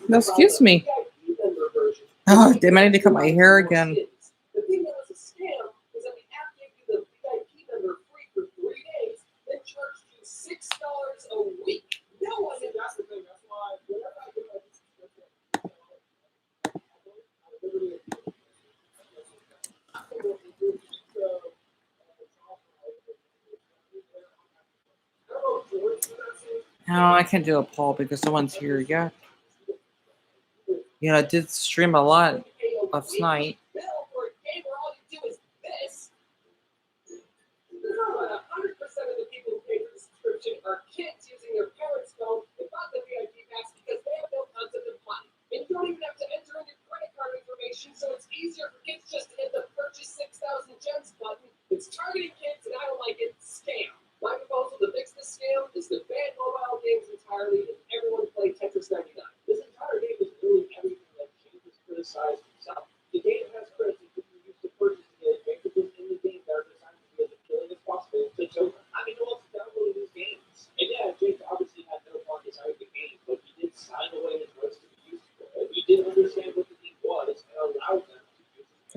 No, excuse me. Oh, damn, I need to cut my hair again. No, I can't do a poll because no one's here yet. I did stream a lot last night.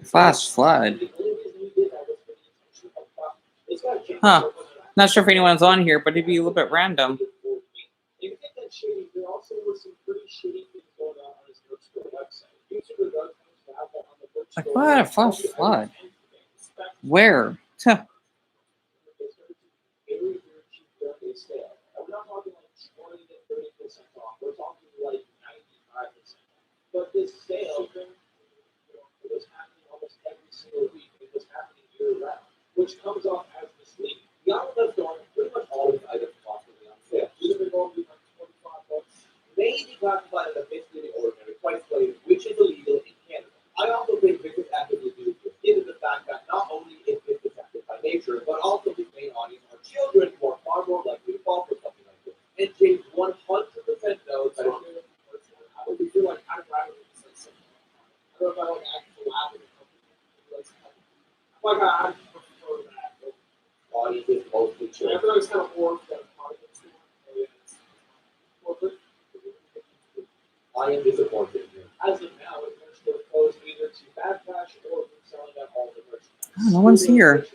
Flash flood. Huh. Not sure if anyone's on here, but it'd be a little bit random. Like what? A flash flood? Where? Huh. Oh, no one's here.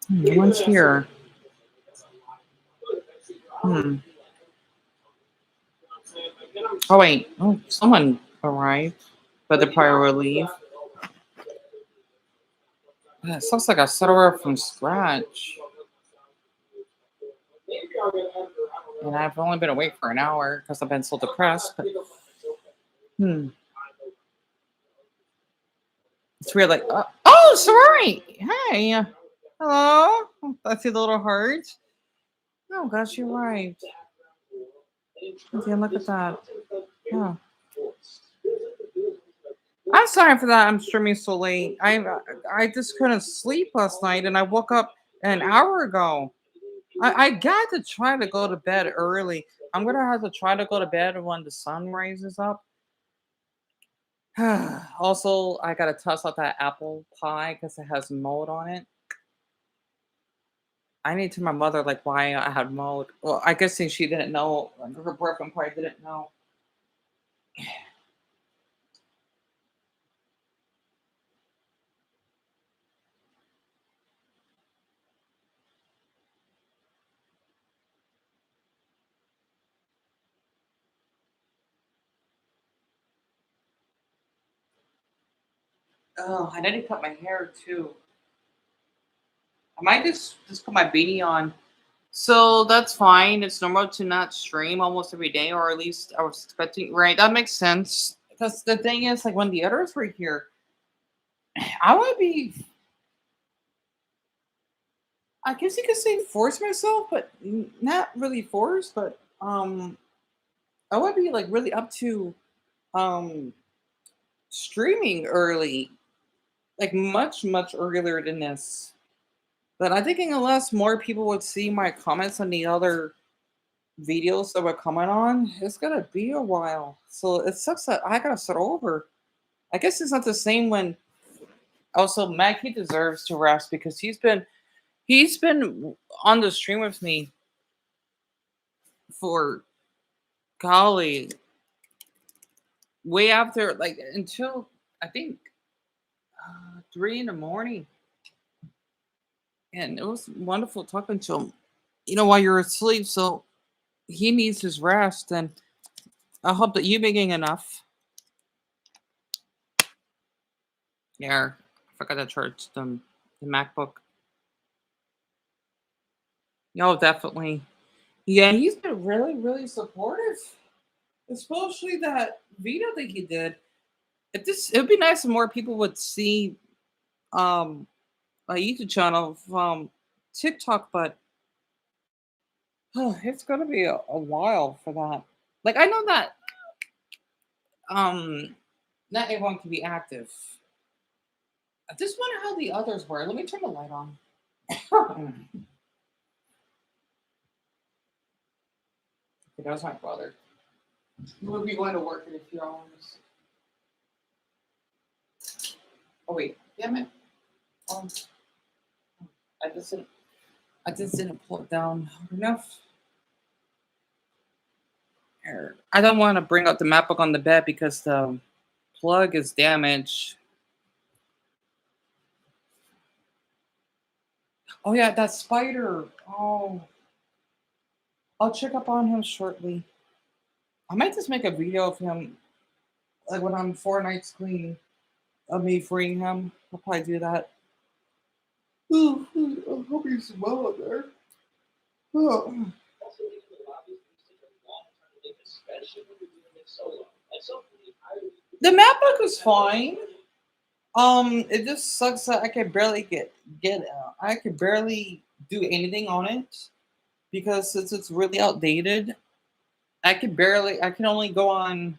No one's here. Oh, wait. Oh, someone arrived, but they probably will leave. Yeah, it looks like I started over from scratch. And I've only been awake for an hour because I've been so depressed. But, It's weird, like, oh, sorry. Hey. Hello. I see the little heart. Oh, gosh, you're right. Yeah, look at that. Yeah. I'm sorry for that. I'm streaming so late. I just couldn't sleep last night, and I woke up an hour ago. I got to try to go to bed early. I'm gonna have to try to go to bed when the sun rises up. Also, I gotta toss out that apple pie because it has mold on it. I need to tell my mother like why I had mold. Well, I guess since she didn't know, like, her boyfriend probably didn't know. Oh, I need to cut my hair too. I might just put my beanie on. So that's fine. It's normal to not stream almost every day, or at least I was expecting. Right, that makes sense. Because the thing is, like when the others were here, I would be. I guess you could say force myself, but not really force. But I would be like really up to um streaming early, like much earlier than this. But I'm thinking unless more people would see my comments on the other videos that we're coming on, it's gonna be a while. So it sucks that I gotta start over. I guess it's not the same when also Mac he deserves to rest because he's been on the stream with me for golly way after like until I think 3 in the morning, and it was wonderful talking to him. You know while you're asleep, so he needs his rest, and I hope that you're making enough. Yeah, I forgot to charge the MacBook. No, definitely. Yeah, he's been really supportive, especially that video that he did. It'd be nice if more people would see um a YouTube channel from TikTok, but it's gonna be a while for that. Like I know that um not everyone can be active. I just wonder how the others were. Let me turn the light on. Okay, that was my brother. He would be going to work in a few hours. Oh wait, damn it. Um, I just didn't I just didn't pull it down enough. I don't want to bring out the MacBook on the bed because the plug is damaged. Oh yeah, that spider. Oh, I'll check up on him shortly. I might just make a video of him, like when I'm 4 nights clean, of me freeing him. I'll probably do that. Oh, I hope he's well out there. Oh. The MacBook is fine. It just sucks that I can barely get. I can barely do anything on it because since it's really outdated, I can barely. I can only go on,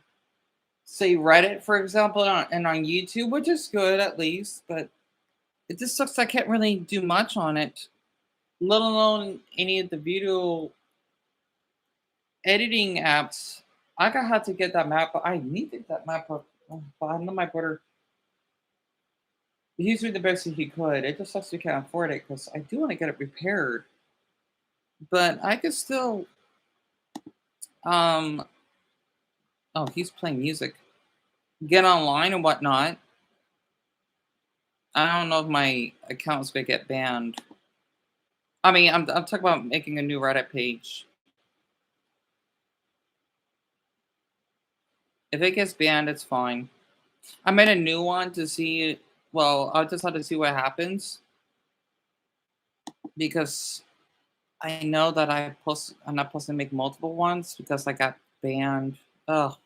say, Reddit, for example, and on YouTube, which is good at least. But it just sucks I can't really do much on it, let alone any of the video editing apps. I got had to get that map. I needed that map. But I know my brother. He's doing the best that he could. It just sucks we can't afford it because I do want to get it repaired. But I could still. Um. Oh, he's playing music. Get online and whatnot. I don't know if my account's gonna get banned. I mean, I'm talking about making a new Reddit page. If it gets banned, it's fine. I made a new one to see. Well, I'll just have to see what happens because I know that I'm not supposed to make multiple ones because I got banned. Oh,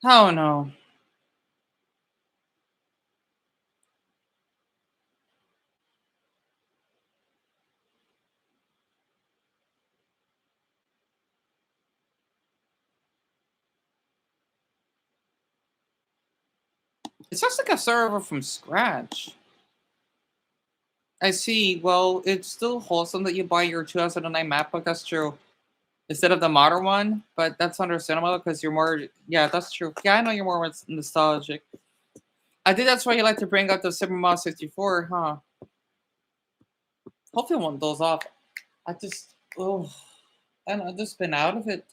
oh no. It's just like a server from scratch. I see. Well, it's still wholesome that you buy your 2009 MacBook. That's true. instead of the modern one, but that's understandable because you're more. Yeah, that's true. Yeah, I know you're more nostalgic. I think that's why you like to bring up the Super Mario 64, huh? Hopefully, one goes off. I just, oh, I don't know, I've just been out of it.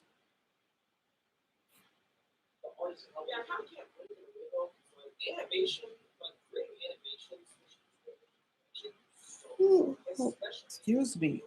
Ooh, oh, excuse me.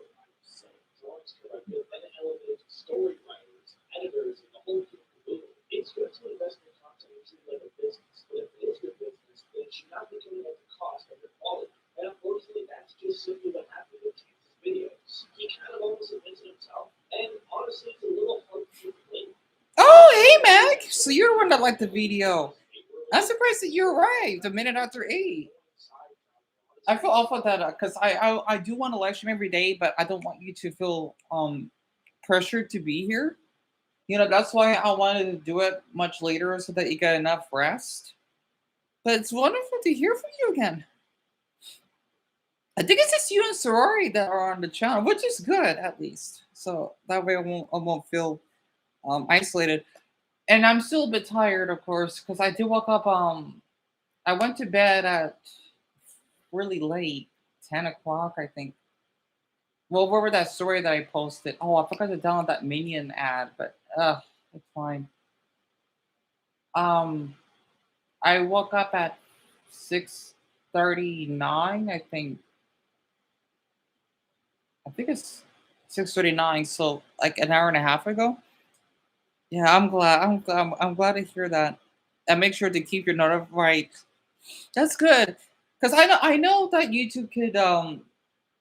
Oh, hey, Mac. So you're the one that liked the video. I'm surprised that you arrived a minute after 8. I feel awful that because I do want to live stream every day, but I don't want you to feel pressured to be here. You know, that's why I wanted to do it much later so that you get enough rest. But it's wonderful to hear from you again. I think it's just you and Sorori that are on the channel, which is good at least. So that way I won't feel isolated. And I'm still a bit tired, of course, because I did wake up. I went to bed at really late, 10 o'clock, I think. Well, what were that story that I posted? Oh, I forgot to download that Minion ad, but it's fine. Um, I woke up at 6:39. I think it's 6:39. So like an hour and a half ago. Yeah, I'm glad. I'm glad to hear that. And make sure to keep your notified. That's good, because I know that YouTube could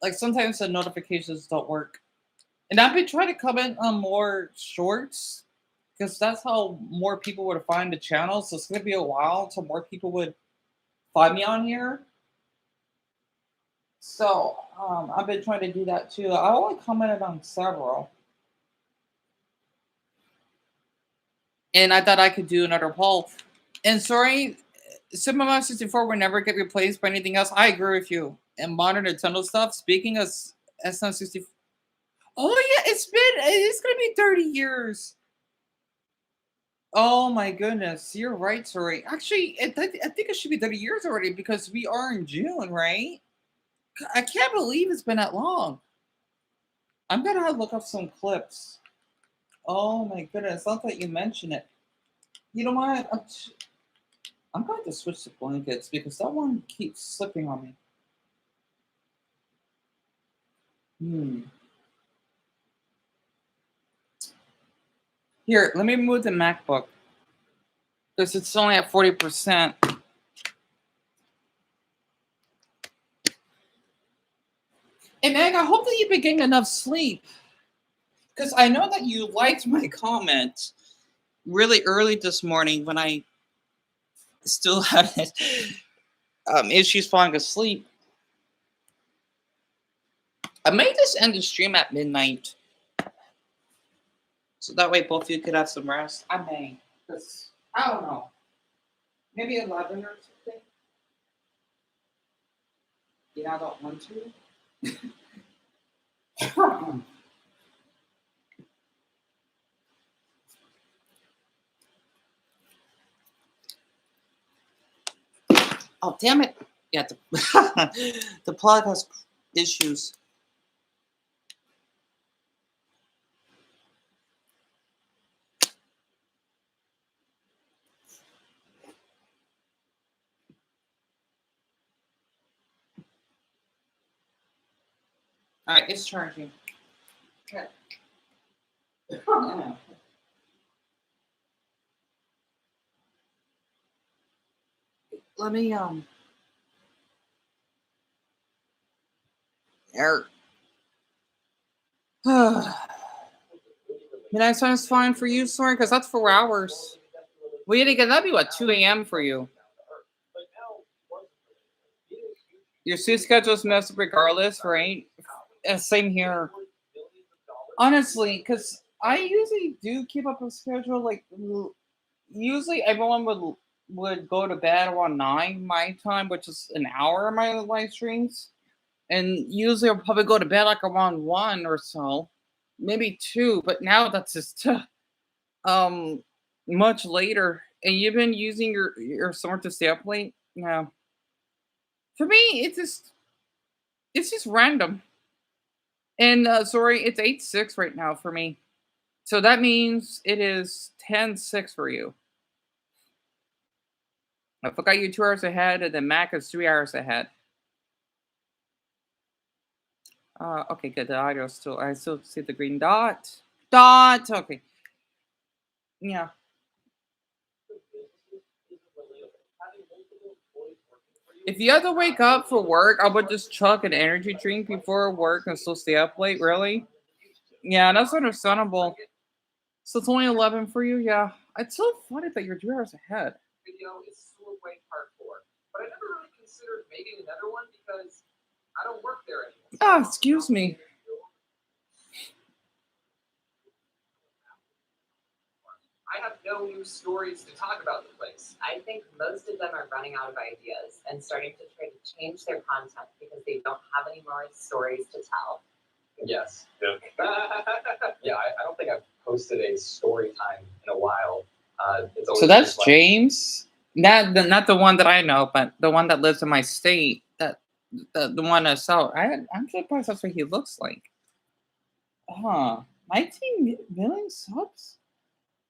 like sometimes the notifications don't work, and I've been trying to comment on more shorts because that's how more people would find the channel. So it's gonna be a while till more people would find me on here. So I've been trying to do that too. I only commented on several, and I thought I could do another poll. And sorry, Super Mario 64 will never get replaced by anything else. I agree with you. And modern Nintendo stuff. Speaking of SN64, oh yeah, it's gonna be 30 years. Oh my goodness, you're right, sorry. Actually, I think it should be 30 years already because we are in June, right? I can't believe it's been that long. I'm gonna have to look up some clips. Oh my goodness, not that you mention it. You know what? I'm going to switch to blankets because that one keeps slipping on me. Hmm. Here, let me move the MacBook because it's only at 40%. And Meg, I hope that you've been getting enough sleep because I know that you liked my comment really early this morning when I still had issues falling asleep. I may just end the stream at midnight so that way both of you could have some rest. I may, because I don't know, maybe 11 or something. Yeah, I don't want to. Oh, damn it. Yeah, the plug has issues. All right, it's charging. Okay. Let me er. Midnight time is fine for you, sorry, because that's 4 hours. Well, yet again, that'd be what, 2 a.m. for you. Your sleep schedule's messed up regardless, right? Same here. Honestly, because I usually do keep up a schedule. Like, usually everyone would go to bed around 9 my time, which is an hour of my live streams. And usually I'll probably go to bed like around 1 or so. maybe 2, but now that's just um much later. And you've been using your summer to stay up late? No. For me, it's just random. And sorry, it's 8:06 right now for me. So that means it is 10:06 for you. I forgot you 2 hours ahead, and then Mac is 3 hours ahead. Okay, good. The audio still, I still see the green dot. Dot. Okay. Yeah. If you have to wake up for work, I would just chug an energy drink before work and still stay up late. Really? Yeah, that's understandable. So it's only 11 for you. Yeah. It's so funny that you're 2 hours ahead. Ah, excuse me. I think most of them are running out of ideas and starting to try to change their content because they don't have any more stories to tell. Yes. Yeah. Yeah, I don't think I've posted a story time in a while. It's So always that's just like, James. Not the one that I know, but the one that lives in my state. That the one that's out. I'm surprised that's what he looks like. Huh. 19 million subs?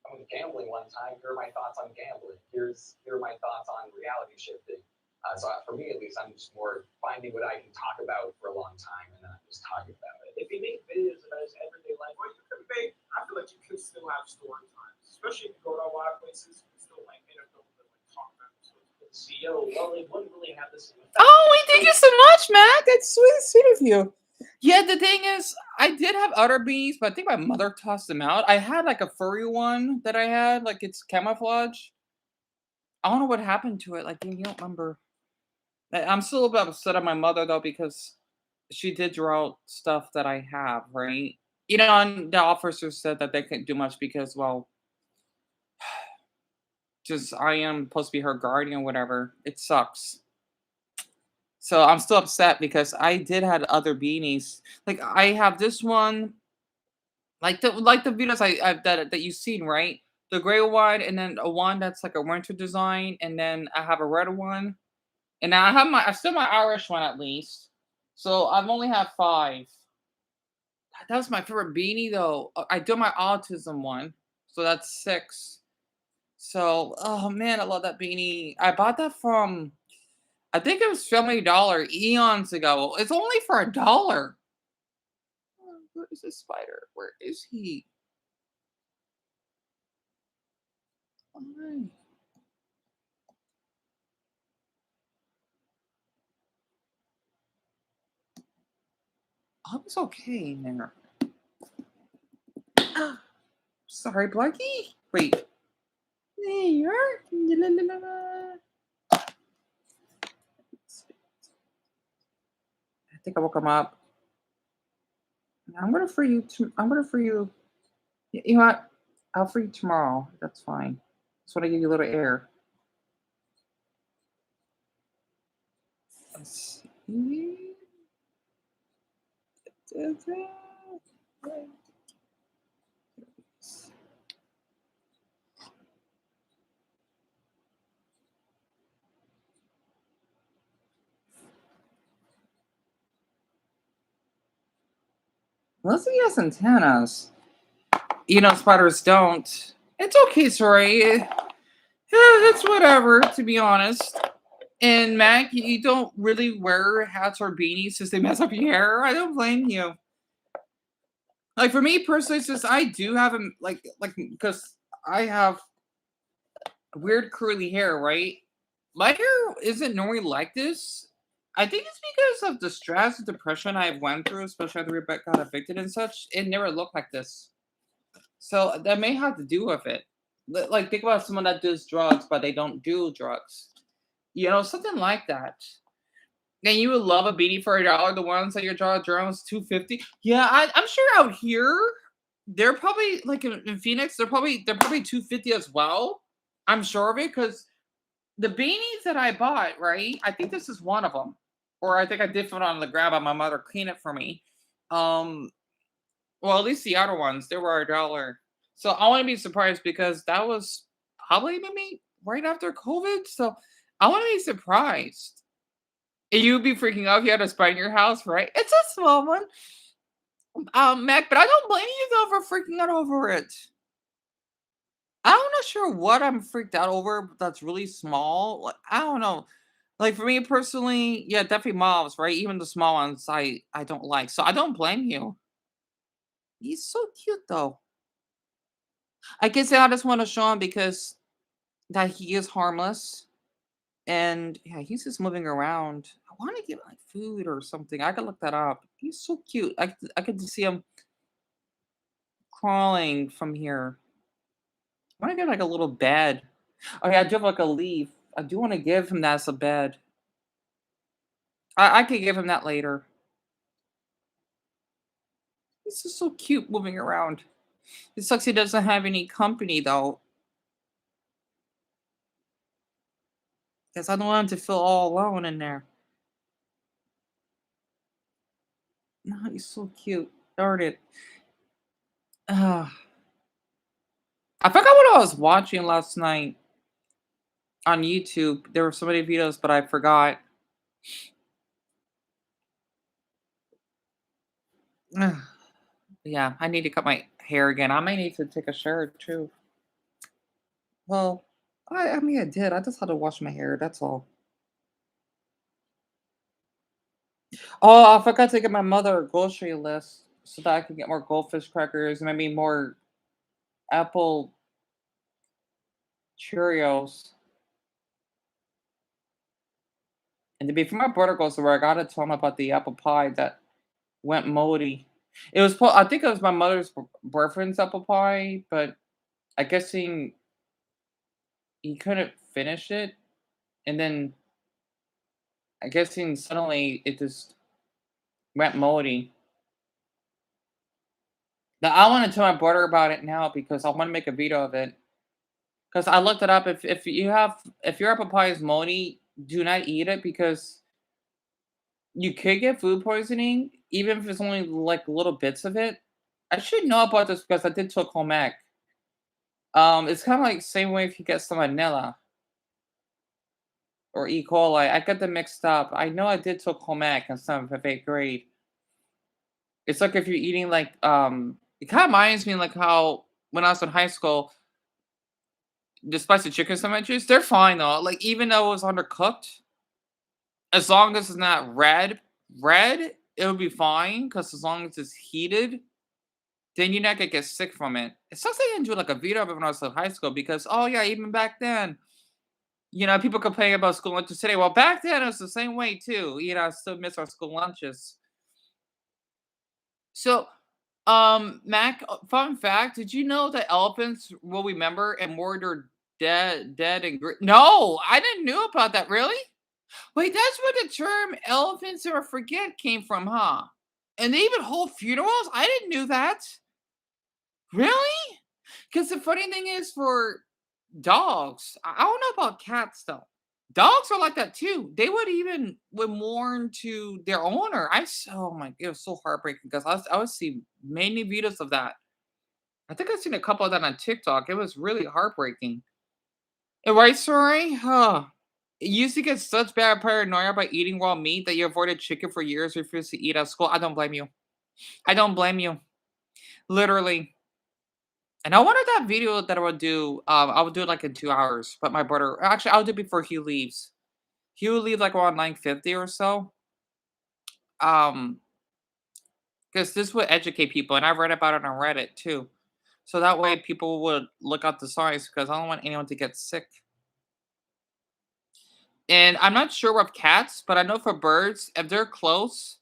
I was gambling one time. Here are my thoughts on gambling. Here are my thoughts on reality shifting. For me, at least, I'm just more finding what I can talk about for a long time, and then I'm just talking about it. If you make videos about his everyday life, well, you could make. I feel like you could still have story times, especially if you go to a lot of places. You can still like anecdote and like talk about it. So it's CEO. Well, they wouldn't really have this effect. Oh, wait, thank you so much, Matt. That's sweet of you. Yeah, the thing is, I did have other beanies, but I think my mother tossed them out. I had like a furry one that I had, like it's camouflage. I don't know what happened to it. Like, you don't remember. I'm still a bit upset at my mother though because she did draw out stuff that I have, right? And the officer said that they couldn't do much because, well, just I am supposed to be her guardian, or whatever. It sucks. So I'm still upset because I did had other beanies. Like I have this one, like the videos that you've seen, right? The gray one, and then a one that's like a winter design, and then I have a red one, and I still my Irish one at least. So I've only had five. That was my favorite beanie though. I do my autism one, so that's six. So oh man, I love that beanie. I bought that from I think it was Family Dollar eons ago. It's only for $1. Where is this spider? Where is he? Why? I was okay in there. Sorry, Blackie. Wait. There you are. La, la, la, la. I think I woke him up. I'm gonna free you. I'm gonna free you. You know what? I'll free you tomorrow. That's fine. Just want to give you a little air. Let's see. Unless he has antennas. Spiders don't. It's okay, sorry. It's whatever, to be honest. And Mac, you don't really wear hats or beanies because they mess up your hair. I don't blame you. Like for me personally, it's just I do have them like because I have weird curly hair, right? My hair isn't normally like this. I think it's because of the stress and depression I've went through, especially after Rebecca got evicted and such. It never looked like this. So that may have to do with it. Like think about someone that does drugs, but they don't do drugs. Something like that. And you would love a beanie for $1. The ones that your jaw drones 250. Yeah, I'm sure out here they're probably like in Phoenix. They're probably 250 as well. I'm sure of it because the beanies that I bought, right? I think this is one of them, or I think I did put it on the ground, but my mother cleaned it for me. Um, Well, at least the outer ones, they were $1. So I wouldn't be surprised because that was probably maybe right after COVID. So I wouldn't be surprised. And you'd be freaking out if you had a spider in your house, right? It's a small one, Mac, but I don't blame you though for freaking out over it. I'm not sure what I'm freaked out over, but that's really small. Like, I don't know. Like for me personally, yeah, definitely moths, right? Even the small ones I don't like. So I don't blame you. He's so cute though. I guess I just want to show him because that he is harmless. And yeah, he's just moving around. I want to get like food or something. I could look that up. He's so cute. I could see him crawling from here. I want to get like a little bed. Oh yeah, I do have like a leaf. I do want to give him that as a bed. I could give him that later. He's just so cute moving around. It sucks he doesn't have any company though, because I don't want him to feel all alone in there. No, he's so cute. Darn it. Ugh. I forgot what I was watching last night on YouTube. There were so many videos, but I forgot. Ugh. Yeah, I need to cut my hair again. I might need to take a shower too. Well, I mean, I did. I just had to wash my hair. That's all. Oh, I forgot to get my mother a grocery list so that I could get more goldfish crackers and maybe more apple Cheerios. And then before my brother goes to work, I gotta tell him about the apple pie that went moldy. It was, I think it was my mother's boyfriend's apple pie, but I guess he couldn't finish it, and then I guess suddenly it just went moldy. Now I want to tell my brother about it now because I want to make a video of it. Because I looked it up. If your apple pie is moldy, do not eat it because you could get food poisoning, even if it's only like little bits of it. I should know about this because I did took home ec. It's kind of like same way if you get salmonella or E. coli. I got them mixed up. I know I did took home ec in 7th, 8th grade. It's like if you're eating like it kind of reminds me like how when I was in high school, the spicy chicken sandwiches, they're fine though. Like even though it was undercooked, as long as it's not red, it'll be fine. Cause as long as it's heated, then you're not gonna get sick from it. It sucks I didn't do like a video of it when I was in high school because oh yeah, even back then, people complain about school lunches today. Well, back then it was the same way too. I still miss our school lunches. So Mac, fun fact, did you know that elephants will remember and mourn their dead and No, I didn't know about that. Really? Wait, that's where the term elephants or forget came from, huh? And they even hold funerals? I didn't know that. Really? Because the funny thing is for dogs, I don't know about cats though. Dogs are like that too. They would mourn to their owner. Oh my, it was so heartbreaking because I would see many videos of that. I think I've seen a couple of that on TikTok. It was really heartbreaking. Right, sorry? Huh. You used to get such bad paranoia by eating raw meat that you avoided chicken for years, refused to eat at school. I don't blame you. I don't blame you. Literally. And I wanted that video that I would do it like in 2 hours, but my brother, actually, I'll do it before he leaves. He will leave like around 9:50 or so. Um, because this would educate people, and I've read about it on Reddit too. So that way people would look up the signs because I don't want anyone to get sick. And I'm not sure with cats, but I know for birds, if they're close,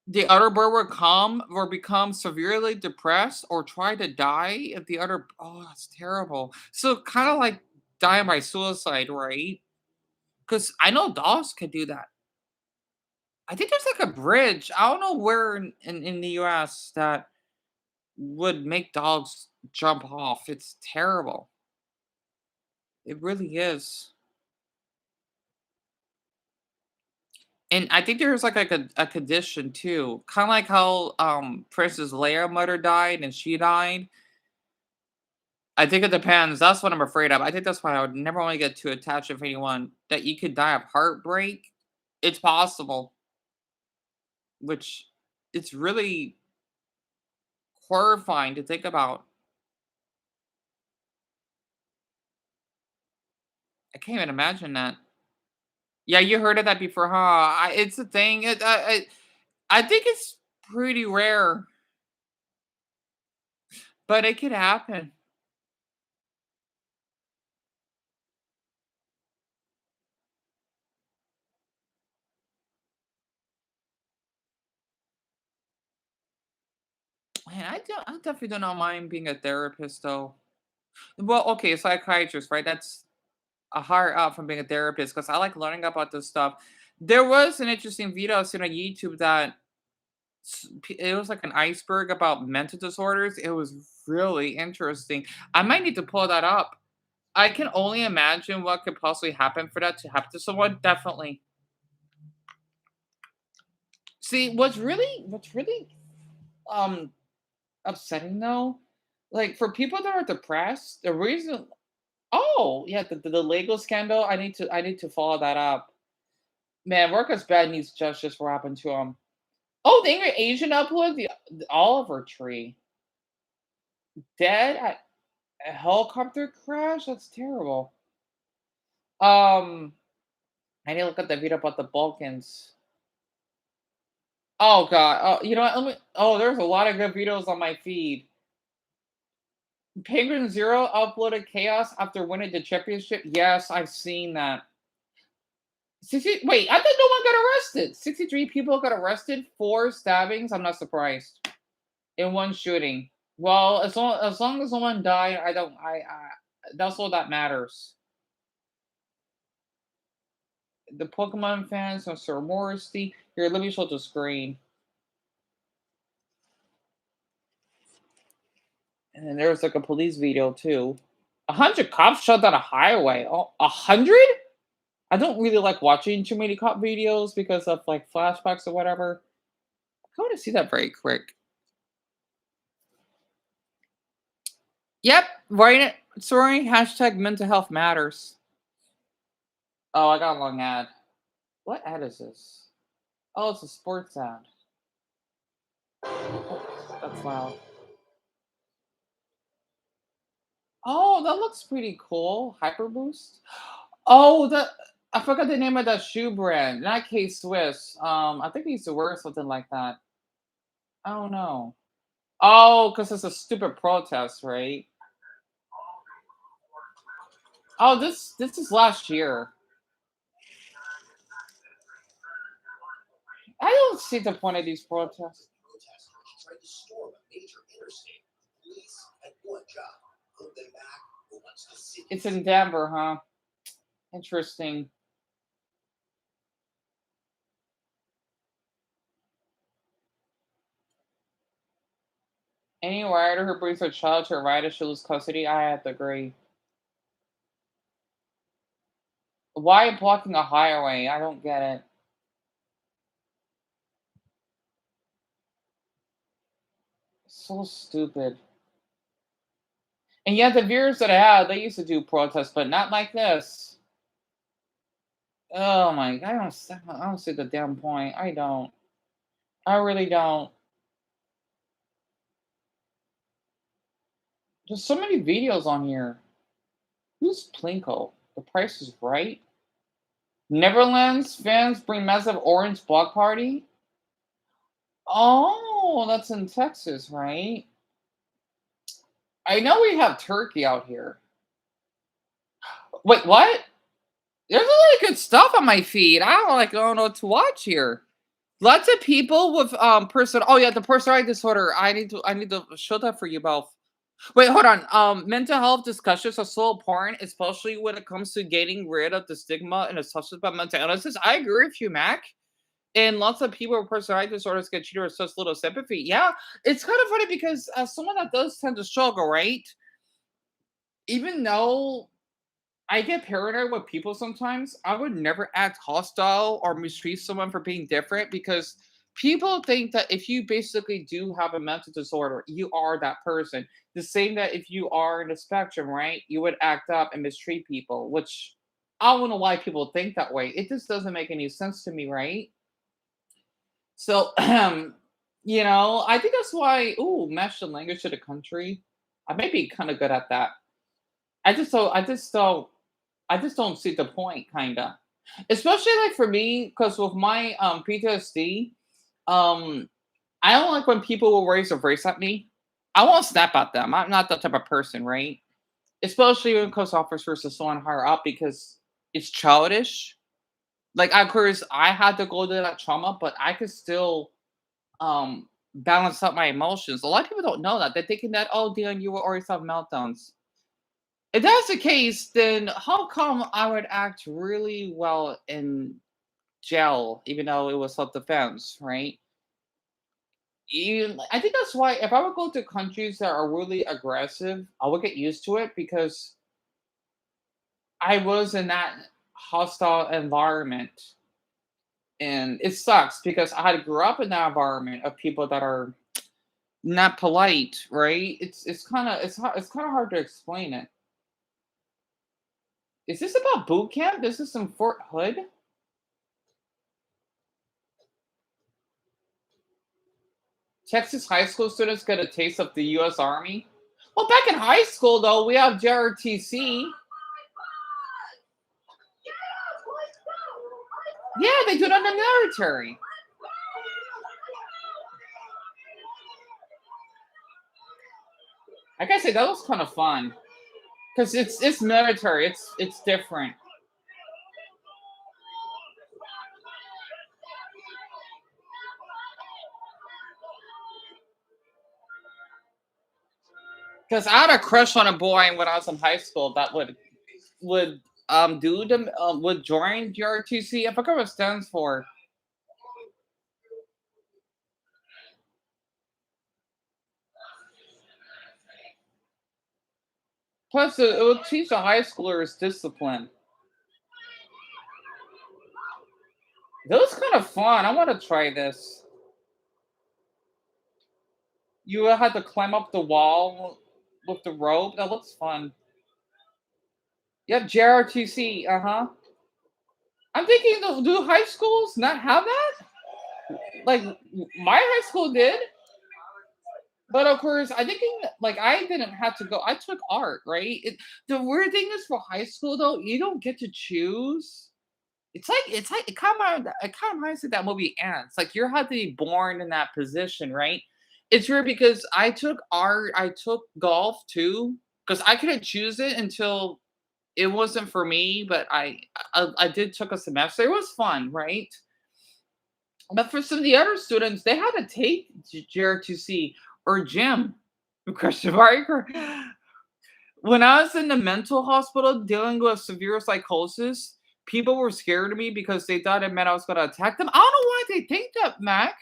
the other bird will come or become severely depressed or try to die if the other oh, that's terrible. So kind of like dying by suicide, right? Because I know dogs can do that. I think there's like a bridge. I don't know where in the US that would make dogs jump off. It's terrible. It really is. And I think there's like a condition too, kind of like how Princess Leia mother died and she died. I think it depends. That's what I'm afraid of. I think that's why I would never want to get too attached with anyone that you could die of heartbreak. It's possible, which it's really horrifying to think about. I can't even imagine that. Yeah, you heard of that before, huh? It's a thing. I think it's pretty rare, but it could happen. Man, I definitely do not mind being a therapist though. Well, okay, psychiatrist, right? That's a higher up from being a therapist because I like learning about this stuff. There was an interesting video I seen on YouTube that it was like an iceberg about mental disorders. It was really interesting. I might need to pull that up. I can only imagine what could possibly happen for that to happen to someone. Definitely. See, what's really um upsetting though, like for people that are depressed, the reason oh yeah, the Lego scandal, I need to follow that up. Man, Workers Bad needs justice for what happened to him. Oh, the angry Asian upload the Oliver tree. Dead at a helicopter crash? That's terrible. Um, I need to look at the video about the Balkans. Oh god. Oh, you know what? There's a lot of good videos on my feed. Penguin Zero uploaded chaos after winning the championship. Yes, I've seen that. 60, wait, I thought no one got arrested. 63 people got arrested, 4 stabbings. I'm not surprised. In one shooting. Well, as long as no one died, I don't I that's all that matters. The Pokemon fans of Sir Morristy, here, let me show the screen. And then there's like a police video too. 100 cops shut down a highway. Oh, 100? I don't really like watching too many cop videos because of like flashbacks or whatever. I want to see that very quick. Yep, right. Sorry. Hashtag mental health matters. Oh, I got a long ad. What ad is this? Oh, it's a sports ad. Oops, that's loud. Oh, that looks pretty cool. Hyper Boost. Oh, I forgot the name of that shoe brand. Not K Swiss. I think he used to wear something like that. I don't know. Oh, because it's a stupid protest, right? Oh, this is last year. I don't see the point of these protests. It's in Denver, huh? Interesting. Any rider who brings their child to a rider should lose custody. I have to agree. Why blocking a highway? I don't get it. So stupid. And yet the viewers that I had, they used to do protests, but not like this. Oh my! I don't see the damn point. I don't. I really don't. There's so many videos on here. Who's Plinko? The Price is Right. Neverlands fans bring massive orange block party. Oh, that's in Texas, right? I know we have turkey out here. Wait, what? There's a lot of good stuff on my feed. I don't know what to watch here. Lots of people with person. Oh yeah, the personality disorder. I need to show that for you both. Wait, hold on. Mental health discussions are so important, especially when it comes to getting rid of the stigma and assumptions about mental illnesses. I agree with you, Mac. And lots of people with personality disorders get treated with such little sympathy. Yeah, it's kind of funny because as someone that does tend to struggle, right? Even though I get paranoid with people sometimes. I would never act hostile or mistreat someone for being different because people think that if you basically do have a mental disorder, you are that person. The same that if you are in the spectrum, right? You would act up and mistreat people, which I don't know why people think that way. It just doesn't make any sense to me, right? So, I think that's why, ooh, match the language to the country. I may be kind of good at that. I just don't see the point, kinda. Especially like for me, because with my PTSD, um, I don't like when people will raise their voice at me. I won't snap at them. I'm not that type of person, right? Especially when close officers or someone higher up because it's childish. Like of course I had to go to that trauma, but I could still balance out my emotions. A lot of people don't know that. They're thinking that, oh Dion, you will always have meltdowns. If that's the case, then how come I would act really well in jail, even though it was self-defense, right? I think that's why if I would go to countries that are really aggressive, I would get used to it because I was in that hostile environment. And it sucks because I had grew up in that environment of people that are not polite, right? It's kind of hard to explain it. Is this about boot camp? This is some Fort Hood? Texas high school students get a taste of the U.S. Army. Well, back in high school, though, we have JRTC. Yeah, they do it in the military. I gotta say that was kind of fun because it's military. It's different. Because I had a crush on a boy when I was in high school that would join JRTC. I forgot what it stands for. Plus, it would teach the high schoolers discipline. That was kind of fun. I want to try this. You had to climb up the wall with the rope. That looks fun. Yep, JRTC. Uh huh. I'm thinking, do high schools not have that? Like my high school did, but of course, I thinking like I didn't have to go. I took art, right? The weird thing is for high school though, you don't get to choose. It's like it kind of reminds me of that movie Ants. Like you had to be born in that position, right? It's weird because I took art, I took golf too, because I couldn't choose it until it wasn't for me. But I did took a semester. It was fun, right? But for some of the other students, they had to take JRTC or gym. Question mark. When I was in the mental hospital dealing with severe psychosis, people were scared of me because they thought it meant I was going to attack them. I don't know why they think that, Mac.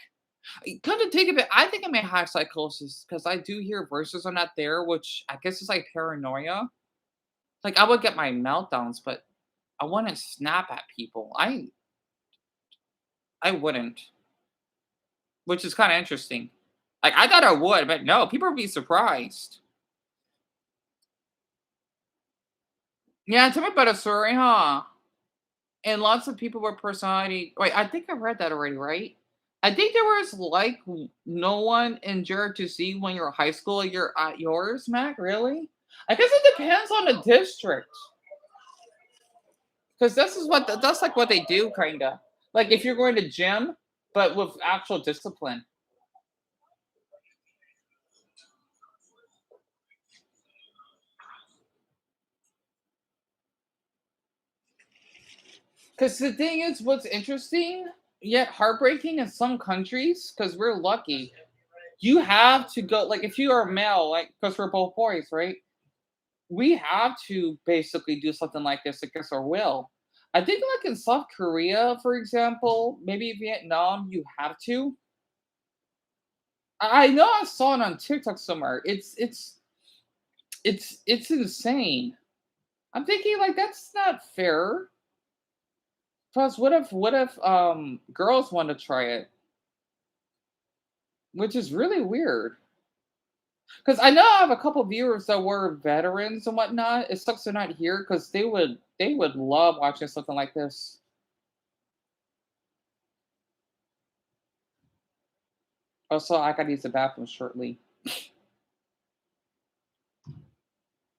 Come to think of it, I think I may have psychosis because I do hear voices are not there, which I guess is like paranoia. Like I would get my meltdowns, but I wouldn't snap at people. I wouldn't, which is kind of interesting. Like I thought I would, but no, people would be surprised. Yeah, tell me about a story, huh? And lots of people with personality. Wait, I think I read that already, right? I think there was like no one in JRTC when you're high school. You're at yours, Mac. Really? I guess it depends on the district, because that's like what they do, kinda. Like if you're going to gym, but with actual discipline. Because the thing is, what's interesting yet heartbreaking in some countries, because we're lucky, you have to go. Like if you are male, like because we're both boys, right? We have to basically do something like this against our will. I think like in South Korea, for example, maybe Vietnam, you have to. I know I saw it on TikTok somewhere. It's insane. I'm thinking like that's not fair. Plus, what if girls want to try it, which is really weird. Because I know I have a couple viewers that were veterans and whatnot. It sucks they're not here because they would love watching something like this. Also, I gotta use the bathroom shortly.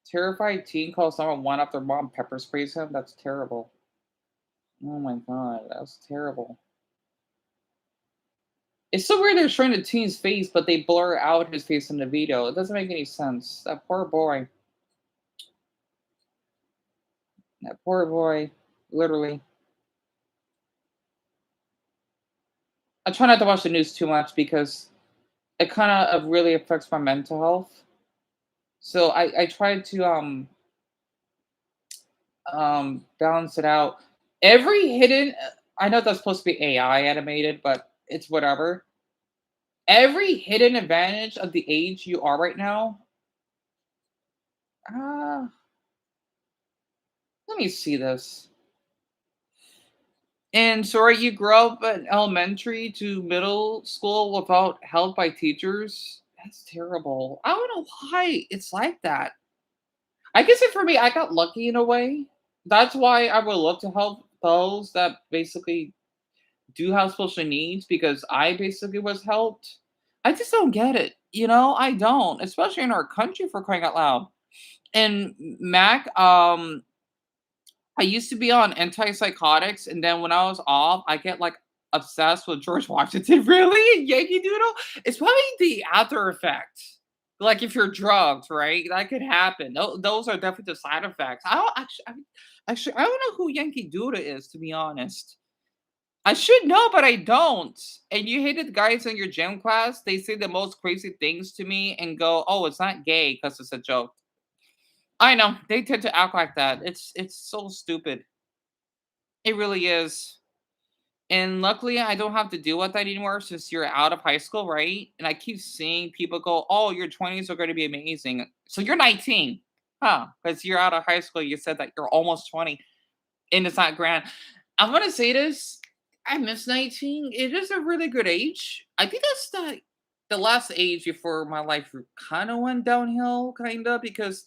Terrified teen calls someone one after mom pepper sprays him. That's terrible. Oh my god, that's terrible. It's so weird they're showing the teen's face, but they blur out his face in the video. It doesn't make any sense. That poor boy. That poor boy. Literally. I try not to watch the news too much because it kind of really affects my mental health. So I try to balance it out. Every hidden I know that's supposed to be AI animated, but it's whatever. Every hidden advantage of the age you are right now. Uh, let me see this. And sorry, you grew up in elementary to middle school without help by teachers. That's terrible. I don't know why it's like that. I guess it for me, I got lucky in a way. That's why I would love to help those that basically do have special needs because I basically was helped. I just don't get it. I don't, especially in our country for crying out loud. And Mac, I used to be on antipsychotics, and then when I was off, I get like obsessed with George Washington. Really? Yankee Doodle? It's probably the after effect. Like if you're drugged, right? That could happen. Those are definitely the side effects. I don't actually I don't know who Yankee Doodle is, to be honest. I should know, but I don't. And you hated guys in your gym class. They say the most crazy things to me and go, "Oh, it's not gay because it's a joke." I know they tend to act like that. It's so stupid. It really is. And luckily, I don't have to deal with that anymore since you're out of high school, right? And I keep seeing people go, "Oh, your 20s are going to be amazing." So you're 19, huh? Because you're out of high school. You said that you're almost 20, and it's not grand. I'm gonna say this. I miss 19. It is a really good age. I think that's the last age before my life kind of went downhill, kind of, because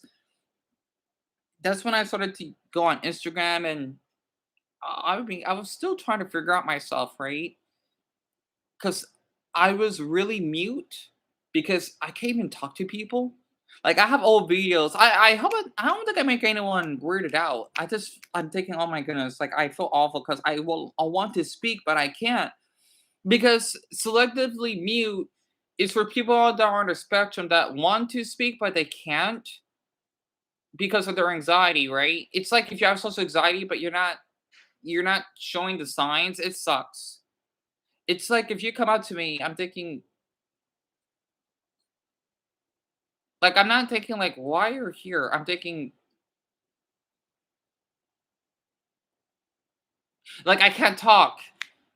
that's when I started to go on Instagram and I was still trying to figure out myself, right? Because I was really mute because I can't even talk to people. Like I have old videos. I don't think I make anyone weirded out. I'm thinking, oh my goodness, like I feel awful because I want to speak, but I can't. Because selectively mute is for people that are on the spectrum that want to speak but they can't because of their anxiety, right? It's like if you have social anxiety but you're not showing the signs, it sucks. It's like if you come out to me, I'm thinking like I'm not thinking like why you're here. I'm thinking like I can't talk.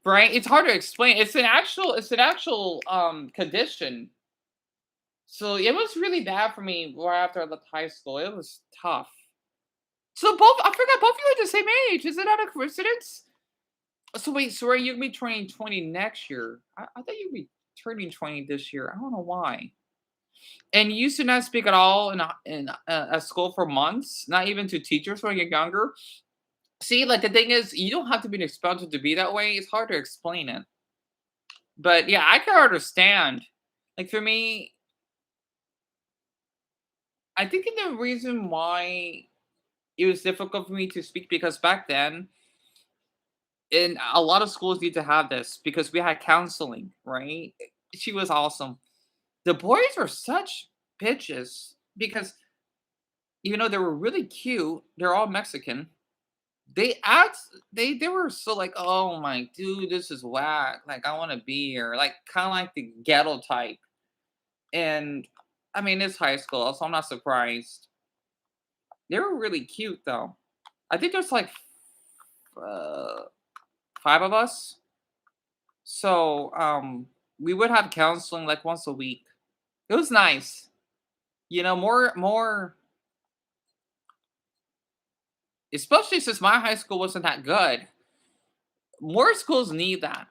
Right? It's hard to explain. It's an actual condition. So it was really bad for me right after I left high school. It was tough. So I forgot both of you are the same age. Is it not a coincidence? So wait, so are you gonna be turning 20 next year? I thought you'd be turning 20 this year. I don't know why. And you used to not speak at all at school for months, not even to teachers when you're younger. See, like the thing is, you don't have to be an expelled to be that way. It's hard to explain it. But yeah, I can understand. Like for me, I think the reason why it was difficult for me to speak because back then, and a lot of schools need to have this because we had counseling, right? She was awesome. The boys were such bitches because even though they were really cute, they're all Mexican. They were so like, oh my dude, this is whack. Like I want to be here, like kind of like the ghetto type. And I mean, it's high school, so I'm not surprised. They were really cute though. I think there's like uh, five of us. So, we would have counseling like once a week. It was nice. More especially since my high school wasn't that good. More schools need that.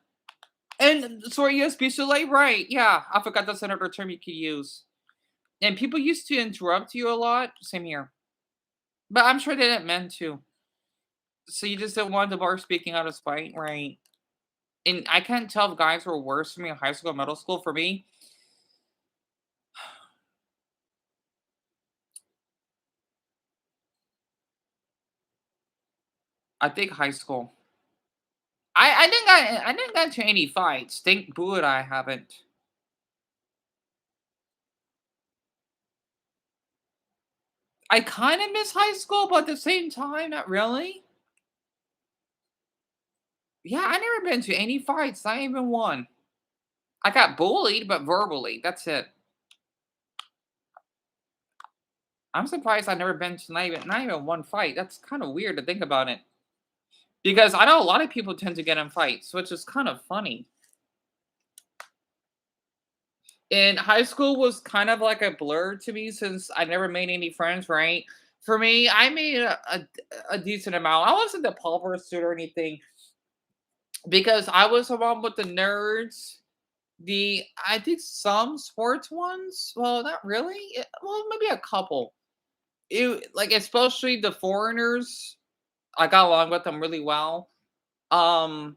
And sorry, USB delay, right? Yeah, I forgot that's another term you could use. And people used to interrupt you a lot. Same here, but I'm sure they didn't meant to. So you just didn't want the bar speaking out of spite, right? And I can't tell if guys were worse for me in high school, middle school. For me, I think high school. I didn't get into any fights. Thank good I haven't. I kind of miss high school, but at the same time, not really. Yeah, I never been to any fights, not even one. I got bullied, but verbally. That's it. I'm surprised I've never been to not even one fight. That's kind of weird to think about it. Because I know a lot of people tend to get in fights, which is kind of funny. And high school was kind of like a blur to me since I never made any friends, right? For me, I made a decent amount. I wasn't the pauper student or anything because I was the one with the nerds. I did some sports ones. Well, not really. Well, maybe a couple. Like especially the foreigners. I got along with them really well. Um,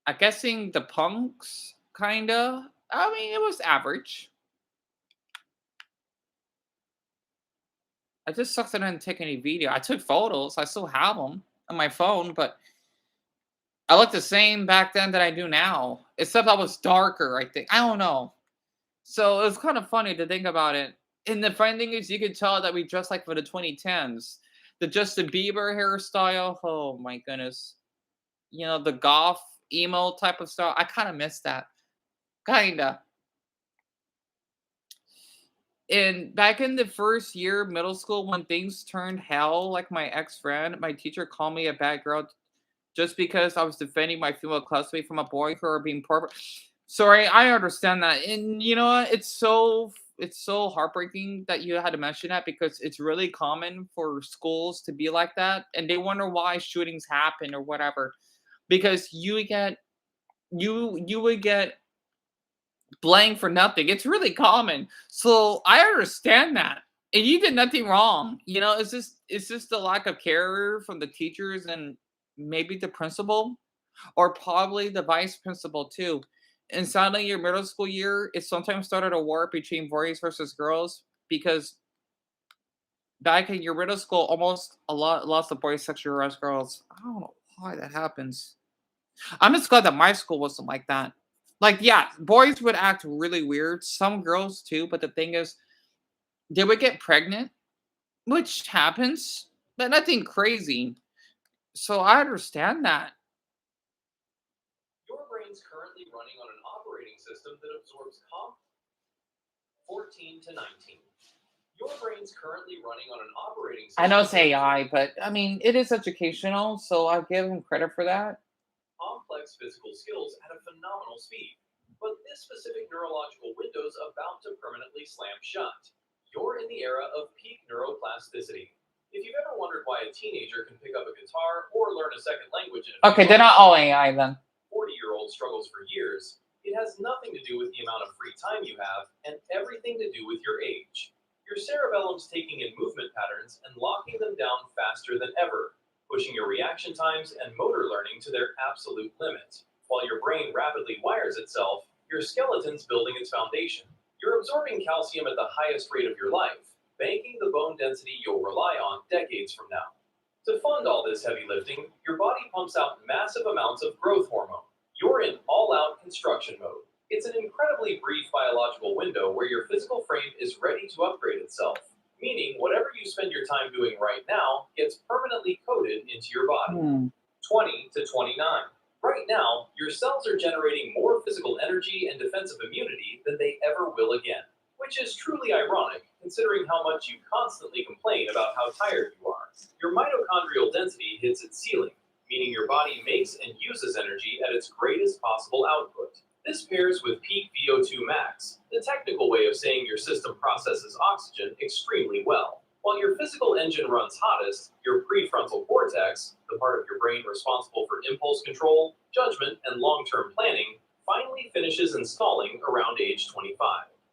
I guessing the punks kinda. I mean, it was average. I just sucked that I didn't take any video. I took photos. I still have them on my phone, but I look the same back then that I do now, except I was darker. I think I don't know. So it was kind of funny to think about it. And the funny thing is, you could tell that we dressed like for the 2010s. The Justin Bieber hairstyle. Oh my goodness. The goth emo type of style. I kind of miss that. Kinda. And back in the first year of middle school, when things turned hell, like my ex friend, my teacher called me a bad girl just because I was defending my female classmate from a boy who were being poor. Sorry, I understand that, and you know what? It's so heartbreaking that you had to mention that because it's really common for schools to be like that, and they wonder why shootings happen or whatever. Because you would get blamed for nothing. It's really common. So I understand that. And you did nothing wrong. It's just the lack of care from the teachers and maybe the principal or probably the vice principal too. And sadly, your middle school year, it sometimes started a war between boys versus girls because back in your middle school, almost a lot lots of boys sexualized girls. I don't know why that happens. I'm just glad that my school wasn't like that. Like, yeah, boys would act really weird, some girls too, but the thing is, they would get pregnant, which happens, but nothing crazy. So I understand that. Your brain's currently running on an operating system that absorbs 14 to 19. Your brain's currently running on an operating I know system it's AI, but I mean, it is educational, so I'll give him credit for that. complex physical skills at a phenomenal speed. But this specific neurological window is about to permanently slam shut. You're in the era of peak neuroplasticity. If you've ever wondered why a teenager can pick up a guitar or learn a second language in a few Okay, they're not months, all AI then. 40-year-old struggles for years, it has nothing to do with the amount of free time you have and everything to do with your age. Your cerebellum's taking in movement patterns and locking them down faster than ever, pushing your reaction times and motor learning to their absolute limit. While your brain rapidly wires itself, your skeleton's building its foundation. You're absorbing calcium at the highest rate of your life, banking the bone density you'll rely on decades from now. To fund all this heavy lifting, your body pumps out massive amounts of growth hormone. You're in all out construction mode. It's an incredibly brief biological window where your physical frame is ready to upgrade itself, meaning whatever you spend your time doing right now gets permanently coded into your body. Hmm. 20 to 29. Right now, your cells are generating more physical energy and defensive immunity than they ever will again, which is truly ironic considering how much you constantly complain about how tired you are. Your mitochondrial density hits its ceiling, meaning your body makes and uses energy at its greatest possible output. This pairs with peak VO2 max, the technical way of saying your system processes oxygen extremely well. While your physical engine runs hottest, your prefrontal cortex, the part of your brain responsible for impulse control, judgment, and long term planning, finally finishes installing around age 25.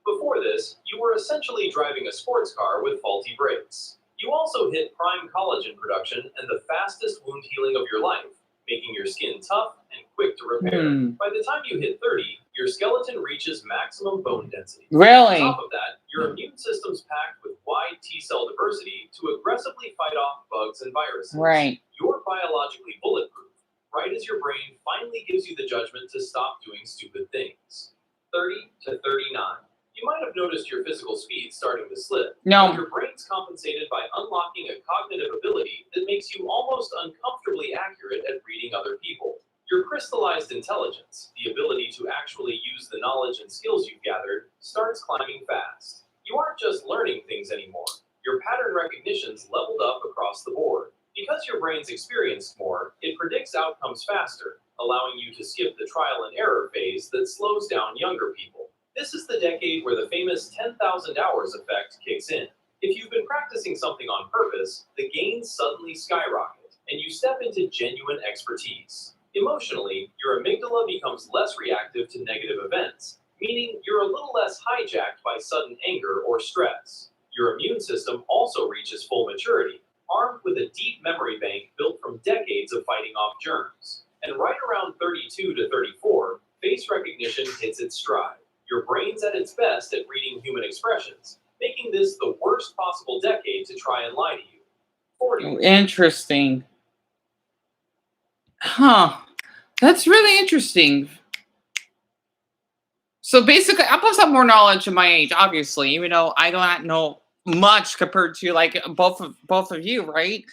Before this, you were essentially driving a sports car with faulty brakes. You also hit prime collagen production and the fastest wound healing of your life, making your skin tough and quick to repair. By the time you hit 30, your skeleton reaches maximum bone density. Really? On top of that, your immune system's packed with wide T cell diversity to aggressively fight off bugs and viruses. Right. You're biologically bulletproof, right as your brain finally gives you the judgment to stop doing stupid things. 30 to 39. You might have noticed your physical speed starting to slip. No. But your brain's compensated by unlocking a cognitive ability that makes you almost uncomfortably accurate at reading other people. Your crystallized intelligence, the ability to actually use the knowledge and skills you've gathered, starts climbing fast. You aren't just learning things anymore. Your pattern recognition's leveled up across the board. Because your brain's experienced more, it predicts outcomes faster, allowing you to skip the trial and error phase that slows down younger people. This is the decade where the famous 10,000 hours effect kicks in. If you've been practicing something on purpose, the gains suddenly skyrocket, and you step into genuine expertise. Emotionally, your amygdala becomes less reactive to negative events, meaning you're a little less hijacked by sudden anger or stress. Your immune system also reaches full maturity, armed with a deep memory bank built from decades of fighting off germs. And right around 32 to 34, face recognition hits its stride. Your brain's at its best at reading human expressions, making this the worst possible decade to try and lie to you. 40. Interesting. Huh. That's really interesting. So basically, I must have more knowledge of my age, obviously, even though I don't know much compared to like both of you, right?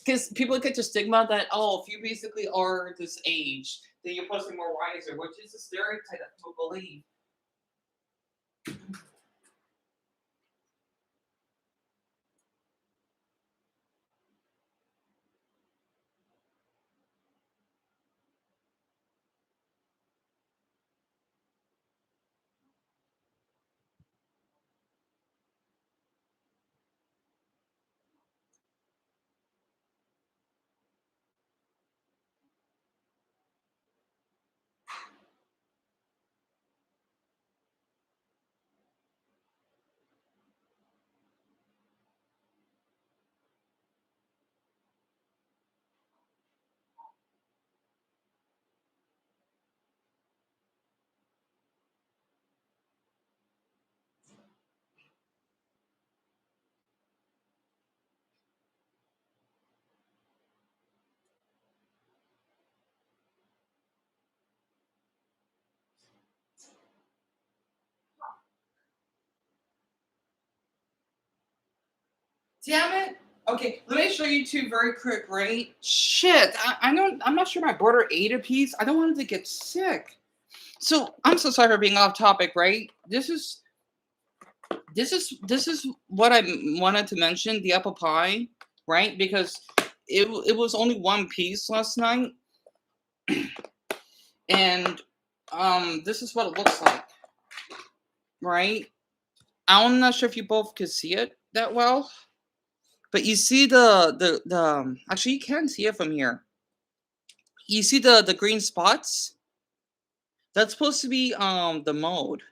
Because people get the stigma that if you basically are this age, then you're supposed to be more wiser, which is a stereotype that people believe. Damn it. Okay, let me show you two very quick, right? Shit, I know I'm not sure my brother ate a piece. I don't want him to get sick. So I'm so sorry for being off topic, right? This is what I wanted to mention, the apple pie, right? Because it was only one piece last night, and this is what it looks like, right? I'm not sure if you both could see it that well, but you see the actually you can see it from here. You see the green spots? That's supposed to be the mold.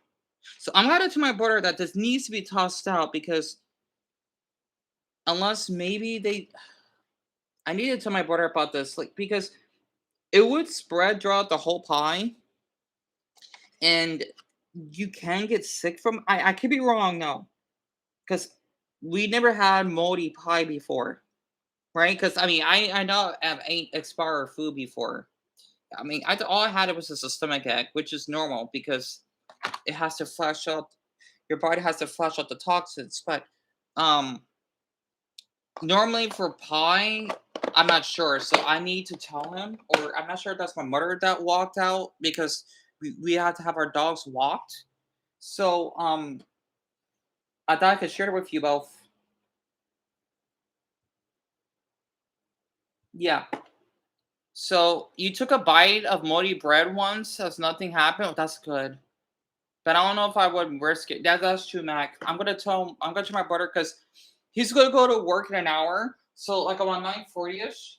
So I'm gonna to my brother that this needs to be tossed out because unless maybe they I need to tell my brother about this, like because it would spread throughout the whole pie, and you can get sick from. I could be wrong now, because we never had moldy pie before, right? Because I mean, I know I've ate expired food before. I mean, all I had was just a stomach ache, which is normal because it has to flush out. Your body has to flush out the toxins, but um, normally for pie, I'm not sure, so I need to tell him, or I'm not sure if that's my mother that walked out because we had to have our dogs walked. So I thought I could share it with you both. Yeah. So you took a bite of moldy bread once, as nothing happened. Oh, that's good. But I don't know if I would risk it. That's true, Mac. I'm gonna tell my brother because He's gonna go to work in an hour, so like around 9:40ish.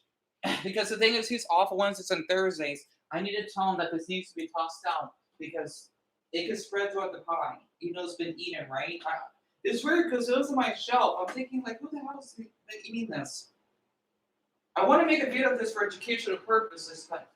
Because the thing is, he's off Wednesdays and Thursdays. I need to tell him that this needs to be tossed out because it can spread throughout the pie. You know, it's been eaten, right? It's weird because it was on my shelf. I'm thinking, like, who the hell is eating this? I want to make a video of this for educational purposes, but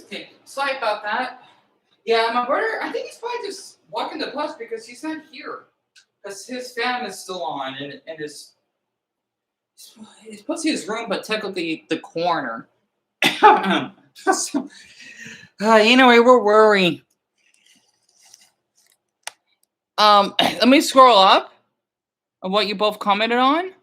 okay. Sorry about that. Yeah, my brother. I think he's probably just walking the bus because he's not here. Because his fan is still on and he's supposed to be his room, but technically the corner. So, anyway, we're worried. Let me scroll up on what you both commented on.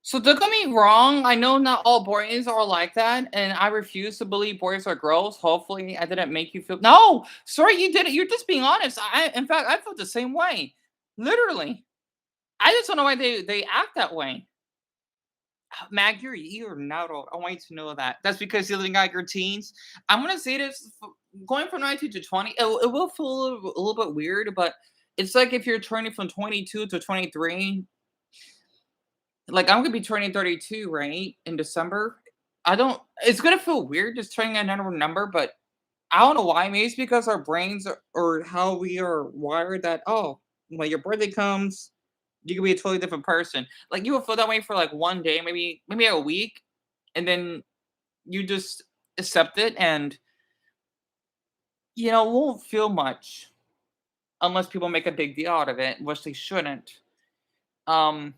So don't get me wrong. I know not all boys are like that, and I refuse to believe boys are girls. Hopefully, I didn't make you feel. No, sorry, you did it. You're just being honest. In fact, I felt the same way. Literally, I just don't know why they act that way. Mag, you're not old. I want you to know that. That's because you're living out your teens. I'm gonna say this: going from 19 to 20, it will feel a little bit weird, but it's like if you're turning from 22 to 23. Like I'm gonna be turning 32, right, in December. I don't. It's gonna feel weird just turning another number, but I don't know why. Maybe it's because our brains are, or how we are wired. That when your birthday comes, you can be a totally different person. Like you will feel that way for like one day, maybe a week, and then you just accept it, and won't feel much unless people make a big deal out of it, which they shouldn't. Um,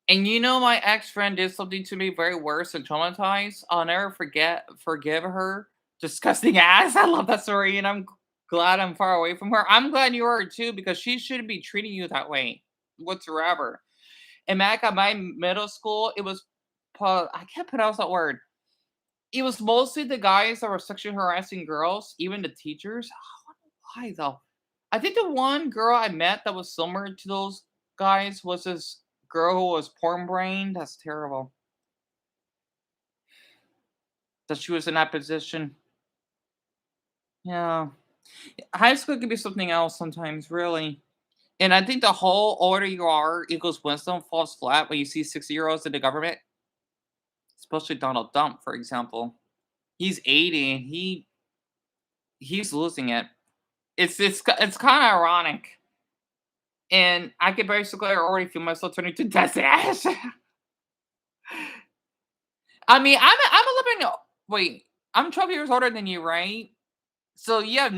And my ex-friend did something to me very worse and traumatized. I'll never forgive her. Disgusting ass. I love that story, and I'm glad I'm far away from her. I'm glad you are too, because she shouldn't be treating you that way whatsoever. And back at my middle school, it was I can't pronounce that word. It was mostly the guys that were sexually harassing girls, even the teachers. Why though? I think the one girl I met that was similar to those guys was this girl who was porn brain. That's terrible. That she was in that position. Yeah. High school could be something else sometimes, really. And I think the whole older you are equals wisdom falls flat when you see 60-year-olds in the government, especially Donald Trump, for example. He's 80. He's losing it. It's kind of ironic. And I could basically already feel myself turning to dust ash. I mean, I'm a little bit. Wait, I'm 12 years older than you, right? So yeah,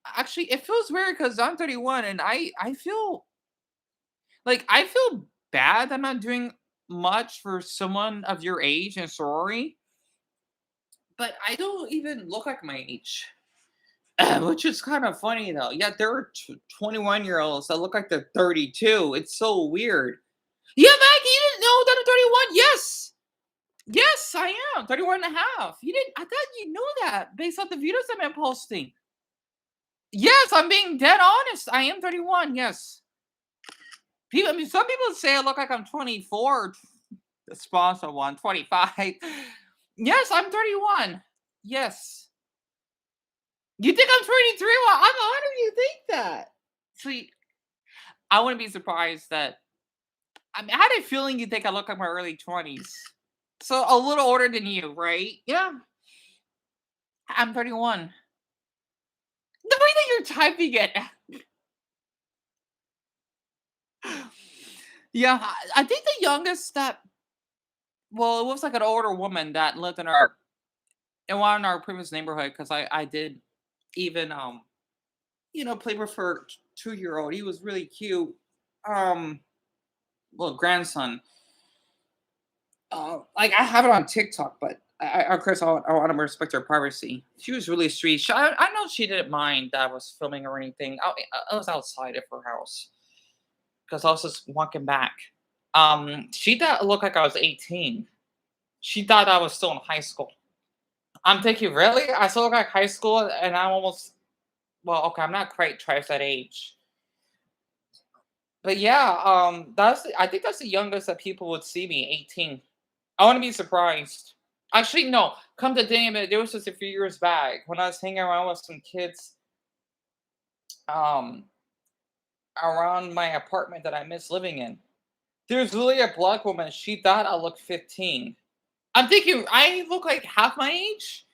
actually, it feels weird because I'm 31, and I feel like I feel bad that I'm not doing much for someone of your age and sorority, but I don't even look like my age. Which is kind of funny though. Yeah, there are 21-year-olds that look like they're 32. It's so weird. Yeah, Maggie, you didn't know that I'm 31? Yes. Yes, I am. 31 and a half. You didn't I thought you knew that based on the videos I've been posting. Yes, I'm being dead honest. I am 31. Yes. People, I mean, some people say I look like I'm 24. The sponsor one, 25. Yes, I'm 31. Yes. You think I'm 23? Well, I'm honored you think that. See, I wouldn't be surprised that I had a feeling you think I look like my early 20s. So a little older than you, right? Yeah. I'm 31. The way that you're typing it. Yeah, I think the youngest that well, it was like an older woman that lived in one of our previous neighborhood because I did even play with her 2-year-old. He was really cute. Um, well, grandson. Like I have it on TikTok, but of course I want to respect her privacy. She was really sweet. I know she didn't mind that I was filming or anything. I was outside of her house because I was just walking back. She thought it looked like I was 18. She thought I was still in high school. I'm thinking, really? I still look like high school, and I'm almost well. Okay, I'm not quite twice that age, but yeah. I think that's the youngest that people would see me, 18. I want to be surprised. Actually, no. Come to think of it, there was just a few years back when I was hanging around with some kids um around my apartment that I miss living in. There's really a black woman. She thought I looked 15. I'm thinking I look like half my age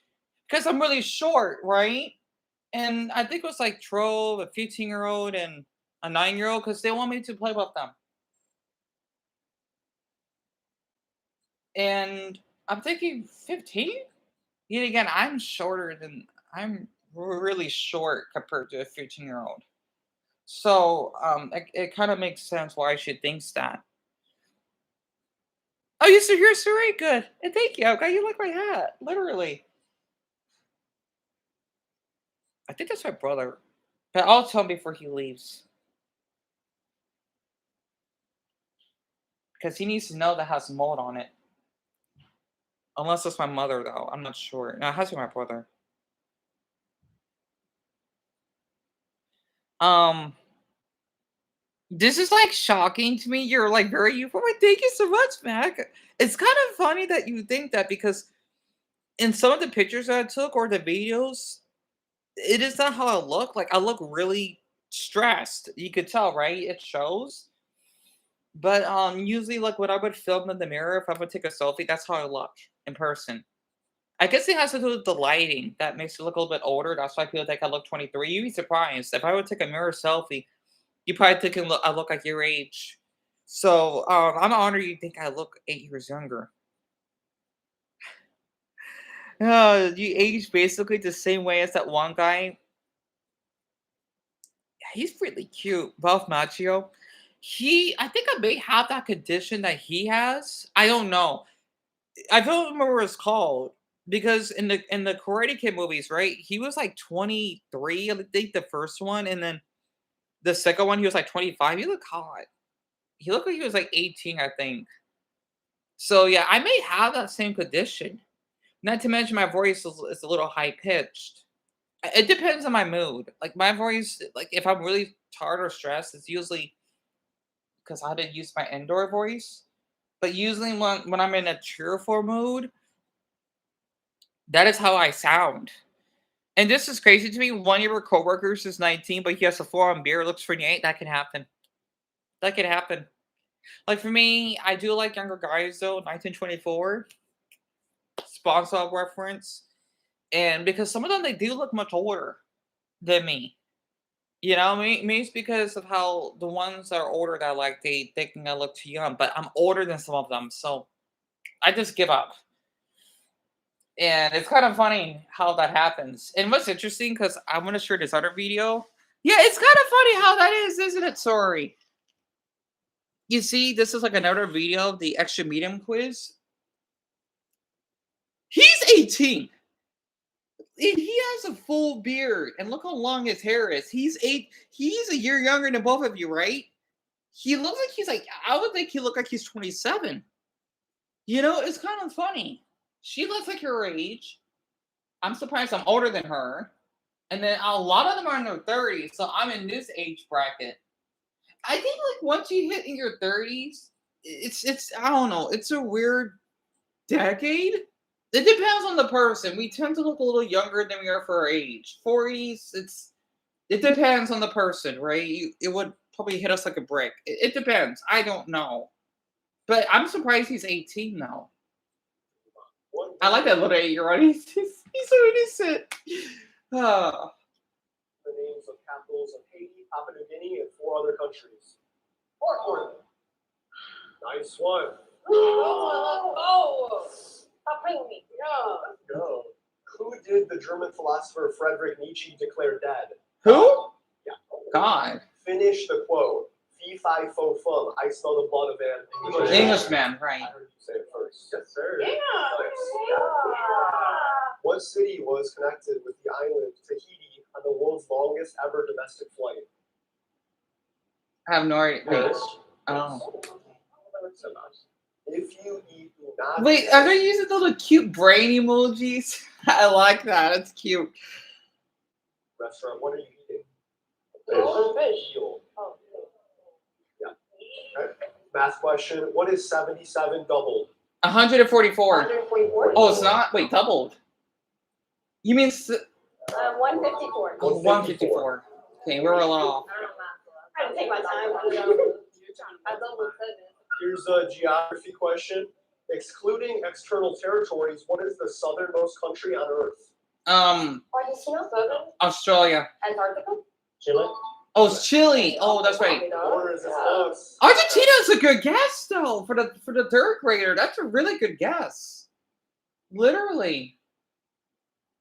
because I'm really short, right? And I think it was like 12, a 15-year-old, and a 9-year-old because they want me to play with them. And I'm thinking 15? Yet again, I'm really short compared to a 15-year-old. So it kind of makes sense why she thinks that. Oh, you're so very good. And thank you. Okay, you like my hat. Literally. I think that's my brother. But I'll tell him before he leaves. Because he needs to know that has mold on it. Unless it's my mother, though. I'm not sure. No, it has to be my brother. Um, this is like shocking to me. You're like very euphoric. Thank you so much, Mac. It's kind of funny that you think that because in some of the pictures that I took or the videos, it is not how I look. Like I look really stressed. You could tell, right? It shows. But usually like when I would film in the mirror, if I would take a selfie, that's how I look in person. I guess it has to do with the lighting that makes it look a little bit older. That's why people think I look 23. You'd be surprised. If I would take a mirror selfie, you probably think I look like your age. So I'm honored you think I look 8 years younger. You age basically the same way as that one guy. He's really cute, Ralph Macchio. I think I may have that condition that he has. I don't know. I don't remember what it's called because in the Karate Kid movies, right? He was like 23, I think the first one, and then the second one he was like 25. He looked hot. He looked like he was like 18, I think. So yeah, I may have that same condition. Not to mention my voice is a little high pitched. It depends on my mood. Like my voice, like if I'm really tired or stressed, it's usually because I didn't use my indoor voice. But usually when I'm in a cheerful mood, that is how I sound. And this is crazy to me. One of your coworkers is 19, but he has a full-on beard, looks 28. That can happen. That can happen. Like for me, I do like younger guys though. 1924, sponsor reference, and because some of them they do look much older than me. You know, maybe it's because of how the ones that are older that I like they thinking I look too young, but I'm older than some of them, so I just give up. And it's kind of funny how that happens. And what's interesting, because I'm gonna share this other video. Yeah, it's kind of funny how that is, isn't it? Sorry. You see, this is like another video of the extra medium quiz. He's 18. And he has a full beard. And look how long his hair is. He's a year younger than both of you, right? He looks like he's like, I would think he looked like he's 27. You know, it's kind of funny. She looks like her age. I'm surprised I'm older than her. And then a lot of them are in their 30s, so I'm in this age bracket. I think like once you hit in your 30s, it's I don't know, it's a weird decade. It depends on the person. We tend to look a little younger than we are for our age. 40s, it depends on the person, right? It would probably hit us like a brick. It depends. I don't know. But I'm surprised he's 18 now. I like that little 8-year-old. He's so innocent. Ah. The names of capitals of Haiti, Papua New Guinea, and 4 other countries. Or nice one. Oh, stop playing me. No. Go. Who did the German philosopher Friedrich Nietzsche declare dead? Who? Yeah. God. Finish the quote. Fee, fi, fo, fum. I smell the blood of an Englishman, right. I heard you say it first. Yes, sir. Yeah. What city was connected with the island Tahiti on the world's longest ever domestic flight? I have no idea. Wait. Paris. Oh. If you eat not Wait, are they using those cute brain emojis? I like that. It's cute. restaurant, what are you eating? Fish. Eel. Oh, Okay. Math question. What is 77 doubled? 144. 144. Oh, it's not? Wait, doubled. You mean 154. 154. Okay, we're a little off. I had to take my time. I doubled 7. Here's a geography question. Excluding external territories, what is the southernmost country on Earth? Argentina, Australia. Antarctica. Chile. Oh, it's Chile. Oh, that's right. Or is it close? Argentina is a good guess, though, for the third grader. That's a really good guess. Literally.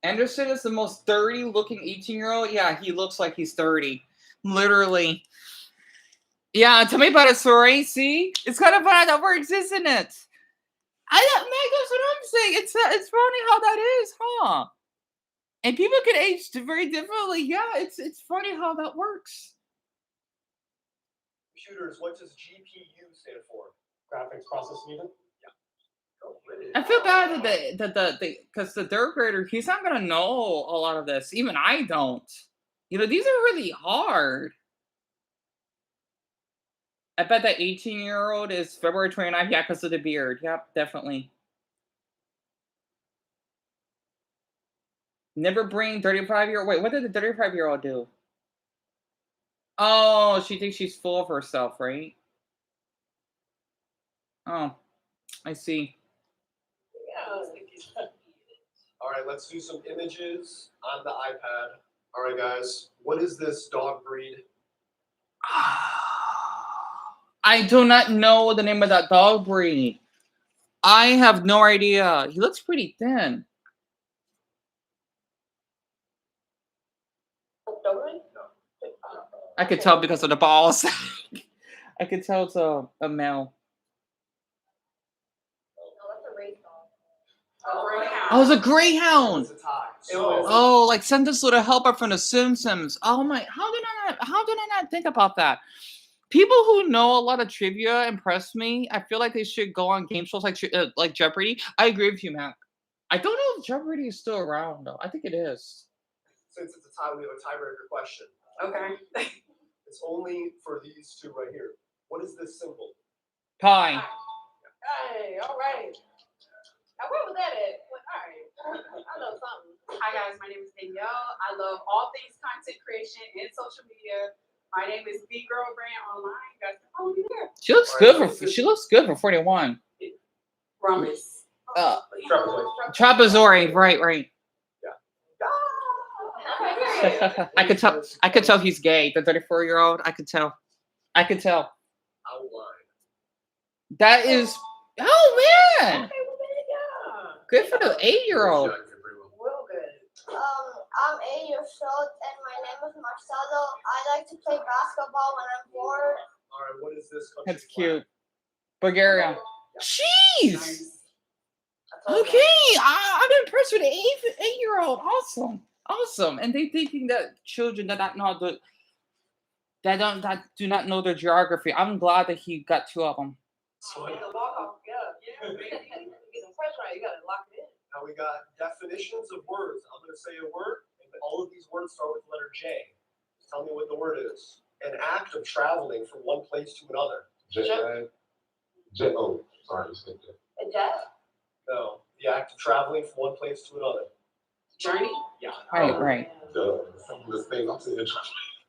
Anderson is the most 30-looking 18-year-old. Yeah, he looks like he's 30. Literally. Yeah, tell me about it, Sorry. See? It's kind of funny how that works, isn't it? Man, that's what I'm saying. It's funny how that is, huh? And people can age very differently. Yeah, it's funny how that works. Computers, what does GPU stand for? Graphics processing unit? I feel bad that because the third grader, he's not gonna know a lot of this. Even I don't. These are really hard. I bet that 18-year-old is February 29th. Yeah, because of the beard. Yep, definitely. Never bring 35-year-old. Wait, what did the 35-year-old do? Oh, she thinks she's full of herself, right? Oh, I see. All right, let's do some images on the iPad. All right, guys, what is this dog breed? I do not know the name of that dog breed. I have no idea. He looks pretty thin. I could tell because of the balls. I could tell it's a male. Oh, it's a greyhound. It's a tie. Oh, like send this little helper from the Simpsons. Oh my! How did I not think about that? People who know a lot of trivia impress me. I feel like they should go on game shows like Jeopardy. I agree with you, Mac. I don't know if Jeopardy is still around though. I think it is. Since it's a tie, we have a tiebreaker question. Okay. It's only for these two right here. What is this symbol? Pie. Hey, all right. Now, where was that at? All right. I know something. Hi guys, my name is Danielle. I love all things content creation and social media. My name is The Girl Brand Online. You guys can follow me there. She looks good for 41. Promise. Trapezoid, right. Yeah. I could tell he's gay. The 34-year-old, I could tell. Outline. That is. Oh man! Okay, well, there you go. Good for the 8-year-old. Real good. I'm 8 years old and my name is Marcelo. I like to play basketball when I'm bored. All right, what is this country? That's cute. Bulgaria. Jeez. Okay, I'm impressed with the 8-year-old. Awesome. And they thinking that children that do not know their geography. I'm glad that he got 2 of them. Get the walk off. Yeah. Get the pressure right. You gotta lock it in. Now we got definitions of words. I'm going to say a word, and All of these words start with the letter J. Tell me what the word is. An act of traveling from one place to another. Oh, sorry, skipped it. A jet? No, the act of traveling from one place to another. Journey? Yeah. Right. The simplest thing I'm saying.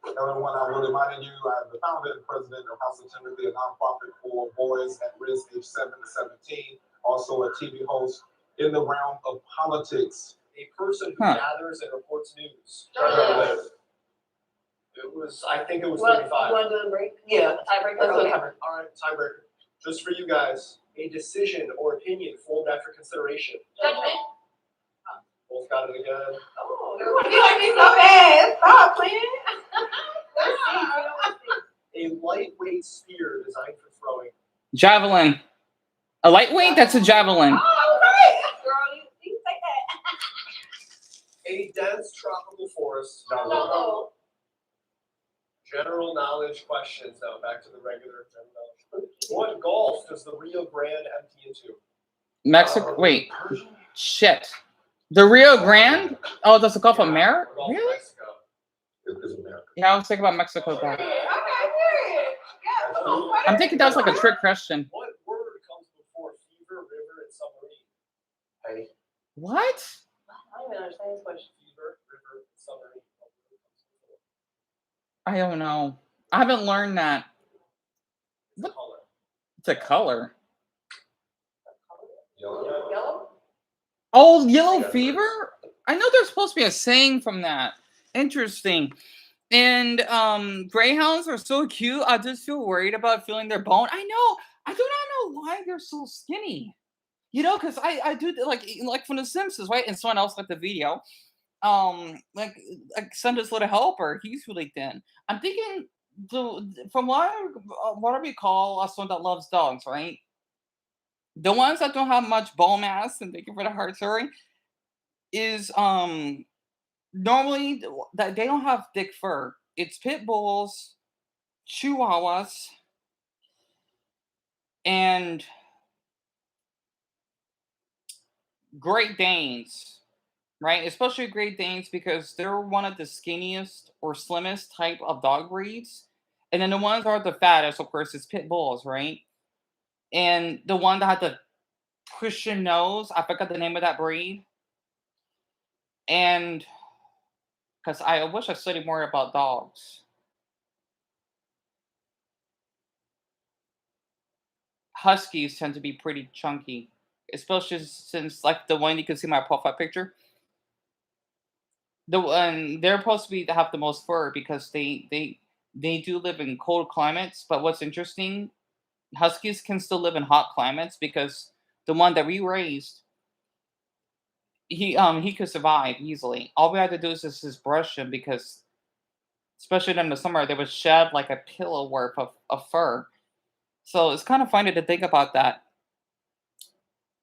Everyone, I want to remind you, I'm the founder and president of House of Timothy, a nonprofit for boys at risk age 7 to 17. Also a TV host in the realm of politics. A person who gathers and reports news. I think it was 35. Want to do a break? Yeah, tiebreaker. Let's do a Okay. tiebreaker. All right, tiebreaker. Just for you guys, a decision or opinion formed after consideration. Judgment. Both got it again. Oh, you want to be like me so bad. Stop playing. A lightweight spear designed for throwing. Javelin. A lightweight? That's a javelin. Oh, right. Girl, you say that. A dense tropical forest. No. General knowledge questions now. Back to the regular general knowledge. What gulf does the Rio Grande empty into? Mexico. Wait. Shit. The Rio Grande? Oh, that's the Gulf of America? Gulf of Really? Mexico. It's America. Yeah, I was thinking about Mexico. Though. Okay, period. Yeah, come on. I'm thinking that was like a trick question. What word comes before fever, river, and submarine? Hey. What? I don't even understand this question. Fever, river, submarine. What word comes before? I don't know. I haven't learned that. It's a color. It's a color. Yellow? Oh, yellow fever? I know there's supposed to be a saying from that. Interesting. And greyhounds are so cute. I just feel worried about feeling their bone. I know. I do not know why they're so skinny. You know, because I do like from The Simpsons, right? And someone else liked the video. Like Santa's little helper, he's really thin. I'm thinking from what I recall, someone that loves dogs, right? The ones that don't have much bone mass, and thank you for the heart, sorry, is normally that they don't have thick fur. It's pit bulls, chihuahuas, and Great Danes, right? Especially Great Danes because they're one of the skinniest or slimmest type of dog breeds. And then the ones that are the fattest, of course, is pit bulls, right? And the one that had the Christian nose, I forgot the name of that breed. And because I wish I studied more about dogs. Huskies tend to be pretty chunky, especially since, like the one you can see my profile picture. They're supposed to be to have the most fur because they do live in cold climates. But what's interesting, Huskies can still live in hot climates because the one that we raised, he could survive easily. All we had to do is just brush him because, especially in the summer, they would shed like a pillow worth of fur. So it's kind of funny to think about that.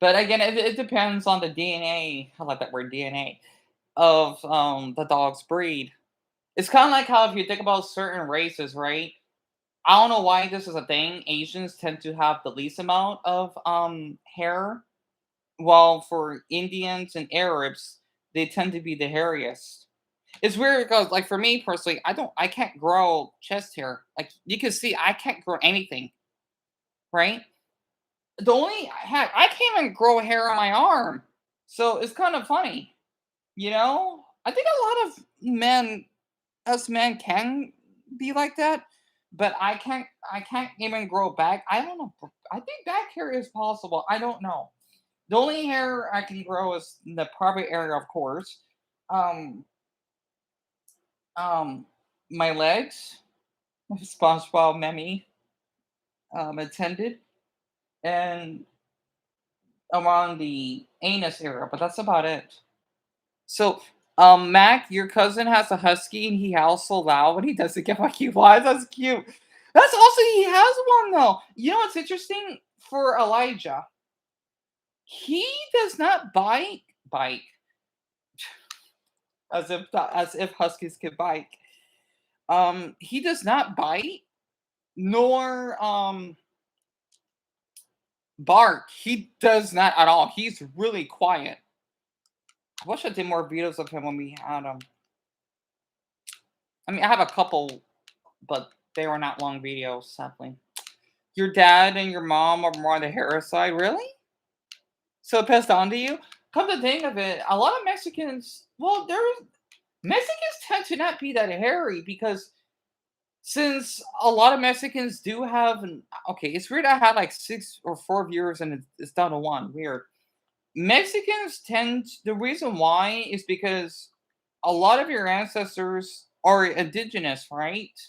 But again, it depends on the DNA. I like that word DNA of the dog's breed. It's kind of like how if you think about certain races, right? I don't know why this is a thing. Asians tend to have the least amount of hair, while for Indians and Arabs, they tend to be the hairiest. It's weird because, like, for me personally, I can't grow chest hair. Like you can see, I can't grow anything, right? The only heck, I can't even grow hair on my arm, so it's kind of funny, you know. I think a lot of us men can be like that, but I can't. I can't even grow back. I don't know. I think back hair is possible. I don't know. The only hair I can grow is in the private area, of course. Um, my legs, SpongeBob Memmy attended, and around the anus area, but that's about it. So, Mac, your cousin has a husky, and he howls so loud when he doesn't get what he wants. That's cute. That's also he has one though. You know what's interesting for Elijah? He does not bike as if huskies could bike. He does not bite nor bark. He does not at all. He's really quiet. I wish I did more videos of him when we had him. I mean, I have a couple, but they were not long videos, sadly. Your dad and your mom are more on the hair side, really? So it passed on to you? Come to think of it, a lot of Mexicans, well, Mexicans tend to not be that hairy because since a lot of Mexicans do have, okay, it's weird. I had like 6 or 4 viewers and it's down to one. Weird. Mexicans the reason why is because a lot of your ancestors are indigenous, right?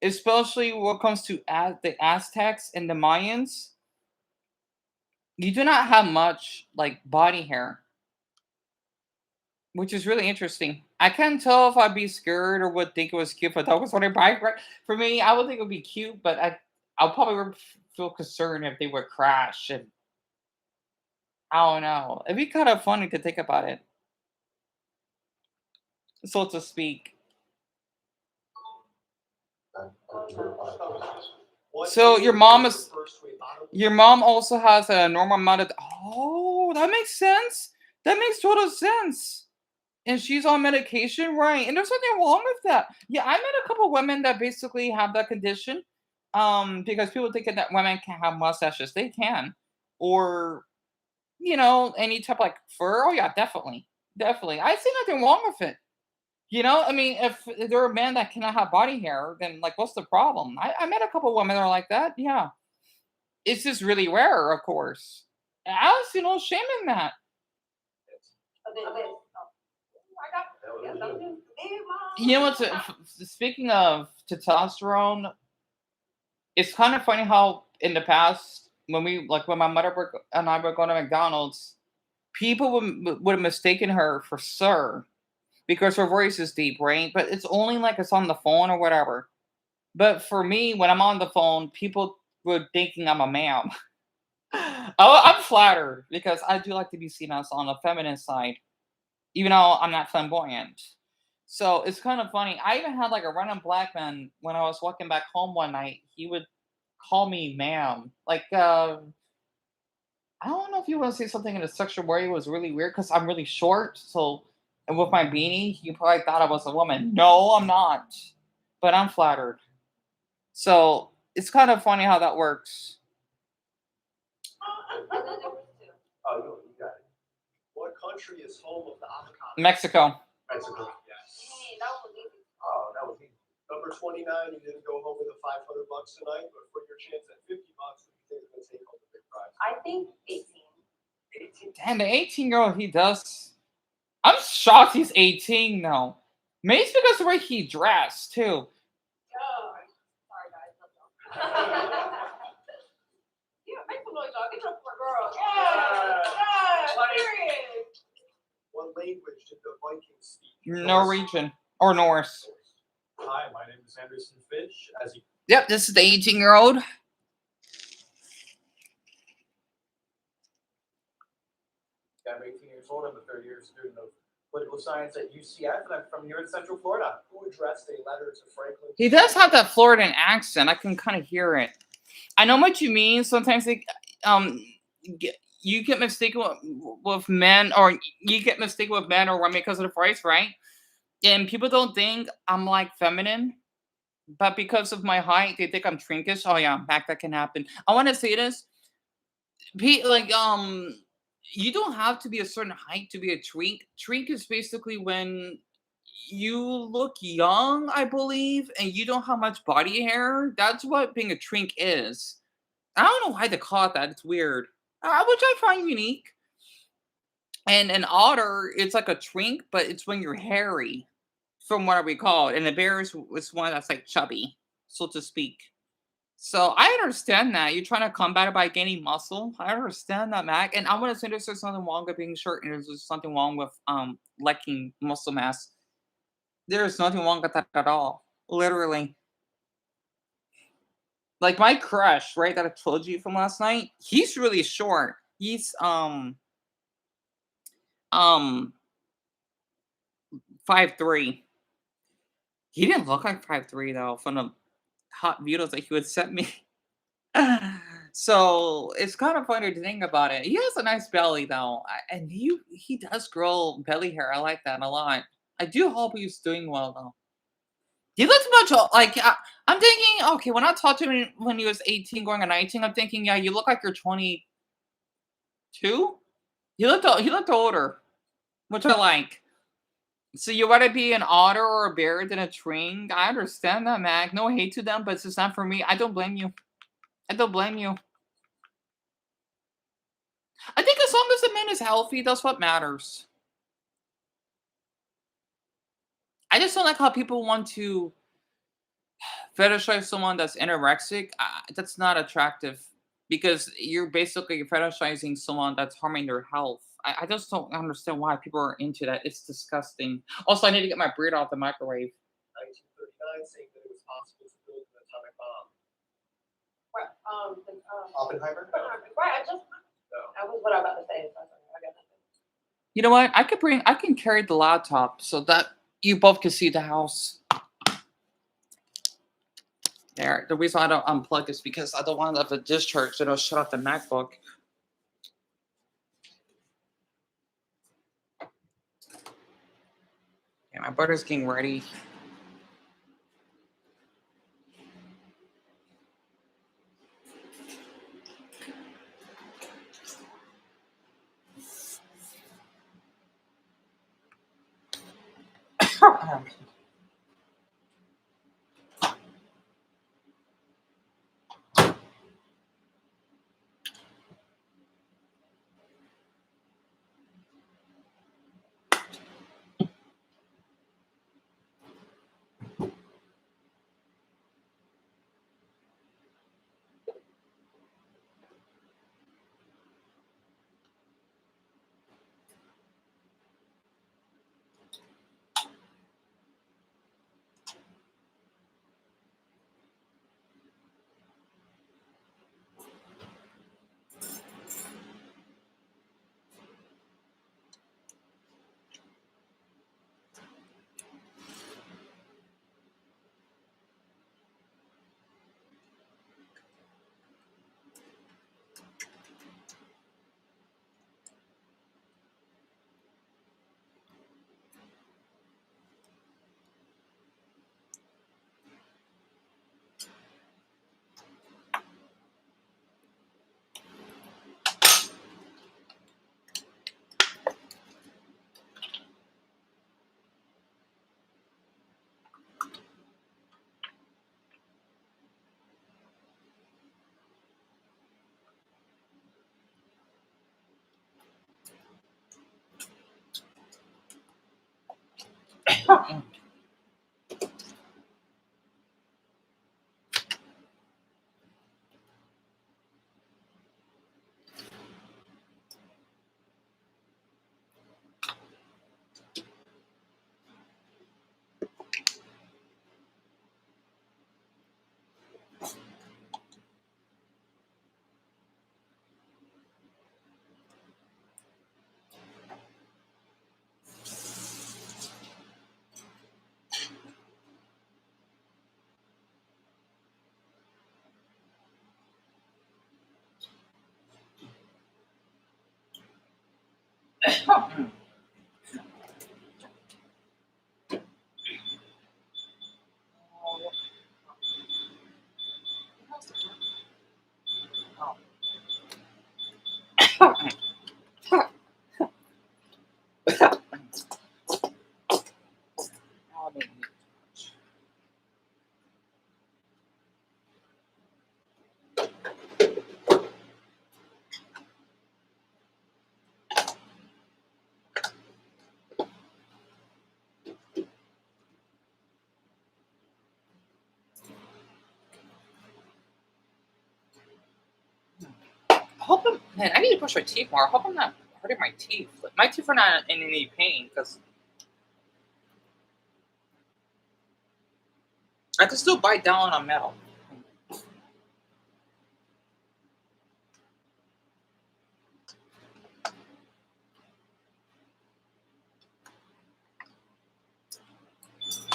Especially when it comes to the Aztecs and the Mayans. You do not have much like body hair, which is really interesting. I can't tell if I'd be scared or would think it was cute, but that was what I buy. Right? For me, I would think it would be cute, but I'll probably feel concerned if they would crash. And I don't know. It'd be kind of funny to think about it, so to speak. So your mom also has a normal amount of. Oh, that makes sense. That makes total sense. And she's on medication, right? And there's nothing wrong with that. Yeah, I met a couple women that basically have that condition. Because people think that women can have mustaches. They can. Or, any type of like fur. Oh yeah, definitely. Definitely. I see nothing wrong with it. I mean, if there are men that cannot have body hair, then like what's the problem? I met a couple women that are like that. Yeah. It's just really rare, of course. I see no shame in that. You know what's speaking of testosterone, it's kind of funny how in the past when my mother and I were going to McDonald's, people would have mistaken her for Sir because her voice is deep, right? But it's only like it's on the phone or whatever. But for me, when I'm on the phone, people were thinking I'm a ma'am. I'm flattered because I do like to be seen as on the feminine side, even though I'm not flamboyant. So it's kind of funny. I even had like a random black man when I was walking back home one night. He would call me ma'am. Like, I don't know if you want to say something in a sexual way. It was really weird because I'm really short. So, and with my beanie, you probably thought I was a woman. No, I'm not. But I'm flattered. So it's kind of funny how that works. Oh, you got it. What country is home of the avocado? Mexico. Mexico. Yes. Oh, that was easy. Number 29, you didn't go home with the $500 tonight, but for your chance at $50, you think it's going to take home the big prize? I think 18. 18. Damn, the 18-year-old, he does. I'm shocked he's 18 now. Maybe it's because of the way he dressed, too. Oh, sorry guys. Yeah, make some noise, y'all. Get up for a girl. Yeah, period. What language did the Vikings speak? Norwegian. Or Norse. Hi, my name is Anderson Finch. As you Yep, this is the 18-year-old. I'm 18 years old. I'm a third-year student of political science at UCF, and I'm from here in Central Florida. Who addressed a letter to Franklin? He does have that Floridan accent. I can kind of hear it. I know what you mean. Sometimes you get mistaken with men, or you get mistaken with men or women because of the voice, right? And people don't think I'm like feminine, but because of my height, they think I'm trinkish. Oh yeah, that can happen. I want to say this. You don't have to be a certain height to be a twink. Twink is basically when you look young, I believe, and you don't have much body hair. That's what being a twink is. I don't know why they call it that. It's weird. Which I find unique. And an otter, it's like a twink, but it's when you're hairy, from what I recall. And a bear is one that's like chubby, so to speak. So I understand that. You're trying to combat it by gaining muscle. I understand that, Mac. And I want to say there's something wrong with being short, and there's something wrong with lacking muscle mass. There's nothing wrong with that at all. Literally. Like my crush, right, that I told you from last night, he's really short. He's 5'3". He didn't look like 5'3" though, from the hot videos that he would send me. So it's kind of funny to think about it. He has a nice belly though, and he does grow belly hair. I like that a lot. I do hope he's doing well though. He looks much like I'm thinking. Okay, when I talked to him when he was 18, going on 19, I'm thinking, yeah, you look like you're 22. He looked older, which I like. So you rather be an otter or a bear than a twink? I understand that, Mac. No hate to them, but it's just not for me. I don't blame you. I don't blame you. I think as long as the man is healthy, that's what matters. I just don't like how people want to fetishize someone that's anorexic. That's not attractive because you're basically fetishizing someone that's harming their health. I just don't understand why people are into that. It's disgusting. Also, I need to get my bread off the microwave. 1939, saying that it was possible to build an atomic bomb. Right, Oppenheimer? right, I just, that was what I was about to say. So I got nothing. You know what? I can carry the laptop so that you both can see the house. There. The reason I don't unplug is because I don't want to have a discharge, so it'll shut off the MacBook. Yeah, my butter's getting ready. Man, I need to brush my teeth more. I hope I'm not hurting my teeth. My teeth are not in any pain because I can still bite down on metal.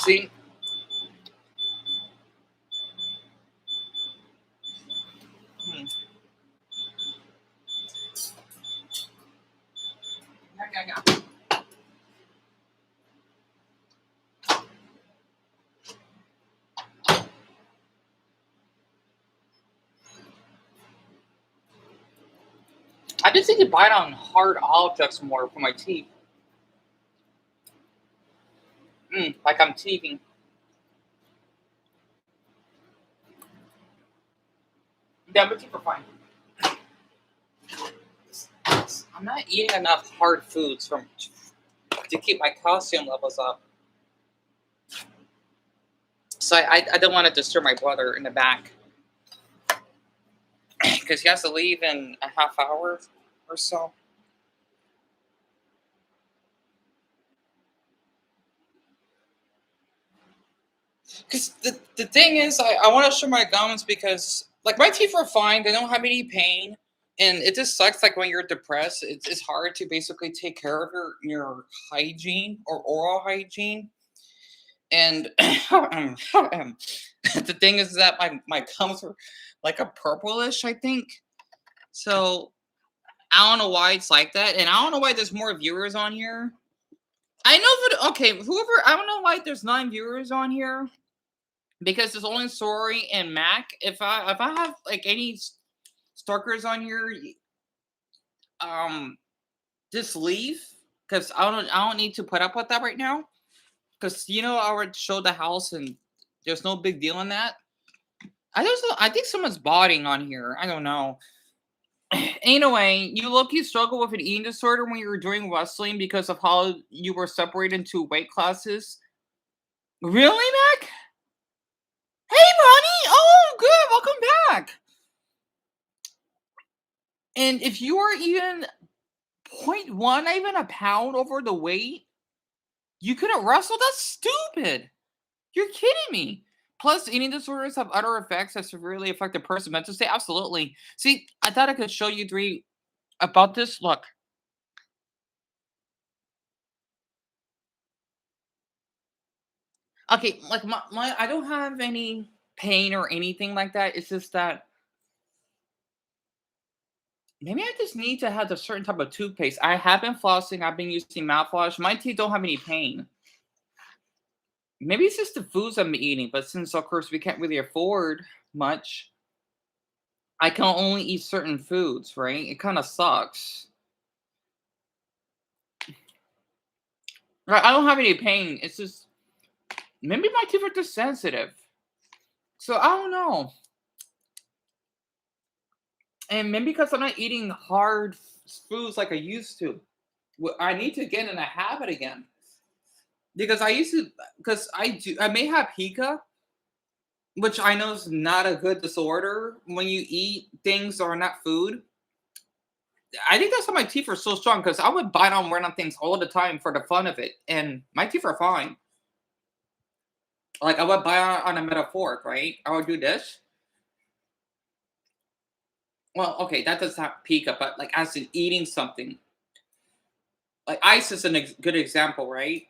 See? I just need to bite on hard objects more for my teeth. Like I'm teething. Yeah, my teeth are fine. I'm not eating enough hard foods to keep my calcium levels up. So I don't want to disturb my brother in the back because he has to leave in a half hour or so. Because the thing is, I want to show my gums because, like, my teeth are fine. They don't have any pain. And it just sucks, like, when you're depressed, it's hard to basically take care of your hygiene or oral hygiene. And the thing is that my gums are like a purplish, I think. So I don't know why it's like that. And I don't know why there's more viewers on here. I know that, okay, I don't know why there's 9 viewers on here. Because there's only Sorry and Mac. If I have like any stalkers on here, just leave because I don't need to put up with that right now. Because I would show the house and there's no big deal in that. I think someone's botting on here. I don't know. Anyway, you struggle with an eating disorder when you were doing wrestling because of how you were separated into weight classes. Really, Mac? Hey, Bonnie! Oh, good. Welcome back. And if you are even 0.1, not even a pound over the weight, you couldn't wrestle? That's stupid. You're kidding me. Plus, eating disorders have other effects that severely affect a person's mental state. Absolutely. See, I thought I could show you 3 about this. Look. Okay, like my I don't have any pain or anything like that. It's just that maybe I just need to have a certain type of toothpaste. I have been flossing. I've been using mouthwash. My teeth don't have any pain. Maybe it's just the foods I'm eating, but since of course we can't really afford much, I can only eat certain foods, right? It kind of sucks. Right, I don't have any pain. It's just maybe my teeth are just sensitive. So I don't know. And maybe because I'm not eating hard foods like I used to. I need to get in a habit again. Because I may have pica, which I know is not a good disorder when you eat things that are not food. I think that's why my teeth are so strong because I would bite on random things all the time for the fun of it, and my teeth are fine. Like I would bite on a metaphoric, right? I would do this. Well, okay, that does not pica, but like as in eating something, like ice is a good example, right?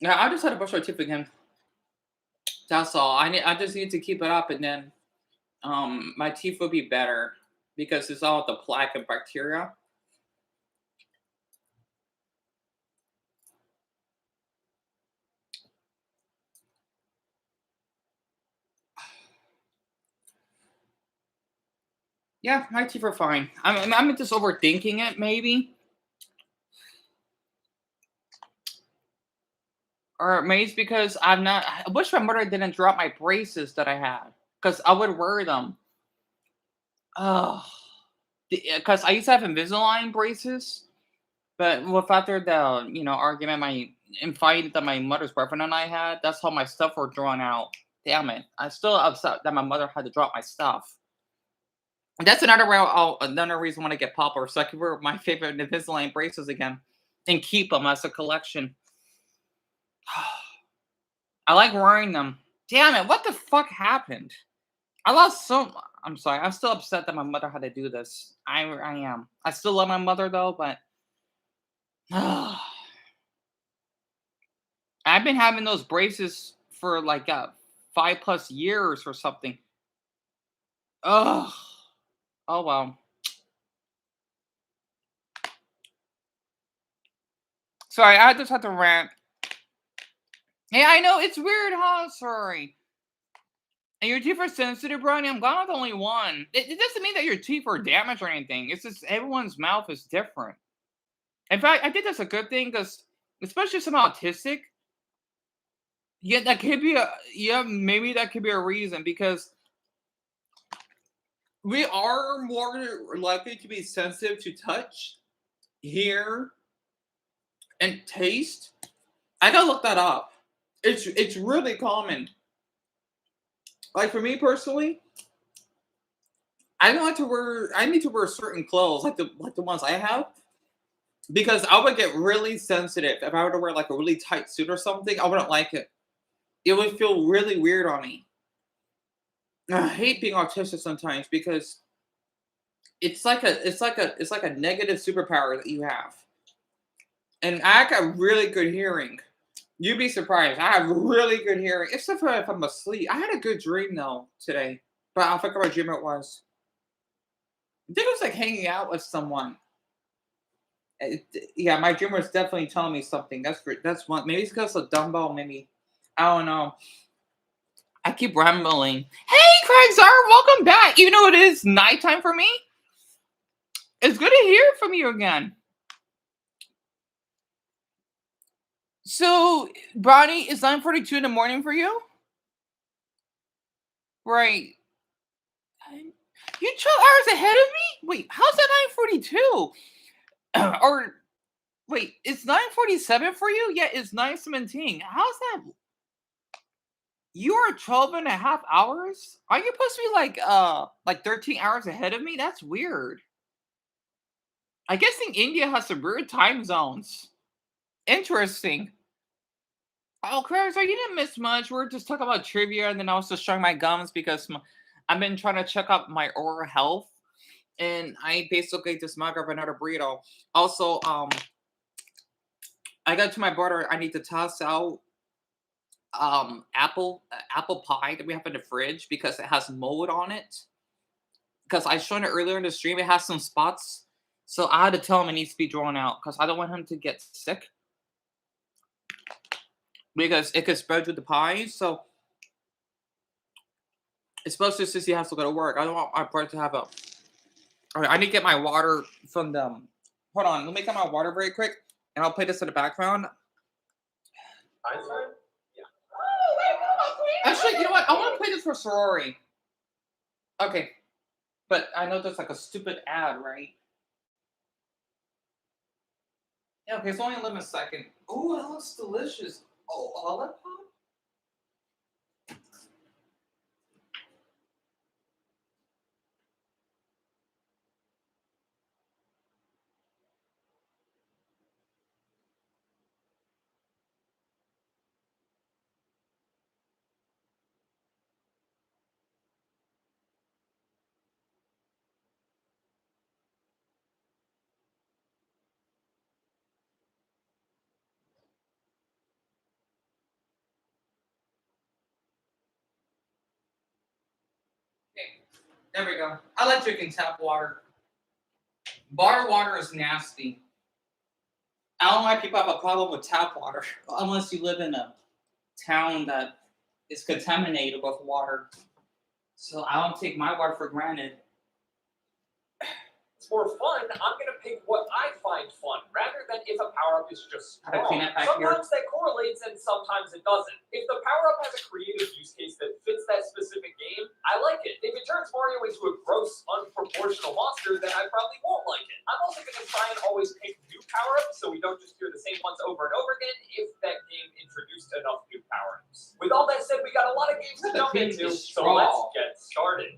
Yeah, I just had to brush my teeth again. That's all. I just need to keep it up, and then my teeth will be better because it's all the plaque and bacteria. Yeah, my teeth are fine. I'm just overthinking it, maybe, or maybe it's because I'm not. I wish my mother didn't drop my braces that I had because I would wear them. Oh, because I used to have Invisalign braces, but with after the argument and fight that my mother's boyfriend and I had, that's how my stuff were drawn out. Damn it! I'm still upset that my mother had to drop my stuff. And that's another reason I want to get popular, so I can wear my favorite Invisalign braces again and keep them as a collection. I like wearing them. Damn it! What the fuck happened? I lost so. I'm sorry. I'm still upset that my mother had to do this. I am. I still love my mother though, but I've been having those braces for like 5+ years or something. Ugh. Oh well. Sorry, I just had to rant. Hey, I know it's weird, huh? Sorry. And your teeth are sensitive, Brownie? I'm glad I'm the only one. It doesn't mean that your teeth are damaged or anything. It's just everyone's mouth is different. In fact, I think that's a good thing because, especially if someone autistic, yeah, that could be maybe that could be a reason because we are more likely to be sensitive to touch, hear, and taste. I gotta look that up. It's really common. Like for me personally, I don't like to wear. I need to wear certain clothes, like the ones I have, because I would get really sensitive if I were to wear like a really tight suit or something. I wouldn't like it. It would feel really weird on me. I hate being autistic sometimes because it's like a negative superpower that you have. And I got really good hearing. You'd be surprised. I have really good hearing, except for if I'm asleep. I had a good dream though today, but I forgot what dream it was. I think it was like hanging out with someone. Yeah, my dream was definitely telling me something. That's great. That's one. Maybe it's because of Dumbo. Maybe I don't know. I keep rambling. Hey, Craig Czar, welcome back. Even though it is nighttime for me, it's good to hear from you again. So, Bronny, it's 9:42 in the morning for you? Right. You 12 hours ahead of me? Wait, how's that 9:42? Or, wait, it's 9:47 for you? Yeah, it's 9:17. How's that? You are 12 and a half hours? Are you supposed to be like 13 hours ahead of me? That's weird. I guess in India has some weird time zones. Interesting. Oh, Claire, so you didn't miss much. We're just talking about trivia, and then I was just showing my gums because I've been trying to check up my oral health, and I basically just mug up another burrito. Also, I got to my brother. I need to toss out apple pie that we have in the fridge because it has mold on it. Because I showed it earlier in the stream, it has some spots. So I had to tell him it needs to be drawn out because I don't want him to get sick. Because it could spread through the pie. So especially since he has to go to work. I don't want my brother to have a. All right, I need to get my water from them. Hold on, let me get my water very quick, and I'll play this in the background. Einstein? Oh, wait, come on, Queen. Actually, you know what? I want to play this for sorority. Okay, but I know there's like a stupid ad, right? Yeah, okay, it's only 11 seconds. Ooh, that looks delicious. Oh, olive pop? Okay, there we go. I like drinking tap water. Bar water is nasty. I don't know why people have a problem with tap water, unless you live in a town that is contaminated with water. So I don't take my water for granted. For fun, I'm going to pick what I find fun, rather than if a power-up is just How to strong. clean up back here? Sometimes that correlates and sometimes it doesn't. If the power-up has a creative use case that fits that specific game, I like it. If it turns Mario into a gross, unproportional monster, then I probably won't like it. I'm also going to try and always pick new power-ups so we don't just hear the same ones over and over again if that game introduced enough new power-ups. With all that said, we got a lot of games to jump into, so let's get started.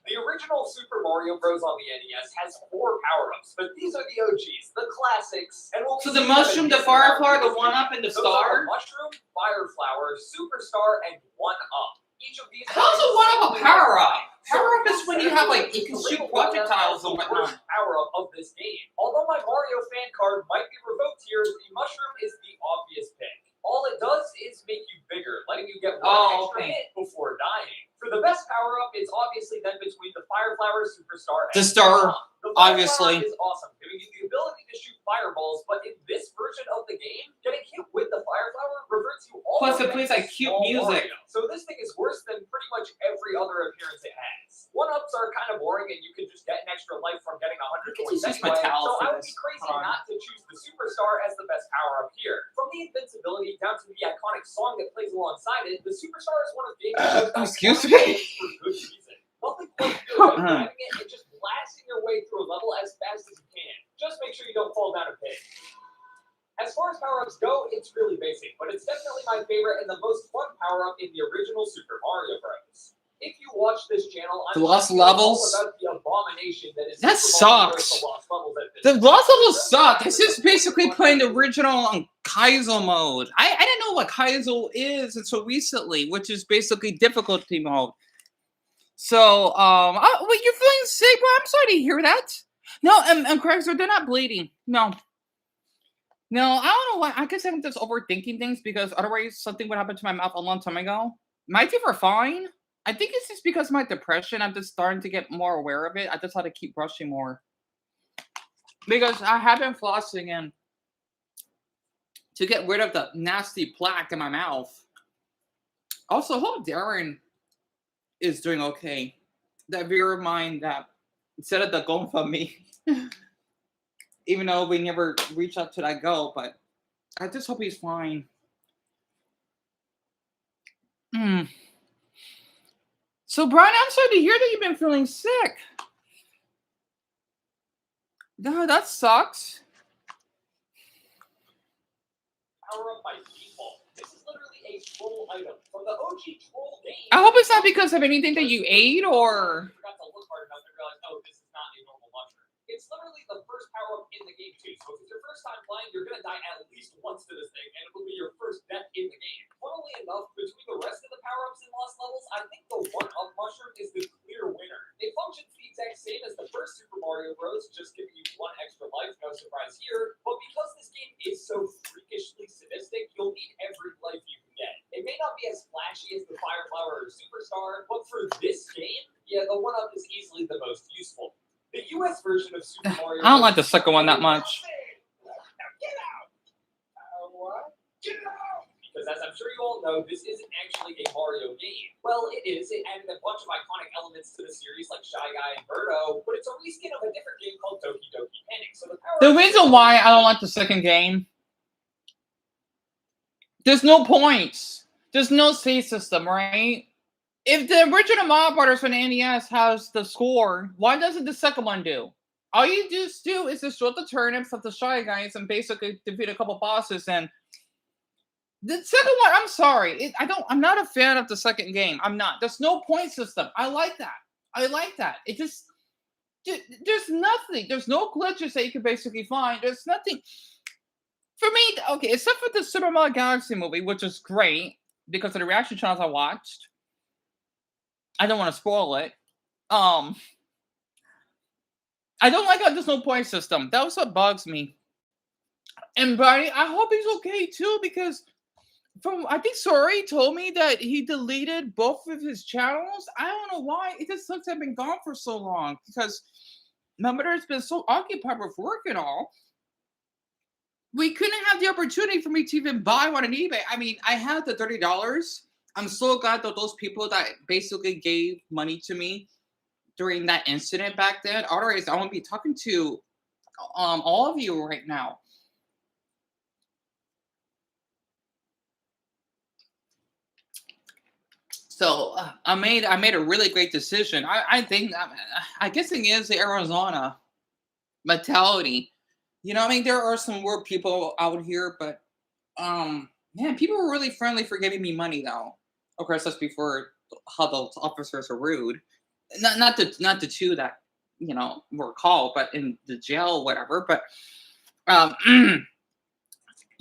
The original Super Mario Bros. On the NES has 4 power-ups, but these are the OGs, the classics. And we'll So the mushroom, the fireflower, the one-up, and the star? Mushroom, fire flower, superstar, and one-up. Each of these. How's a one-up a power-up? Power-up is when you have, like, you can shoot projectiles and whatnot. Power-up of this game. Although my Mario fan card might be revoked here, the mushroom is the obvious pick. All it does is make you bigger, letting you get one extra hit before dying. For the best power-up, it's obviously then between the Fire Flower, Superstar, and The star, the obviously. is awesome, giving you the ability to shoot fireballs, but in this version of the game, getting hit with the Fire Flower reverts you all Plus the it way plays like to cute small music. Mario. So this thing is worse than pretty much every Superstar is one of Gabe's most excuse iconic me? games for good reason. Nothing quite good about grabbing it and just blasting your way through a level as fast as you can. Just make sure you don't fall down a pit. As far as power-ups go, it's really basic, but it's definitely my favorite and the most fun power-up in the original Super Mario Bros. If you watch this channel, I'm The lost sure you know levels? all about the abomination that is That Super Mario Bros. sucks. The Lost Levels at this The point. lost levels suck. It's just basically playing the original Kaizo mode. I didn't know what Kaizo is until recently, which is basically difficulty mode. So, wait, you're feeling sick, bro? I'm sorry to hear that. No, and Craig, so they're not bleeding. No. No, I don't know why. I guess I'm just overthinking things because otherwise something would happen to my mouth a long time ago. My teeth are fine. I think it's just because of my depression. I'm just starting to get more aware of it. I just had to keep brushing more. Because I have been flossing and to get rid of the nasty plaque in my mouth. Also, I hope Darren is doing okay. That bear of mine that instead of the GoFundMe, even though we never reached out to that goal, but I just hope he's fine. So, Brian, I'm sorry to hear that you've been feeling sick. No, that sucks. Power up by default. This is literally a troll item from the OG troll game. I hope it's not because of anything that you ate or... I forgot to look hard enough to realize, oh, this is not a normal mushroom. It's literally the first power up in the game too. So if it's your first time playing, you're gonna die at least once to this thing, and it will be your first death in the game. Funnily enough, between the rest of the power-ups in Lost Levels, I think the one-up mushroom is the clear winner. It functions the exact same as the first Super Mario Bros., just giving you one extra life, no surprise here. But because this game is so freakishly sadistic, you'll need every life you can get. It may not be as flashy as the Fire Flower or Superstar, but for this game, yeah, the one-up is easily the most useful. The US version of Super Mario I don't like the second one that much. Now get out! What? Get out! Because as I'm sure you all know, this isn't actually a Mario game. Well, it is. It added a bunch of iconic elements to the series like Shy Guy and Birdo, but it's a reskin of a different game called Doki Doki Panic. So The reason why I don't like the second game, there's no points. There's no save system, right? If the original Mario Brothers for the NES has the score, why doesn't the second one do? All you just do is destroy the turnips of the Shy Guys and basically defeat a couple bosses. And the second one, I'm sorry, I'm not a fan of the second game. I'm not. There's no point system. I like that. It just, there's nothing. There's no glitches that you can basically find. There's nothing. For me, okay, except for the Super Mario Galaxy movie, which is great because of the reaction channels I watched. I don't want to spoil it. I don't like how there's no point system. That was what bugs me. And Brian, I hope he's okay too, because I think Sori told me that he deleted both of his channels. I don't know why. It just looks like I've been gone for so long because my mother's been so occupied with work and all. We couldn't have the opportunity for me to even buy one on eBay. I mean, I had the $30. I'm so glad that those people that basically gave money to me during that incident back then. Otherwise, I won't be talking to all of you right now. So I made a really great decision. I think I guess it is the Arizona mentality. You know, I mean, there are some weird people out here, but man, people were really friendly for giving me money, though. Of course, that's before how those officers are rude. Not the two that were called, but in the jail, whatever. But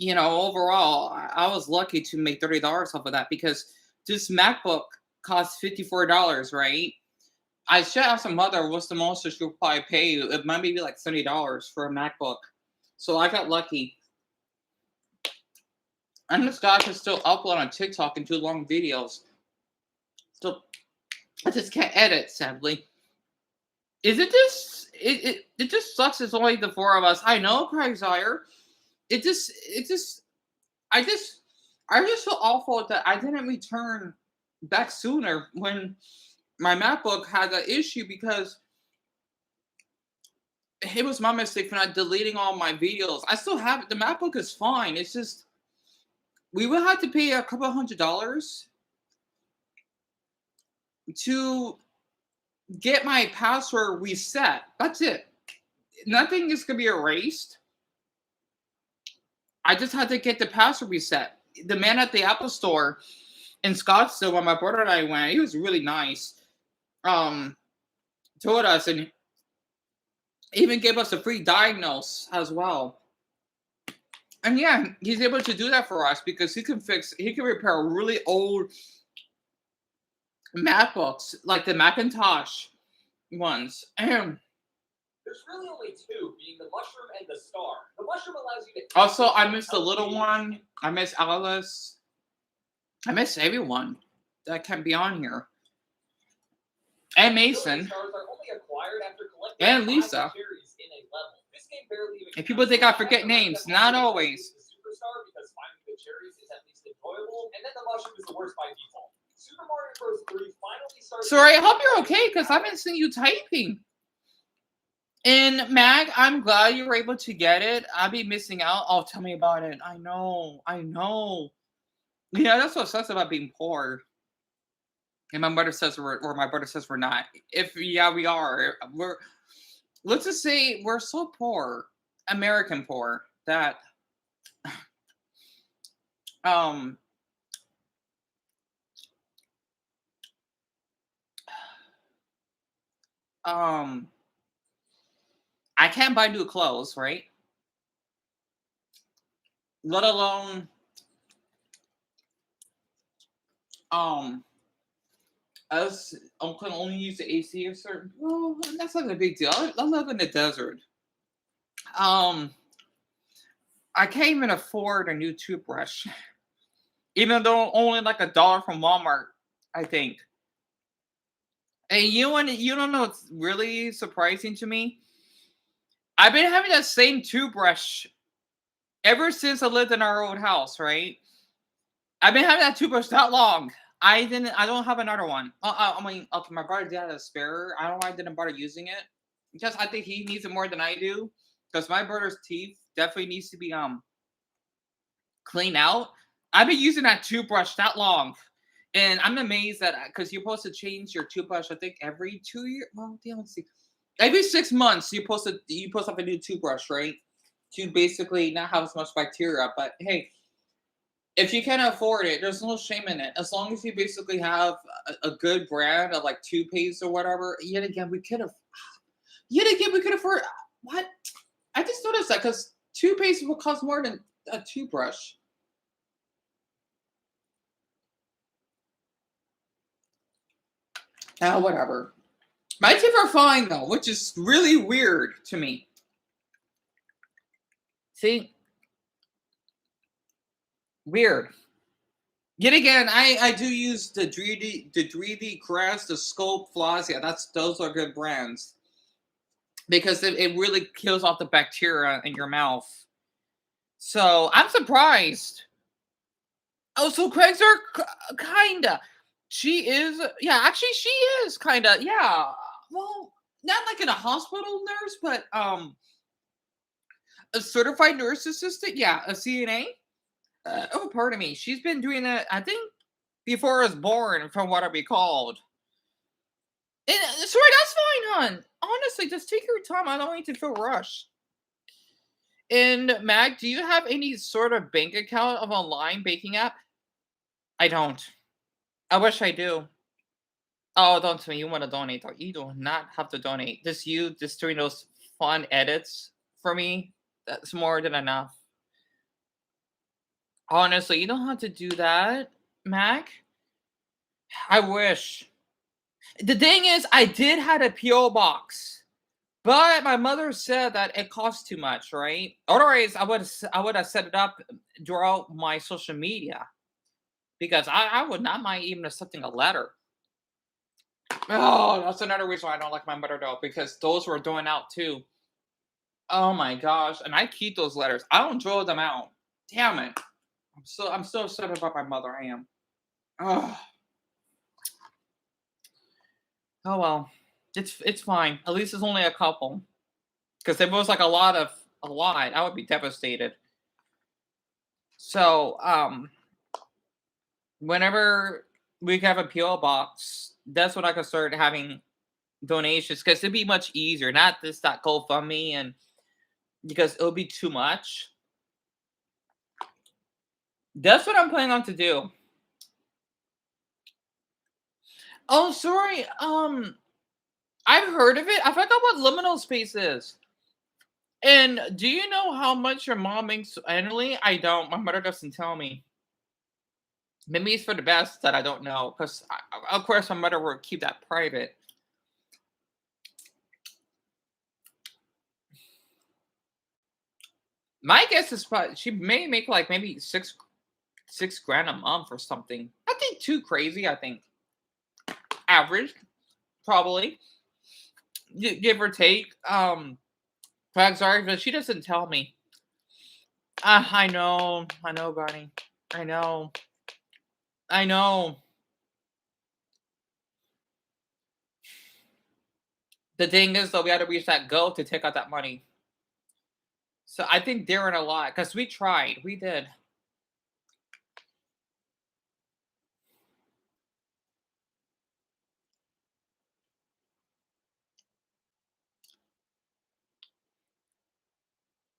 overall, I was lucky to make $30 off of that because this MacBook costs $54, right? I should ask my mother what's the most that she'll probably pay. It might be like $70 for a MacBook. So I got lucky. And this guy can still upload on TikTok and do long videos. So I just can't edit, sadly. Is it just it just sucks it's only the four of us. I know, Craig Zire. I just feel awful that I didn't return back sooner when my MacBook had an issue because it was my mistake for not deleting all my videos. I still have it. The MacBook is fine. It's just we will have to pay a couple $100 to get my password reset. That's it. Nothing is gonna be erased. I just had to get the password reset. The man at the Apple Store in Scottsdale, when my brother and I went, he was really nice. Told us and even gave us a free diagnose as well. And yeah, he's able to do that for us because he can repair really old MacBooks, like the Macintosh ones. And There's really only two, being the mushroom and the star. The mushroom allows you to... also, I miss the little one. I miss Alice. I miss everyone that can be on here. And Mason. Stars are only acquired after collecting And Lisa. cherries in a level. This game barely even And people think I forget names. Not always. The superstar because finding the cherries is at least enjoyable, and then the mushroom is the worst by default. Super Mario Bros. 3 finally starts... Sorry, I hope you're okay because I haven't seen you typing. And Mag, I'm glad you were able to get it. I'll be missing out. Oh, tell me about it. I know. Yeah, that's what sucks about being poor. And my brother says we're not. We are. Let's just say we're so poor, American poor, that I can't buy new clothes, right? Let alone us can only use the AC or certain. Well, that's not a big deal. I live in the desert. I can't even afford a new toothbrush, even though only like $1 from Walmart, I think. And you don't know what's really surprising to me? I've been having that same toothbrush ever since I lived in our old house, right? I've been having that toothbrush that long. I don't have another one. I mean, okay, my brother did have a spare. I don't know why I didn't bother using it. Because I think he needs it more than I do. Because my brother's teeth definitely needs to be cleaned out. I've been using that toothbrush that long. And I'm amazed that because you're supposed to change your toothbrush, I think every 2 years. Well, let's see. Every 6 months, you're supposed to have a new toothbrush, right? To basically not have as much bacteria. But hey, if you can't afford it, there's no shame in it. As long as you basically have a good brand of like toothpaste or whatever. Yet again, we could afford. What? I just noticed that because toothpaste will cost more than a toothbrush. Whatever. My teeth are fine though, which is really weird to me. See? Weird. Yet again, I do use the 3D Crest, the Scope Floss. Yeah, those are good brands. Because it really kills off the bacteria in your mouth. So, I'm surprised. Oh, so Craig's are kinda. She is, yeah, actually she is kinda, yeah. Well, not like in a hospital nurse, but a certified nurse assistant, yeah, a CNA. Pardon me. She's been doing that, I think, before I was born, from what I recalled. And sorry, that's fine, hon. Honestly, just take your time. I don't want you to feel rushed. And Mag, do you have any sort of bank account of online banking app? I don't. I wish I do. Oh, don't tell me you want to donate. You do not have to donate. Just doing those fun edits for me, that's more than enough. Honestly, you don't have to do that, Mac. I wish. The thing is, I did have a PO box, but my mother said that it cost too much, right? Otherwise, I would have set it up throughout my social media because I would not mind even accepting a letter. Oh, that's another reason why I don't like my mother though, because those were going out too. Oh my gosh, and I keep those letters. I don't throw them out. Damn it! I'm so upset about my mother. I am. Oh. Oh well, it's fine. At least it's only a couple. Because if it was like a lot, I would be devastated. So, whenever we have a PO box, that's when I can start having donations because it'd be much easier. Not this that GoFundMe and because it'll be too much. That's what I'm planning on to do. Oh, sorry. I've heard of it. I forgot what liminal space is. And do you know how much your mom makes annually? I don't. My mother doesn't tell me. Maybe it's for the best that I don't know, because of course my mother will keep that private. My guess is probably she may make like maybe six grand a month or something. I think too crazy. I think average, probably give or take. But sorry, but she doesn't tell me. I know, Bonnie. I know. The thing is, though, we had to reach that goal to take out that money. So I think they're in a lot because we tried. We did.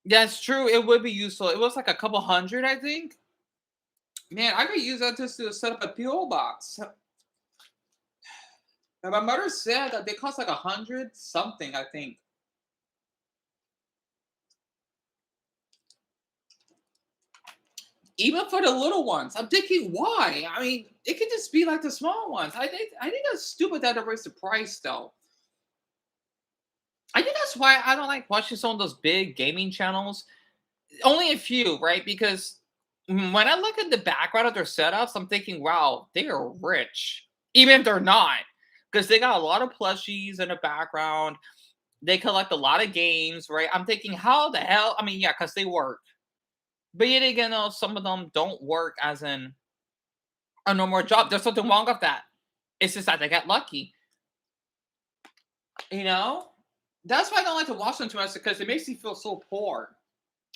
That's true. It would be useful. It was like a couple hundred, I think. Man, I could use that just to set up a PO box. And my mother said that they cost like 100 something, I think. Even for the little ones, I'm thinking, why? I mean, it could just be like the small ones. I think that's stupid that they raise the price, though. I think that's why I don't like watching some of those big gaming channels. Only a few, right? Because when I look at the background of their setups, I'm thinking, wow, they are rich. Even if they're not. Because they got a lot of plushies in the background. They collect a lot of games, right? I'm thinking, how the hell? I mean, yeah, because they work. But yet again, though, some of them don't work as in a normal job. There's something wrong with that. It's just that they got lucky. You know? That's why I don't like to watch them too much because it makes me feel so poor.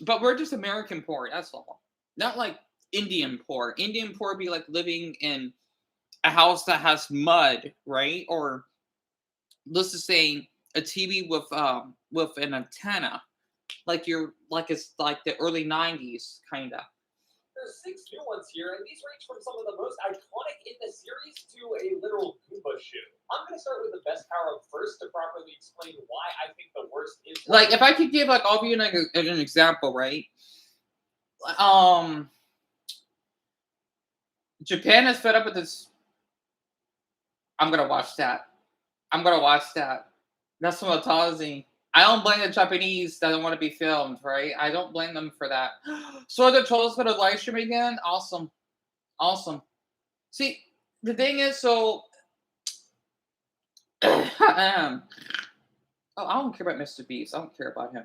But we're just American poor, that's all. Not like Indian poor. Indian poor be like living in a house that has mud, right? Or let's just say a TV with an antenna. Like it's like the early 90s kinda. There's 6 new ones here, and these range from some of the most iconic in the series to a literal Goomba shoe. I'm going to start with the best power up first to properly explain why I think the worst is. Like if I could give like all of you an example, right? Japan is fed up with this. I'm gonna watch that. That's from Otazi. I don't blame the Japanese that don't want to be filmed, right? I don't blame them for that. So are the trolls gonna live stream again? Awesome. See, the thing is, so I don't care about Mr. Beast. I don't care about him.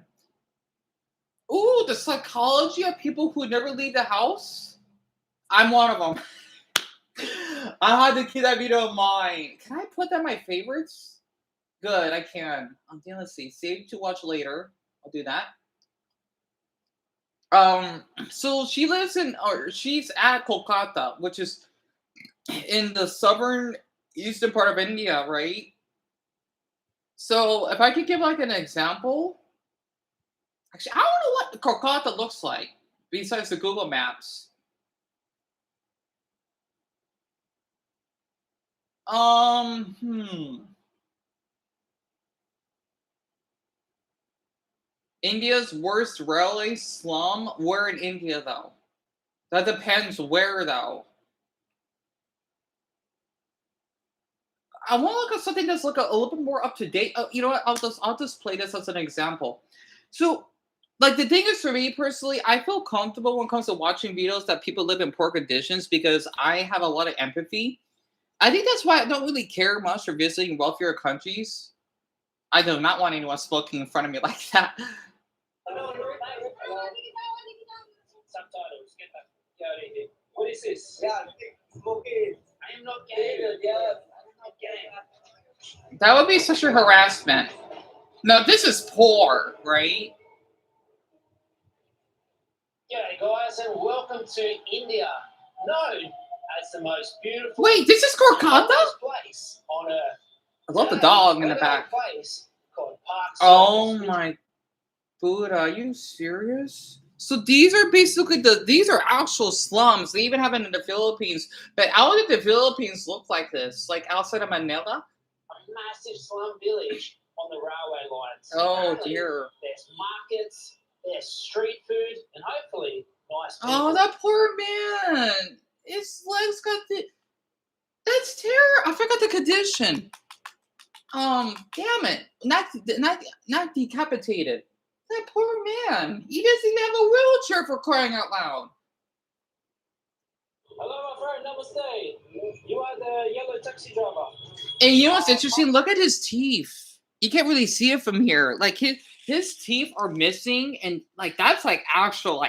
Ooh, the psychology of people who never leave the house. I'm one of them. I had to keep that video in mind. Can I put that in my favorites? Good, I can. Okay, let's see. Save to watch later. I'll do that. So she lives or she's at Kolkata, which is in the southern eastern part of India, right? So if I could give like an example, actually, I don't know what Kolkata looks like besides the Google Maps. India's worst railway slum? Where in India, though? That depends where, though. I want to look at something that's like a little bit more up to date. You know what? I'll just play this as an example. So, like the thing is for me personally, I feel comfortable when it comes to watching videos that people live in poor conditions because I have a lot of empathy. I think that's why I don't really care much for visiting wealthier countries. I do not want anyone smoking in front of me like that. What is this? Yeah, I am not gay. That would be such a harassment. No, this is poor, right? G'day guys and welcome to India, known as the most beautiful Wait, this is Kolkata? place on killed the dog in the back. Place called Park Oh Circus. my Buddha, are you serious? So these are basically these are actual slums. They even have it in the Philippines. But how did the Philippines look like this? Like outside of Manila? A massive slum village on the railway lines. Oh Apparently, dear. There's markets, there's street food, and hopefully nice people. Oh, that poor man. His legs got the. That's terrible. I forgot the condition. Damn it. Not decapitated. That poor man. He doesn't even have a wheelchair for crying out loud. Hello, my friend. Namaste. You are the yellow taxi driver. And you know what's interesting? Look at his teeth. You can't really see it from here. Like his teeth are missing, and like that's like actual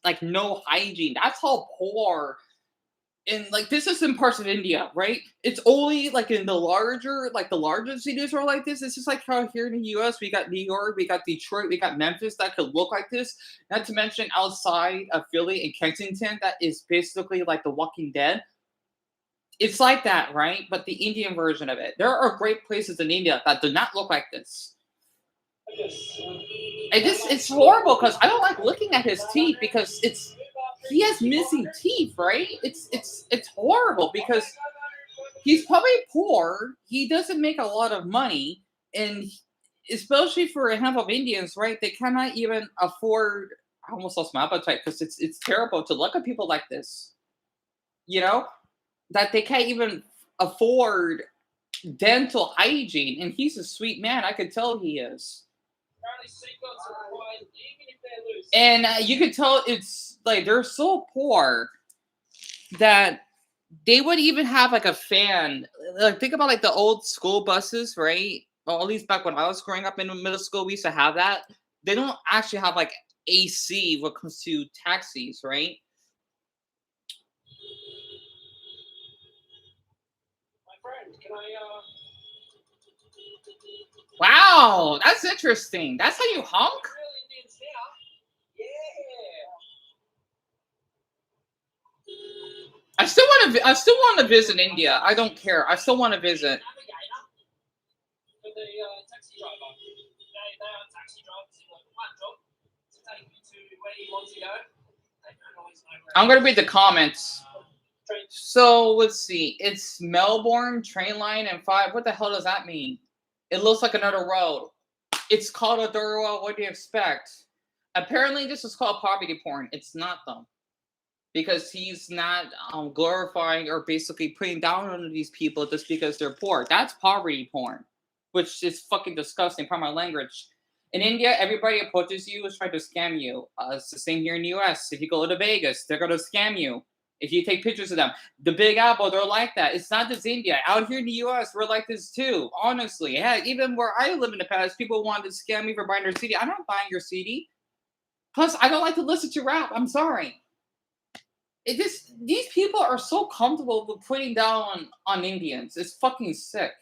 like no hygiene. That's how poor. And like this is in parts of India, right? It's only like in the larger cities are like this. It's just like how here in the US we got New York, we got Detroit, we got Memphis that could look like this. Not to mention outside of Philly and Kensington, that is basically like The Walking Dead. It's like that, right? But the Indian version of it. There are great places in India that do not look like this. It's horrible because I don't like looking at his teeth because he has missing teeth, right? It's horrible because he's probably poor. He doesn't make a lot of money, and especially for a handful of Indians, right? They cannot even afford. I almost lost my appetite because it's terrible to look at people like this. You know that they can't even afford dental hygiene, and he's a sweet man. I could tell he is. And you could tell it's like they're so poor that they would even have like a fan. Like think about like the old school buses, right? Well, at least back when I was growing up in middle school, we used to have that. They don't actually have like AC when it comes to taxis, right? My friend, can I Wow, that's interesting. That's how you honk? real Indians now? Yeah. I still want to visit India. I don't care. I still want to visit. For the taxi driver. They are taxi drivers in like one job to take you to where you want to go. They don't always know where. I'm gonna read the comments. So let's see. It's Melbourne train line and 5. What the hell does that mean? It looks like another road. It's called a dirt road. What do you expect? Apparently, this is called poverty porn. It's not though, because he's not glorifying or basically putting down on these people just because they're poor. That's poverty porn, which is fucking disgusting. Pardon my language. In India, everybody approaches you is trying to scam you. It's the same here in the US. If you go to Vegas, they're going to scam you. If you take pictures of them, the Big Apple, they're like that. It's not just India. Out here in the US, we're like this too. Honestly, heck, even where I live in the past, people wanted to scam me for buying their CD. I'm not buying your CD. Plus, I don't like to listen to rap. I'm sorry. These people are so comfortable with putting down on Indians. It's fucking sick.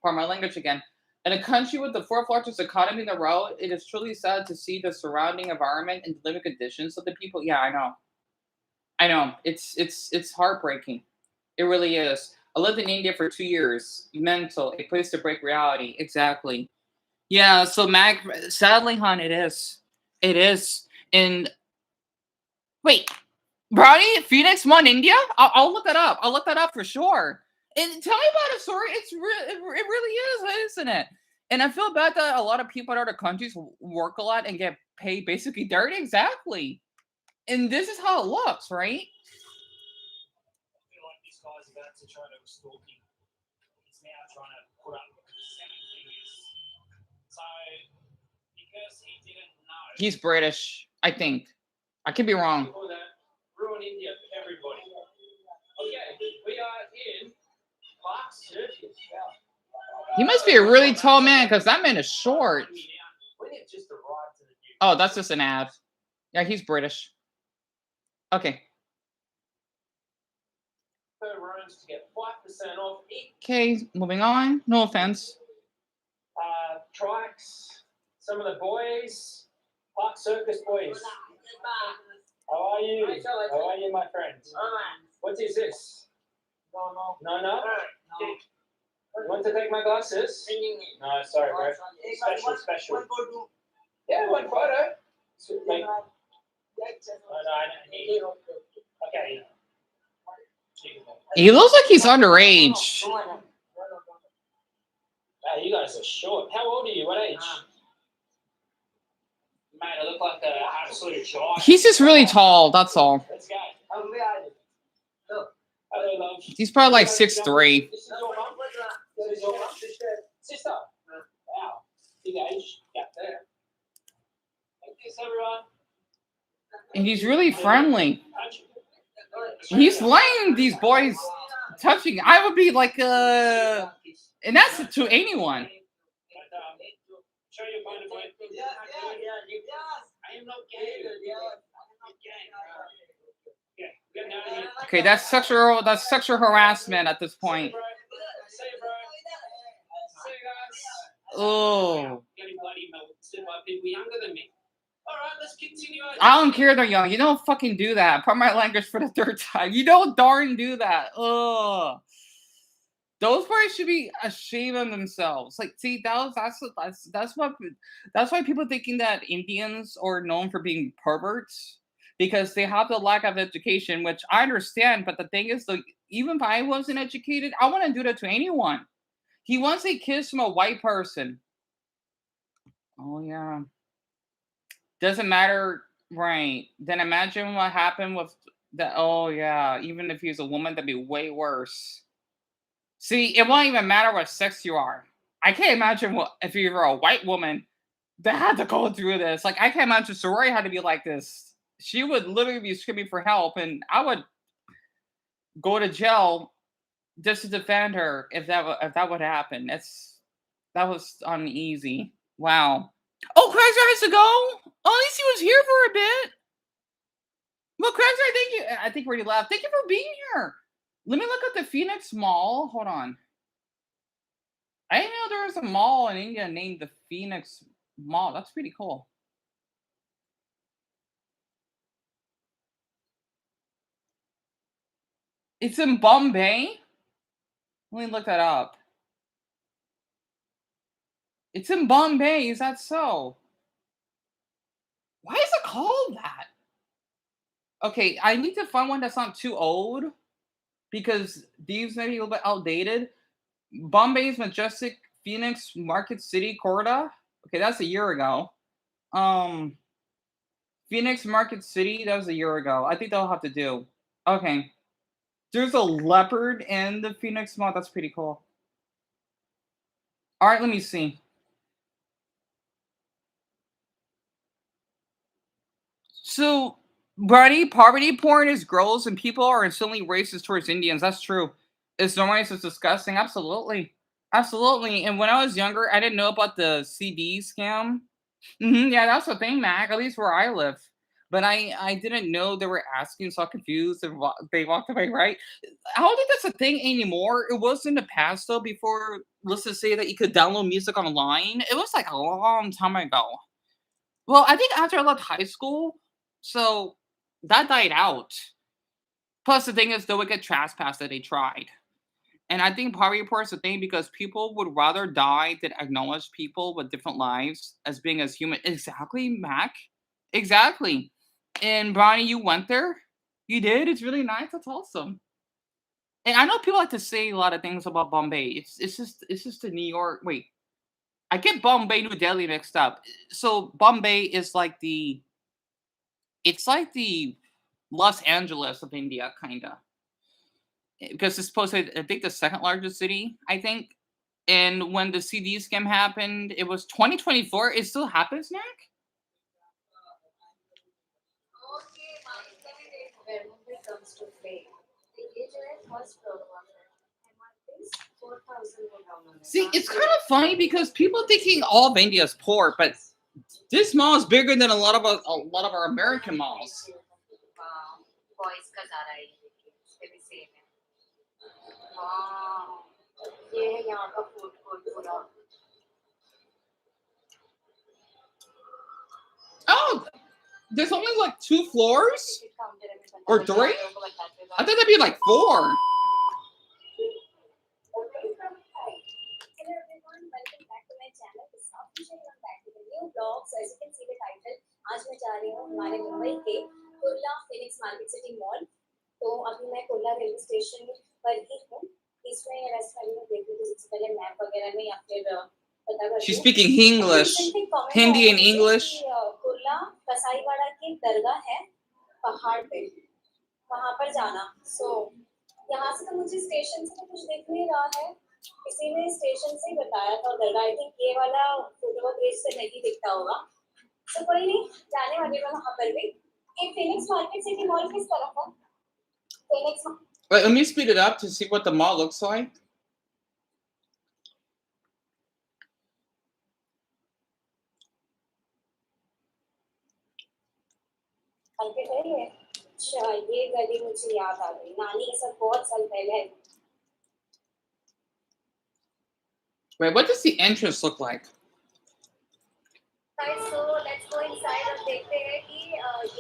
Pardon my language again. In a country with the 4th largest economy in the world, it is truly sad to see the surrounding environment and living conditions of the people. Yeah, I know. It's heartbreaking. It really is. I lived in India for 2 years. Mental, a place to break reality. Exactly. Yeah. So sadly, hon, it is. It is. And wait, Brownie, Phoenix won India? I'll look that up. I'll look that up for sure. And tell me about it, sorry. It really is, isn't it? And I feel bad that a lot of people in other countries work a lot and get paid basically dirty. Exactly. And this is how it looks, right? I feel like this guy's about to try to stalk him. He's now trying to put up 7 fingers. So, because he didn't know. He's British, I think. I could be wrong. Before that, ruin India for everybody. Okay, we are in Park Circus. He must be a really tall man because that man is short. We have just arrived to the new. Oh, that's just an ad. Yeah, he's British. Okay. Per rooms to get 5% off each. Okay, moving on. No offense. Trikes, some of the boys, Park Circus boys. How are you? How are you, my friend? What is this? No. You want Want to take my glasses? No, sorry, bro. Special. Yeah, one photo. Like, no, I don't need. Okay. He looks like he's underage. Wow, you guys are short. How old are you? What age? Mate, I look like an absolute giant. He's just really tall. That's all. Let's go. Hello, love. He's probably like 6'3". This is your mum? That is your mum? Sister? Wow. Big age gap there. Thanks, everyone. And he's really friendly. He's letting these boys touching. I would be like, and that's to anyone. Show your phone to me. I am not gay. Yeah, get out of here. Okay, that's sexual harassment at this point. Say it, bro. See you guys. Oh, Getting bloody melted by people younger than me. All right, let's continue. I don't care they're young. You don't fucking do that. Pardon my language for the third time. You don't darn do that. Ugh. Those boys should be ashamed of themselves. Like, see, that's why people thinking that Indians are known for being perverts, because they have the lack of education, which I understand. But the thing is, like, even if I wasn't educated, I wouldn't do that to anyone. He wants a kiss from a white person. Oh yeah. Doesn't matter, right? Then imagine what happened with the. Oh yeah, even if he's a woman, that'd be way worse. See, it won't even matter what sex you are. I can't imagine what if you were a white woman that had to go through this. Like, I can't imagine Soraya had to be like this. She would literally be screaming for help, and I would go to jail just to defend her if that would happen. That was uneasy. Wow. Oh, Craigser has to go. Oh, at least he was here for a bit. Well, Craigser, I think we already left. Thank you for being here. Let me look at the Phoenix Mall. Hold on. I didn't know there was a mall in India named the Phoenix Mall. That's pretty cool. It's in Bombay. Let me look that up. It's in Bombay. Is that so? Why is it called that? Okay, I need to find one that's not too old, because these may be a little bit outdated. Bombay's Majestic Phoenix Market City Corridor. Okay, that's a year ago. Phoenix Market City, that was a year ago. I think they'll have to do. Okay. There's a leopard in the Phoenix Mall. That's pretty cool. All right, let me see. So, buddy, poverty porn is gross and people are instantly racist towards Indians. That's true. It's normalized, it's disgusting. Absolutely. Absolutely. And when I was younger, I didn't know about the CD scam. Yeah, that's the thing, Mac, at least where I live. But I didn't know they were asking, so I confused and they walked away, right? I don't think that's a thing anymore. It was in the past, though, before, let's just say that you could download music online. It was like a long time ago. Well, I think after I left high school, so that died out. Plus, the thing is, they would get trespassed that they tried. And I think poverty report is a thing because people would rather die than acknowledge people with different lives as being as human. Exactly, Mac. Exactly. And Bonnie, you went there? You did? It's really nice. That's awesome. And I know people like to say a lot of things about Bombay. It's just the New York. Wait, I get Bombay, New Delhi mixed up. So Bombay is like it's like the Los Angeles of India, kinda. Because it's supposed to, I think, the second largest city, I think. And when the CD scam happened, it was 2024. It still happens, Mac? See, it's kind of funny because people thinking all of India is poor, but this mall is bigger than a lot of our American malls. Oh, there's only like 2 floors? Or 3? I thought that'd be like 4. हमारे मुंबई के Kurla Phoenix market city mall. तो अभी मैं Kurla railway station पर ही हूँ। इसमें restaurant में देखी थी सबसे पहले मैप वगैरह में या फिर पता करती She's हूँ। speaking English, Recently comment Hindi आया and मुझे English. कि कुर्ला कसाईवाड़ा की दरगाह है पहाड़ पे, वहाँ पर जाना। सो यहाँ से तो मुझे स्टेशन से तो कुछ दिख नहीं रहा है, किसी ने स्टेशन से ही बताया था दरगाह। आई थिंक ये वाला फुटओवर ब्रिज से नहीं दिखता होगा। तो कोई नहीं, जाने वाली मैं वहाँ पर भी। ये फिनिक्स मार्केट सिटी मॉल किस तरफ है? Phoenix Wait, let me speed it up to see what the mall looks like. Market है ये। अच्छा, ये गली मुझे याद आ गई, नानी ये सब बहुत साल पहले। Wait, what does the entrance look like? Guys, so let's go inside और देखते हैं कि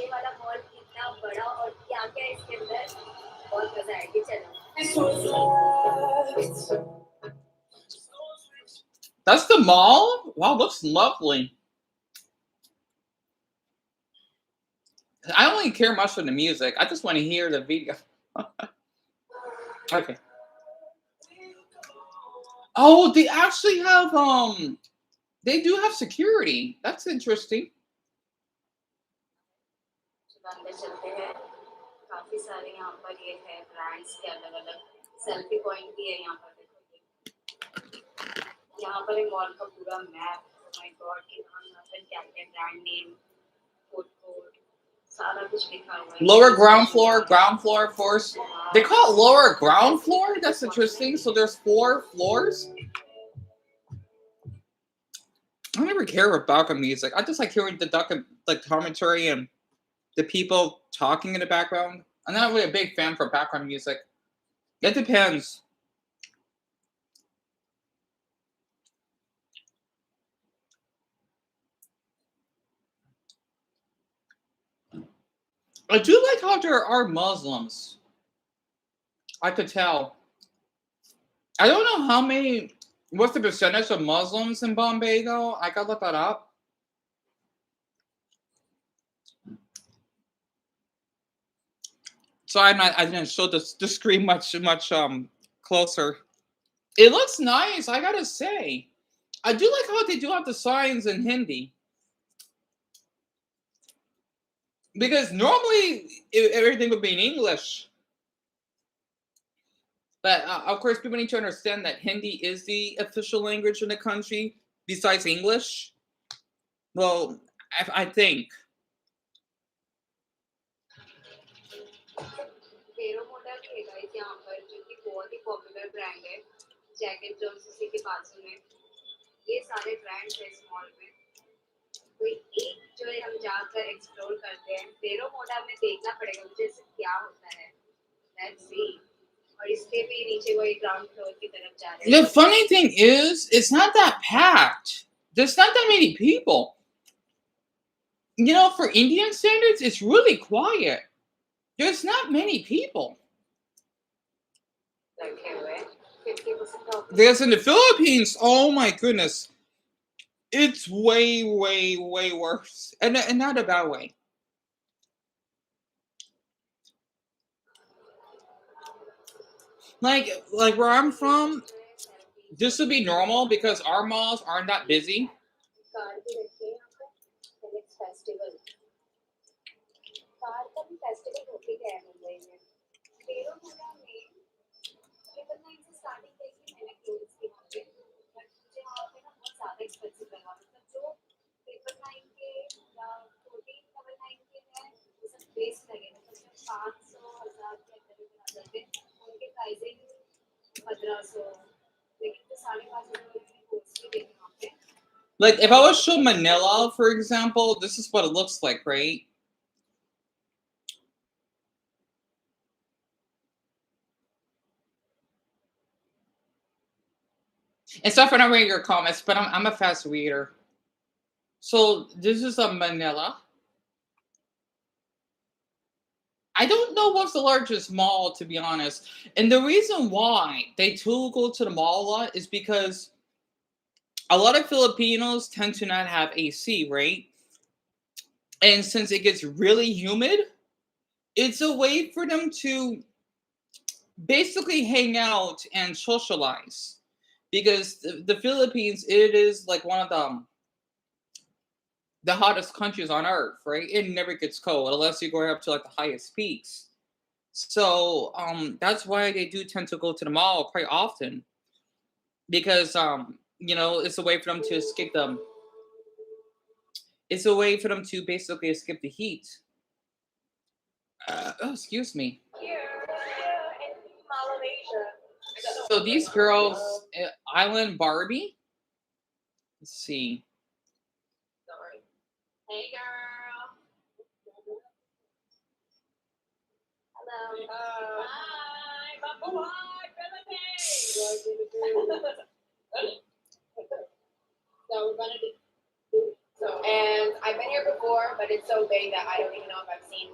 ये वाला मॉल कितना बड़ा और क्या क्या इसके अंदर। बहुत मजा आएगी, चलो। That's the mall? Wow, looks lovely. I don't really care much for the music. I just want to hear the video. Okay. Oh, they actually have they do have security. That's interesting. अंदर चलते हैं। काफी सारे यहाँ पर ये है brands के अलग-अलग सेल्फी पॉइंट भी है यहाँ पर। देखो यहाँ पर है मॉल का पूरा मैप। माय गॉड, कि यहाँ पर क्या-क्या ब्रांड नेम, फूड कोर्ट, सारा कुछ लिखा हुआ है। Lower ground floor, first. They call it lower ground floor? That's interesting. So there's 4 floors? I never care about background music. I just like hearing the commentary and the people talking in the background. I'm not really a big fan for background music. It depends. I do like how there are Muslims. I could tell. I don't know how many. What's the percentage of Muslims in Bombay, though? I gotta look that up. So I didn't show the screen much closer. It looks nice, I gotta say. I do like how they do have the signs in Hindi. Because normally everything would be in English. But of course, people need to understand that Hindi is the official language in the country besides English. Well, I think. Popular brand है। Jacket Johns उसी के बाजू में। ये सारे brands हैं इस mall में। कोई एक जो है हम जाकर एक्सप्लोर करते हैं। फेरो मोडा में देखना पड़ेगा मुझे इससे क्या होता है। Let's see. और इसके भी नीचे वही ग्राउंड फ्लोर की तरफ जा रहे हैं। The funny thing is, it's not that packed. There's not that many people. You know, for Indian standards, it's really quiet. There's not many people. Because in the Philippines, oh my goodness, it's way, way, way worse. And not a bad way. Like where I'm from, this would be normal because our malls aren't that busy. Like if I was show Manila, for example, this is what it looks like, right? And stuff for not reading your comments, but I'm a fast reader. So this is a Manila. I don't know what's the largest mall, to be honest. And the reason why they do go to the mall a lot is because a lot of Filipinos tend to not have AC, right? And since it gets really humid, it's a way for them to basically hang out and socialize. Because the Philippines, it is like one of the hottest countries on earth, right? It never gets cold unless you're going up to like the highest peaks. So that's why they do tend to go to the mall quite often because it's a way for them to escape them. It's a way for them to basically escape the heat. Oh, excuse me. Here in Malaysia. So these girls, Island Barbie. Let's see. Sorry. Hey girl. Hello. Hi, mabuhay, Philippines. So we're gonna do. So, and I've been here before, but it's so big that I don't even know if I've seen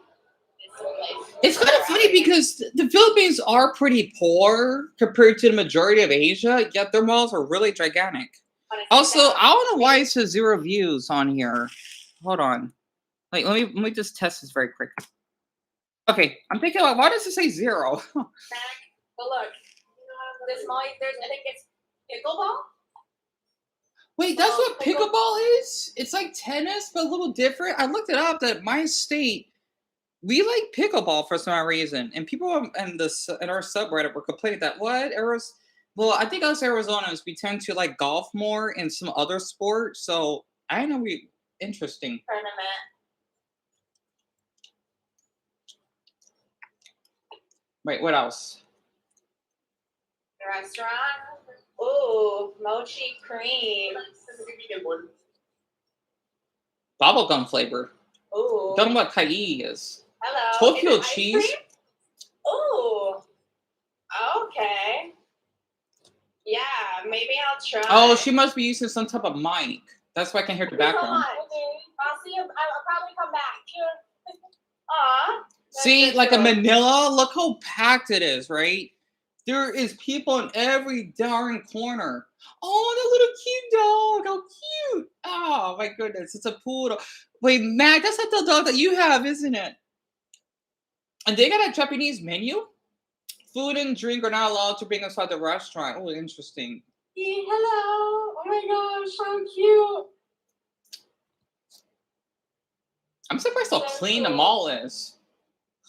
this place. It's kind of funny because the Philippines are pretty poor compared to the majority of Asia, yet their malls are really gigantic. Also, I don't know why it says 0 views on here. Hold on. Like, let me just test this very quick. Okay, I'm thinking, like, why does it say 0? But look, this mall, there's, I think it's pickleball. Wait, that's what pickleball is? It's like tennis, but a little different. I looked it up that my state, we like pickleball for some reason. And people in our subreddit were complaining that, what? Well, I think us Arizonans, we tend to like golf more and some other sports. So I know interesting. Tournament. Wait, what else? Restaurant. Ooh, mochi cream. Bubblegum flavor. Ooh. Don't know what kai is. Hello. Tokyo cheese. Ooh. Okay. Yeah, maybe I'll try. Oh, she must be using some type of mic. That's why I can hear the background. I'll see you. I'll probably come back. Aw. See, like a Manila, look how packed it is, right? There is people in every darn corner. Oh, the little cute dog. How cute. Oh, my goodness. It's a poodle. Wait, Mac, that's not the dog that you have, isn't it? And they got a Japanese menu? Food and drink are not allowed to bring inside the restaurant. Oh, interesting. Hello. Oh my gosh, so cute. I'm surprised how clean the mall is.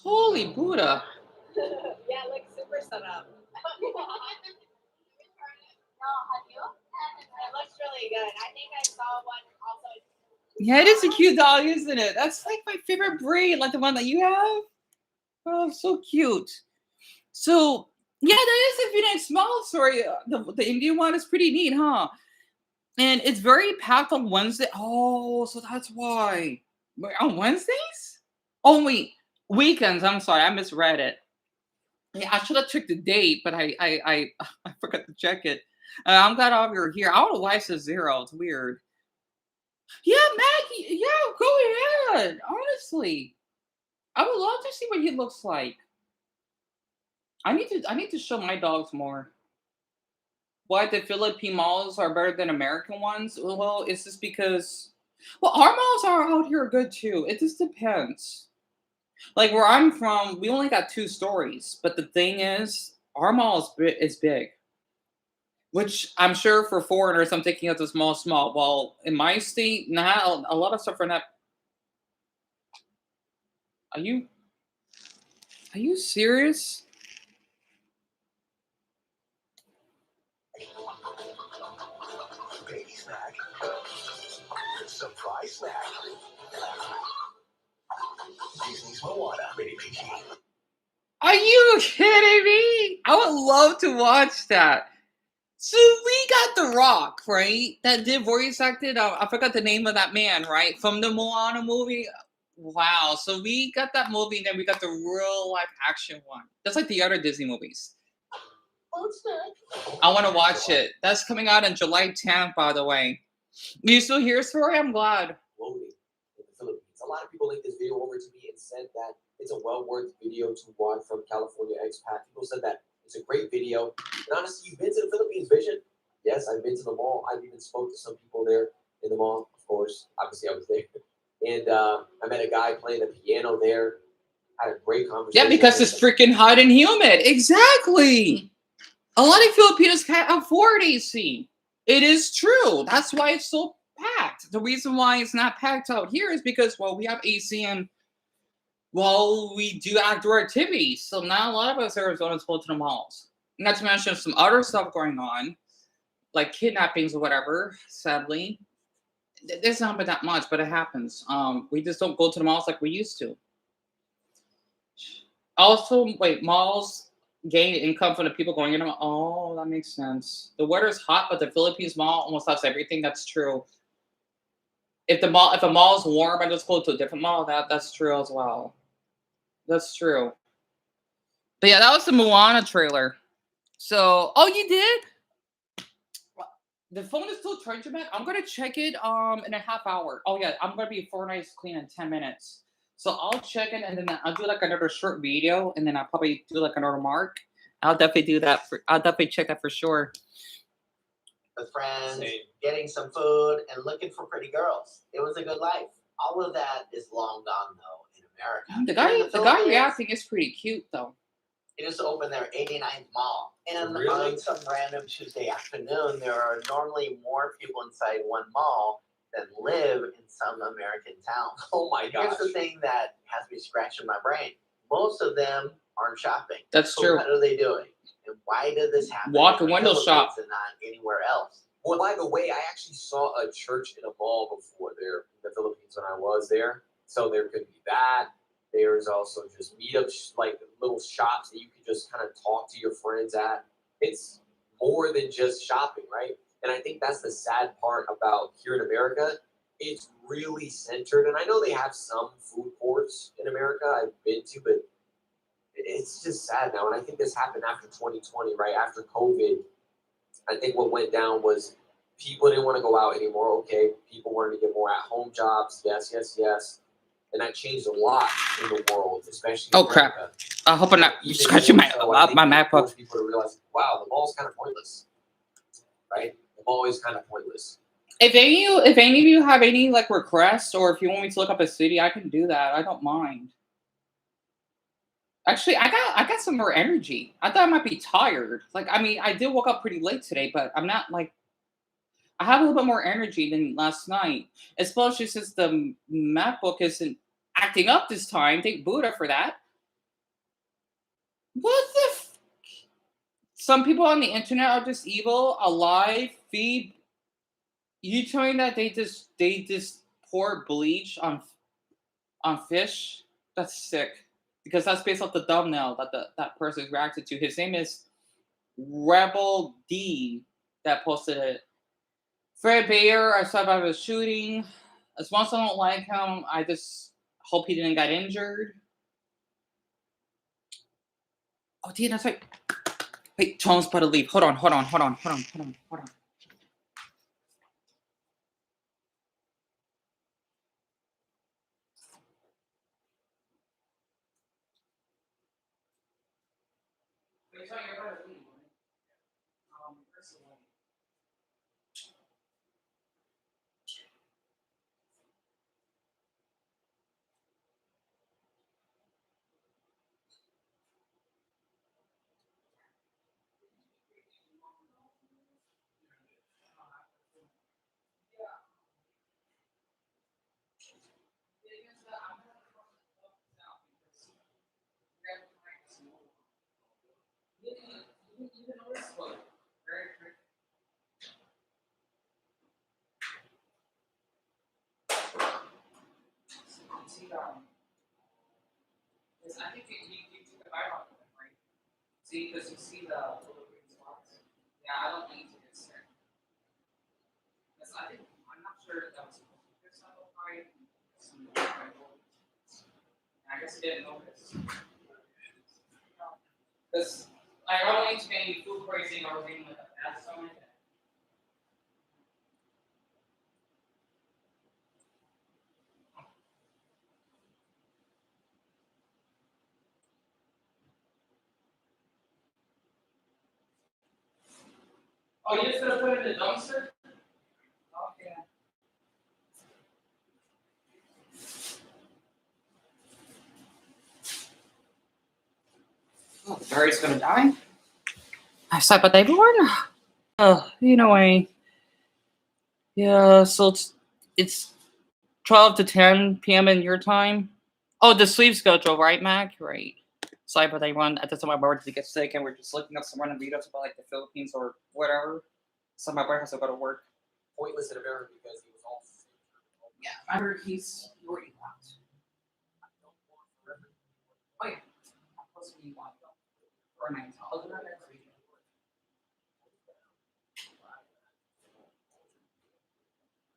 Holy Buddha. Yeah, it looks super set up. No, have you? It looks really good. I think I saw one also. Yeah, it is a cute dog, isn't it? That's like my favorite breed, like the one that you have. Oh, so cute. So, yeah, that is a very nice small story. The Indian one is pretty neat, huh? And it's very packed on Wednesday. Oh, so that's why. Wait, on Wednesdays? Oh, wait. Weekends. I'm sorry. I misread it. Yeah, I should have checked the date, but I forgot to check it. I'm glad all of you are here. I don't know why it says 0. It's weird. Yeah, Maggie. Yeah, go ahead. Honestly, I would love to see what he looks like. I need to show my dogs more. Why the Philippine malls are better than American ones? Well, it's just because our malls are out here good too. It just depends. Like where I'm from, we only got 2 stories, but the thing is, our mall is big. Which I'm sure for foreigners, I'm thinking of the small. Well, in my state, now a lot of stuff are not. Are you serious? Baby snack. Surprise snack. Disney's Moana, Baby Pinky. Are you kidding me? I would love to watch that. So we got The Rock, right? That did voice acted. I forgot the name of that man, right? From the Moana movie. Wow. So we got that movie, and then we got the real life action one. That's like the other Disney movies. I want to watch it. That's coming out on July 10th, by the way. You still here, Story? I'm glad. Loading in the Philippines. A lot of people linked this video over to me and said that it's a well worth video to watch from California expat. People said that it's a great video. And honestly, you've been to the Philippines, Vision? Yes, I've been to the mall. I've even spoke to some people there in the mall, of course. Obviously, I was there. And I met a guy playing the piano there. Had a great conversation. Yeah, because it's freaking hot and humid. Exactly. A lot of Filipinos can't afford AC. It is true. That's why it's so packed. The reason why it's not packed out here is because, well, we have AC and, well, we do outdoor activities. So now a lot of us Arizona's go to the malls. Not to mention some other stuff going on, like kidnappings or whatever, sadly. There's not been that much, but it happens. We just don't go to the malls like we used to. Also, wait, malls gain income from the people going in them. Oh, that makes sense. The weather is hot, but the Philippines mall almost has everything. That's true. If a mall is warm, I just go to a different mall. That's true as well. That's true. But yeah, that was the Moana trailer. So, oh, you did? The phone is still charging back. I'm gonna check it in a half hour. Oh yeah, I'm gonna be 4 nights clean in 10 minutes. So I'll check it and then I'll do like another short video and then I'll probably do like another mark. I'll definitely do that. I'll definitely check that for sure. With friends, Same. getting some food, and looking for pretty girls. It was a good life. All of that is long gone though in America. The Here in guy Philippines, reacting is pretty cute though. They just opened their 89th mall. And Really? on some random Tuesday afternoon, there are normally more people inside one mall than live in some American towns. Oh my Here's gosh. the thing that has me scratching my brain. Most of them aren't shopping. That's So true. what are they doing? And why did this happen Walk in and the window Philippines shop. and not anywhere else? Well, by the way, I actually saw a church in a mall before there in the Philippines when I was there. So there could be that. There's also just meetups, like little shops that you can just kind of talk to your friends at. It's more than just shopping, right? And I think that's the sad part about here in America. It's really centered, and I know they have some food courts in America I've been to, but it's just sad now. And I think this happened after 2020, right? After COVID, I think what went down was people didn't want to go out anymore. Okay, people wanted to get more at-home jobs. Yes, yes, yes. And that changed a lot in the world, especially in Oh crap! America. I hope I'm not Even scratching more my so, I think my it MacBook. forced people to realize, wow, the mall's kind of pointless, right? The mall is kind of pointless. If any of you have any like requests or if you want me to look up a city, I can do that. I don't mind. Actually, I got some more energy. I thought I might be tired. Like, I mean, I did woke up pretty late today, but I'm not like I have a little bit more energy than last night. Especially since the MacBook isn't acting up this time. Thank Buddha for that. What the? Some people on the internet are just evil. A live feed. You telling that they just pour bleach on fish? That's sick. Because that's based off the thumbnail that that person reacted to. His name is Rebel D that posted it. Fred Bayer, I saw about the shooting. As much as I don't like him, I just hope he didn't get injured. Oh, Dean, that's right. Wait, Tom's about to leave. Hold on. I think you took a bite off of it, right? See, because you see the little green spots. Yeah, I don't need to get sick. Because I think I'm not sure if that was supposed to be this level right. I guess I didn't notice. Because I don't need to be any food poisoning or anything like that. That's something like that. Oh, you're just gonna put it in the dumpster? Okay. Oh, Barry's gonna die. I slept with everyone. Anyway. Yeah, so it's 12 to 10 p.m. in your time. Oh, the sleep schedule, right, Mac? Right. Sorry about everyone. At the time my brother to get sick, and we're just looking up some random videos about like the Philippines or whatever. So my brother has to go to work. Pointless in America because he was all. Yeah, remember he's already out. Oh yeah, I'm supposed to be one for 9. I'll do that next week.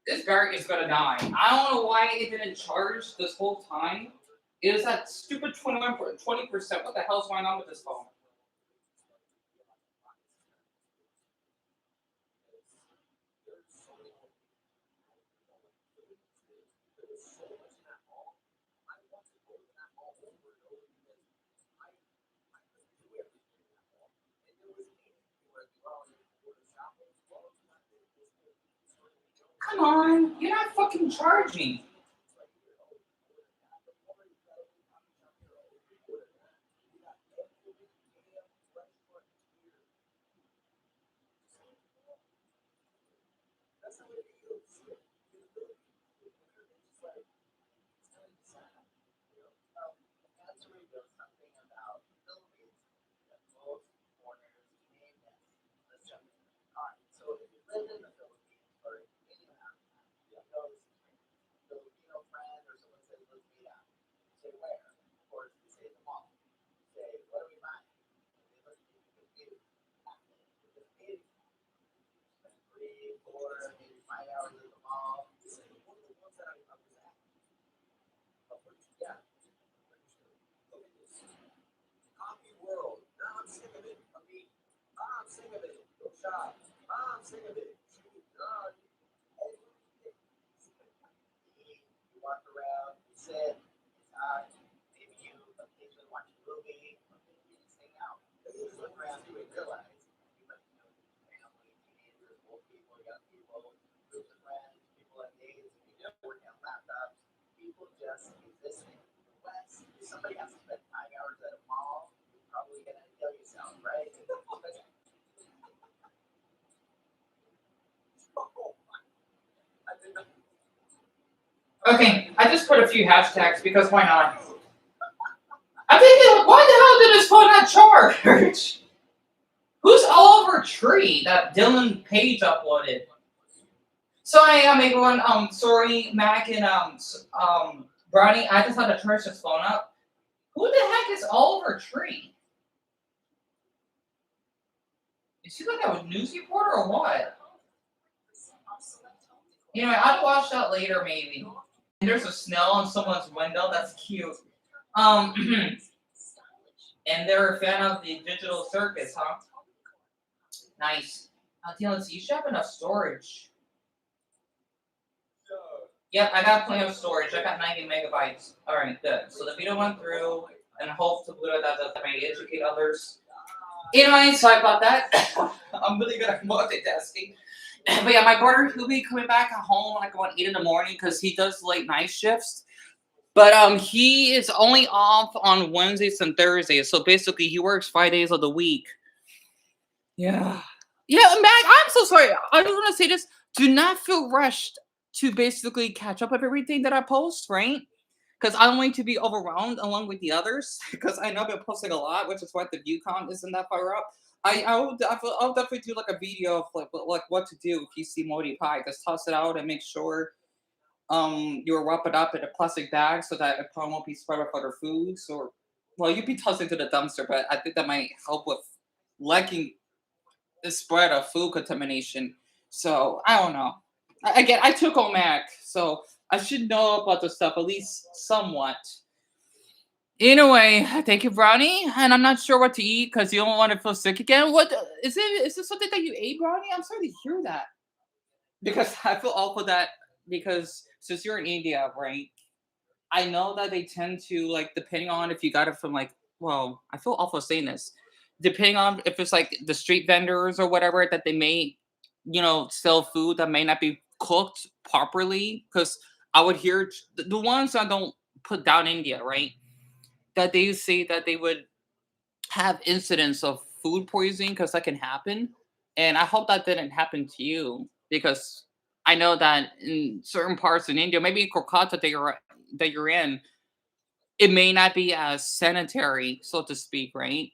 This Barrett is gonna die. I don't know why it didn't charge this whole time. It is that stupid 20%. What the hell's going on with this phone? Come on, you're not fucking charging. Okay, I just put a few hashtags because why not? I'm thinking, why the hell did this phone not charge? Who's Oliver Tree that Dylan Page uploaded? So I am everyone. Sorry, Mac and Brownie. I just had to turn his phone up. Who the heck is Oliver Tree? Is he like a news reporter or what? You know, I'll watch that later maybe. And there's a snail on someone's window. That's cute. And they're a fan of the digital circus, huh? Nice. Let's see. You should have enough storage. Yep, I got plenty of storage. I got 90 megabytes. All right, good. So the video went through, and I hope to that may educate others. Anyway, sorry about that. I'm really good at multitasking. But yeah, my brother, he'll be coming back home like around 8 in the morning because he does late night shifts. But he is only off on Wednesdays and Thursdays. So basically, he works 5 days of the week. Yeah. Yeah, Mac, I'm so sorry. I just want to say this. Do not feel rushed to basically catch up with everything that I post, right? Because I don't want to be overwhelmed along with the others. Because I know I've been posting a lot, which is why the view count isn't that far up. I'll definitely do like a video of like what to do if you see Modi pie. Just toss it out and make sure you wrap it up in a plastic bag so that it probably won't be spread with other foods. Or well, you'd be tossing to the dumpster, but I think that might help with liking the spread of food contamination. So I don't know. Again, I took OMAC, so I should know about the stuff at least somewhat. Anyway, thank you, Brownie. And I'm not sure what to eat because you don't want to feel sick again. What is it? Is this something that you ate, Brownie? I'm sorry to hear that. Because I feel awful that because since you're in India, right? I know that they tend to like depending on if you got it from like well, I feel awful saying this. Depending on if it's like the street vendors or whatever that they may, sell food that may not be cooked properly. Because I would hear the ones that don't put down India, right? That they say that they would have incidents of food poisoning because that can happen. And I hope that didn't happen to you because I know that in certain parts in India, maybe in Kolkata that you're in, it may not be as sanitary, so to speak, right?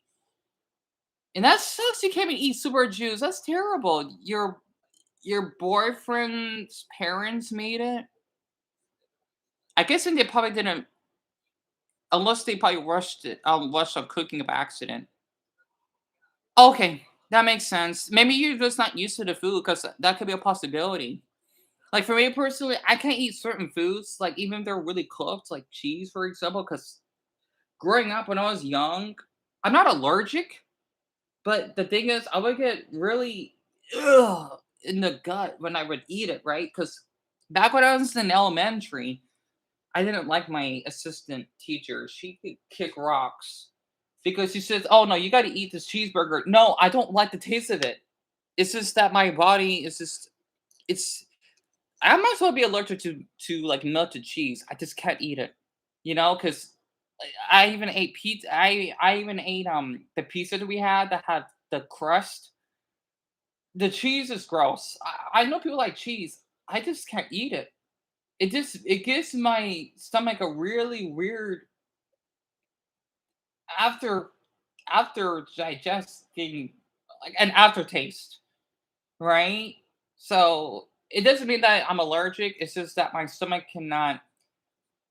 And that sucks. You can't even eat super juice. That's terrible. Your boyfriend's parents made it. I guess India probably didn't, unless they probably rushed it, rushed a cooking of accident. Okay, that makes sense. Maybe you're just not used to the food because that could be a possibility. Like for me personally, I can't eat certain foods, like even if they're really cooked, like cheese, for example, because growing up when I was young, I'm not allergic, but the thing is, I would get really in the gut when I would eat it, right? Because back when I was in elementary, I didn't like my assistant teacher. She could kick rocks because she says, "Oh no, you got to eat this cheeseburger." No, I don't like the taste of it. It's just that my body is just it's I might as well be allergic to like melted cheese. I just can't eat it. Because I even ate pizza. I even ate the pizza that we had that had the crust. The cheese is gross. I know people like cheese. I just can't eat it. It gives my stomach a really weird after digesting, like an aftertaste, right? So it doesn't mean that I'm allergic. It's just that my stomach cannot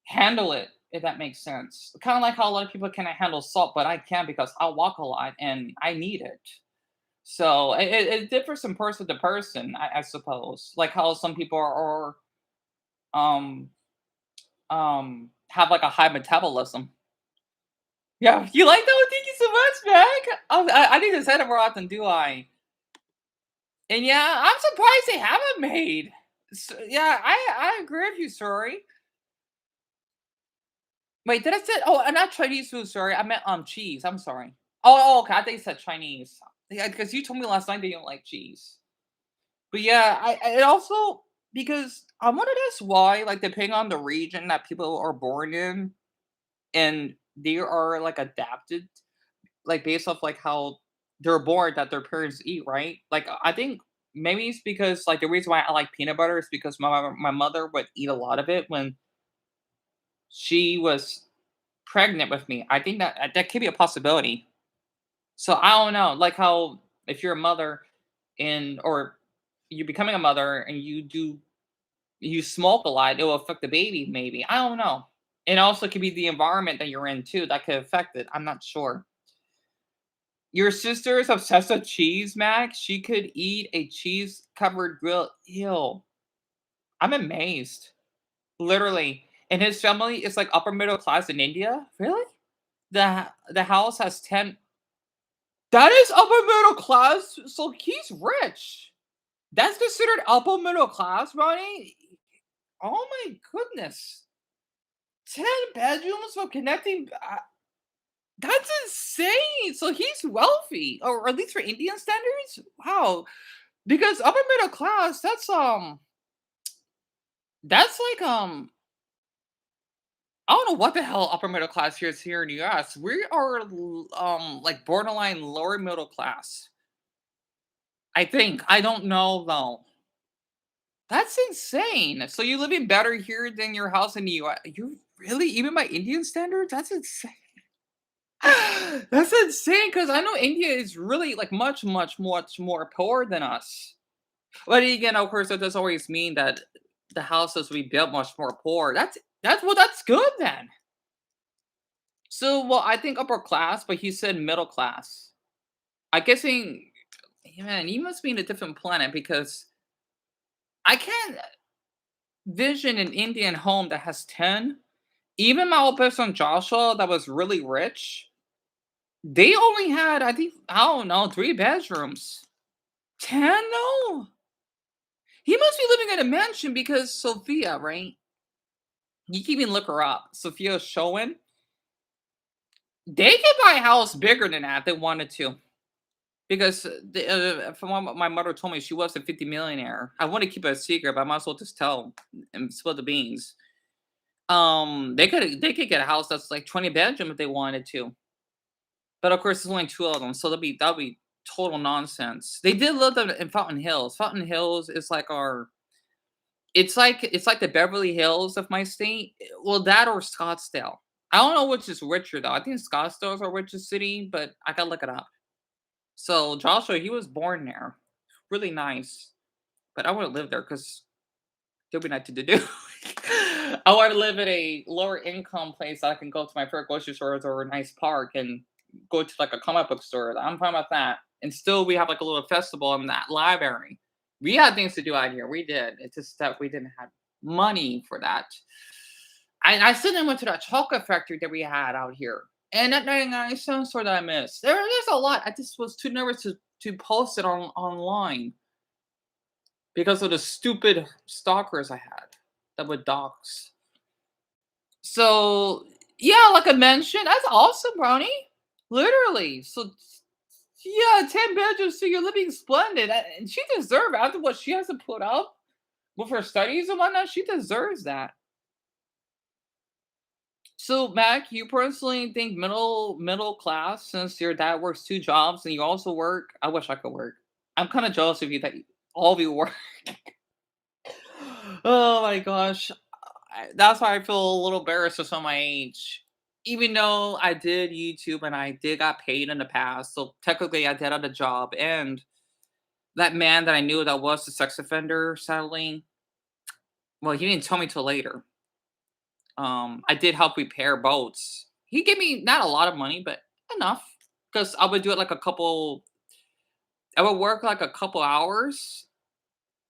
handle it, if that makes sense. Kind of like how a lot of people cannot handle salt, but I can because I walk a lot and I need it. So it differs from person to person, I suppose. Like how some people um have like a high metabolism. Yeah, you like that one? Thank you so much, Meg. I need to say it more often, do I? And yeah, I'm surprised they haven't made. Yeah, I agree with you, sorry. Wait, did I say? Oh, not Chinese food. Sorry, I meant cheese. I'm sorry. Okay. I think you said Chinese. Yeah, because you told me last night that you don't like cheese. But yeah, it also because I wonder that's why, like, depending on the region that people are born in, and they are like adapted, like based off like how they're born that their parents eat, right? Like I think maybe it's because like the reason why I like peanut butter is because my mother would eat a lot of it when she was pregnant with me. I think that could be a possibility. So I don't know, like how if you're a mother and or you're becoming a mother and you smoke a lot, it'll affect the baby. Maybe I don't know. It also could be the environment that you're in too that could affect it. I'm not sure. Your sister is obsessed with cheese, Mac. She could eat a cheese covered grill. Ew. I'm amazed. Literally. And his family is like upper middle class in India. Really? The house has 10. That is upper middle class, so he's rich. That's considered upper middle class, Ronnie? Oh my goodness. 10 bedrooms for connecting. That's insane. So he's wealthy, or at least for Indian standards. Wow. Because upper middle class, that's like I don't know what the hell upper middle class here is here in the US. We are like borderline lower middle class. I think. I don't know though. That's insane. So you living better here than your house in the US? You really, even by Indian standards? That's insane. That's insane because I know India is really like much, much, much more poor than us. But again, of course, that doesn't always mean that the houses we built much more poor. That's good then. So well, I think upper class, but he said middle class. I guessing, man, he must be in a different planet because I can't vision an Indian home that has 10. Even my old best friend Joshua, that was really rich, they only had, I think, I don't know, 3 bedrooms. 10? No. He must be living in a mansion because Sophia, right? You can even look her up. Sophia Showen. They could buy a house bigger than that if they wanted to. Because from what my mother told me, she was a 50 millionaire. I want to keep it a secret, but I might as well just tell and spill the beans. They could get a house that's like 20 bedroom if they wanted to. But of course, there's only 2 of them, so that'll be total nonsense. They did live in Fountain Hills. Fountain Hills is like our it's like the Beverly Hills of my state. Well, that or Scottsdale. I don't know which is richer though. I think Scottsdale is our richest city, but I gotta look it up. So Joshua, he was born there. Really nice. But I want to live there because there'll be nothing to do. I want to live in a lower income place that I can go to my favorite grocery stores or a nice park and go to like a comic book store. I'm fine with that. And still, we have like a little festival in that library. We had things to do out here. We did. It's just that we didn't have money for that. I still didn't went to that chocolate factory that we had out here. And that 99 cent store that I missed. There's a lot. I just was too nervous to post it online because of the stupid stalkers I had that would dox. So yeah, like I mentioned, that's awesome, Brony. Literally. So yeah, 10 bedrooms, so you're living splendid. And she deserves after what she has to put up with her studies and whatnot. She deserves that. So Mac, you personally think middle class since your dad works 2 jobs and you also work? I wish I could work. I'm kind of jealous of you that all of you work. Oh my gosh. That's why I feel a little embarrassed to show my age. Even though I did YouTube and I did got paid in the past, so technically I did have a job. And that man that I knew that was the sex offender, sadly, well, he didn't tell me till later. I did help repair boats. He gave me not a lot of money, but enough because I would do it like a couple. I would work like a couple hours.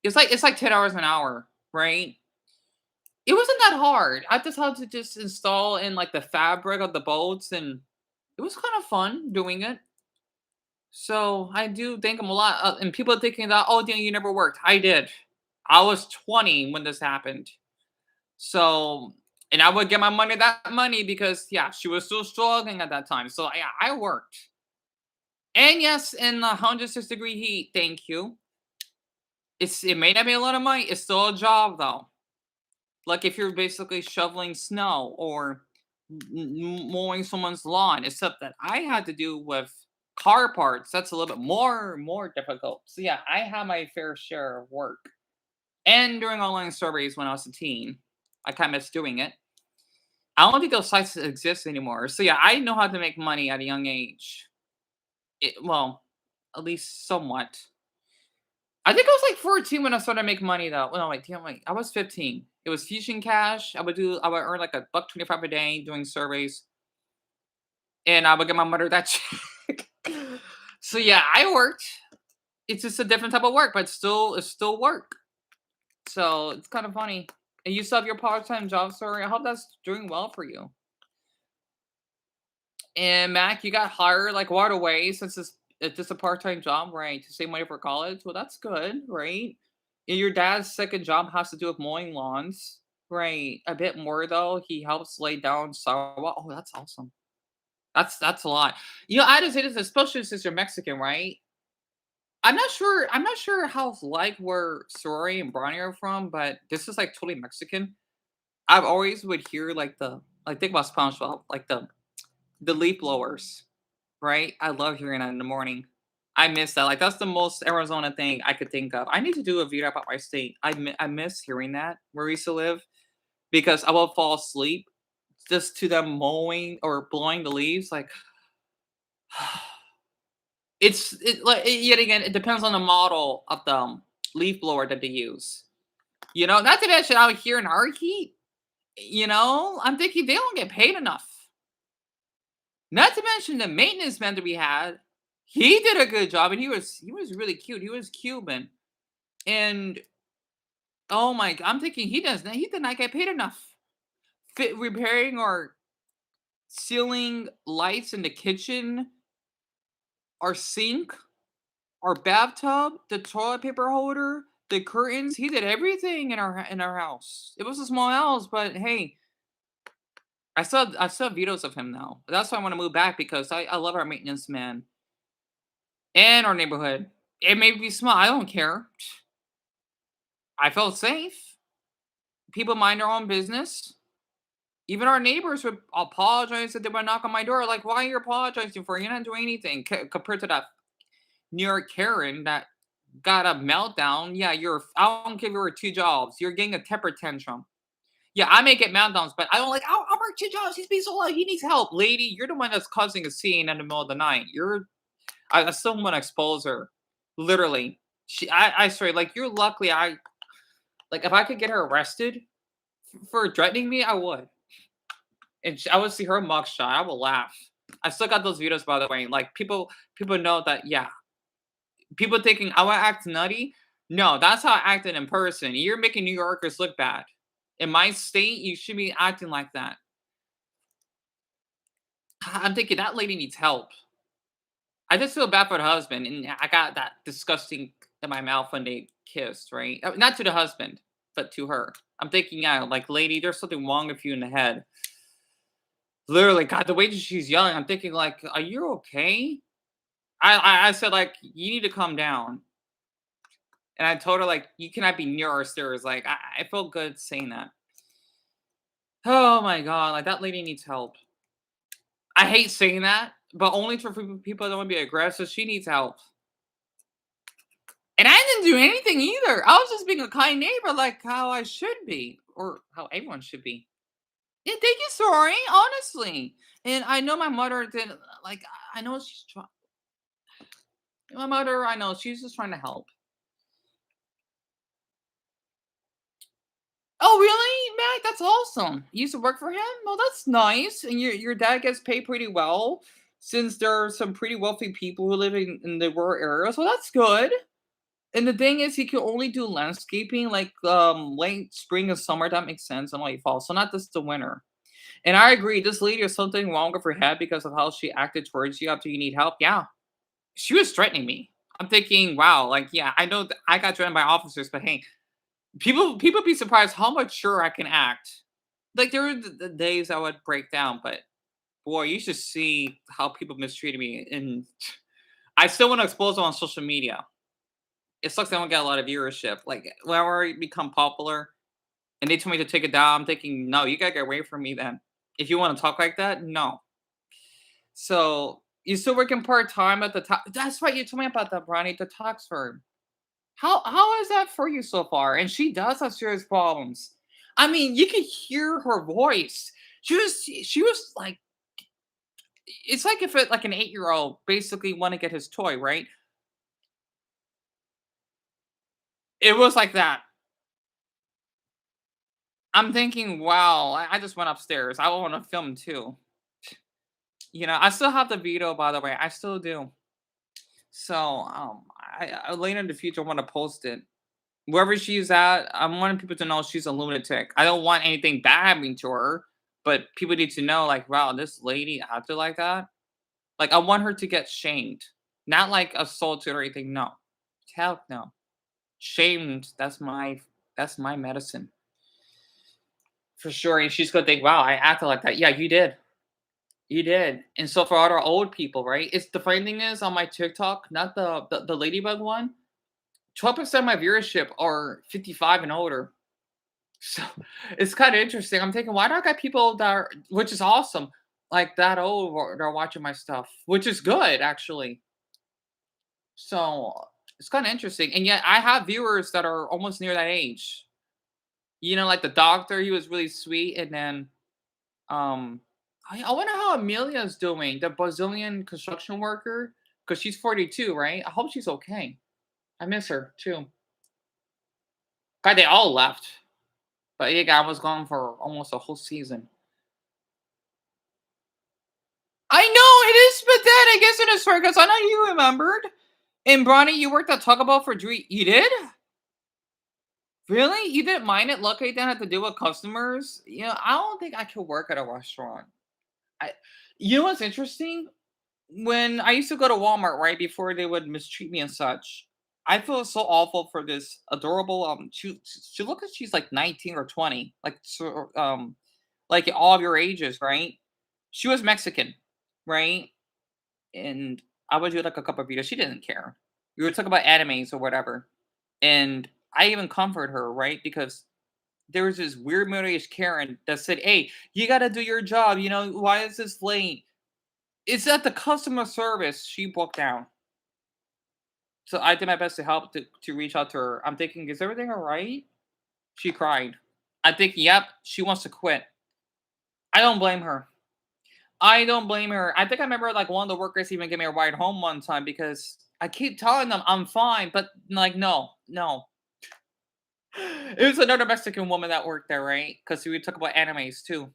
It's like 10 hours an hour, right? It wasn't that hard. I just had to just install in like the fabric of the boats, and it was kind of fun doing it. So I do thank him a lot. And people are thinking that, oh, Dan, you never worked. I did. I was 20 when this happened. So, and I would get my money that money because yeah, she was still struggling at that time. So yeah, I worked. And yes, in the 106-degree heat. Thank you. It may not be a lot of money. It's still a job though. Like if you're basically shoveling snow or mowing someone's lawn, except that I had to do with car parts. That's a little bit more difficult. So yeah, I had my fair share of work. And during online surveys when I was a teen, I kind of missed doing it. I don't think those sites exist anymore. So yeah, I know how to make money at a young age. Well, at least somewhat. I think I was like 14 when I started making money though. Well, no, wait, I was 15. It was Fusion Cash. I would earn like a buck 25 a day doing surveys. And I would get my mother that check. So yeah, I worked. It's just a different type of work, but it's still work. So it's kind of funny. And you still have your part-time job, sorry. I hope that's doing well for you. And Mac, you got hired like right away since it's just a part-time job, right? To save money for college. Well, that's good, right? And your dad's second job has to do with mowing lawns, right? A bit more though. He helps lay down sidewalk. Oh, that's awesome. That's a lot. You know, I just say this, especially since you're Mexican, right? I'm not sure how it's like where Sorori and Bronny are from, but this is like totally Mexican. I've always would hear like think about SpongeBob, like the leaf blowers, right? I love hearing that in the morning. I miss that. Like that's the most Arizona thing I could think of. I need to do a video about my state. I miss hearing that where we used to live because I will fall asleep just to them mowing or blowing the leaves. Like yet again, it depends on the model of the leaf blower that they use. You know, not to mention out here in our heat, you know, I'm thinking they don't get paid enough. Not to mention the maintenance man that we had, he did a good job and he was really cute. He was Cuban. And oh my god, I'm thinking he did not get paid enough. Repairing our ceiling lights in the kitchen, our sink, our bathtub, the toilet paper holder, the curtains. He did everything in our house. It was a small house, but hey, I still have videos of him now. That's why I want to move back because I love our maintenance man and our neighborhood. It may be small. I don't care. I felt safe. People mind their own business. Even our neighbors would apologize that they would knock on my door. Like, why are you apologizing for? You're not doing anything compared to that New York Karen that got a meltdown. Yeah, I don't give her 2 jobs. You're getting a temper tantrum. Yeah, I may get meltdowns, but I don't like, I'll work 2 jobs. He's being so loud. He needs help. Lady, you're the one that's causing a scene in the middle of the night. I still want to expose her. Literally. I swear, like, you're lucky like, if I could get her arrested for threatening me, I would. And I would see her mugshot. I will laugh. I still got those videos, by the way. Like, people know that, yeah. People thinking I want to act nutty. No, that's how I acted in person. You're making New Yorkers look bad. In my state, you should be acting like that. I'm thinking that lady needs help. I just feel bad for the husband, and I got that disgusting in my mouth when they kissed, right? Not to the husband, but to her. I'm thinking, yeah, like, lady, there's something wrong with you in the head. Literally, God, the way that she's yelling, I'm thinking, like, are you okay? I said, like, you need to calm down. And I told her, like, you cannot be near our stairs. Like, I felt good saying that. Oh my God, like, that lady needs help. I hate saying that, but only for people that don't want to be aggressive. She needs help. And I didn't do anything either. I was just being a kind neighbor, like how I should be, or how everyone should be. Yeah, thank you, sorry, honestly. And I know my mother did, like, I know she's trying. My mother, I know she's just trying to help. Oh, really, Mac? That's awesome. You used to work for him? Well, that's nice. And your dad gets paid pretty well, since there are some pretty wealthy people who live in the rural areas. Well, that's good. And the thing is, he can only do landscaping like late spring and summer. That makes sense, and late fall. So not just the winter. And I agree. This lady has something wrong with her head because of how she acted towards you after you need help. Yeah, she was threatening me. I'm thinking, wow, like, yeah, I know I got threatened by officers, but hey, people be surprised how mature I can act. Like, there were the days I would break down, but boy, you should see how people mistreated me, and I still want to expose them on social media. It sucks I don't get a lot of viewership. Like, whenever I become popular and they told me to take it down, I'm thinking, no, you gotta get away from me then. If you want to talk like that, no. So you still working part time at the top. That's right. You told me about that, Bronny, the tax firm. How is that for you so far? And she does have serious problems. I mean, you could hear her voice. She was like, it's like if like an 8-year-old basically want to get his toy, right? It was like that. I'm thinking, wow, I just went upstairs. I want to film too. I still have the video, by the way. I still do. So, I later in the future want to post it. Wherever she's at, I want people to know she's a lunatic. I don't want anything bad happening to her, but people need to know, like, wow, this lady acted like that. Like, I want her to get shamed, not like assaulted or anything. No, hell no. Shamed. That's my medicine for sure. And she's gonna think, wow, I acted like that. Yeah, you did. You did. And so for other old people, right? It's the funny thing is on my TikTok, not the ladybug one, 12% of my viewership are 55 and older. So it's kind of interesting. I'm thinking, why do I got people that are, which is awesome, like that old, they're watching my stuff, which is good actually. So it's kind of interesting. And yet I have viewers that are almost near that age. Like the doctor, he was really sweet. And then Um, I wonder how Amelia's doing, the Brazilian construction worker, because she's 42, right? I hope she's okay. I miss her too. God, they all left, but yeah, I was gone for almost a whole season. I know it is pathetic, isn't it, sir? Because I know you remembered. And Bronny, you worked at Taco Bell for 3. You did? Really? You didn't mind it? Luckily, you didn't have to deal with customers. I don't think I could work at a restaurant. I. You know what's interesting? When I used to go to Walmart, right, before they would mistreat me and such, I feel so awful for this adorable she looks like she's like 19 or 20, like all of your ages, right? She was Mexican, right? And I would do like a couple of videos. She didn't care. We would talk about animes or whatever. And I even comfort her, right? Because there was this weird middle-aged Karen that said, "Hey, you gotta do your job. You know, why is this late?" It's at the customer service. She broke down. So I did my best to help to reach out to her. I'm thinking, is everything all right? She cried. I think, yep, she wants to quit. I don't blame her. I don't blame her. I think I remember like one of the workers even gave me a ride home one time because I keep telling them I'm fine, but like, no, no. It was another Mexican woman that worked there, right? Because we talk about animes too.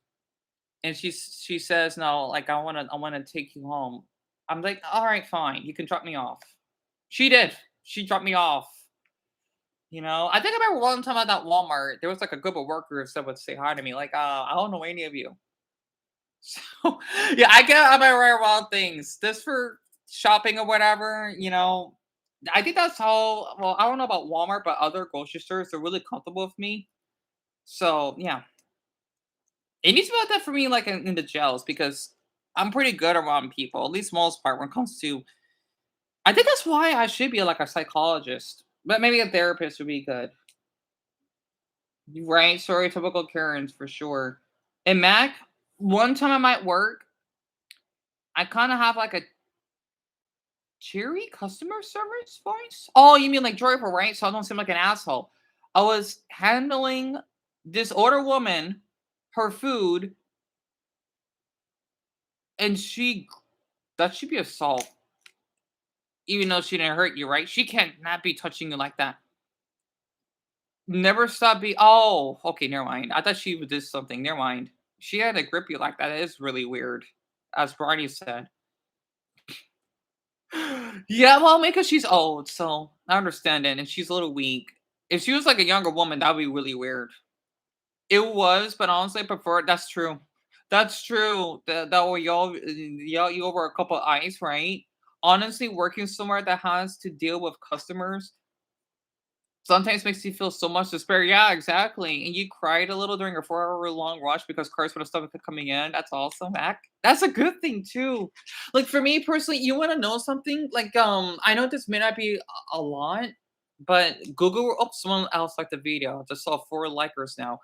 And she says, no, like I wanna take you home. I'm like, all right, fine, you can drop me off. She did. She dropped me off. You know, I think I remember one time at that Walmart, there was like a group of workers that would say hi to me, like, I don't know any of you. So yeah, I get on my rare wild things. This for shopping or whatever, you know. I think that's how well, I don't know about Walmart, but other grocery stores, they're really comfortable with me. So yeah. It needs to be like that for me, like in the jails, because I'm pretty good around people, at least most part when it comes to I think that's why I should be like a psychologist. But maybe a therapist would be good. Right? Stereotypical Karens for sure. And Mac, one time I might work, I kind of have like a cheery customer service voice. Oh, you mean like joyful, right? So I don't seem like an asshole. I was handling this older woman, her food, and that should be assault, even though she didn't hurt you, right? She can't not be touching you like that. Never stop be. Oh, okay, never mind. I thought she would do something. Never mind. She had to grip you like that. It is really weird, as Barney said. Yeah, well, because she's old, so I understand it, and she's a little weak. If she was like a younger woman, that would be really weird. It was, but honestly, I prefer it. That's true. That's true. That way y'all you over a couple of ice, right? Honestly, working somewhere that has to deal with customers sometimes makes you feel so much despair. Yeah, exactly. And you cried a little during a 4-hour long rush because cars would have stopped coming in. That's awesome, Mac. That's a good thing too. Like for me personally, you want to know something? Like I know this may not be a lot, but Google. Oh, someone else liked the video. I just saw 4 likers now.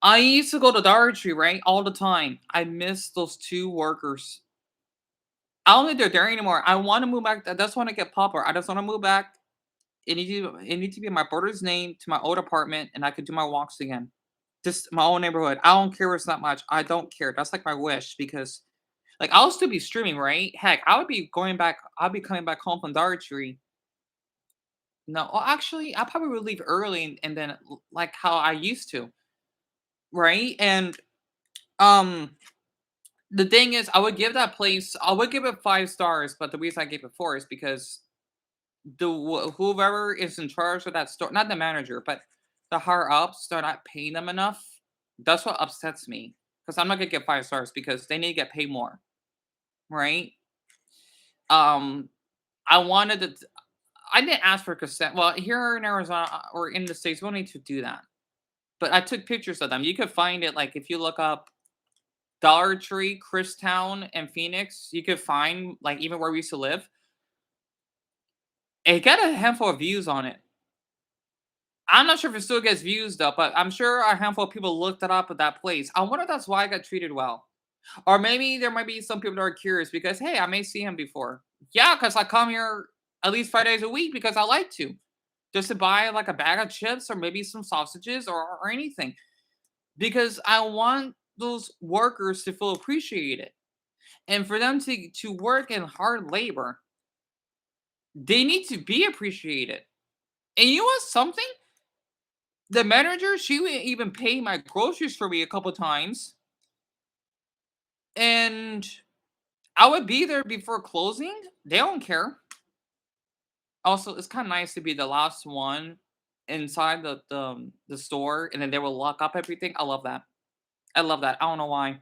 I used to go to Dollar Tree, right, all the time. I miss those 2 workers. I don't think they're there anymore. I want to move back. That's when I get popular. I just want to move back. It need to be in my brother's name to my old apartment, and I could do my walks again. Just my own neighborhood. I don't care if it's not much. I don't care. That's like my wish because, like, I'll still be streaming, right? Heck, I would be going back. I'll be coming back home from Dollar Tree. No, well, actually, I probably would leave early and then like how I used to, right? And um, the thing is, I would give that place. I would give it 5 stars, but the reason I gave it 4 is because whoever is in charge of that store, not the manager, but the higher ups, they're not paying them enough. That's what upsets me because I'm not gonna get 5 stars because they need to get paid more, right? Um, I wanted to. I didn't ask for consent. Well, here in Arizona or in the states, we don't need to do that. But I took pictures of them. You could find it like if you look up Dollar Tree, Christown, and Phoenix. You could find like even where we used to live. It got a handful of views on it. I'm not sure if it still gets views though, but I'm sure a handful of people looked it up at that place. I wonder if that's why I got treated well. Or maybe there might be some people that are curious because hey, I may see him before. Yeah, because I come here at least 5 days a week because I like to. Just to buy like a bag of chips or maybe some sausages or anything. Because I want those workers to feel appreciated. And for them to work in hard labor, they need to be appreciated. And you want something? The manager, she would even pay my groceries for me a couple times, and I would be there before closing. They don't care. Also, it's kind of nice to be the last one inside the store, and then they will lock up everything. I love that. I love that. I don't know why.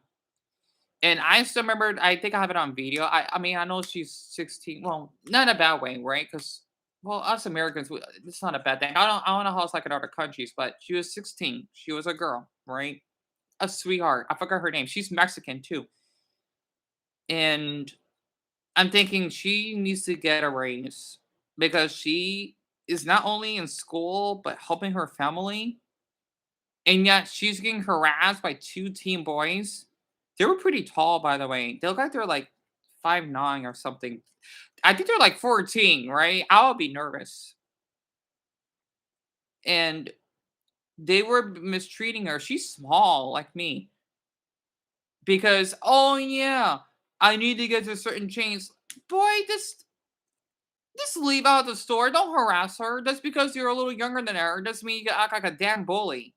And I still remember. I think I have it on video. I mean, I know she's 16. Well, not in a bad way, right? Because well, us Americans, it's not a bad thing. I don't know how it's like in other countries, but she was 16. She was a girl, right? A sweetheart. I forgot her name. She's Mexican too. And I'm thinking she needs to get a raise because she is not only in school but helping her family. And yet she's getting harassed by 2 teen boys. They were pretty tall, by the way. They look like they're like 5'9" or something. I think they're like 14, right? I would be nervous. And they were mistreating her. She's small like me. Because, oh yeah, I need to get to certain chains. Boy, just leave out the store. Don't harass her. Just because you're a little younger than her doesn't mean you gotta act like a damn bully.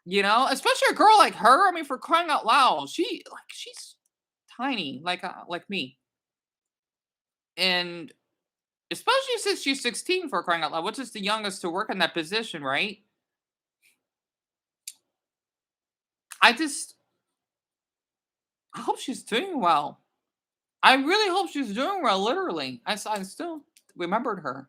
You know, especially a girl like her. I mean, for crying out loud, she's tiny, like me, and especially since she's 16 for crying out loud, which is the youngest to work in that position, right? I just I hope she's doing well. I really hope she's doing well. Literally, I still remembered her.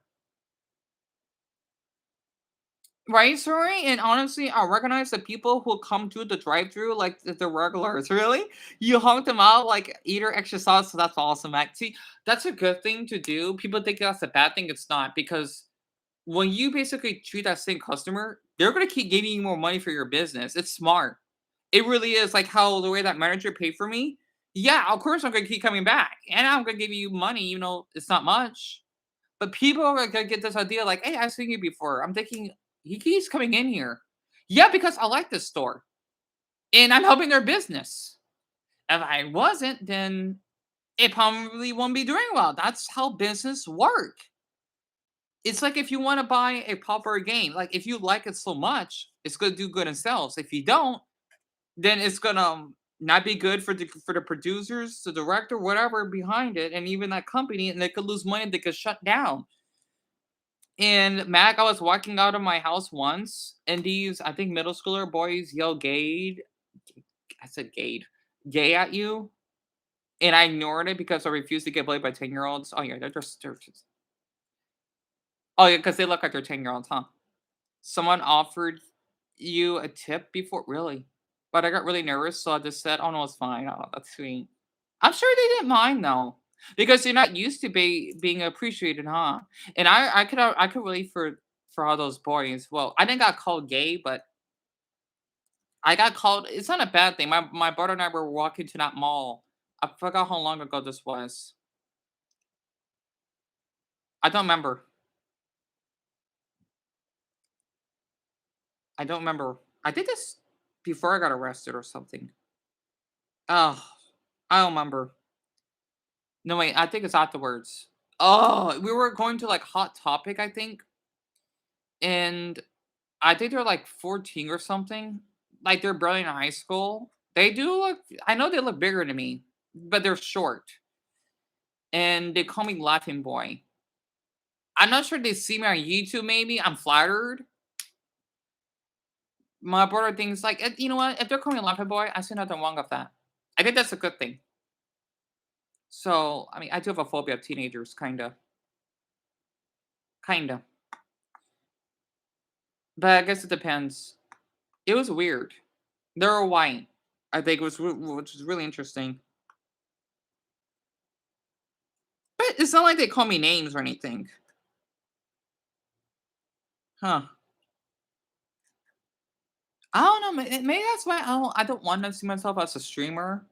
Right, sorry, and honestly, I recognize the people who come to the drive-through like the regulars. Really, you honk them out like eat or extra sauce. So that's awesome, Mac. See, that's a good thing to do. People think that's a bad thing. It's not because when you basically treat that same customer, they're gonna keep giving you more money for your business. It's smart. It really is like how the way that manager paid for me. Yeah, of course I'm gonna keep coming back, and I'm gonna give you money, even though it's not much. But people are gonna get this idea like, "Hey, I've seen you before." I'm thinking, "He keeps coming in here." Yeah, because I like this store, and I'm helping their business. If I wasn't, then it probably won't be doing well. That's how business work. It's like if you wanna buy a popular game, like, if you like it so much, it's gonna do good in sales. If you don't, then it's gonna not be good for the producers, the director, whatever behind it, and even that company, and they could lose money, they could shut down. And Mac, I was walking out of my house once, and these, I think, middle schooler boys yell "gay." I said gay at you, and I ignored it because I refused to get bullied by 10-year-olds. Oh yeah, they're just. Oh yeah, because they look like they're 10-year-olds, huh? Someone offered you a tip before, really? But I got really nervous, so I just said, "Oh no, it's fine." Oh, that's sweet. I'm sure they didn't mind though, because they're not used to being appreciated, huh? And I could relate for all those boys. Well, I didn't got called gay, but I got called. It's not a bad thing. My brother and I were walking to that mall. I forgot how long ago this was. I don't remember. I don't remember. I did this before I got arrested or something. Oh, I don't remember. No wait, I think it's afterwards. Oh, we were going to like Hot Topic, I think, and I think they're like 14 or something. Like they're barely in high school. They do look. I know they look bigger than me, but they're short, and they call me Laughing Boy. I'm not sure they see me on YouTube. Maybe I'm flattered. My brother thinks like, you know what? If they're calling me Laughing Boy, I see nothing wrong with that. I think that's a good thing. So I mean, I do have a phobia of teenagers, kinda. But I guess it depends. It was weird. They're white. I think it was, which is really interesting. But it's not like they call me names or anything. Huh. I don't know. Maybe that's why I don't want to see myself as a streamer.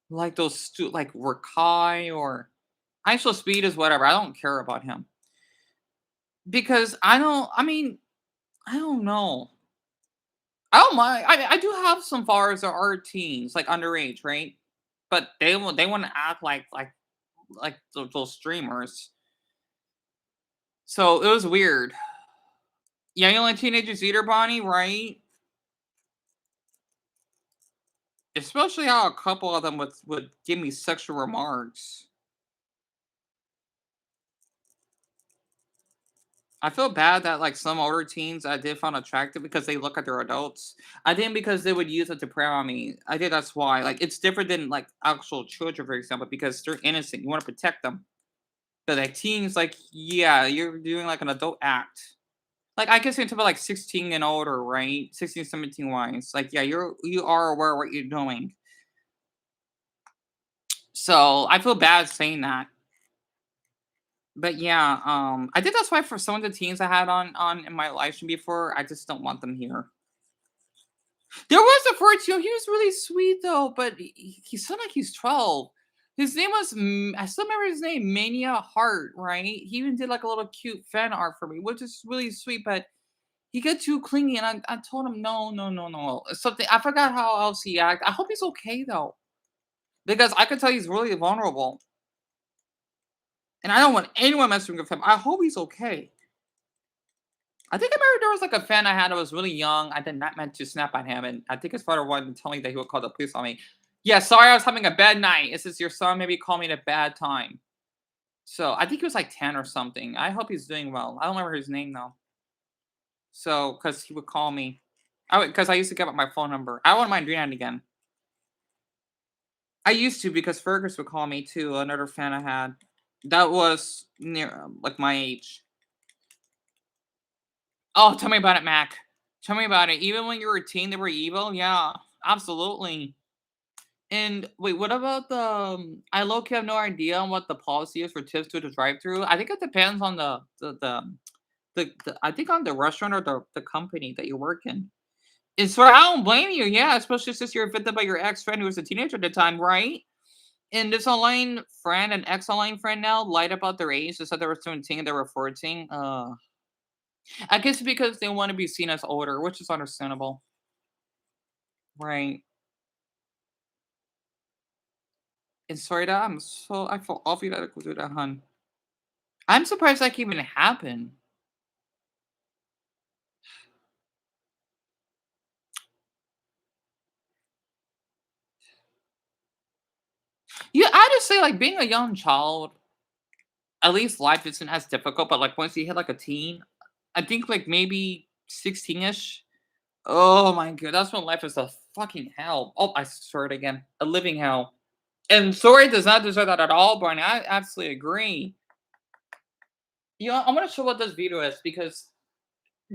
Like those like Rakai or ISO Speed is whatever. I don't care about him because I don't. I mean, I don't know. I don't mind. I do have some followers that are teens, like underage, right? But they want to act like those streamers. So it was weird. Yeah, you like teenagers eater, Bonnie, right? Especially how a couple of them would give me sexual remarks. I feel bad that like some older teens I did find attractive because they look like they're adults. I didn't because they would use it to prey on me. I think that's why. Like it's different than like actual children, for example, because they're innocent. You want to protect them. But like teens, like yeah, you're doing like an adult act. Like I guess you're talking about like 16 and older, right? 16, 17 wise. Like yeah, you are aware of what you're doing. So I feel bad saying that. But yeah, I think that's why for some of the teams I had on in my live stream before, I just don't want them here. There was a 14. He was really sweet though, but he sounded like he's 12. His name was I still remember his name, Mania Heart, right? He even did like a little cute fan art for me, which is really sweet. But he got too clingy, and I told him no, no, no, no. Something I forgot how else he acted. I hope he's okay though, because I could tell he's really vulnerable, and I don't want anyone messing with him. I hope he's okay. I think I remember there was like a fan I had that was really young. I did not meant to snap at him, and I think his father wanted to tell me that he would call the police on me. Yeah, sorry, I was having a bad night. Is this your son? Maybe call me at a bad time. So I think he was like 10 or something. I hope he's doing well. I don't remember his name though. So, because he would call me. Because I used to give up my phone number. I wouldn't mind doing that again. I used to because Fergus would call me too, another fan I had. That was near like my age. Oh, tell me about it, Mac. Tell me about it. Even when you were a teen, they were evil? Yeah, absolutely. And wait, what about the? I low-key have no idea on what the policy is for tips to the drive-through. I think it depends on the I think on the restaurant or the company that you work in. And so I don't blame you, yeah, especially since you're offended by your ex-friend who was a teenager at the time, right? And this online friend, an ex-online friend now, lied about their age. They said they were 17 and they were 14. I guess because they want to be seen as older, which is understandable. Right. And sorry that I feel awful that I could do that, hun. I'm surprised that can even happen. Yeah, I just say like being a young child, at least life isn't as difficult, but like once you hit like a teen, I think like maybe 16ish. Oh my god, that's when life is a fucking hell. Oh, I swear it again. A living hell. And sorry does not deserve that at all, Barney. I absolutely agree. You know, I want to show what this video is because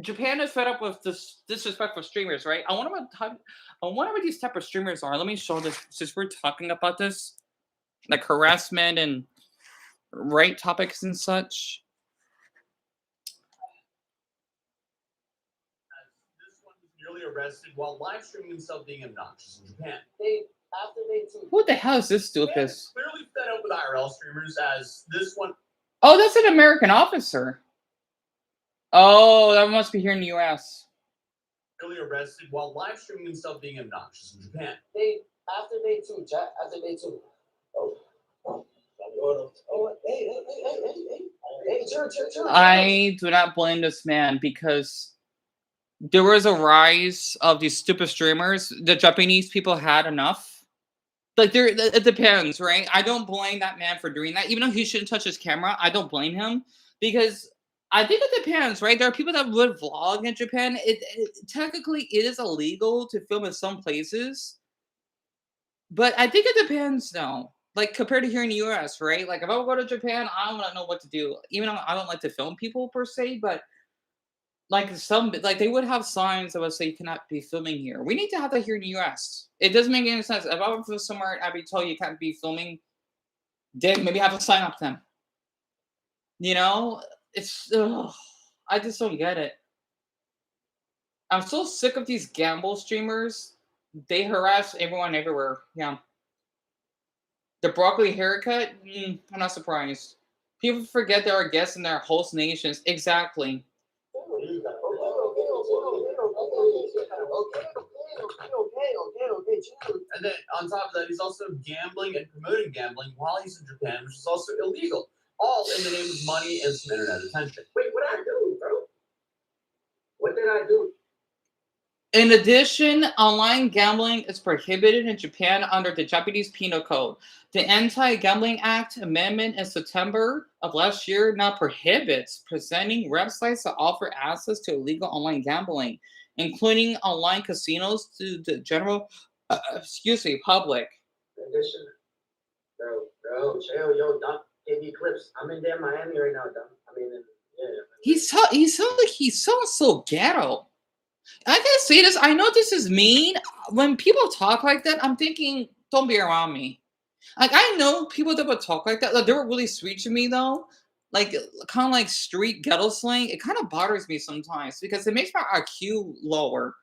Japan is fed up with this disrespect for streamers, right? I wonder what these type of streamers are. Let me show this since we're talking about this, like harassment and right topics and such. This one was nearly arrested while live streaming himself being obnoxious in Japan. Who the hell is this doofus? Clearly fed up with IRL streamers as this one. Oh, that's an American officer. Oh, that must be here in the U.S. Nearly arrested while live streaming himself being obnoxious in Japan. After day two, chat. After day two. Hey, chill. I do not blame this man because there was a rise of these stupid streamers. The Japanese people had enough. Like it depends, right? I don't blame that man for doing that, even though he shouldn't touch his camera. I don't blame him because I think it depends, right? There are people that would vlog in Japan. Technically it is illegal to film in some places, but I think it depends, though. Like compared to here in the U.S., right? Like if I would go to Japan, I want to know what to do. Even though I don't like to film people per se, but like they would have signs that would say you cannot be filming here. We need to have that here in the US. It doesn't make any sense. If I would film somewhere, I'd be told you can't be filming, then maybe have a sign up them. You know? I just don't get it. I'm so sick of these gamble streamers. They harass everyone everywhere. Yeah. The broccoli haircut? I'm not surprised. People forget there are guests in their host nations. Exactly. And then on top of that, he's also gambling and promoting gambling while he's in Japan, which is also illegal. All in the name of money and some internet attention. Wait, what did I do, bro? What did I do? In addition, online gambling is prohibited in Japan under the Japanese Penal Code. The Anti-Gambling Act amendment in September of last year now prohibits presenting websites that offer access to illegal online gambling, including online casinos, to the general, public. Addition, bro, chill, yo, Doc, give me clips. I'm in damn Miami right now, Doc. I mean, yeah. He sounds like he sounds so ghetto. I gotta say this. I know this is mean. When people talk like that, I'm thinking, don't be around me. Like I know people that would talk like that. Like they were really sweet to me though. Like kind of like street ghetto slang. It kind of bothers me sometimes because it makes my IQ lower.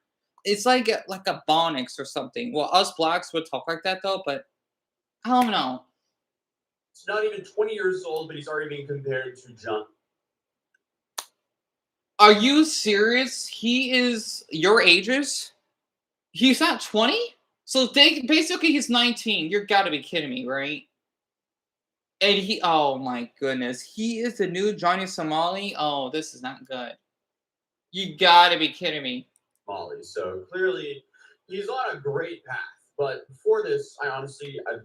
it's like a Bonix or something. Well, us blacks would talk like that though, but I don't know. It's not even 20 years old, but he's already being compared to John. Are you serious? He is your ages? He's not 20? So basically he's 19. You're gotta be kidding me, right? And oh my goodness, he is the new Johnny Somali. Oh, this is not good. You gotta be kidding me. Molly. So clearly, he's on a great path. But before this, I've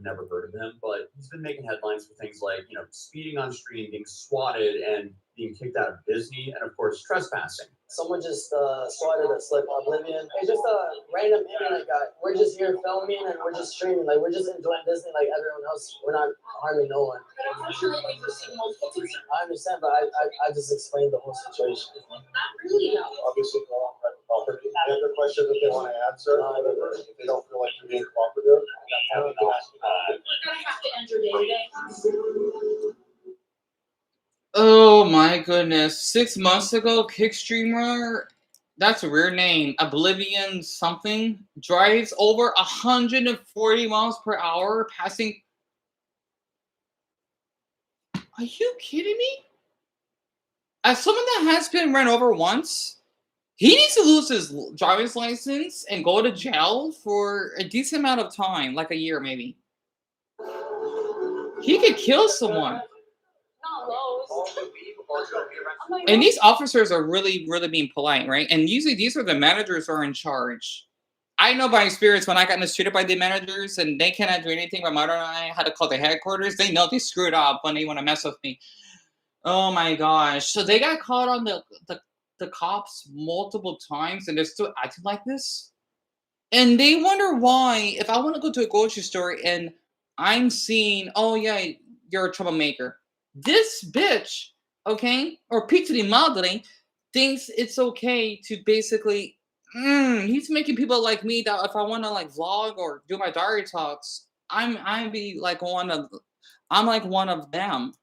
never heard of him. But he's been making headlines for things like, speeding on stream, being swatted, and being kicked out of Disney, and of course, trespassing. Someone just swatted us like Oblivion. It's just a random internet guy. We're just here filming and we're just streaming. Like, we're just enjoying Disney like everyone else. We're not harming no one. But unfortunately, we've received multiple concerns. I understand, but I just explained the whole situation. Not really, no. Obviously, no one private property. Any other questions that they want to answer? If they don't feel like you're being cooperative, we're gonna have to end your day today. Oh my goodness. 6 months ago, kick streamer, that's a weird name, Oblivion something, drives over 140 miles per hour, passing. Are you kidding me? As someone that has been run over once, he needs to lose his driver's license and go to jail for a decent amount of time, like a year maybe. He could kill someone. And these officers are really, really being polite, right? And usually these are the managers who are in charge. I know by experience when I got mistreated by the managers and they cannot do anything, my mother and I had to call the headquarters. They know they screwed up when they want to mess with me. Oh my gosh. So they got caught on the cops multiple times and they're still acting like this. And they wonder why, if I want to go to a grocery store and I'm seeing, oh yeah, you're a troublemaker. This bitch, okay, or pizza di madre, thinks it's okay to basically, he's making people like me that if I want to like vlog or do my diary talks, I'm like one of them.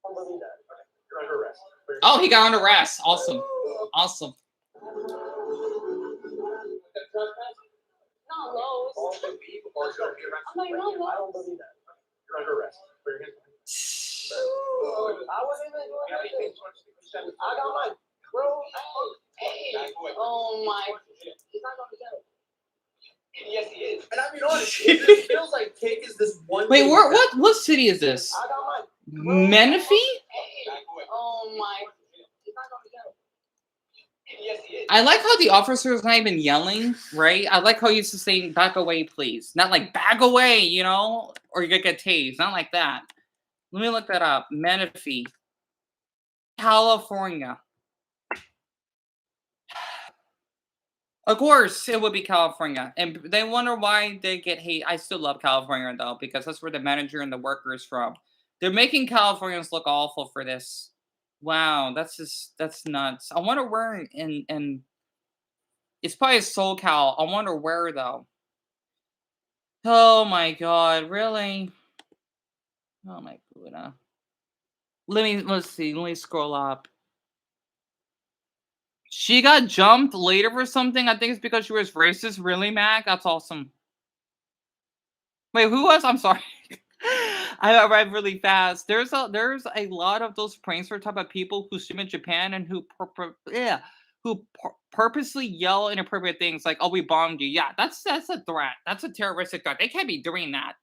You're under arrest. Oh, he got under arrest. Awesome. Awesome. Not Lowe's. I'm like, no, I don't believe that. You're under arrest. I wasn't even doing anything. I got my bro. Hey. Oh my. He's not going to jail. Yes, he is. And I mean, honestly, it feels like Cake is this one. Wait, what city is this? I got my Menifee? Hey. Oh my. He's not going to jail. Yes, he is. I like how the officer's not even yelling, right? I like how he's just saying, back away, please. Not like, back away, or you're going to get tased. Not like that. Let me look that up. Menifee, California. Of course, it would be California. And they wonder why they get hate. I still love California, though, because that's where the manager and the worker is from. They're making Californians look awful for this. Wow, that's nuts. I wonder where in it's probably SoCal. I wonder where, though. Oh, my God. Really? Oh, my Buddha. Let's see. Let me scroll up. She got jumped later for something. I think it's because she was racist. Really, Mac? That's awesome. Wait, who was? I'm sorry. I read really fast. There's a lot of those prankster type of people who stream in Japan and who purposely yell inappropriate things like, "Oh, we bombed you." Yeah, that's a threat. That's a terroristic threat. They can't be doing that.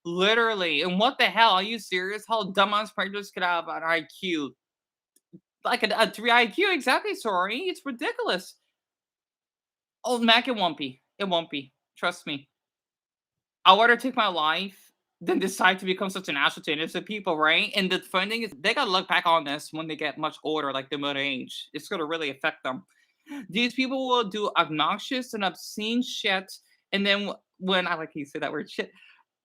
Literally. And what the hell? Are you serious? How dumbass pranksters could have an IQ? Like a 3 IQ, exactly, sorry. It's ridiculous. Oh, Mac, it won't be. It won't be. Trust me. I'd rather take my life than decide to become such an asshole to innocent people, right? And the funny thing is, they gotta look back on this when they get much older, like the middle age. It's gonna really affect them. These people will do obnoxious and obscene shit, and then when I like you say that word shit,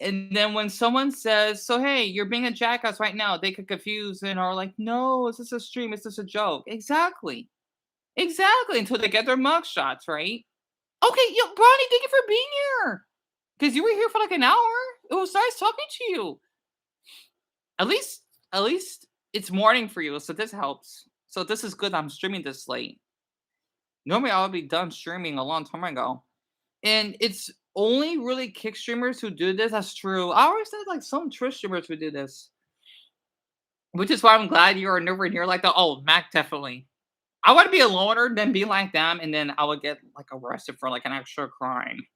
and then when someone says, "So hey, you're being a jackass right now," they get confused and are like, "No, is this a stream? Is this a joke?" Exactly, until they get their mug shots, right? Okay, yo, Bronny, thank you for being here. Because you were here for like an hour. It was nice talking to you. At least it's morning for you, so this helps. So this is good. I'm streaming this late. Normally, I would be done streaming a long time ago. And it's only really kick streamers who do this. That's true. I always said like some Twitch streamers who do this, which is why I'm glad you're nowhere near like that. Oh, Mac definitely. I want to be a loner than be like them, and then I would get like arrested for like an extra crime.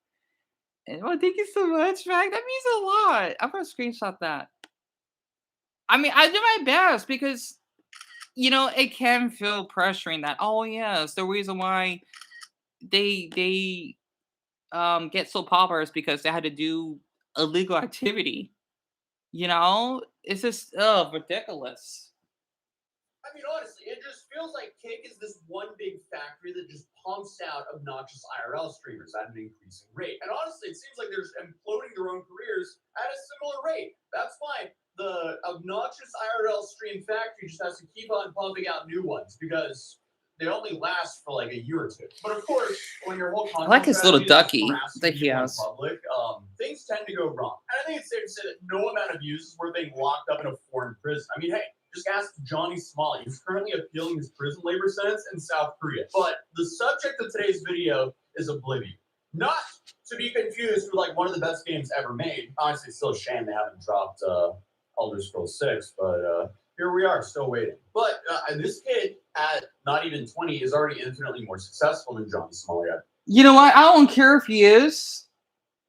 And well, thank you so much, Mac. That means a lot. I'm gonna screenshot that. I mean, I do my best because it can feel pressuring that. Oh yes, the reason why they get so popular is because they had to do illegal activity. It's just ridiculous. I mean, honestly, it just feels like Kick is this one big factory that just pumps out obnoxious IRL streamers at an increasing rate. And honestly, it seems like they're just imploding their own careers at a similar rate. That's why the obnoxious IRL stream factory just has to keep on pumping out new ones because they only last for like a year or two. But of course, when your whole I like content his little strategy is ducky harassing that he people in has. public, things tend to go wrong. And I think it's safe to say that no amount of views is worth being locked up in a foreign prison. I mean, hey, just ask Johnny Smalley, who's currently appealing his prison labor sentence in South Korea. But the subject of today's video is Oblivion. Not to be confused with like one of the best games ever made. Honestly, it's still a shame they haven't dropped Elder Scrolls 6, but here we are, still waiting. But this kid, at not even 20, is already infinitely more successful than Johnny Smalley. You know what? I don't care if he is.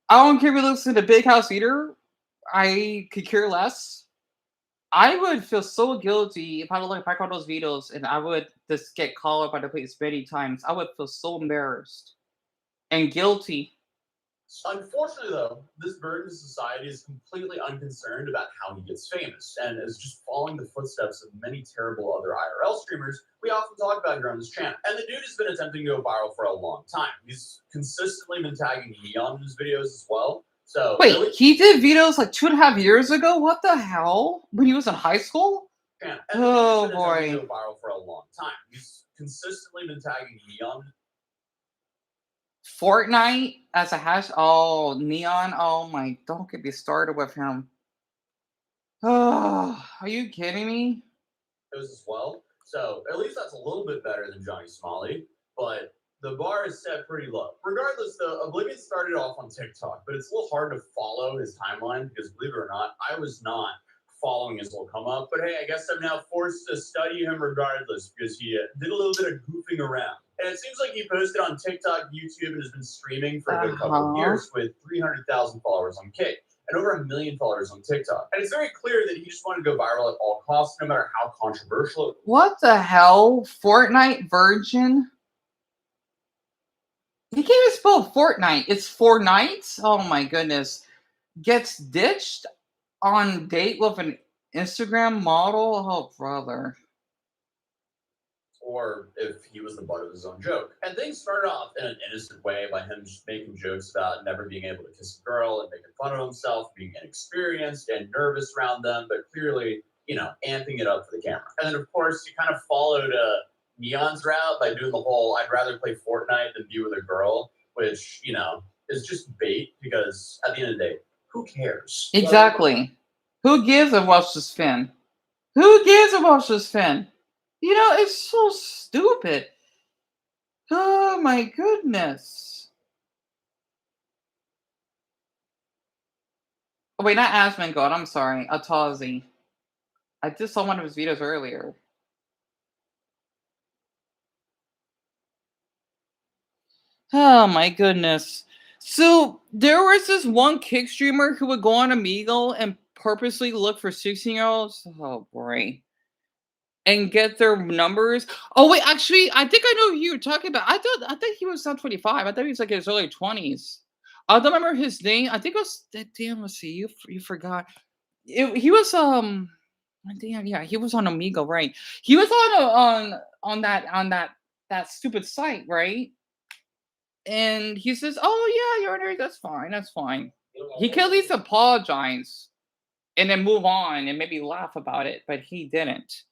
I don't care if he looks like a big house eater. I could care less. I would feel so guilty if I look back on those videos and I would just get called up by the police many times. I would feel so embarrassed and guilty. Unfortunately, though, this burden of society is completely unconcerned about how he gets famous and is just following the footsteps of many terrible other IRL streamers we often talk about here on this channel. And the dude has been attempting to go viral for a long time. He's consistently been tagging Neon in his videos as well. So wait, he did videos like 2.5 years ago? What the hell? When he was in high school? Yeah. Oh been boy. attempting to go viral for a long time. He's consistently been tagging Neon. Fortnite as a hash. Oh, Neon. Oh my, don't get me started with him. Oh, are you kidding me? As well. So at least that's a little bit better than Johnny Smalley, but the bar is set pretty low. Regardless, though, Oblivion started off on TikTok, but it's a little hard to follow his timeline because, believe it or not, I was not following his little come up. But hey, I guess I'm now forced to study him regardless because he did a little bit of goofing around. And it seems like he posted on TikTok, YouTube, and has been streaming for a good couple of years with 300,000 followers on Kick and over 1 million followers on TikTok. And it's very clear that he just wanted to go viral at all costs, no matter how controversial it was. What the hell? Fortnite virgin? He can't even spell Fortnite. It's Fortnite? Oh my goodness. Gets ditched on date with an Instagram model? Oh, brother. Or if he was the butt of his own joke. And things started off in an innocent way by him just making jokes about never being able to kiss a girl and making fun of himself, being inexperienced and nervous around them, but clearly, amping it up for the camera. And then, of course, he kind of followed Neon's route by doing the whole I'd rather play Fortnite than be with a girl, which, is just bait because at the end of the day, who cares? Exactly. Who gives a Welsh's fin? Who gives a Welsh's fin? It's so stupid. Oh my goodness. Oh, wait, not Asmongold. I'm sorry. Atazi. I just saw one of his videos earlier. Oh my goodness. So there was this one kick streamer who would go on Omegle and purposely look for 16-year-olds. Oh boy. And get their numbers. Oh wait, actually, I think I know who you were talking about. I thought he was not 25. I thought he was like in his early 20s. I don't remember his name. I think it was damn. Let's see. You forgot. He was damn, yeah, he was on Amigo, right? He was on that stupid site, right? And he says, "Oh yeah, you're there. That's fine. That's fine." He could at least apologize and then move on and maybe laugh about it, but he didn't.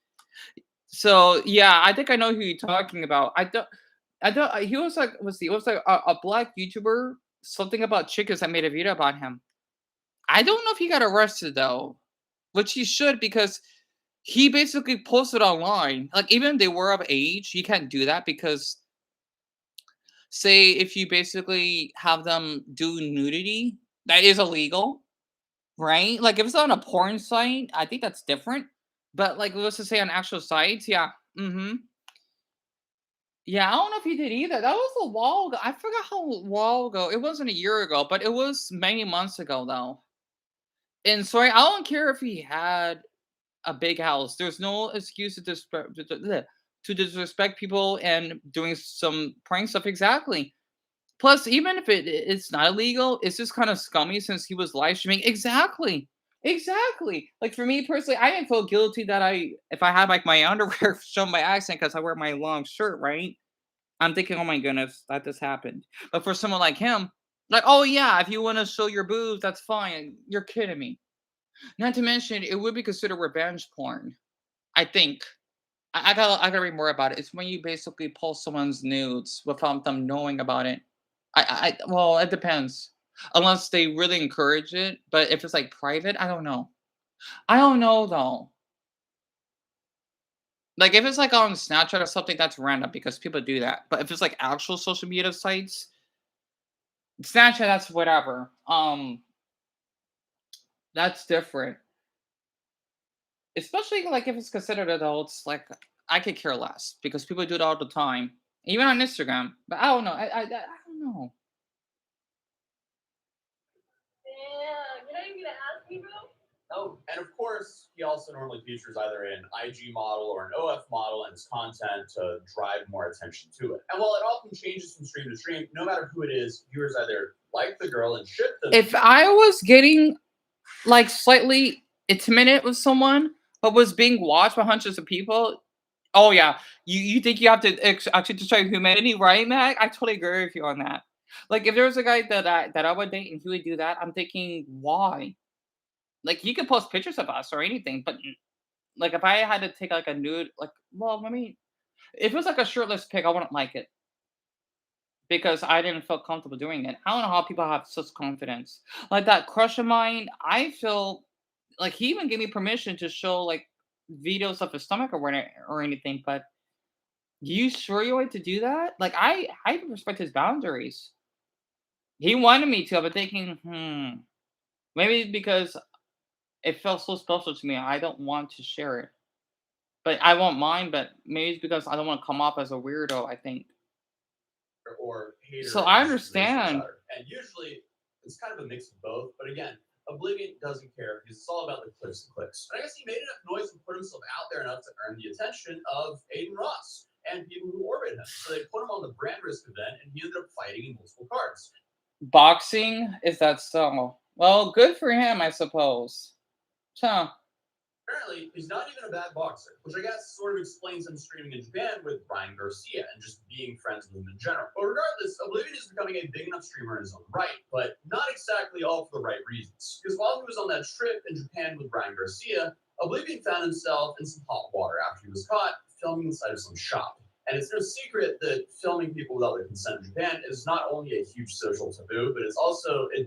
So yeah, I think I know who you're talking about. I don't. He was like, it was like a black YouTuber. Something about chickens. I made a video about him. I don't know if he got arrested though, which he should because he basically posted online. Like even if they were of age, you can't do that because say if you basically have them do nudity, that is illegal, right? Like if it's on a porn site, I think that's different. But like let's just say on actual sites, yeah. Mm-hmm. Yeah, I don't know if he did either. That was a while ago. I forgot how while ago. It wasn't a year ago, but it was many months ago though. And sorry, I don't care if he had a big house. There's no excuse to disrespect people and doing some prank stuff. Exactly. Plus, even if it's not illegal, it's just kind of scummy since he was live streaming. Exactly. Exactly. Like for me personally, I didn't feel guilty that if I had like my underwear show my accent because I wear my long shirt, right? I'm thinking, oh my goodness, that just happened. But for someone like him, like, oh yeah, if you want to show your boobs, that's fine. You're kidding me. Not to mention, it would be considered revenge porn. I think. I gotta read more about it. It's when you basically post someone's nudes without them knowing about it. Well, it depends. Unless they really encourage it. But if it's like private, I don't know. I don't know though. Like if it's like on Snapchat or something, that's random because people do that. But if it's like actual social media sites, Snapchat, that's whatever. That's different. Especially like if it's considered adults, like I could care less because people do it all the time, even on Instagram. But I don't know. I don't know. Damn, you're not even gonna ask me, bro? Oh, and of course, he also normally features either an IG model or an OF model in his content to drive more attention to it. And while it often changes from stream to stream, no matter who it is, viewers either like the girl and ship them. If I was getting like slightly intimate with someone, but was being watched by hundreds of people, oh yeah, you think you have to actually destroy humanity, right, Mac? I totally agree with you on that. Like if there was a guy that I would date and he would do that, I'm thinking why? Like you could post pictures of us or anything, but like if I had to take like a nude, like well, I mean, if it was like a shirtless pic, I wouldn't like it because I didn't feel comfortable doing it. I don't know how people have such confidence. Like that crush of mine, I feel like he even gave me permission to show like videos of his stomach or anything. But you sure you want to do that? Like I respect his boundaries. He wanted me to. I've been thinking, maybe because it felt so special to me. I don't want to share it, but I won't mind. But maybe it's because I don't want to come off as a weirdo. I think. Or hater So and I just racial understand. chatter. And usually it's kind of a mix of both. But again, Oblivion doesn't care because it's all about the clicks and clicks. But I guess he made enough noise and put himself out there enough to earn the attention of Aiden Ross and people who orbit him. So they put him on the brand risk event and he ended up fighting in multiple cards. Boxing is that so? Well, good for him, I suppose. Huh. Apparently, he's not even a bad boxer, which I guess sort of explains him streaming in Japan with Ryan Garcia and just being friends with him in general. But regardless, Oblivion is becoming a big enough streamer in his own right, but not exactly all for the right reasons. Because while he was on that trip in Japan with Ryan Garcia, Oblivion found himself in some hot water after he was caught filming inside of some shop. And it's no secret that filming people without their consent in Japan is not only a huge social taboo, but it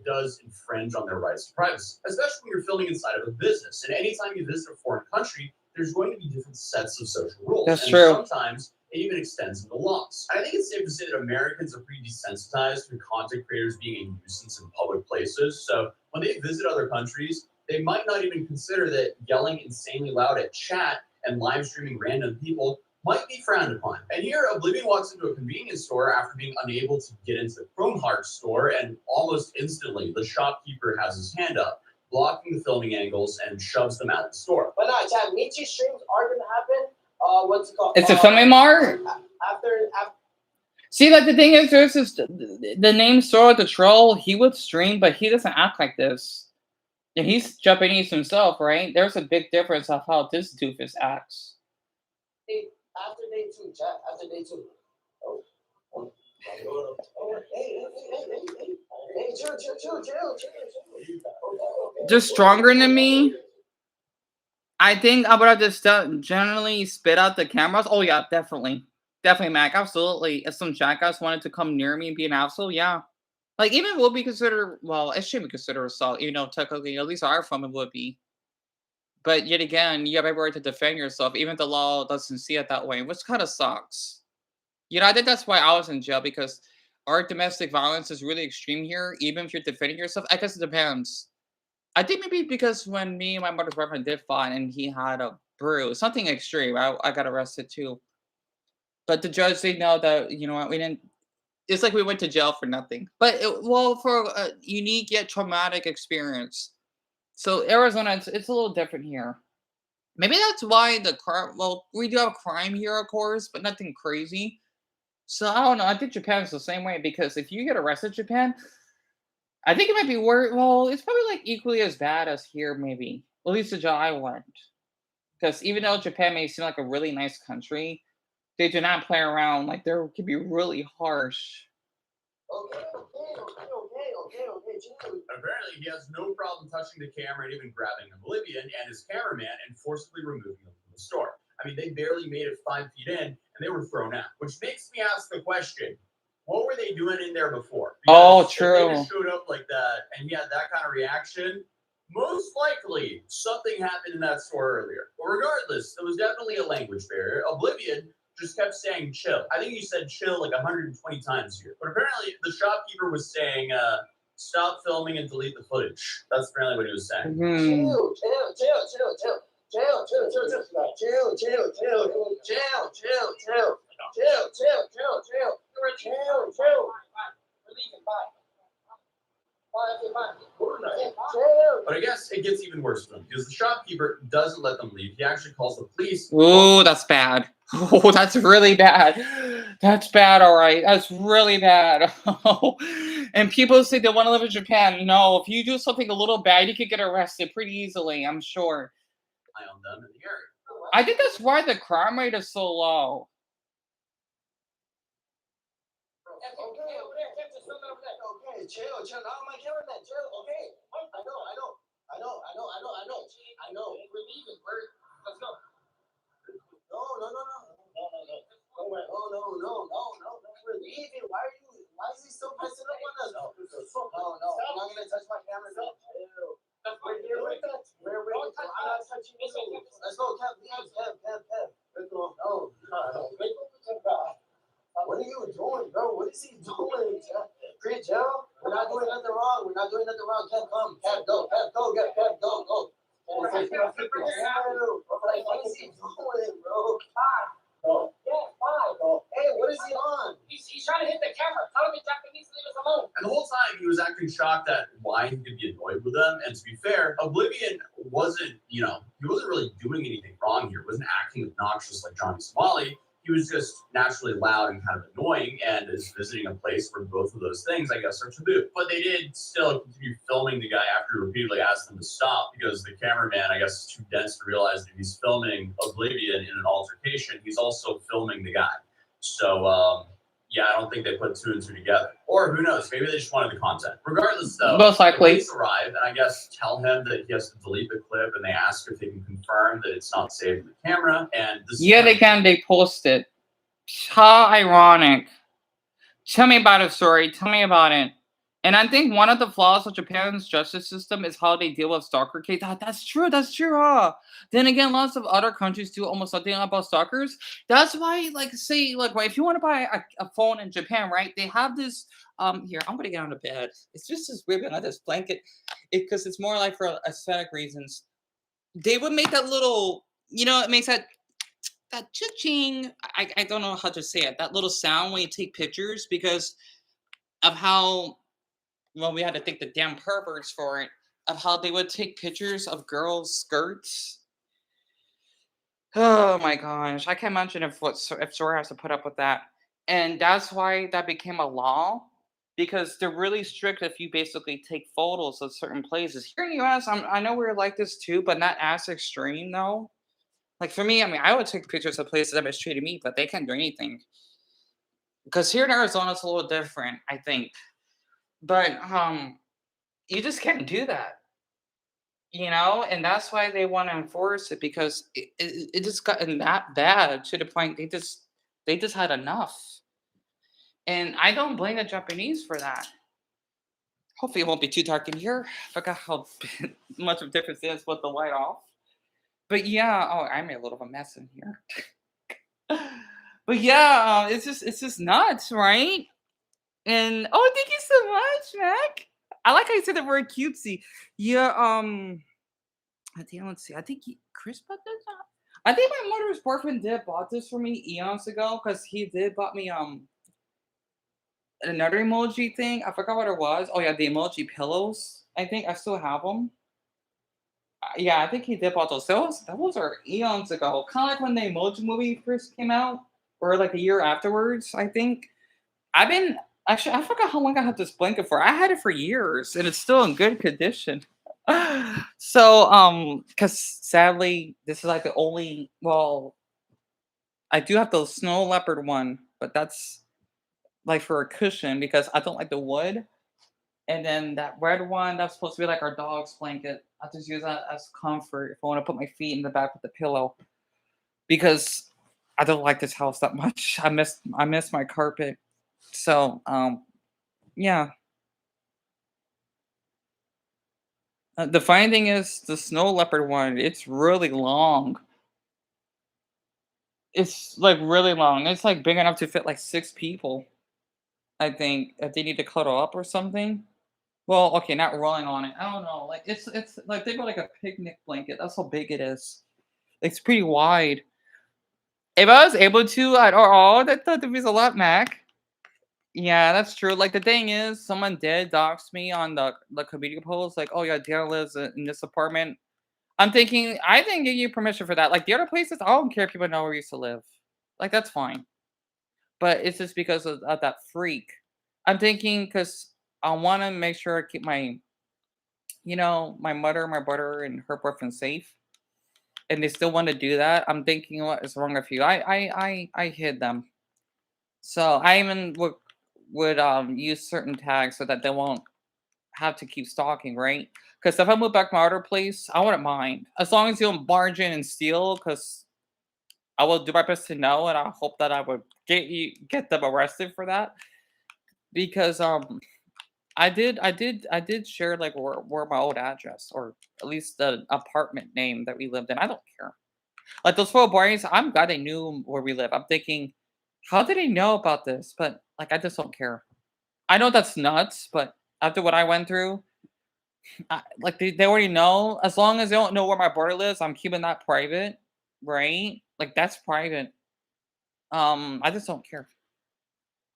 does infringe on their rights to privacy, especially when you're filming inside of a business. And anytime you visit a foreign country, there's going to be different sets of social rules. That's and true. Sometimes it even extends into laws. And I think it's safe to say that Americans are pretty desensitized to content creators being a nuisance in public places. So when they visit other countries, they might not even consider that yelling insanely loud at chat and live streaming random people might be frowned upon. And here, Oblivion walks into a convenience store after being unable to get into the Chrome Heart store, and almost instantly, the shopkeeper has his hand up, blocking the filming angles and shoves them out of the store. But nah, chat, Michi streams are gonna happen. What's it called? It's a filming mart. After. See, like the thing is, there's this the name Sora the Troll. He would stream, but he doesn't act like this. And he's Japanese himself, right? There's a big difference of how this doofus acts. After day 2, chat. After day 2. Hey, chill. They're stronger than me. I think I would have just generally spit out the cameras. Oh yeah, definitely, Mac. Absolutely. If some jackass wanted to come near me and be an asshole, yeah. Like even would be considered. Well, it shouldn't be considered assault. You know, technically, at least our form it would be. But yet again, you have every right to defend yourself, even if the law doesn't see it that way, which kind of sucks. You know, I think that's why I was in jail because our domestic violence is really extreme here, even if you're defending yourself. I guess it depends. I think maybe because when me and my mother's boyfriend did fight and he had a bruise, something extreme, I got arrested too. But the judge, they know that, you know what, we didn't, it's like we went to jail for nothing. But, well, for a unique yet traumatic experience. So Arizona, it's a little different here. Maybe that's why the crime, well, we do have crime here, of course, but nothing crazy. So I don't know. I think Japan's the same way because if you get arrested in Japan, I think it might be worse. Well, it's probably like equally as bad as here, maybe. At least the job I went. Because even though Japan may seem like a really nice country, they do not play around. Like, they can be really harsh. Apparently, he has no problem touching the camera and even grabbing Oblivion and his cameraman and forcibly removing them from the store. I mean, they barely made it 5 feet in, and they were thrown out. Which makes me ask the question, what were they doing in there before? Oh, If they true. just showed up like that, and he had that kind of reaction, most likely something happened in that store earlier. But regardless, there was definitely a language barrier. Oblivion just kept saying chill. I think he said chill like 120 times here. But apparently the shopkeeper was saying, stop filming and delete the footage. That's apparently what he was saying. Mhm. But I guess it gets even worse for them because the shopkeeper doesn't let them leave. He actually calls the police. Ooh, that's bad. Oh, that's really bad. That's bad, all right. That's really bad. And people say they want to live in Japan. No, if you do something a little bad, you could get arrested pretty easily, I'm sure. Eye on them in the area. I think that's why the crime rate is so low. Okay, chill. Now my cameraman, chill. Okay, I know. We're leaving. Let's go. No. We're leaving. Why is he still pressing up on us? No. I'm not gonna touch my camera. No. Where I'm not touching you. Let's go, Kev. Kev. Let's go. No. What are you doing, bro? What is he doing? Create jail? We're not doing nothing wrong. Kev, come. Kev, go. Kev, go. What is he doing, bro? Hey, what is he on? He's trying to hit the camera. Tell him in Japanese to leave us alone. And the whole time he was acting shocked at why he could be annoyed with them. And to be fair, Oblivion wasn't, he wasn't really doing anything wrong here. He wasn't acting obnoxious like Johnny Somali. He was just naturally loud and kind of annoying and is visiting a place where both of those things, I guess, are taboo. But they did still continue filming the guy after he repeatedly asked them to stop because the cameraman, I guess, is too dense to realize that he's filming Oblivion in an altercation. He's also filming the guy. So, yeah, I don't think they put 2 and 2 together. Or who knows, maybe they just wanted the content. Regardless, though, Most likely. the police arrive and I guess tell him that he has to delete the clip and they ask if they can confirm that it's not saved in the camera. And this Yet again, they post it. How ironic. Tell me about it, Story. Tell me about it. And I think one of the flaws of Japan's justice system is how they deal with stalker cases. That's true, huh? Then again, lots of other countries do almost nothing about stalkers. That's why, if you want to buy a phone in Japan, right? They have this, here, I'm going to get on the bed. It's just this ribbon on this blanket, because it's more like for aesthetic reasons. They would make that little, it makes that cha-ching, I don't know how to say it, that little sound when you take pictures because of how, well, we had to thank the damn perverts for it, of how they would take pictures of girls' skirts. Oh my gosh, I can't imagine if Sora has to put up with that. And that's why that became a law, because they're really strict if you basically take photos of certain places. Here in the US, I know we're like this too, but not as extreme though. Like for me, I would take pictures of places that mistreated me, but they can't do anything. Because here in Arizona, it's a little different, I think. But you just can't do that, and that's why they want to enforce it because it just gotten that bad to the point they just had enough. And I don't blame the Japanese for that. Hopefully, it won't be too dark in here. I forgot how much of a difference it is with the light off. But yeah, I made a little of a mess in here. But yeah, it's just nuts, right? And oh, thank you so much, Mac. I like how you said the word cutesy. Yeah, I think let's see. I think Chris bought this. I think my mother's boyfriend did bought this for me eons ago because he did bought me another emoji thing. I forgot what it was. Oh yeah, the emoji pillows. I think I still have them. Yeah, I think he did bought those. Those are eons ago. Kind of like when the Emoji Movie first came out, or like a year afterwards. I think I've been actually. I forgot how long I had this blanket for. I had it for years, and it's still in good condition. So, because sadly, this is like the only. Well, I do have the snow leopard one, but that's like for a cushion because I don't like the wood. And then that red one, that's supposed to be like our dog's blanket. I just use that as comfort if I want to put my feet in the back with the pillow because I don't like this house that much. I miss my carpet. So yeah. The funny thing is the snow leopard one. It's really long. It's like really long. It's like big enough to fit like 6 people. I think if they need to cuddle up or something. Well, okay, not rolling on it. I don't know. Like it's like think about like a picnic blanket. That's how big it is. It's pretty wide. If I was able to at all, that means a lot, Mac. Yeah, that's true. Like the thing is, someone did dox me on the community post, like, "Oh yeah, Dale lives in this apartment." I'm thinking, I didn't give you permission for that. Like the other places, I don't care if people know where you used to live. Like that's fine. But it's just because of that freak. I'm thinking because I want to make sure I keep my mother, my brother, and her boyfriend safe, and they still want to do that. I'm thinking, what is wrong with you? I hid them. So I even would use certain tags so that they won't have to keep stalking, right? Because if I move back to my other place, I wouldn't mind as long as you don't barge in and steal. Because I will do my best to know, and I hope that I would get them arrested for that. Because I did share like where my old address or at least the apartment name that we lived in. I don't care. Like those 4 boys, I'm glad they knew where we live. I'm thinking, how did they know about this? But like, I just don't care. I know that's nuts, but after what I went through, like they already know. As long as they don't know where my brother lives, I'm keeping that private, right? Like that's private. I just don't care.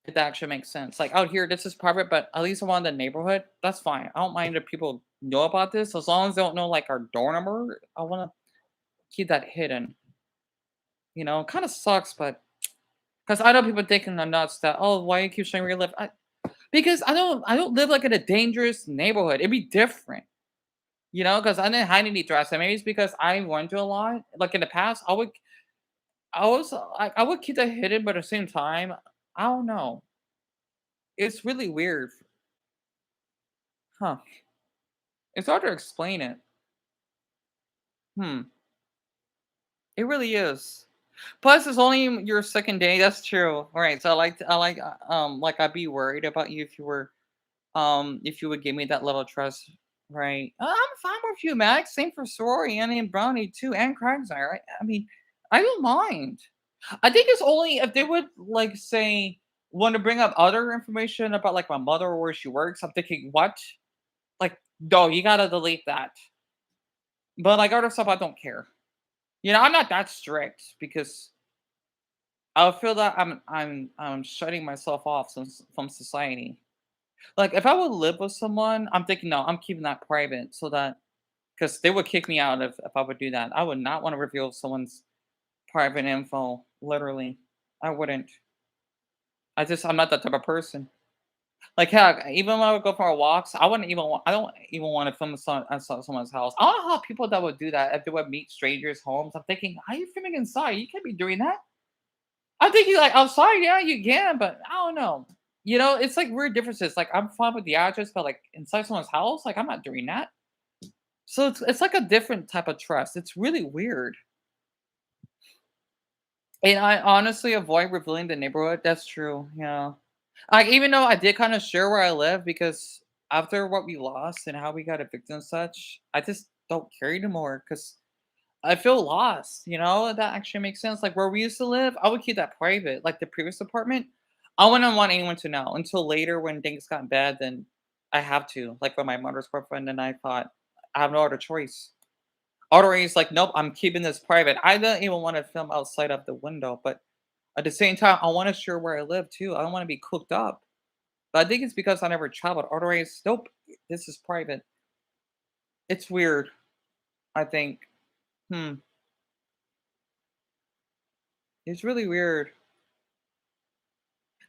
If that actually makes sense. Like out here, this is private, but at least around the neighborhood, that's fine. I don't mind if people know about this, as long as they don't know like our door number. I want to keep that hidden. Kind of sucks, but because I know people thinking I'm nuts that why you keep showing where you live? Because I don't live like in a dangerous neighborhood. It'd be different, because I didn't hide any threats. And maybe it's because I went to a lot. Like in the past, I would keep that hidden, but at the same time, I don't know. It's really weird, huh? It's hard to explain it. Hmm. It really is. Plus, it's only your second day. That's true. All right. So like I'd be worried about you if you would give me that level of trust, right? I'm fine with you, Max. Same for Sorry, and Brownie too, and Craig's right? I mean, I don't mind. I think it's only if they would like say want to bring up other information about like my mother or where she works. I'm thinking, what? Like, no, you gotta delete that. But like other stuff, I don't care. I'm not that strict because I feel that I'm shutting myself off from society. Like if I would live with someone, I'm thinking no, I'm keeping that private so that because they would kick me out if I would do that. I would not want to reveal someone's private info. Literally, I wouldn't. I'm not that type of person. Like heck, even when I would go for walks, I wouldn't even. I don't even want to film inside someone's house. I don't know how people that would do that if they would meet strangers' homes. I'm thinking, how are you filming inside? You can't be doing that. I'm thinking like outside, yeah, you can, but I don't know. It's like weird differences. Like I'm fine with the address, but like inside someone's house, like I'm not doing that. So it's like a different type of trust. It's really weird. And I honestly avoid revealing the neighborhood. That's true. Yeah. Like even though I did kind of share where I live because after what we lost and how we got evicted and such, I just don't care anymore because I feel lost. That actually makes sense. Like where we used to live, I would keep that private. Like the previous apartment, I wouldn't want anyone to know until later when things got bad. Then I have to, like with my mother's boyfriend, and I thought I have no other choice. Otherwise, like, nope, I'm keeping this private. I don't even want to film outside of the window, but at the same time, I want to share where I live too. I don't want to be cooked up. But I think it's because I never traveled. Otherwise, nope, this is private. It's weird. I think. Hmm. It's really weird.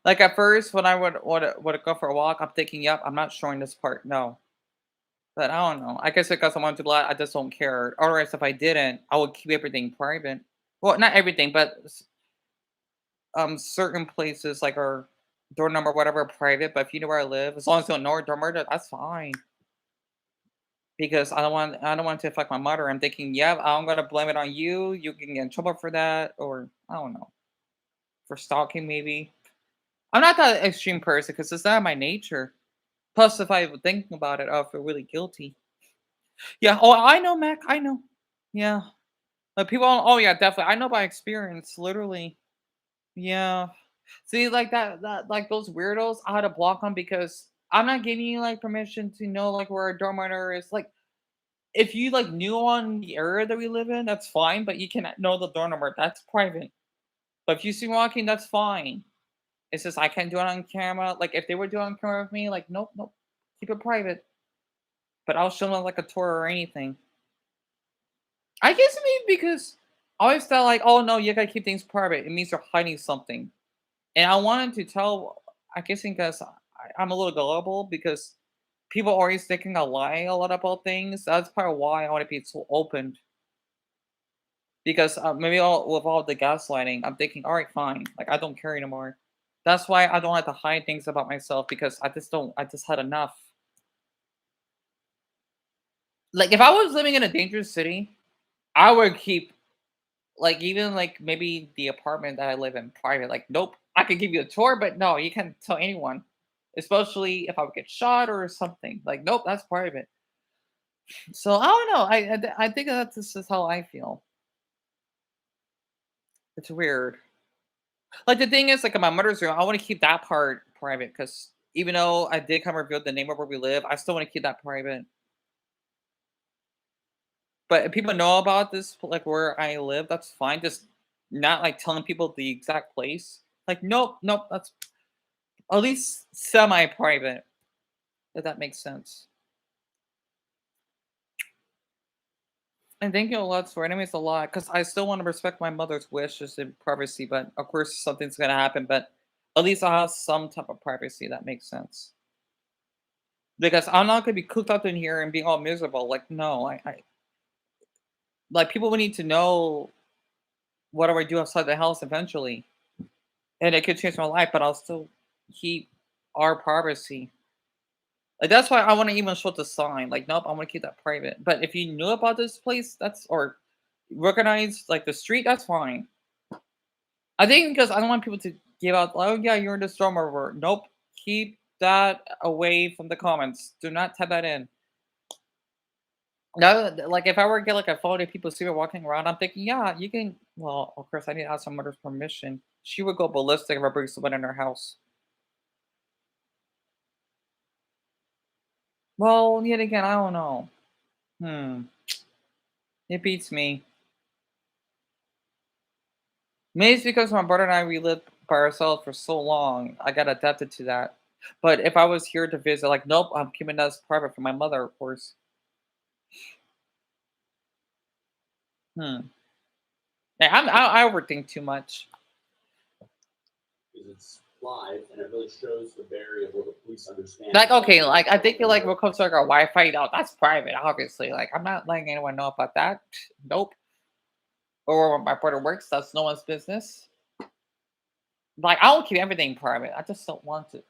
Like at first, when I would go for a walk, I'm thinking, yep, I'm not showing this part. No. But I don't know. I guess because I want to black, I just don't care. Otherwise, if I didn't, I would keep everything private. Well, not everything, but certain places like our door number, whatever, private. But if you know where I live, as long as you don't know our door number, that's fine. Because I don't want to affect my mother. I'm thinking, yeah, I'm gonna blame it on you. You can get in trouble for that, or I don't know, for stalking maybe. I'm not that extreme person because it's not my nature. Plus, if I would think about it, I'll feel really guilty. Yeah. Oh, I know, Mac. I know. Yeah. But people. Oh, yeah, definitely. I know by experience, literally. Yeah. See, like like those weirdos, I had to block them because I'm not giving you like permission to know like where a dormitory is. Like, if you like knew on the area that we live in, that's fine. But you cannot know the door number. That's private. But if you see me walking, that's fine. It's just I can't do it on camera. Like if they were doing on camera with me, like nope, nope, keep it private. But I'll show them like a tour or anything. I guess maybe because I always felt like, oh no, you gotta keep things private. It means you're hiding something. And I wanted to tell, I guess because I'm a little gullible because people are always thinking I lie a lot about things. That's part of why I want to be so open. Because maybe all with all the gaslighting, I'm thinking, all right, fine. Like I don't care anymore. That's why I don't have to hide things about myself because I just don't. I just had enough. Like if I was living in a dangerous city, I would keep like even like maybe the apartment that I live in private. Like nope, I could give you a tour, but no, you can't tell anyone. Especially if I would get shot or something. Like nope, that's private. So I don't know. I think that's just how I feel. It's weird. Like the thing is, like in my mother's room, I want to keep that part private because even though I did kind of reveal the name of where we live, I still want to keep that private. But if people know about this, like where I live, that's fine. Just not like telling people the exact place. Like, nope, nope, that's at least semi-private. If that makes sense. And thank you a lot for it. It means a lot because I still want to respect my mother's wishes and privacy. But of course, something's gonna happen. But at least I have some type of privacy. That makes sense. Because I'm not gonna be cooped up in here and being all miserable. Like, no, I like people will need to know what do I do outside the house eventually. And it could change my life, but I'll still keep our privacy. Like that's why I want to even show the sign. Like, nope, I want to keep that private. But if you knew about this place, that's or recognize like the street, that's fine. I think because I don't want people to give out, oh yeah, you're in the storm river. Nope. Keep that away from the comments. Do not type that in. No, like if I were to get like a photo of people see me walking around, I'm thinking, yeah, you can. Well, of course, I need to ask my mother's permission. She would go ballistic if I bring someone in her house. Well, yet again, I don't know. Hmm. It beats me. Maybe it's because my brother and I we lived by ourselves for so long. I got adapted to that. But if I was here to visit, like, nope, I'm keeping that as private for my mother, of course. Hmm. Yeah, I overthink too much. Because it's live and it really shows the barrier of what the police understand. Like, okay, like I think like what comes to like our Wi-Fi, that's private, obviously. Like, I'm not letting anyone know about that. Nope. Or where my brother works, that's no one's business. Like, I don't keep everything private. I just don't want to.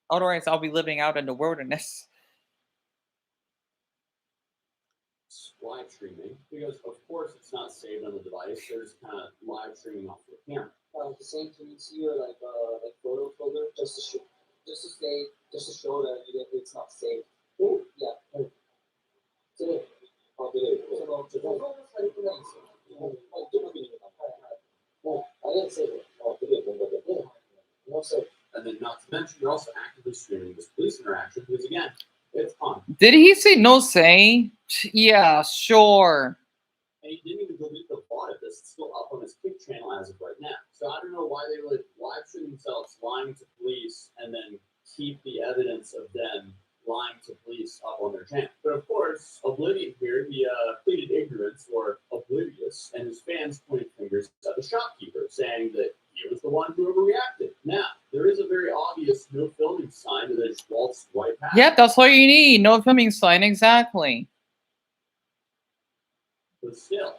Otherwise, I'll be living out in the wilderness. Live streaming because of course it's not saved on the device. There's kind of live streaming off the camera. The same to your like photo folder just to show that it's not safe. Yeah. Today. Oh, today. I didn't say that. Oh, today. Yeah. No sir. And then also actively streaming this police interaction because, again, it's fun. Did he say no say? Yeah, sure. And he didn't even delete the VOD of this. It's still up on his Kick channel as of right now. So I don't know why they would live stream themselves lying to police and then keep the evidence of them lying to police up on their channel. But of course, Oblivion here, he pleaded ignorance or oblivious, and his fans pointed fingers at the shopkeeper, saying that he was the one who overreacted. Now, there is a very obvious no filming sign that is waltzed right past. Yeah, that's what you need. No filming sign, exactly. But still,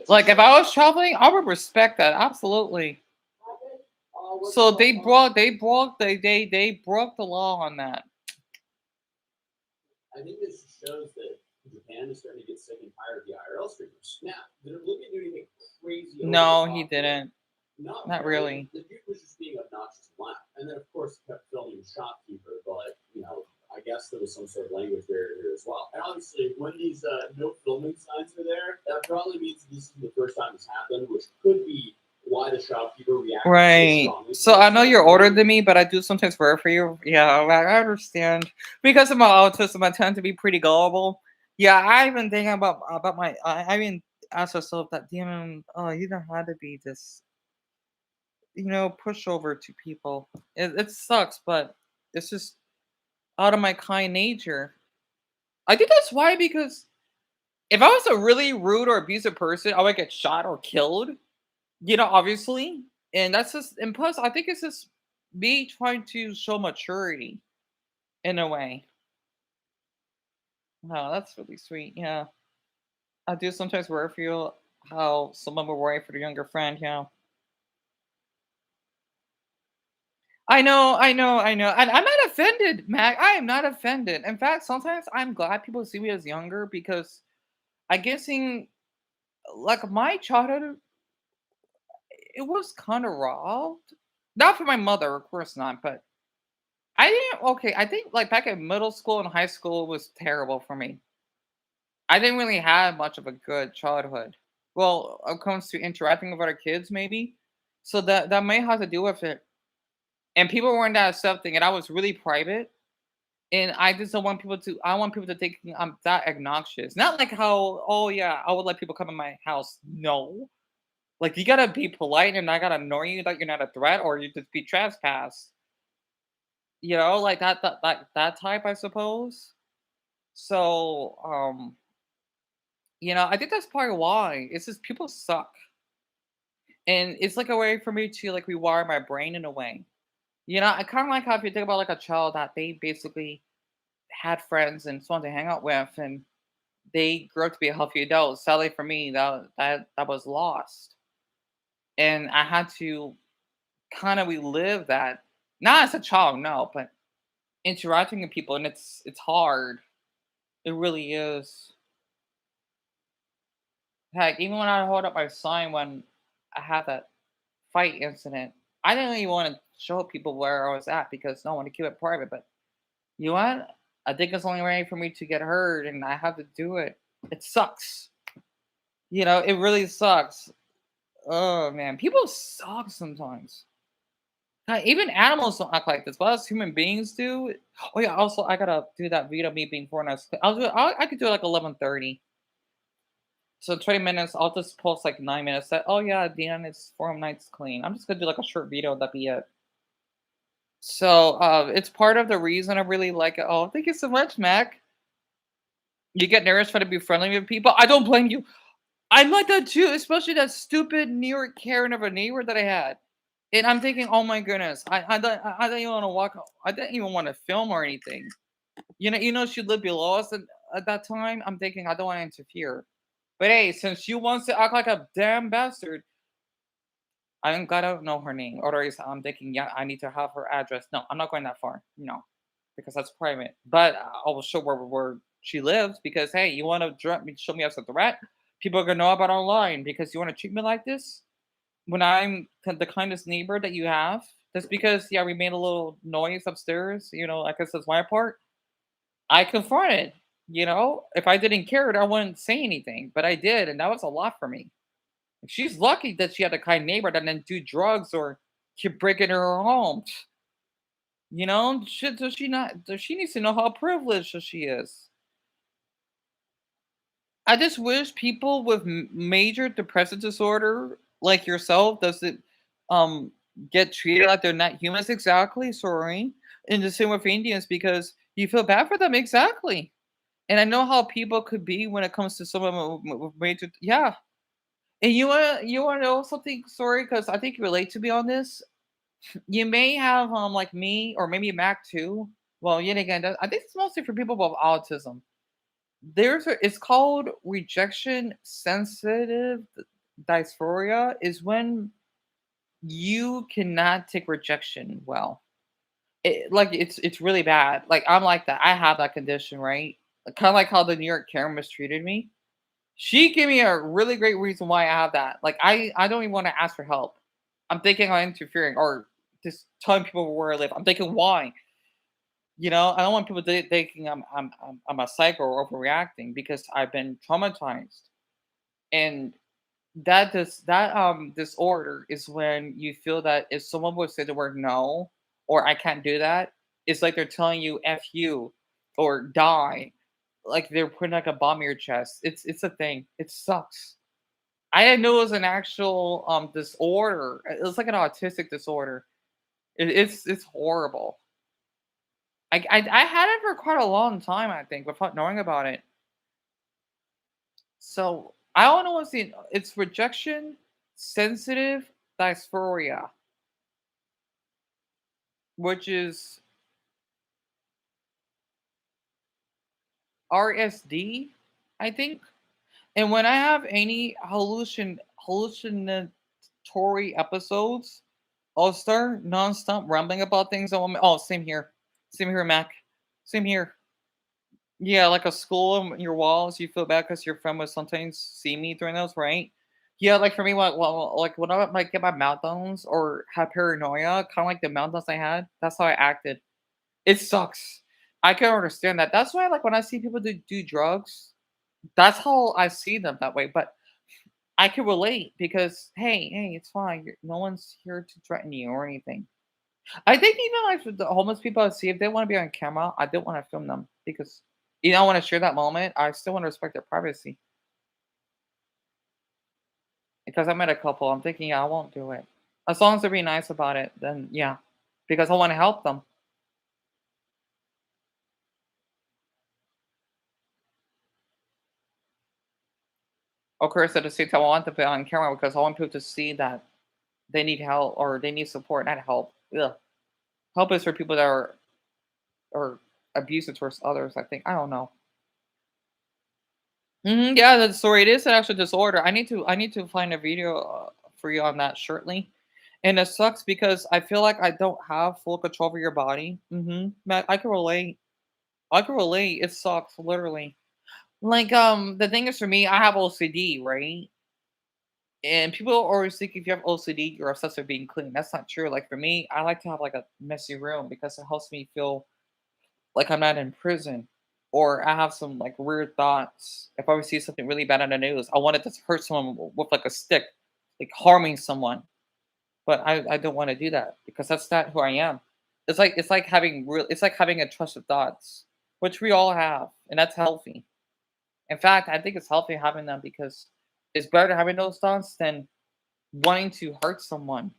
Like if I was traveling, I would respect that absolutely. So they broke the law on that. I think this shows that Japan is starting to get sick and tired of the IRL streamers. Now, did Oblivion do anything crazy? No, he didn't. Not really. The dude was just being obnoxious and loud. And then, of course, he kept filming Shopkeeper, but, I guess there was some sort of language barrier here as well. And obviously, when these no filming signs are there, that probably means this is the first time it's happened, which could be why the shopkeeper reacted Right. so strongly. So I know you're older than me, but I do sometimes work for you. Yeah, I understand. Because of my autism, I tend to be pretty gullible. Yeah, I even think about my. I even ask myself that, damn, oh, you don't have to be this, pushover to people. It sucks, but it's just out of my kind nature. I think that's why, because if I was a really rude or abusive person, I would get shot or killed. Obviously. And that's just, and plus, I think it's just me trying to show maturity in a way. Oh, that's really sweet. Yeah. I do sometimes worry for you how someone would worry for the younger friend. Yeah. I know. And I'm not offended, Mac. I am not offended. In fact, sometimes I'm glad people see me as younger because I guessing like my childhood, it was kind of raw. Not for my mother, of course not, but I didn't. Okay, I think like back in middle school and high school it was terrible for me. I didn't really have much of a good childhood. Well, when it comes to interacting with other kids, maybe. So that may have to do with it. And people weren't that accepting, and I was really private. And I just don't want people to. I want people to think I'm that obnoxious. Not like how. Oh yeah, I would let people come in my house. No, like you gotta be polite, and I gotta annoy you that you're not a threat, or you just be trespassed. Like that type, I suppose. So, I think that's probably why. It's just people suck. And it's like a way for me to like rewire my brain in a way. I kind of like how if you think about like a child that they basically had friends and someone to hang out with, and they grew up to be a healthy adult. Sadly for me, that was lost, and I had to kind of relive that. Not as a child, no, but interacting with people, and it's hard. It really is. Heck, even when I hold up my sign when I had that fight incident, I didn't really want to show people where I was at because no, I want to keep it private. But you know what? I think it's the only way for me to get hurt, and I have to do it. It sucks. It really sucks. Oh man, people suck sometimes. Even animals don't act like this, but us human beings do. Oh yeah, also I gotta do that video of me being 4 nights. I could do it like 11:30. So 20 minutes, I'll just post like 9 minutes. That oh yeah, Dan, it's 4 nights clean. I'm just gonna do like a short video. That'd be it. So it's part of the reason I really like it. Oh, thank you so much, Mac. You get nervous trying to be friendly with people. I don't blame you. I'm like that too, especially that stupid New York Karen of a neighbor that I had. And I'm thinking, oh my goodness, I don't even want to walk. I didn't even want to film or anything. She lived below us at that time. I'm thinking I don't want to interfere. But hey, since she wants to act like a damn bastard, I'm glad I don't know her name. Otherwise, I'm thinking, yeah, I need to have her address. No, I'm not going that far. No, because that's private. But I will show where she lives because hey, you want to show me as a threat? People are gonna know about online because you want to treat me like this when I'm the kindest neighbor that you have. That's because yeah, we made a little noise upstairs. I guess that's my part. I confronted. If I didn't care, I wouldn't say anything, but I did, and that was a lot for me. She's lucky that she had a kind neighbor that didn't do drugs or keep breaking her home. You know, does she not? Does she needs to know how privileged she is? I just wish people with major depressive disorder like yourself doesn't um get treated like they're not humans. Exactly, sorry. And the same with Indians because you feel bad for them. Exactly. And I know how people could be when it comes to someone with major. Yeah. And you wanna know something? Sorry, because I think you relate to me on this. You may have like me or maybe Mac too. Well, yet again, I think it's mostly for people with autism. It's called rejection sensitive dysphoria is when you cannot take rejection well. Like it's really bad. Like I'm like that. I have that condition, right? Kind of like how the New York Karen mistreated me. She gave me a really great reason why I have that. Like I don't even want to ask for help. I'm thinking I'm interfering or just telling people where I live. I'm thinking why. You know, I don't want people thinking I'm a psycho or overreacting because I've been traumatized. And that disorder is when you feel that if someone would say the word no or I can't do that, it's like they're telling you F you or die. Like they're putting like a bomb in your chest. It's a thing. It sucks. I didn't know it was an actual disorder. It's like an autistic disorder. It's horrible. I had it for quite a long time, I think, without knowing about it. So I don't know what's the it's rejection sensitive dysphoria, which is RSD, I think. And when I have any hallucinatory episodes, I'll start nonstop rambling about things. Oh, same here. Same here, Mac. Same here. Yeah, like a school in your walls, you feel bad because your friend would sometimes see me during those, right? Yeah, like for me, like when I like get my meltdowns or have paranoia, kind of like the meltdowns I had, that's how I acted. It sucks. I can understand that. That's why, like, when I see people do drugs, that's how I see them that way. But I can relate because, hey, it's fine. No one's here to threaten you or anything. I think even like with the homeless people I see, if they want to be on camera, I don't want to film them because I want to share that moment. I still want to respect their privacy because I met a couple. I'm thinking, yeah, I won't do it as long as they're being nice about it. Then yeah, because I want to help them. Of course, at the same time, I want to be on camera because I want people to see that they need help or they need support, not help. Ugh. Help is for people that are abusive towards others. I think I don't know. Yeah, that's sorry. It is an actual disorder. I need to find a video for you on that shortly. And it sucks because I feel like I don't have full control over your body. Matt, I can relate. I can relate. It sucks, literally. Like, the thing is for me, I have OCD, right? And people always think if you have OCD, you're obsessed with being clean. That's not true. Like for me, I like to have like a messy room because it helps me feel like I'm not in prison. Or I have some like weird thoughts. If I ever see something really bad on the news, I wanted to hurt someone with like a stick, like harming someone. But I don't want to do that because that's not who I am. It's like having a trusted thoughts, which we all have, and that's healthy. In fact, I think it's healthy having them because it's better having those thoughts than wanting to hurt someone.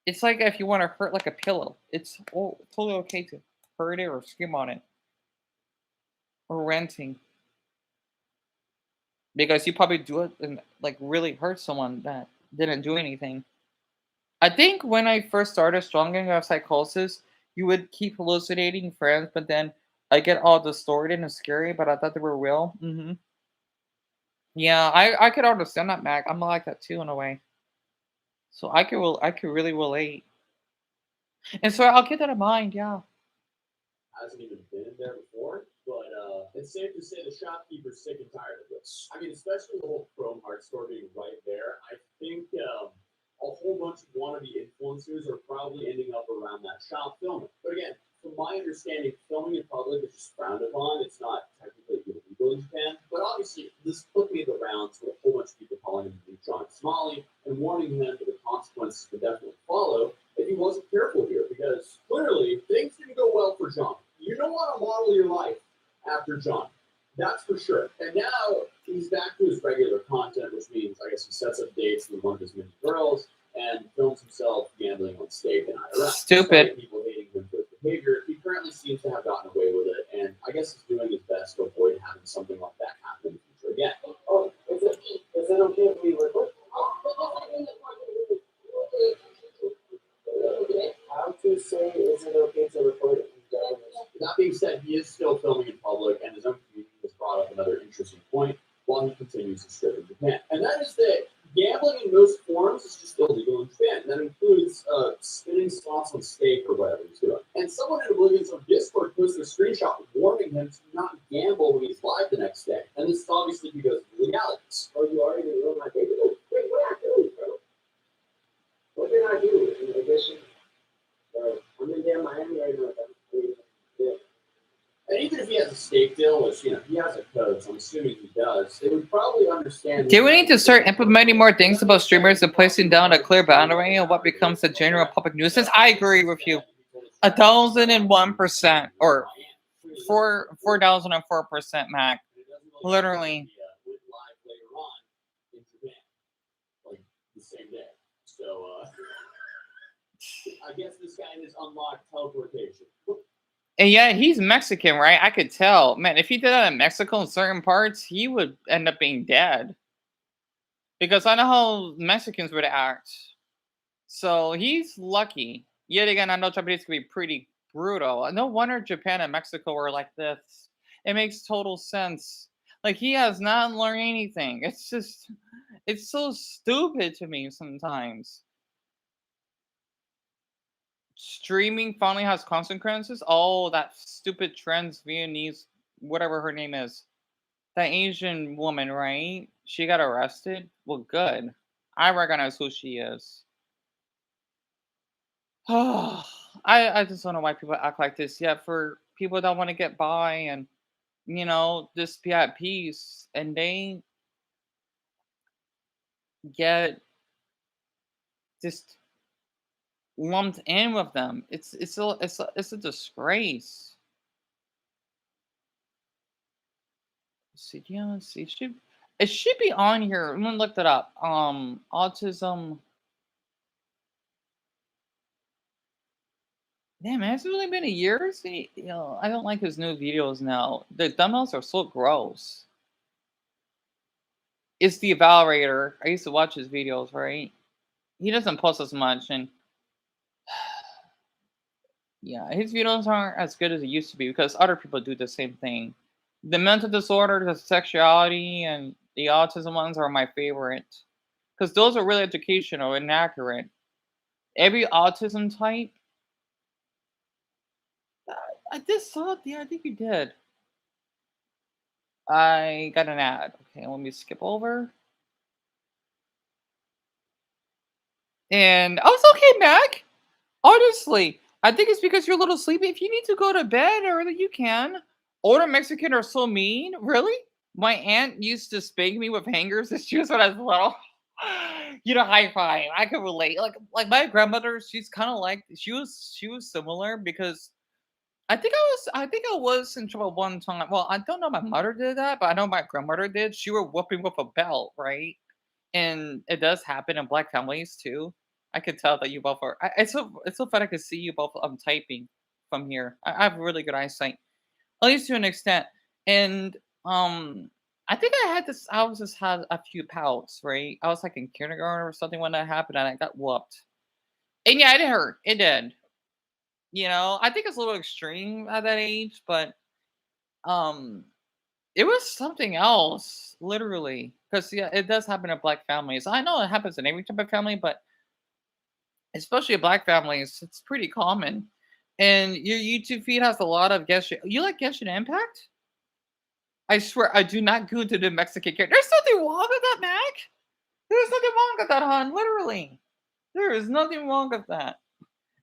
It's like if you want to hurt like a pillow, it's totally okay to hurt it or scream on it or ranting because you probably do it and like really hurt someone that didn't do anything. I think when I first started struggling with psychosis, you would keep hallucinating friends, but then I get all distorted and scary, but I thought they were real. Yeah, I could understand that, Mac. I'm like that too in a way. So I could really relate. And so I'll keep that in mind. Yeah. Hasn't even been in there before, but it's safe to say the shopkeeper's sick and tired of this. I mean, especially the whole Chrome Heart store being right there. I think a whole bunch of wannabe influencers are probably ending up around that shop filming. But again, from my understanding, filming in public is just frowned upon. It's not technically illegal in Japan. But obviously, this clip made the rounds with a whole bunch of people calling him John Smalley and warning him that the consequences would definitely follow if he wasn't careful here, because clearly things didn't go well for John. You don't want to model your life after John. That's for sure. And now he's back to his regular content, which means I guess he sets up dates with one of his many girls and films himself gambling on stake in IRL. Stupid. Despite people hating him for his behavior, he currently seems to have gotten away with it, and I guess he's doing his best to avoid having something like that happen in the future again. Oh, is it okay if we record? How to say is it okay to record it? That being said, he is still filming in public, and his own community has brought up another interesting point while he continues his trip in Japan. And that is that gambling in most forms is just illegal in Japan. That includes spinning slots on stake or whatever he's doing. And someone in Oblivion's own Discord posted a screenshot warning him to not gamble when he's live the next day. And this is obviously because of the legalities. Oh, you already know my favorite. Wait, what I do, bro? What did I do in addition? I'm in damn Miami right now. Yeah. And even if he has a stake deal, which, you know, he has a code, so I'm assuming he does, they would probably understand. Do we need to start implementing more things about streamers and placing down a clear boundary on what becomes a general public nuisance? I agree with you. 1,001%, or 4,004%, Mac. Literally. Like the same day. So, I guess this guy has unlocked teleportation. And yeah, he's Mexican, right? I could tell. Man, if he did that in Mexico in certain parts, he would end up being dead. Because I know how Mexicans would act. So he's lucky. Yet again, I know Japanese can be pretty brutal. No wonder Japan and Mexico are like this. It makes total sense. Like, he has not learned anything. It's just, it's so stupid to me sometimes. Streaming finally has consequences. Oh, that stupid trans Viennese, whatever her name is, that Asian woman, right? She got arrested. Well, good. I recognize who she is. I just don't know why people act like this. Yet for people that want to get by and just be at peace, and they get just lumped in with them. It's a disgrace. See, yeah, let's see. It should be on here. I'm gonna look that up. Autism. Damn, man, it's really been a year. See, I don't like his new videos now. The thumbnails are so gross. It's the evaluator. I used to watch his videos, right? He doesn't post as much, and yeah, his videos aren't as good as it used to be because other people do the same thing. The mental disorder, the sexuality, and the autism ones are my favorite because those are really educational and accurate. Every autism type, I just saw it. Yeah, I think you did. I got an ad. Okay, let me skip over. And I was okay, Mac. Honestly, I think it's because you're a little sleepy. If you need to go to bed early, you can. Older Mexican are so mean. Really? My aunt used to spank me with hangers and shoes when I was little. High five. I can relate. Like my grandmother, she's kind of like she was similar because I think I was in trouble one time. Well, I don't know if my mother did that, but I know my grandmother did. She were whooping with a belt, right? And it does happen in black families too. I could tell that you both are. It's so funny to see you both typing from here. I have really good eyesight, at least to an extent. And I think I had this. I was just had a few pouts, right? I was like in kindergarten or something when that happened, and I got whooped. And yeah, it hurt. It did. I think it's a little extreme at that age, but um, it was something else, literally. Because yeah, it does happen in black families. I know it happens in every type of family, but especially in black families, it's pretty common. And your YouTube feed has a lot of Genshin. You like Genshin Impact? I swear, I do not go to the Mexican character. There's nothing wrong with that, Mac. There's nothing wrong with that, hon. Literally, there is nothing wrong with that.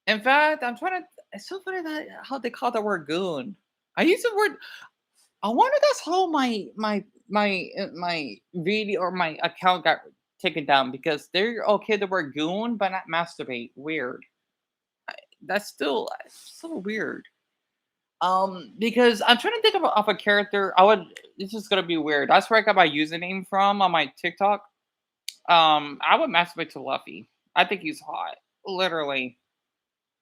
In fact, I'm trying to. It's so funny that how they call the word goon. I use the word. I wonder that's how my video or my account got taken down because they're okay the word goon but not masturbate. Weird. that's still so weird. Because I'm trying to think of a character. This is gonna be weird. That's where I got my username from on my TikTok. I would masturbate to Luffy. I think he's hot. Literally.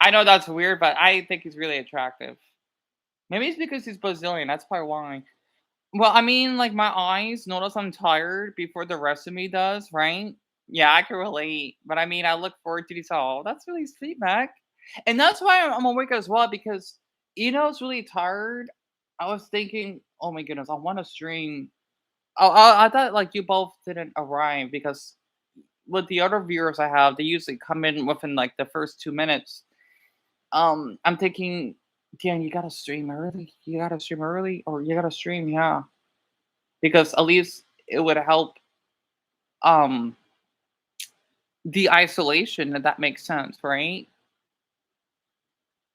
I know that's weird, but I think he's really attractive. Maybe it's because he's Brazilian. That's probably why. Well, I mean, like my eyes notice I'm tired before the rest of me does, right? Yeah, I can relate. But I mean, I look forward to these. Oh, that's really sweet, Mac. And that's why I'm awake as well because I was really tired. I was thinking, oh my goodness, I want to stream. Oh, I thought like you both didn't arrive because with the other viewers I have, they usually come in within like the first 2 minutes. I'm thinking, Dan, you gotta stream early. You gotta stream early, or you gotta stream, yeah, because at least it would help um the isolation. If that makes sense, right?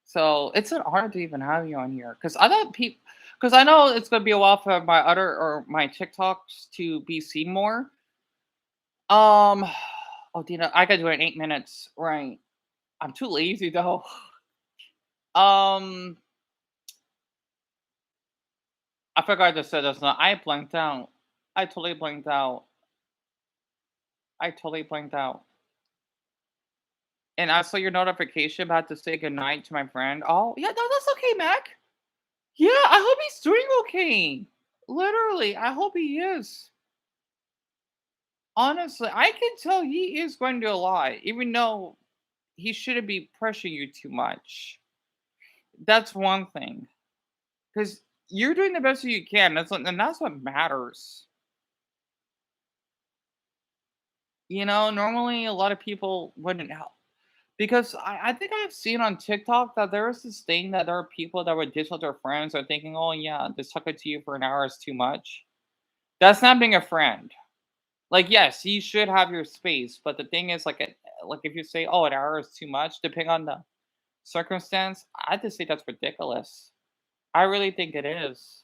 So it's an honor to even have you on here because I thought people, because I know it's gonna be a while for my other or my TikToks to be seen more. Um, oh, Dina, I gotta do it in 8 minutes, right? I'm too lazy though. Um, I forgot to say this. Now. I blanked out. I totally blanked out. I totally blanked out. And I saw your notification about to say goodnight to my friend. Oh, yeah, no, that's okay, Mac. Yeah, I hope he's doing okay. Literally, I hope he is. Honestly, I can tell he is going to do a lot, even though he shouldn't be pressuring you too much. That's one thing. Because you're doing the best that you can. And that's what matters. Normally a lot of people wouldn't help. Because I think I've seen on TikTok that there is this thing that there are people that would dish out their friends are thinking, oh yeah, just talking to you for an hour is too much. That's not being a friend. Like, yes, you should have your space, but the thing is, like if you say, oh, an hour is too much, depending on the circumstance, I just say that's ridiculous. I really think it is.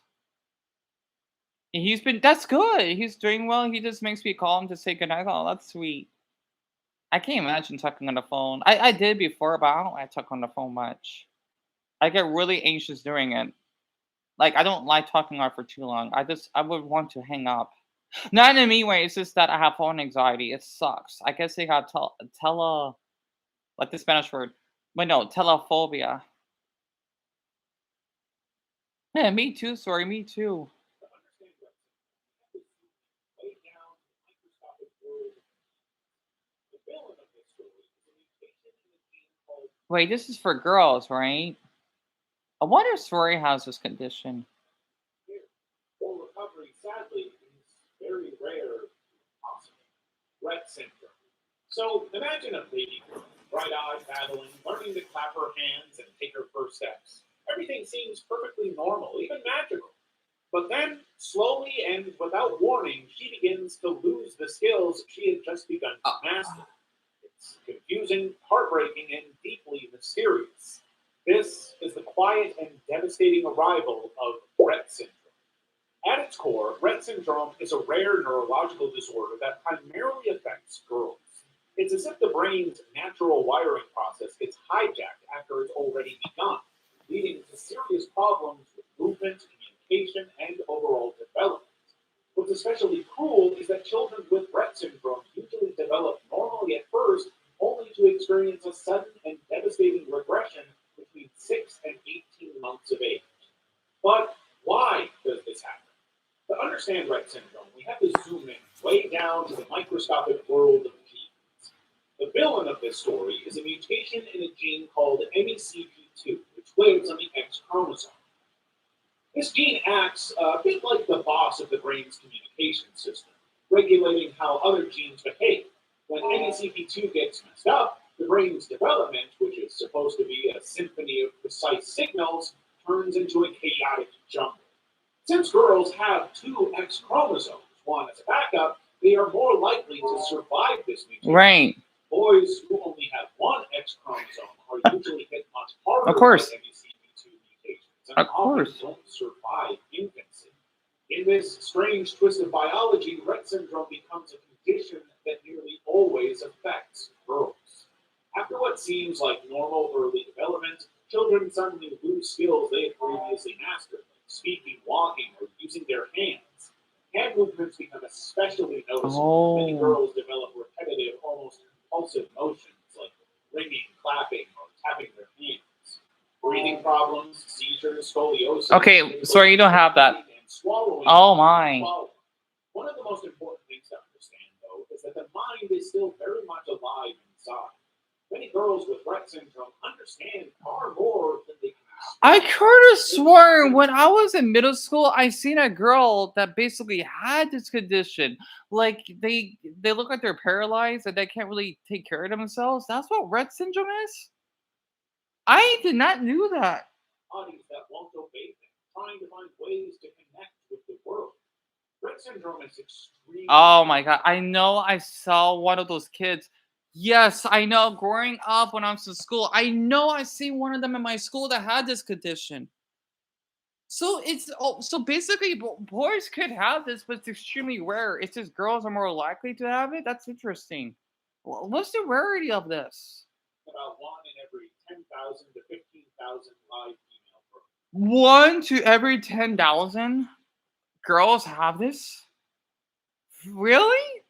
That's good. He's doing well. He just makes me call him to say goodnight. Oh, that's sweet. I can't imagine talking on the phone. I did before, but I don't like talk on the phone much. I get really anxious doing it. Like I don't like talking on for too long. I would want to hang up. Not in a mean way. It's just that I have phone anxiety. It sucks. I guess they got like the Spanish word. But no, telephobia. Yeah, me too. Sorry, me too. Wait, this is for girls, right? I wonder if Story has this condition. Full recovery, sadly, is very rare possible. Rett syndrome. So imagine a baby girl, bright-eyed, battling, learning to clap her hands and take her first steps. Everything seems perfectly normal, even magical. But then, slowly and without warning, she begins to lose the skills she had just begun to master. It's confusing, heartbreaking, and deeply mysterious. This is the quiet and devastating arrival of Rett syndrome. At its core, Rett syndrome is a rare neurological disorder that primarily affects girls. It's as if the brain's natural wiring process gets hijacked after it's already begun, leading to serious problems with movement, communication, and overall development. What's especially cruel is that children with Rett syndrome usually develop normally at first, only to experience a sudden and devastating regression between 6 and 18 months of age. But why does this happen? To understand Rett syndrome, we have to zoom in way down to the microscopic world of genes. The villain of this story is a mutation in a gene called MECP2, which lives on the X chromosome. This gene acts a bit like the boss of the brain's communication system, regulating how other genes behave. When MECP2 gets messed up, the brain's development, which is supposed to be a symphony of precise signals, turns into a chaotic jumble. Since girls have two X chromosomes, one as a backup, they are more likely to survive this mutation. Right. Boys who only have one X chromosome are usually hit much harder Of course. by MECP2 mutations and Of often course. don't survive infancy. In this strange twist of biology, Rett syndrome becomes a condition that nearly always affects girls. After what seems like normal early development, children suddenly lose skills they had previously mastered, like speaking, walking, or using their hands. Hand movements become especially noticeable. Many Oh. girls develop repetitive, almost compulsive motions like ringing, clapping, or tapping their hands. Breathing problems, seizures, scoliosis, Okay, sorry, you don't have that. and swallowing. Oh my. One of the most important things to understand, though, is that the mind is still very much alive inside. Many girls with Rett syndrome understand far more than they can I explain. could have sworn when I was in middle school, I seen a girl that basically had this condition. Like they look like they're paralyzed and they can't really take care of themselves. That's what Rett syndrome is. I did not knew that. Bodies that won't obey them, trying to find ways to connect with the world. Rett syndrome is extremely Oh my god! I know I saw one of those kids. Yes, I know. Growing up when I was in school, I know I seen one of them in my school that had this condition. So so basically boys could have this, but it's extremely rare. It's just girls are more likely to have it. That's interesting. What's the rarity of this? about 1 in every 10,000 to 15,000 live female births. 1 to every 10,000 girls have this? Really?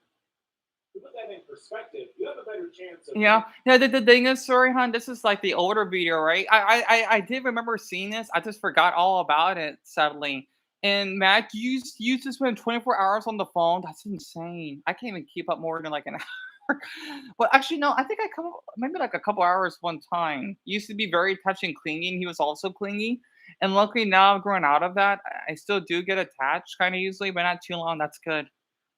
To put that in perspective, you have a better chance of Yeah. Yeah, the thing is, sorry, hon, this is like the older video, right? I did remember seeing this. I just forgot all about it, sadly. And Matt, you used to spend 24 hours on the phone. That's insane. I can't even keep up more than like an hour. Well, actually, no, I think I come maybe like a couple hours one time. Used to be very touch and clingy, and he was also clingy. And luckily now I've grown out of that. I still do get attached kind of easily, but not too long. That's good.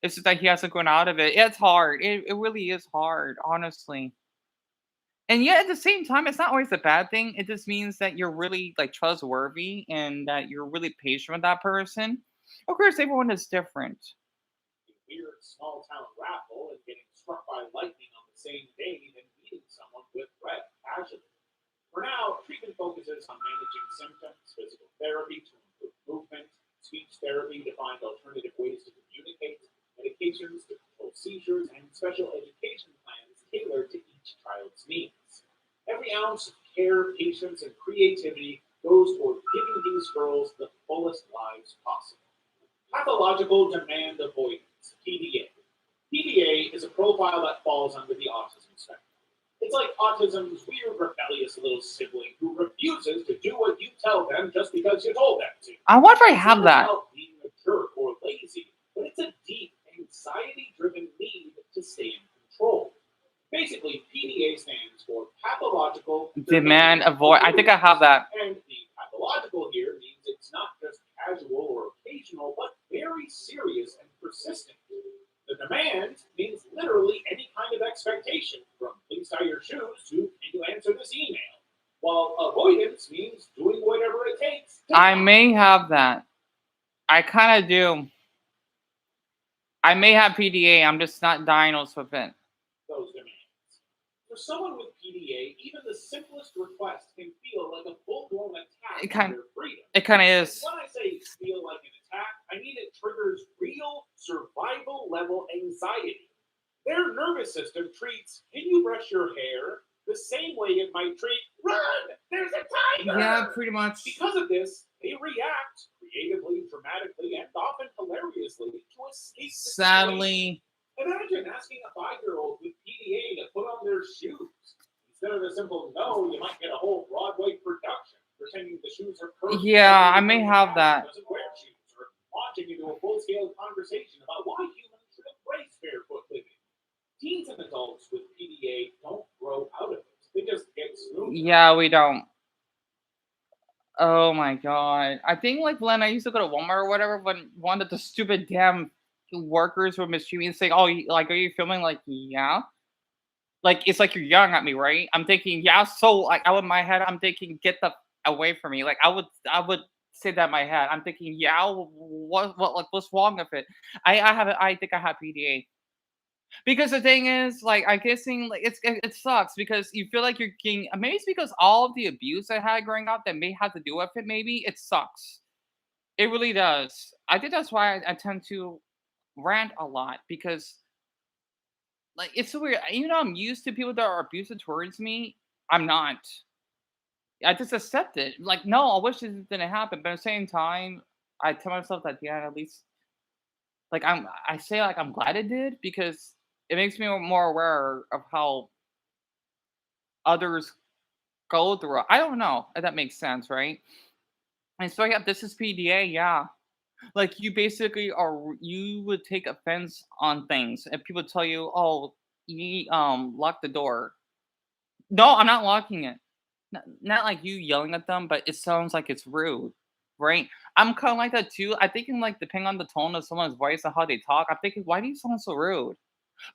It's just that he hasn't grown out of it. It's hard. It really is hard, honestly. And yet at the same time, it's not always a bad thing. It just means that you're really like trustworthy and that you're really patient with that person. Of course, everyone is different. weird small town raffle and getting struck by lightning on the same day than meeting someone with Rett casually. For now, treatment focuses on managing symptoms, physical therapy to improve movement, speech therapy to find alternative ways to communicate, medications to control seizures, and special education plans tailored to each child's needs. Every ounce of care, patience, and creativity goes toward giving these girls the fullest lives possible. Pathological demand avoidance, PDA. PDA is a profile that falls under the autism spectrum. It's like autism's weird, rebellious little sibling who refuses to do what you tell them just because you told them to. I wonder if I It's have not that. about being a jerk or lazy, but it's a deep, anxiety-driven need to stay in control. Basically, PDA stands for pathological Demand avoid. I think I have that. and the pathological here means it's not just casual or occasional, but very serious and persistent. The demand means literally any kind of expectation, from please tie your shoes to can you answer this email, while avoidance means doing whatever it takes. I may have that. I kind of do. I may have PDA. I'm just not diagnosed with it. Those demands. For someone with PDA, even the simplest request can feel like a full-blown attack It on kind. their freedom. It kind of is. When I say feel like an attack, I mean it triggers real survival level anxiety. Their nervous system treats can you brush your hair the same way it might treat run, there's a tiger. Yeah, pretty much. Because of this, they react creatively, dramatically, and often hilariously to escape the situation. Sadly. Imagine asking a 5-year-old with PDA to put on their shoes. Instead of a simple no, you might get a whole Broadway production pretending the shoes are perfect. Yeah, I may have that. Doesn't wear shoes, or launching into a full-scale conversation about why humans should embrace barefoot living. Teens and adults with PDA don't grow out of it. They just get smooth. Yeah, we don't. Oh my god. I think like when I used to go to Walmart or whatever, when one of the stupid damn workers were mistreating me saying, "Oh, like, are you filming?" Like, yeah. Like, it's like you're yelling at me, right? I'm thinking, yeah. So, like, out of my head, I'm thinking, get the away from me. Like, I would say that in my head. I'm thinking, yeah. Like, what's wrong with it? I have it. I think I have PDA. Because the thing is, like, I guessing like it sucks because you feel like you're getting maybe it's because all of the abuse I had growing up that may have to do with it. Maybe it sucks. It really does. I think that's why I tend to rant a lot because Like, it's so weird. You know, I'm used to people that are abusive towards me. I'm not. I just accept it. Like, no, I wish this didn't happen, but at the same time, I tell myself that yeah, at least like I say like I'm glad it did because it makes me more aware of how others go through it. I don't know if that makes sense, right? And so yeah, this is PDA, yeah. Like you basically are you would take offense on things and people tell you, "Oh, you lock the door." No, I'm not locking it. Not like you yelling at them, but it sounds like it's rude, right? I'm kind of like that too. I think in like depending on the tone of someone's voice and how they talk, I'm thinking, why do you sound so rude?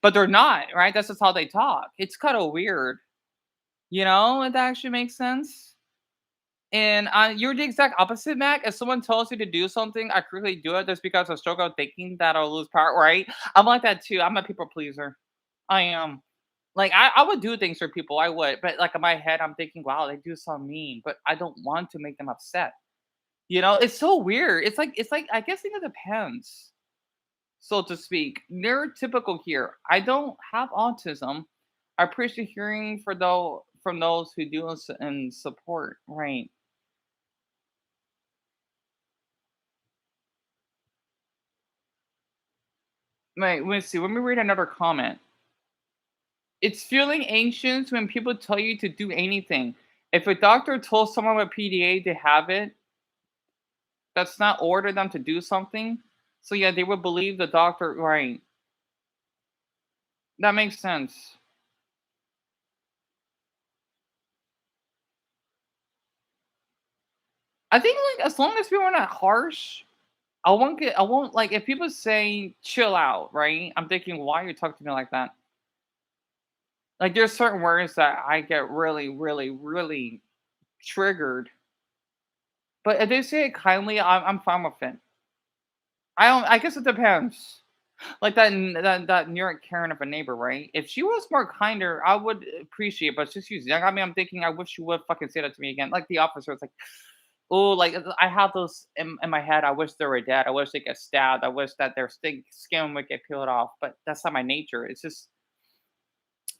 But they're not, right? That's just how they talk. It's kind of weird, you know? If that actually makes sense. And you're the exact opposite, Mac. If someone tells you to do something, I quickly do it just because I struggle thinking that I'll lose power, right? I'm like that too. I'm a people pleaser. I am. Like I would do things for people, I would, but like in my head, I'm thinking, wow, they do so mean, but I don't want to make them upset. You know, it's so weird. It's like I guess it depends, so to speak. Neurotypical here. I don't have autism. I appreciate hearing for though from those who do and support. Right. Right. Let's see. Let me read another comment. It's feeling anxious when people tell you to do anything. If a doctor told someone with PDA to have it, that's not order them to do something. So yeah, they would believe the doctor, right? That makes sense. I think like as long as people are not harsh, I won't like if people say chill out, right? I'm thinking, why are you talking to me like that? Like there's certain words that I get really, really, really triggered. But if they say it kindly, I'm fine with it. I don't. I guess it depends. Like that New York Karen of a neighbor, right? If she was more kinder, I would appreciate. But since she's young, I mean, I'm thinking I wish she would fucking say that to me again. Like the officer, it's like, oh, like I have those in my head. I wish they were dead. I wish they get stabbed. I wish that their skin would get peeled off. But that's not my nature. It's just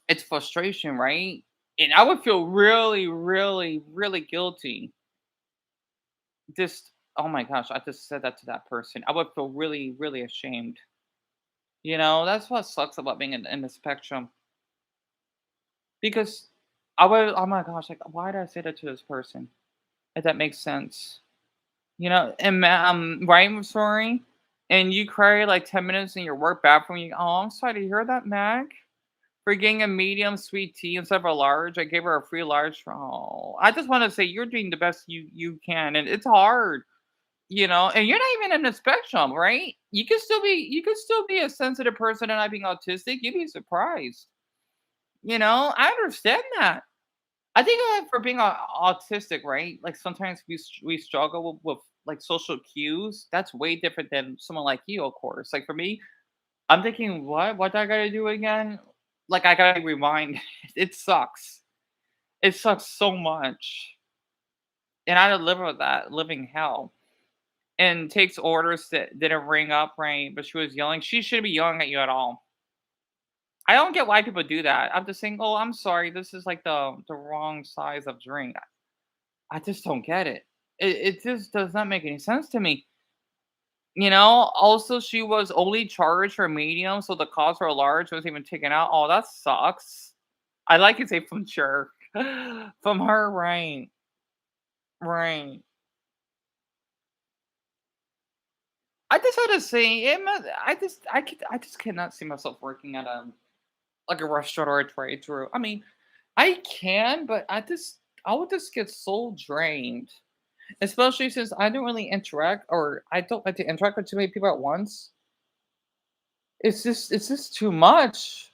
it's frustration, right? And I would feel really, really, really guilty. Just oh my gosh, I just said that to that person. I would feel really, really ashamed. You know, that's what sucks about being in the spectrum. Because I would oh my gosh, like, why did I say that to this person? If that makes sense. You know, and right, I'm sorry, and you cry like 10 minutes in your work bathroom, you oh, I'm sorry to hear that, Mac. For getting a medium sweet tea instead of a large, I gave her a free large. Oh, I just want to say you're doing the best you can, and it's hard, you know. And you're not even in the spectrum, right? You can still be a sensitive person and not being autistic. You'd be surprised, you know. I understand that. I think for being autistic, right? Like sometimes we struggle with like social cues. That's way different than someone like you, of course. Like for me, I'm thinking, what do I gotta do again? Like I gotta rewind. It sucks. It sucks so much, and I had to live with that living hell. And takes orders that didn't ring up right, but she was yelling. She shouldn't be yelling at you at all. I don't get why people do that. I'm just saying, oh, I'm sorry. This is like the wrong size of drink. I just don't get it. It just does not make any sense to me. You know, also she was only charged for medium, so the cost for a large wasn't even taken out. Oh, that sucks. I like to say from sure. From her, right. Right. I just had to say, I just cannot see myself working at a like a restaurant or a drive-through. I mean, I can, but I would just get so drained. Especially since I don't really interact or I don't like to interact with too many people at once. It's just too much.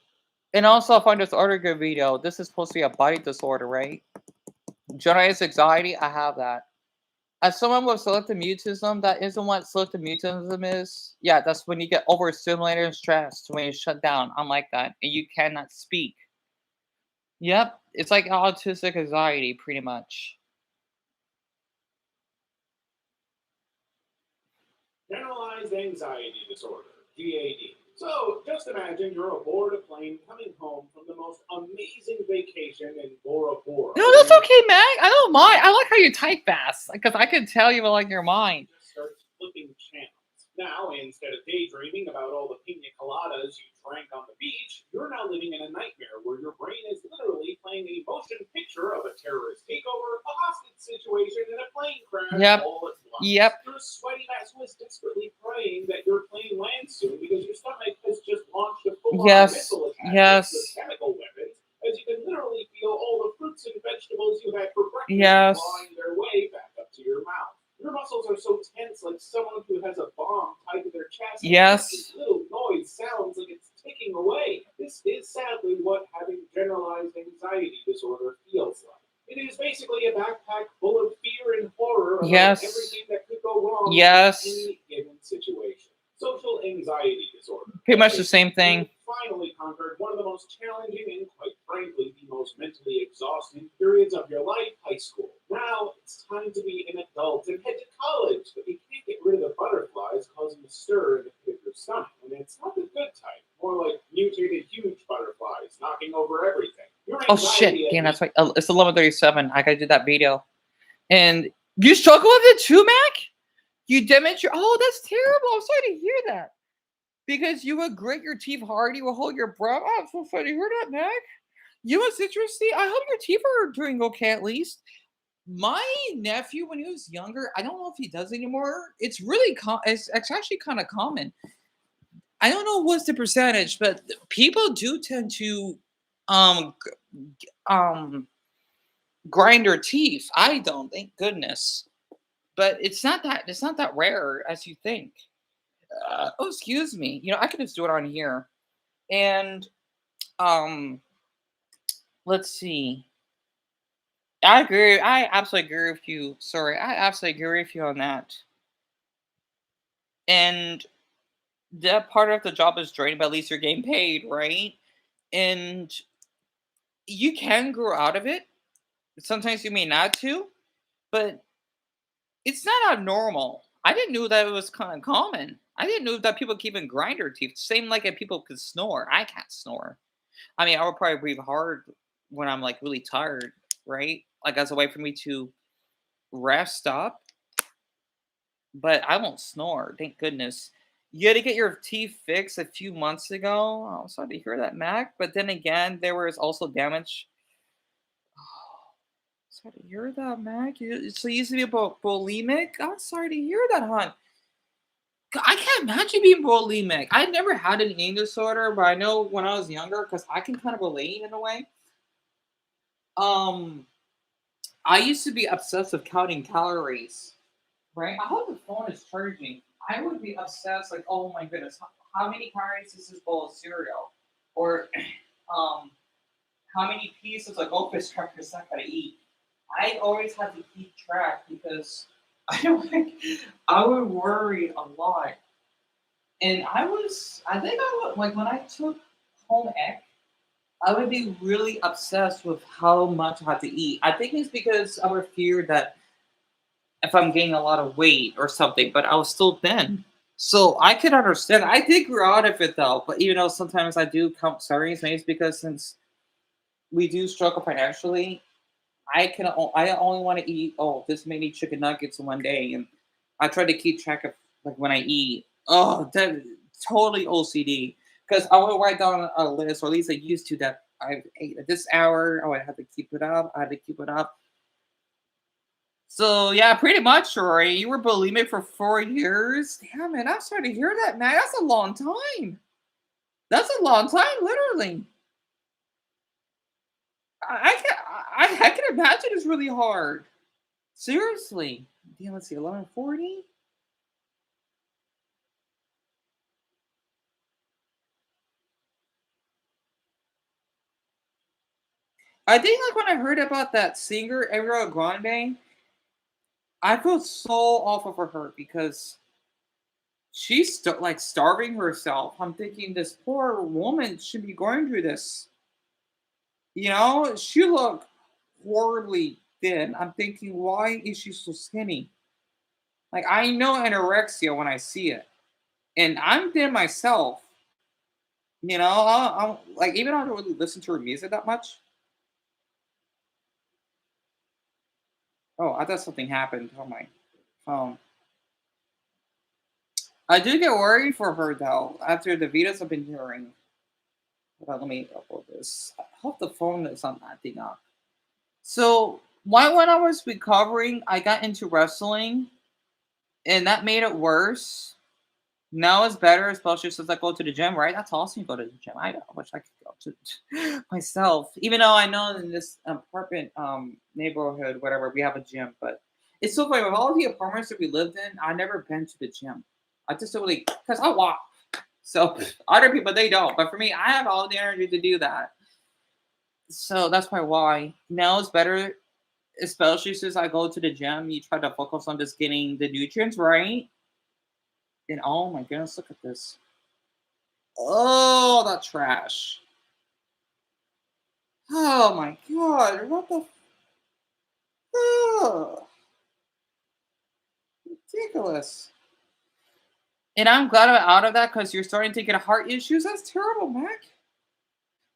And also I find this article video. This is supposed to be a body disorder, right? Generalized anxiety, I have that. As someone with selective mutism, that isn't what selective mutism is. Yeah, that's when you get overstimulated and stressed, when you shut down. I'm like that. And you cannot speak. Yep. It's like autistic anxiety, pretty much. Generalized anxiety disorder, GAD, So, just imagine you're aboard a plane coming home from the most amazing vacation in Bora Bora. No, that's okay, Meg. I don't mind. I like how you type fast because I can tell you like your mind. Just starts flipping channels. Now, instead of daydreaming about all the pina coladas you drank on the beach, you're now living in a nightmare where your brain is literally playing a motion picture of a terrorist takeover, a hostage situation, and a plane crash Yep. all at once. Yep. Your sweaty ass was desperately praying that your plane lands soon because your stomach has just launched a full-on Yes. missile attack Yes. with chemical weapons, as you can literally feel all the fruits and vegetables you had for breakfast Yes. clawing their way back up to your mouth. Your muscles are so tense, like someone who has a bomb tied to their chest. and Yes. every little noise sounds like it's ticking away. This is sadly what having generalized anxiety disorder feels like. It is basically a backpack full of fear and horror about Yes. everything that could go wrong Yes. in any given situation. Social anxiety disorder. Pretty much the same thing. You finally conquered one of the most challenging and, quite frankly, the most mentally exhausting periods of your life, high school. Now it's time to be an adult and head to college, but you can't get rid of the butterflies causing a stir in the pit of your stomach. And it's not the good type, more like mutated huge butterflies knocking over everything. Your Oh shit! anxiety Damn, that's right. It's 11:37. I gotta do that video. And you struggle with it too, Mac? You damage your. Oh, that's terrible. I'm sorry to hear that. Because you would grit your teeth hard, you would hold your breath. Oh, I'm so sorry to hear that, Mac. You know what's interesting? I hope your teeth are doing okay at least. My nephew, when he was younger, I don't know if he does anymore. It's really it's actually kind of common. I don't know what's the percentage, but people do tend to um um grind their teeth. I don't, thank goodness. But it's not that rare as you think. Oh, excuse me. I could just do it on here. And um let's see. I agree. I absolutely agree with you. Sorry, I absolutely agree with you on that. And that part of the job is draining, but at least you're getting paid, right? And you can grow out of it. Sometimes you may not to, but it's not abnormal. I didn't know that it was kind of common. I didn't know that people could even grind their teeth. Same like if people could snore. I can't snore. I mean, I would probably breathe hard when I'm like really tired, right? Like as a way for me to rest up, but I won't snore. Thank goodness. You had to get your teeth fixed a few months ago. I'm sorry to hear that, Mac. But then again, there was also damage. Sorry to hear that, Mac. So you used to be about bulimic. I'm sorry to hear that, hon. I can't imagine being bulimic. I never had an eating disorder, but I know when I was younger, because I can kind of relate in a way. Um, I used to be obsessed with counting calories. Right? I hope the phone is charging. I would be obsessed, like, oh my goodness, how many calories is this bowl of cereal? Or um, how many pieces of goldfish crackers I gotta eat? I always had to keep track because I would worry a lot. And I think I would, like, when I took home ec, I would be really obsessed with how much I had to eat. I think it's because I would fear that if I'm gaining a lot of weight or something, but I was still thin. So I could understand. I did grow out of it though, but even though sometimes I do count servings, maybe it's because since we do struggle financially, I only want to eat this many chicken nuggets in one day, and I try to keep track of like when I eat. Oh, that totally OCD because I would write down a list, or at least I used to that I ate at this hour. Oh, I had to keep it up. I had to keep it up. So yeah, pretty much, Rory. You were bulimic for 4 years. Damn it! I'm sorry to hear that, man. That's a long time. That's a long time, literally. I can imagine it's really hard. Seriously. Damn, let's see, 11:40. I think like when I heard about that singer Ariana Grande, I felt so awful for her because she's like starving herself. I'm thinking this poor woman should be going through this. She looked horribly thin. I'm thinking, why is she so skinny? Like, I know anorexia when I see it. And I'm thin myself. You know, like even though I don't really listen to her music that much. Oh, I thought something happened on my phone. I do get worried for her though after the videos I've been hearing. Hold on, let me upload this. I hope the phone is not acting up. So, why when I was recovering, I got into wrestling, and that made it worse. Now it's better, especially since I go to the gym, right? That's awesome. You go to the gym. I wish I could go to myself. Even though I know in this apartment neighborhood, whatever, we have a gym, but it's so funny. With all the apartments that we lived in, I never been to the gym. I just don't really because I walk. So other people they don't, but for me, I have all the energy to do that. So that's probably why now it's better, especially since I go to the gym. You try to focus on just getting the nutrients right. And oh my goodness, look at this. Oh, that trash. Oh my god, what the oh, ridiculous. And I'm glad I'm out of that because you're starting to get heart issues. That's terrible, Mac.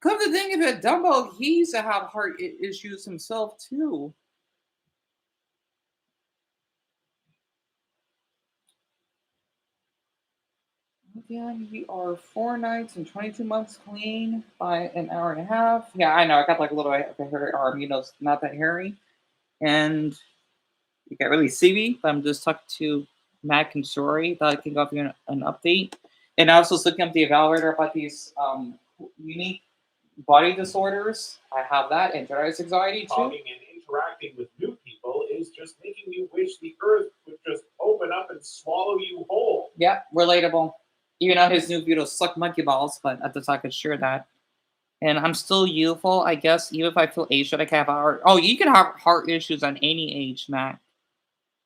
Come to think of it, Dumbo, he used to have heart issues himself too. Again, we are 4 nights and 22 months clean by an hour and a half. Yeah, I know. I got like a little bit of a hairy arm. You know, it's not that hairy. And you can't really see me, but I'm just talking to Mac and Sorry that I can give you an update. And I was just looking up the evaluator about these unique body disorders. I have that and generalized anxiety too. Talking and interacting with new people is just making you wish the earth would just open up and swallow you whole. Yep, relatable. Even though his new video suck monkey balls, but at least I could share that. And I'm still youthful, I guess. Even if I feel aged, I can have heart. Oh, you can have heart issues on any age, Mac.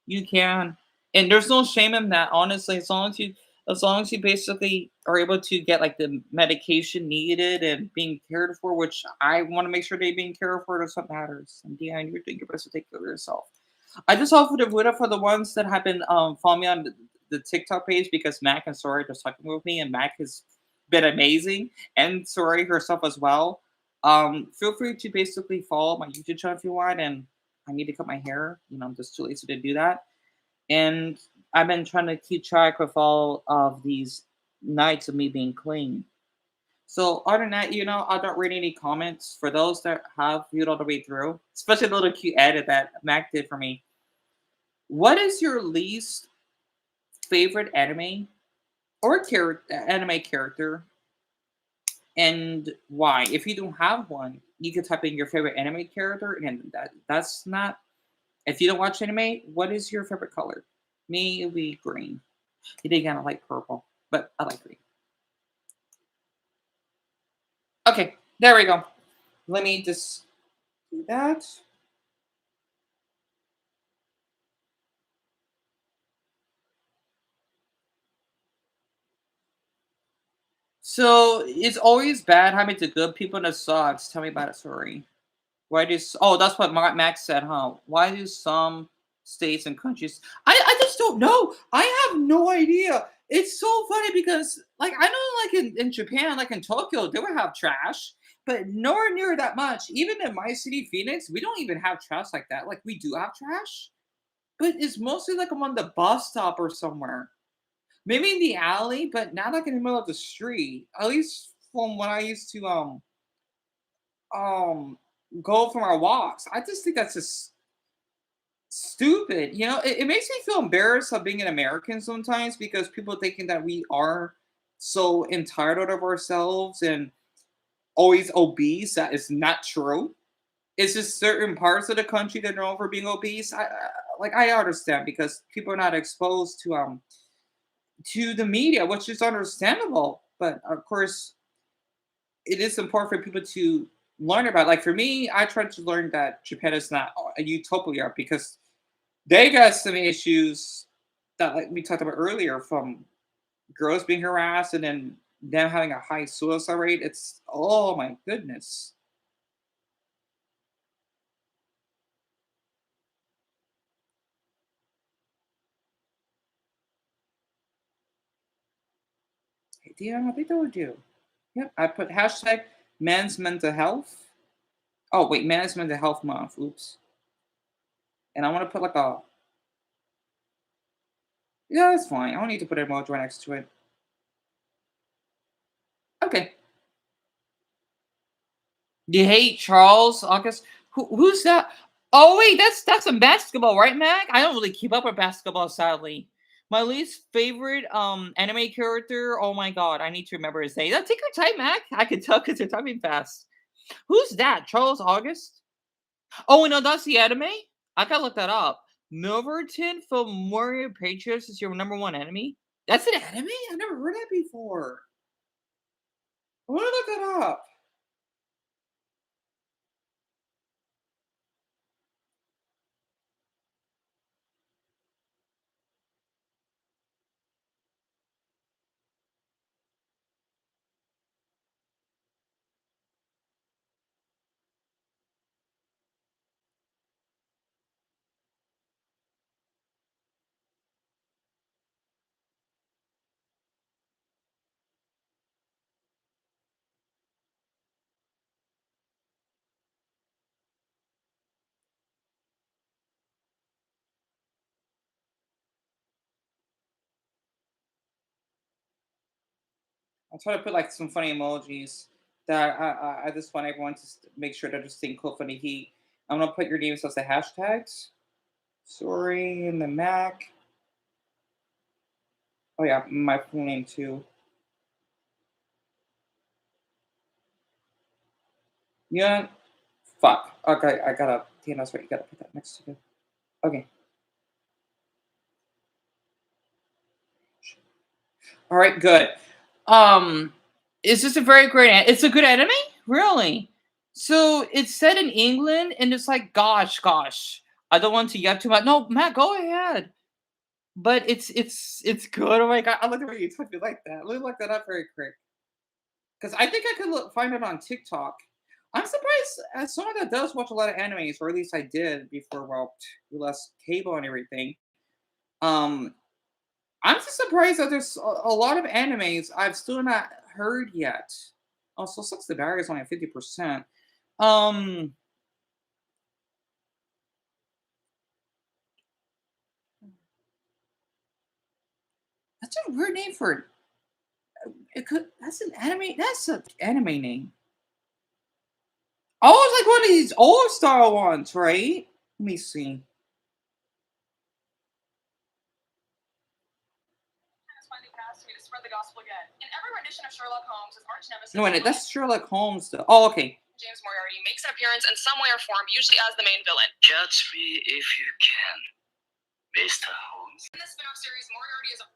You can, and there's no shame in that. Honestly, as long as you basically are able to get like the medication needed and being cared for, which I want to make sure they're being cared for. That's what matters. And Dion, you're doing your best to take care of yourself. I just offered a vote for the ones that have been following me on the TikTok page because Mac and Sorry are just talking with me, and Mac has been amazing, and Sorry herself as well. Feel free to basically follow my YouTube channel if you want, and I need to cut my hair. You know, I'm just too lazy to do that, and I've been trying to keep track with all of these nights of me being clean. So other than that, you know, I don't read any comments for those that have viewed all the way through, especially the little cute edit that Mac did for me. What is your least favorite anime or anime character, and why? If you don't have one, you can type in your favorite anime character, and that's not. If you don't watch anime, what is your favorite color? Me, it would be green. He did kind of like purple, but I like green. Okay, there we go. Let me just do that. So it's always bad having to good people that sucks. Tell me about it, sorry. Why does that's what Max said, huh? Why do some states and countries I just don't know. I have no idea. It's so funny because like I know like in Japan, like in Tokyo, they would have trash, but nowhere near that much. Even in my city, Phoenix, we don't even have trash like that. Like we do have trash, but it's mostly like I'm on the bus stop or somewhere. Maybe in the alley, but not like in the middle of the street. At least from when I used to um go for my walks. I just think that's just stupid. You know, it makes me feel embarrassed of being an American sometimes because people thinking that we are so entitled of ourselves and always obese. That is not true. It's just certain parts of the country that are known for being obese. Like I understand because people are not exposed to the media, which is understandable. But of course, it is important for people to learn about. Like for me, I tried to learn that Japan is not a utopia because they got some issues that, like we talked about earlier, from girls being harassed and then them having a high suicide rate. It's oh my goodness. Hey, Dion, I think told you. Yep, I put hashtag men's mental health. Oh wait, men's mental health month. Oops. And I want to put like a yeah, that's fine. I don't need to put an emoji right next to it. Okay. You hate Charles August? Who's that? Oh wait, that's some basketball, right, Mac? I don't really keep up with basketball, sadly. My least favorite anime character. Oh my god, I need to remember his name. Take your time, Mac. I can tell because you're typing fast. Who's that? Charles August? Oh no, that's the anime. I gotta look that up. Milverton from Warrior Patriots is your number one enemy. That's an anime. I've never heard that before. I want to look that up. I'll try to put like some funny emojis that I just want everyone to make sure to just think cool for the heat. I'm gonna put your names as the hashtags. Sorry, and the Mac. Oh yeah, my full name too. Yeah. Fuck. Okay, I gotta. Damn, that's right. You gotta put that next to it. Okay. All right. Good. Um, it's just a very great. It's a good anime, really. So it's set in England, and it's like, gosh. I don't want to get too much. No, Matt, go ahead. But it's good. Oh my god, I like the way you type it like that. Let me look that up very quick. Because I think I could find it on TikTok. I'm surprised as someone that does watch a lot of animes, or at least I did before, well, we lost cable and everything. Um, I'm just surprised that there's a lot of animes I've still not heard yet. Also, sucks the barrier is only at 50%. Um, that's a weird name for it. That's an anime. That's an anime name. Oh, it's like one of these old style ones, right? Let me see. No, wait, that's Sherlock Holmes. Though. Oh, okay. James Moriarty makes an appearance in some way or form, usually as the main villain. Catch me if you can, Mr. Holmes. In this spin-off series, Moriarty is a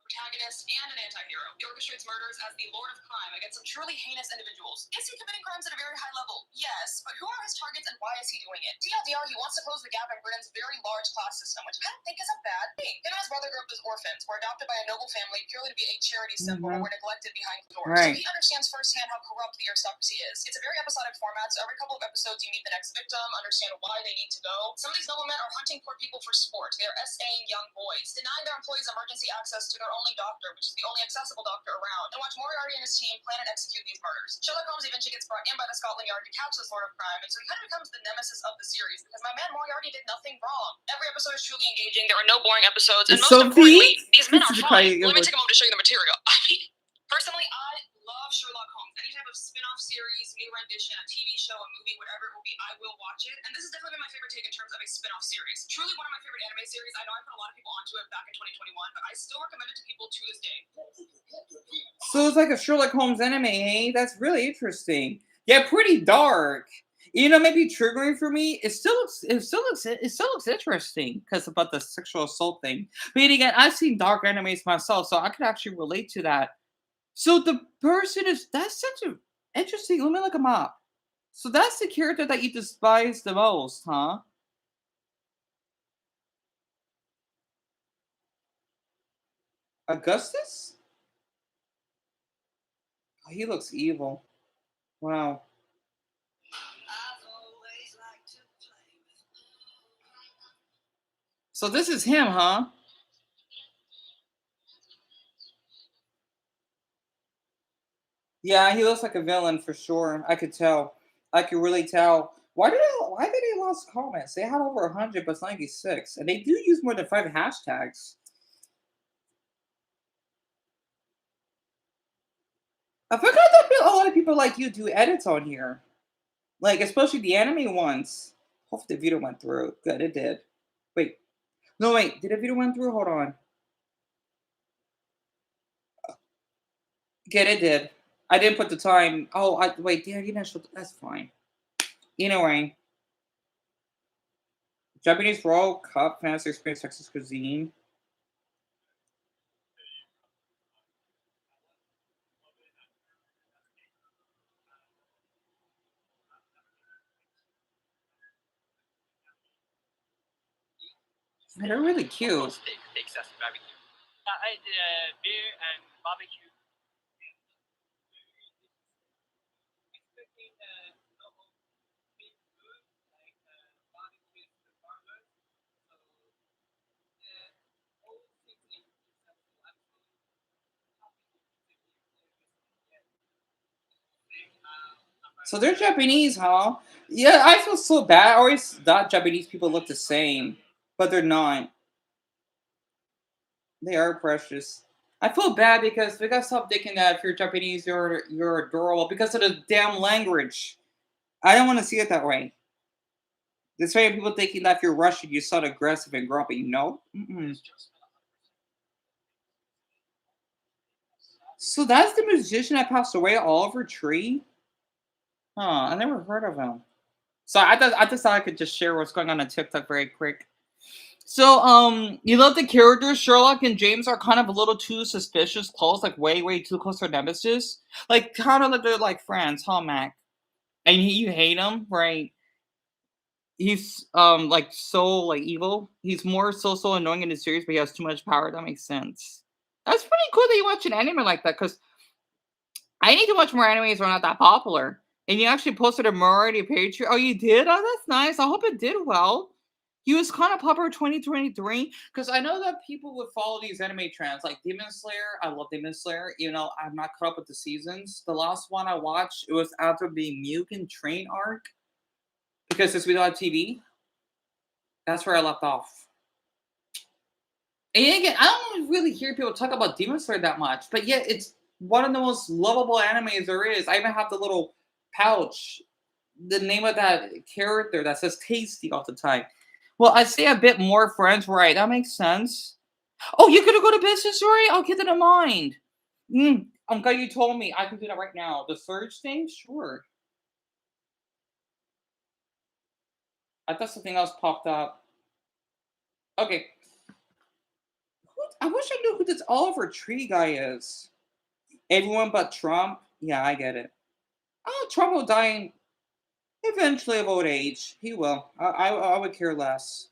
protagonist and an anti-hero. He orchestrates murders as the Lord of Crime against some truly heinous individuals. Is he committing crimes at a very high level? Yes, but who are his targets and why is he doing it? Til Deon, he wants to close the gap in Britain's very large class system, which I don't think is a bad thing. Him and his brother grew up as orphans, were adopted by a noble family purely to be a charity symbol, but were neglected behind doors. Right. So he understands firsthand how corrupt the aristocracy is. It's a very episodic format, so every couple of episodes you meet the next victim, understand why they need to go. Some of these noblemen are hunting poor people for sport. They're SAing young boys, denying their employees emergency access to their only doctor, which is the only accessible doctor around, and watch Moriarty and his team plan and execute these murders. Sherlock Holmes eventually gets brought in by the Scotland Yard to catch this Lord of Crime, and so he kind of becomes the nemesis of the series because my man Moriarty did nothing wrong. Every episode is truly engaging. There are no boring episodes, and most importantly, these men are fine. Let me take a moment to show you the material. I mean, personally, I love Sherlock Holmes. Any type of spin-off series, new rendition, a TV show, a movie, whatever it will be, I will watch it. And this has definitely been my favorite take in terms of a spin-off series. Truly one of my favorite anime series. I know I put a lot of people onto it back in 2021, but I still recommend it to people to this day. So it's like a Sherlock Holmes anime, hey? That's really interesting. Yeah, pretty dark. You know, maybe triggering for me. It still looks interesting because about the sexual assault thing. But yet again, I've seen dark animes myself, so I could actually relate to that. So the person that's such a interesting. Let me look him up. So that's the character that you despise the most, huh? Augustus? Oh, he looks evil. Wow. So this is him, huh? Yeah, he looks like a villain for sure. I could tell. I could really tell. Why did they lost comments? They had over 100, but it's 96. And they do use more than 5 hashtags. I forgot that a lot of people like you do edits on here. Like, especially the anime ones. Hopefully the video went through. Good, it did. Wait. No, wait. Did the video went through? Hold on. Good, it did. I didn't put the time. Oh, wait. Yeah, you didn't show. That's fine. Anyway. Japanese World Cup fans experience Texas cuisine. They're really cute. Steak, Texas barbecue. I beer and barbecue. So they're Japanese, huh? Yeah, I feel so bad. I always thought Japanese people look the same, but they're not. They are precious. I feel bad because we gotta stop thinking that if you're Japanese, you're adorable because of the damn language. I don't want to see it that way. This way, people thinking that if you're Russian, you sound aggressive and grumpy. No. Mm-mm. So that's the musician that passed away, Oliver Tree. Huh? I never heard of him. So I just thought I could just share what's going on TikTok very quick. So, you love the characters. Sherlock and James are kind of a little too suspicious, close, like way too close to Nemesis. Like, kind of like they're like friends, huh, Mac? And you hate him, right? He's like so like evil. He's more so annoying in the series, but he has too much power. That makes sense. That's pretty cool that you watch an anime like that, because I need to watch more animes that are not that popular. And you actually posted a Murray page. Oh, you did? Oh, that's nice. I hope it did well. He was kind of popular 2023 because I know that people would follow these anime trends like Demon Slayer. I love Demon Slayer. You know, I'm not caught up with the seasons. The last one I watched, it was after the Mugen Train arc because it's without TV. That's where I left off. And again, I don't really hear people talk about Demon Slayer that much, but yet it's one of the most lovable animes there is. I even have the little pouch, the name of that character that says Tasty all the time. Well, I'd say a bit more friends, right? That makes sense. Oh, you're gonna go to business, Story? I'll keep that in mind. I'm glad you told me. I can do that right now. The surge thing? Sure. I thought something else popped up. Okay. I wish I knew who this Oliver Tree guy is. Everyone but Trump? Yeah, I get it. Oh, Trump will die eventually of old age. He will. I would care less.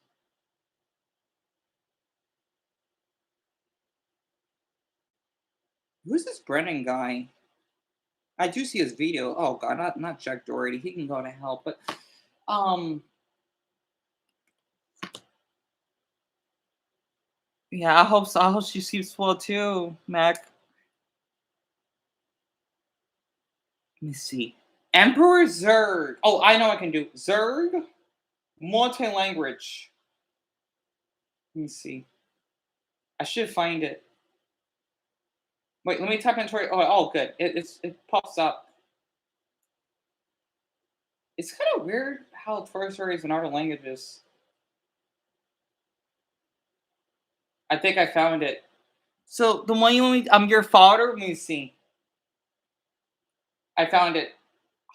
Who's this Brennan guy? I do see his video. Oh god, not Jack Doherty. He can go to hell. But yeah, I hope so. I hope she seems well too, Mac. Let me see. Emperor Zurg. Oh, I know I can do Zurg. Multi-language. Let me see. I should find it. Wait, let me type in Tori. Oh, good. It pops up. It's kind of weird how Toy Story is in other languages. I think I found it. So the one you want me, your father. Let me see. I found it.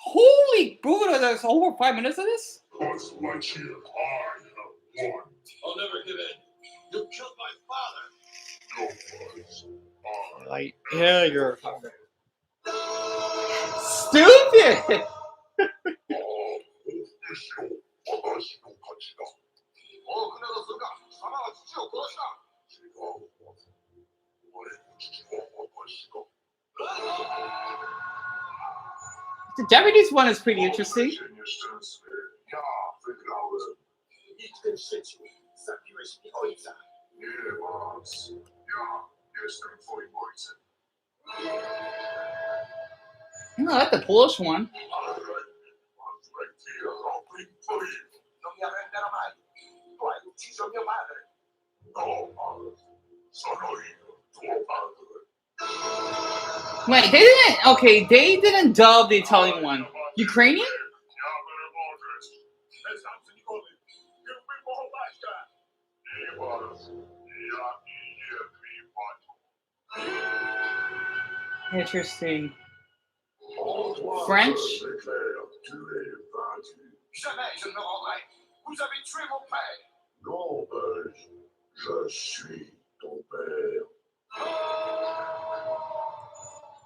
Holy Buddha! There's over 5 minutes of this. Cause Lightyear, I have won. I'll never give in. You killed my father. Like, yeah, you're stupid. The Japanese one is pretty interesting. I like the Polish one. Wait, they didn't. Okay, they didn't dub the Italian one. Ukrainian? Interesting. French?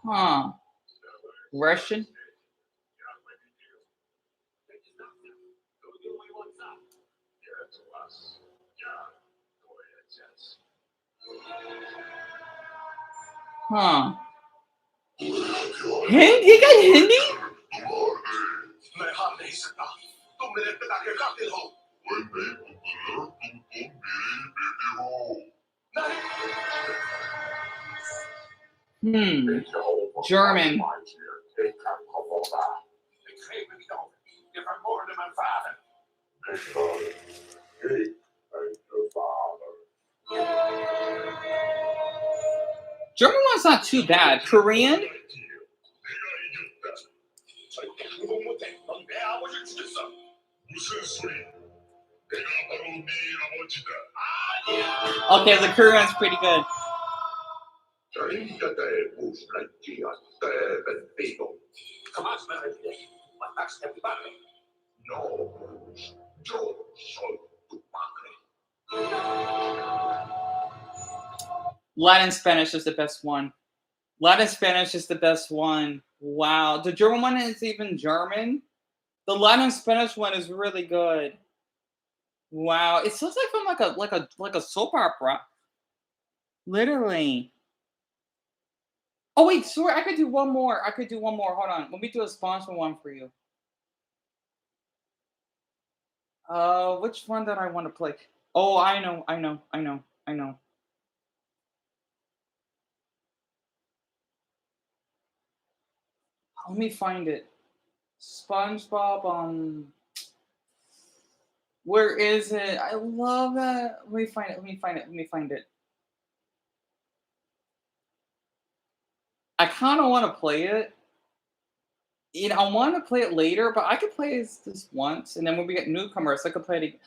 Huh. Russian? Huh. Hindi? You got Hindi? German. German one's not too bad. Korean? Okay, the Korean one's pretty good. Latin Spanish is the best one. Latin Spanish is the best one. Wow. The German one is even German. The Latin Spanish one is really good. Wow. It sounds like from like a soap opera. Literally. Oh wait, sorry, I could do one more. Hold on. Let me do a sponsor one for you. Which one did I want to play? Oh, I know. Let me find it. SpongeBob, where is it? I love that. Let me find it. I kind of want to play it. You know, I want to play it later, but I could play this once, and then when we get newcomers, I could play it again.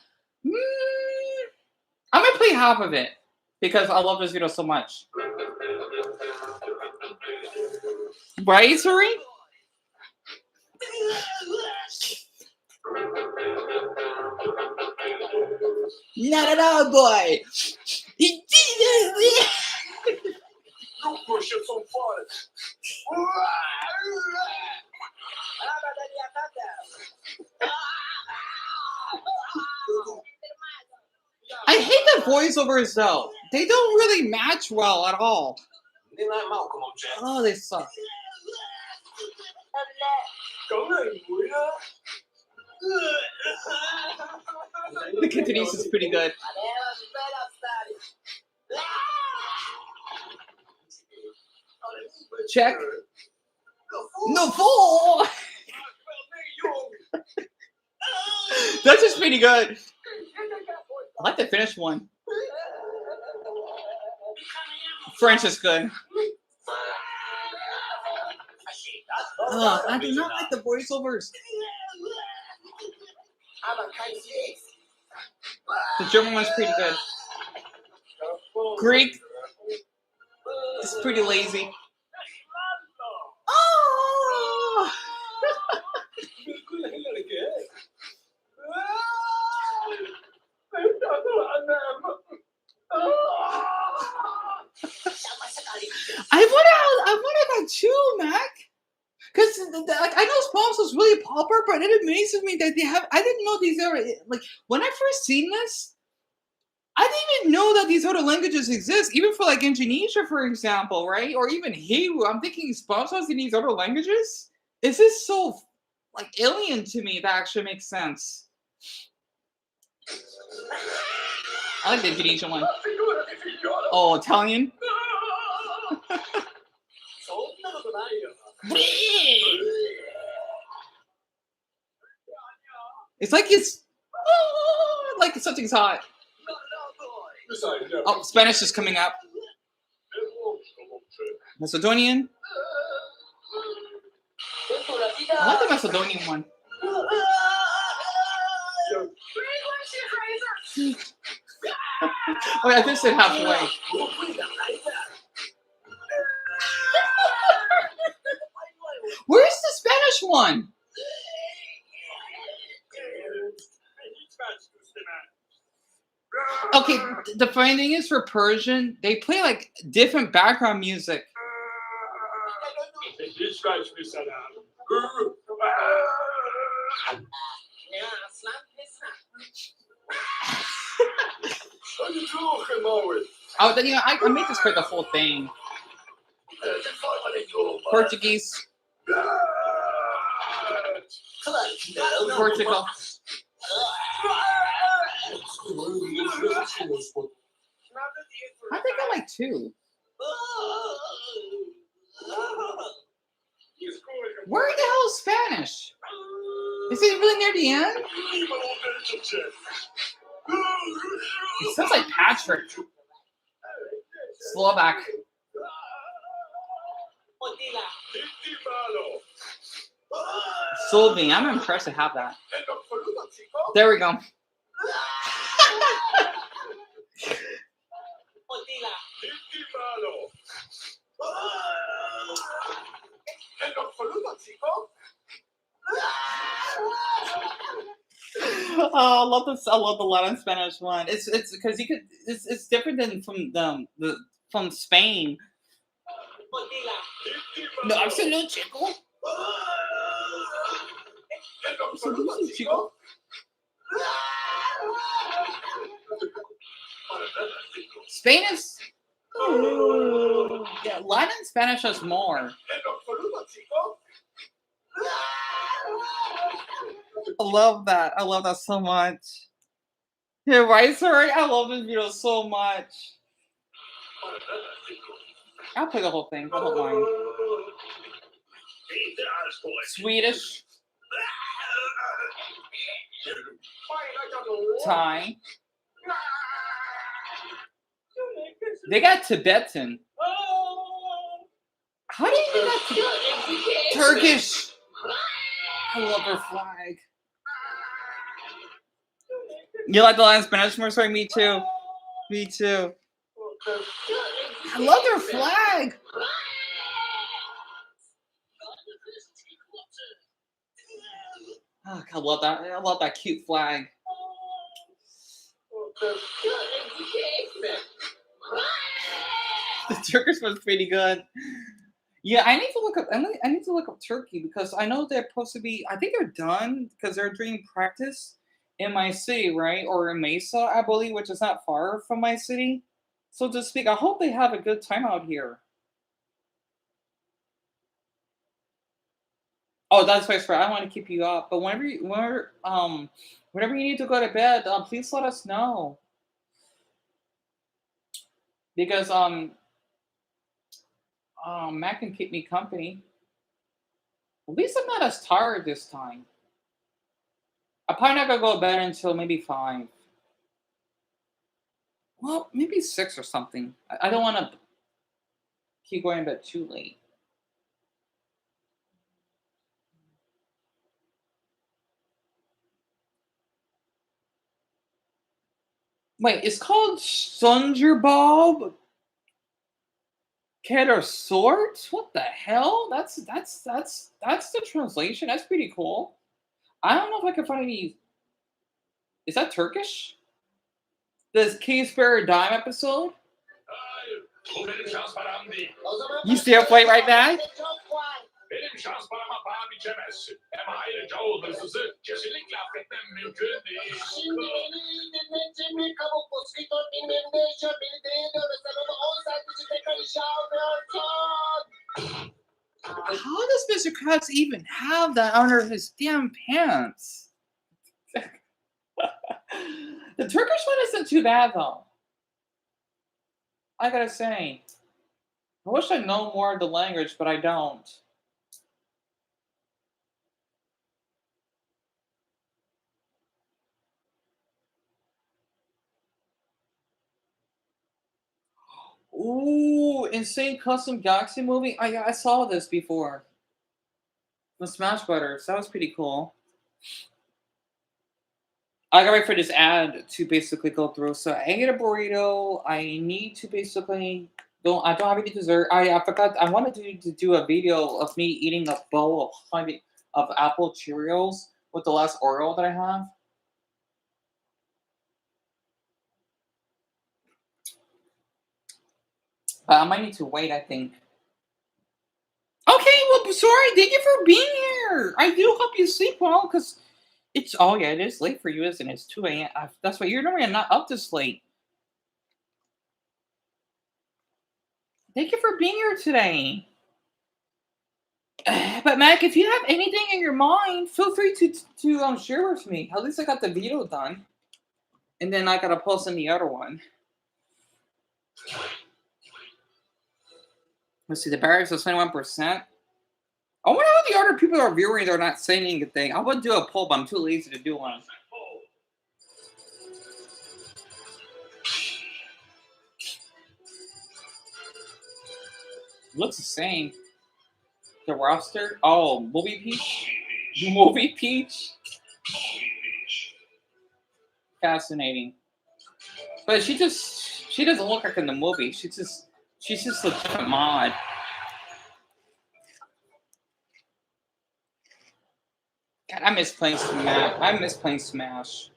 I'm gonna play half of it because I love this video so much. Right, Suri? Not at all, boy. He did it. You push it so far. I hate the voiceovers though. They don't really match well at all. Oh, they suck. The Cantonese is pretty good. Check. No fool. That's just pretty good. I like the Finnish one. French is good. I do not like the voiceovers. The German one's pretty good. Greek is pretty lazy. Oh! I wanted that too, Mac. Because I know Sponsor was really popular, but it amazes me that they have. I didn't know these are like when I first seen this. I didn't even know that these other languages exist, even for like Indonesia, for example, right? Or even Hebrew. I'm thinking sponsors in these other languages. Is this so like alien to me? That actually makes sense. I like the Indonesian one. Oh, Italian. It's like something's hot. Oh, Spanish is coming up. Macedonian. I like the Macedonian one. Oh, I just said halfway. Where's the Spanish one? Okay, the funny thing is for Persian, they play like different background music. Oh, then I made this for the whole thing. Portuguese. Portugal. I think I like two. Where the hell is Spanish? Is it really near the end? It sounds like Patrick. Slovak. Sylvie, I'm impressed to have that. There we go. Oh, I love this. I love the Latin Spanish one. It's because you could. It's different than from Spain. No, absolutely, chico. Absolutely, chico. Spain is. Yeah, Latin Spanish has more. I love that. I love that so much. Yeah, right, sorry. I love this video so much. I'll play the whole thing. I don't mind. Swedish. Thai. They got Tibetan. How do you do that? Turkish. I love her flag. You like the Latin Spanish more? Sorry, me too. Me too. I love their flag. Oh, I love that. I love that cute flag. The Turkish was pretty good. Yeah, I need to look up. I need to look up Turkey because I know they're supposed to be. I think they're done because they're doing practice in my city, right, or in Mesa, I believe, which is not far from my city, so to speak. I hope they have a good time out here. Oh, that's right, I want to keep you up, but whenever you need to go to bed, please let us know because Matt can keep me company. At least I'm not as tired this time. I'm probably not gonna go to bed until maybe 5. Well, maybe 6 or something. I don't want to keep going to bed too late. Wait, it's called Sunderbob Kedar Sort? What the hell? That's the translation. That's pretty cool. I don't know if I can find any. Is that Turkish? This Case Bearer Dime episode? You stay up late right now? Benim şans parama paha biçemezsin. Ama ayrıca o hırsızı kesinlikle affetmem mümkün değil. Şimdi beni dinle Jimmy Kabuk Mosquito bilmem ne yaşa beni değiyor ve sen onu 10 saat için tekrar işe almıyorsun. How does Mr. Krabs even have that under his damn pants? The Turkish one isn't too bad though. I gotta say. I wish I know more of the language, but I don't. Ooh, insane custom Galaxy movie. I saw this before. The Smash Brothers. That was pretty cool. I gotta wait for this ad to basically go through. So I ate a burrito. I need to basically I don't have any dessert. I forgot I wanted to do a video of me eating a bowl of of apple Cheerios with the last Oreo that I have. But I might need to wait, I think. Okay, well, sorry. Thank you for being here. I do hope you sleep well, because yeah, it is late for you, isn't it? It's 2 a.m. That's why you're normally not up this late. Thank you for being here today. But Mac, if you have anything in your mind, feel free to share with me. At least I got the video done, and then I gotta post in the other one. Let's see, the barriers is 21%. I wonder how the other people are viewing. They're not saying anything. I would do a poll, but I'm too lazy to do one. Looks the same. The roster. Oh, Movie Peach. Movie Peach. Fascinating. But she doesn't look like in the movie. She's just a different mod. God, I miss playing Smash.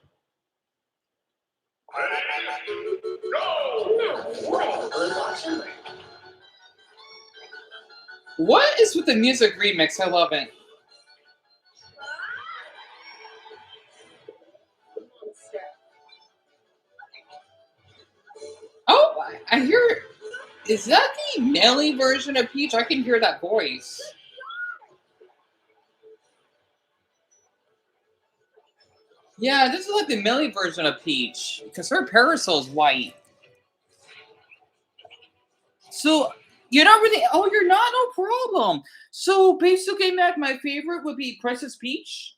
What is with the music remix? I love it. Oh, I hear. Is that the Nelly version of Peach? I can hear that voice. Yeah, this is like the Millie version of Peach, because her parasol is white. So you're not really. Oh, you're not. No problem. So basically, Mac, my favorite would be Princess Peach,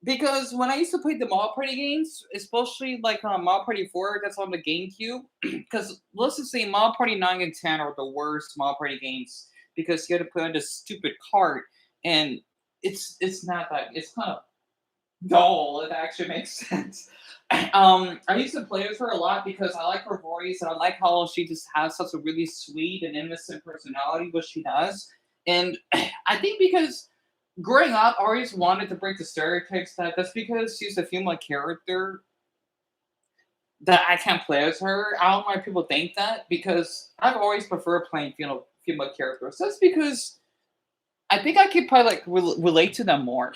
because when I used to play the Mario Party games, especially like Mario Party 4, that's on the GameCube. Because let's just say Mario Party 9 and 10 are the worst Mario Party games, because you had to put on this stupid cart, and it's not that. It's kind of dull. It actually makes sense. I used to play with her a lot because I like her voice and I like how she just has such a really sweet and innocent personality, what she does. And I think because growing up, I always wanted to break the stereotypes that's because she's a female character that I can't play as her. I don't know why people think that, because I've always preferred playing female characters. That's because I think I could probably like relate to them more.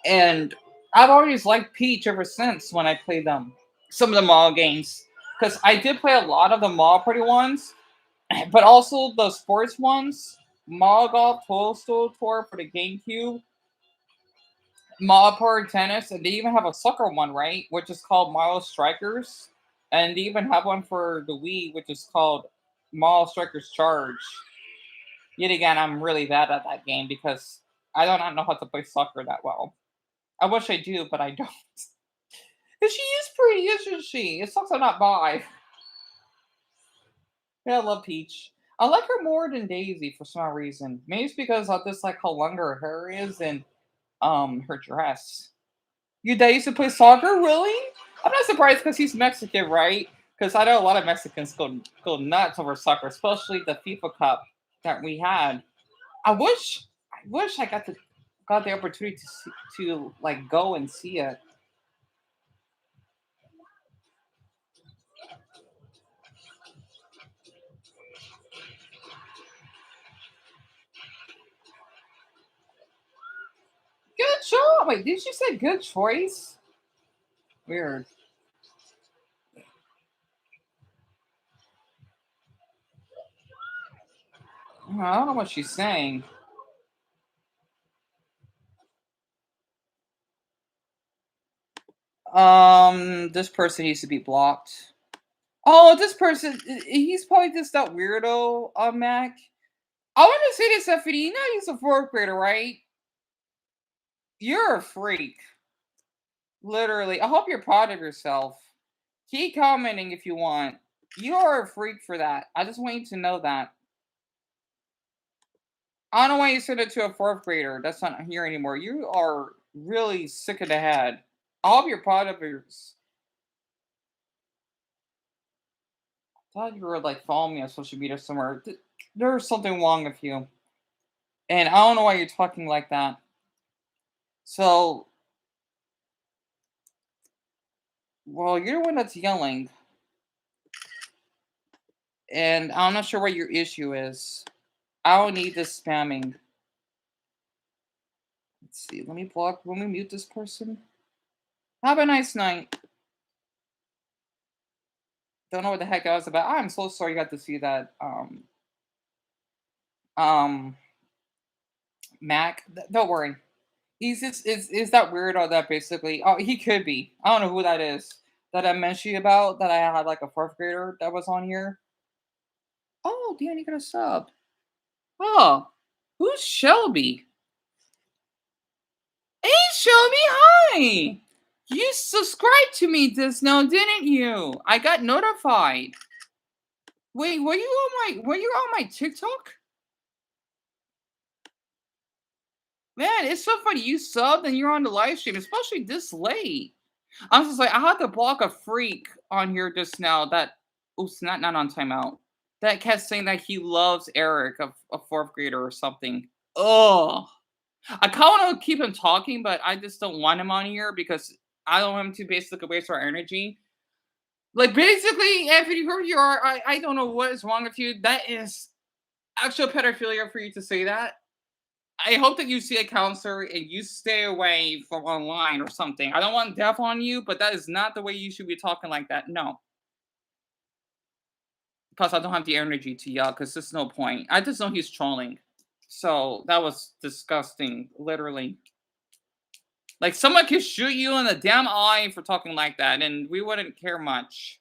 And I've always liked Peach ever since when I played some of the mall games, because I did play a lot of the Mall Party ones, but also the sports ones. Mall Golf Toadstool Tour for the GameCube, Mall Party Tennis, and they even have a soccer one, right? Which is called Mall Strikers, and they even have one for the Wii, which is called Mall Strikers Charge. Yet again, I'm really bad at that game because I do not know how to play soccer that well. I wish I do, but I don't. Cause she is pretty, isn't she? It sucks I'm not bi. Yeah, I love Peach. I like her more than Daisy for some reason. Maybe it's because I just like how long her hair is and her dress. Your dad used to play soccer, really? I'm not surprised because he's Mexican, right? Because I know a lot of Mexicans go nuts over soccer, especially the FIFA Cup that we had. I wish I got the opportunity to like go and see it. Good job. Wait, did you say good choice? Weird. I don't know what she's saying. This person needs to be blocked. Oh, this person, he's probably just that weirdo, Mac. I want to say this, Stephanie. You know he's a fourth grader, right? You're a freak. Literally. I hope you're proud of yourself. Keep commenting if you want. You are a freak for that. I just want you to know that. I don't know why you said it to a fourth grader that's not here anymore. You are really sick of the head. I hope you're proud of yours. I thought you were like following me on social media somewhere. There's something wrong with you. And I don't know why you're talking like that. So, well, you're the one that's yelling. And I'm not sure what your issue is. I don't need this spamming. Let's see. Let me mute this person. Have a nice night. Don't know what the heck that was about. I'm so sorry you got to see that. Um, Mac. Don't worry. He's just is that weirdo that basically. Oh, he could be. I don't know who that is that I mentioned you about. That I had like a fourth grader that was on here. Oh, Dan, you got a sub. Oh, who's Shelby? Hey, Shelby. Hi. You subscribed to me just now, didn't you? I got notified. Wait, were you on my TikTok? Man, it's so funny. You subbed and you're on the live stream, especially this late. I was just like, I had to block a freak on here just now that oops, not on timeout. That kept saying that he loves Eric, a fourth grader or something. Oh, I kind of want to keep him talking, but I just don't want him on here because I don't want him to basically waste our energy. Like basically, Anthony, who you are, I don't know what is wrong with you. That is actual pedophilia for you to say that. I hope that you see a counselor and you stay away from online or something. I don't want death on you, but that is not the way you should be talking like that. No. Plus, I don't have the energy to yell because there's no point. I just know he's trolling. So that was disgusting, literally. Like someone could shoot you in the damn eye for talking like that, and we wouldn't care much.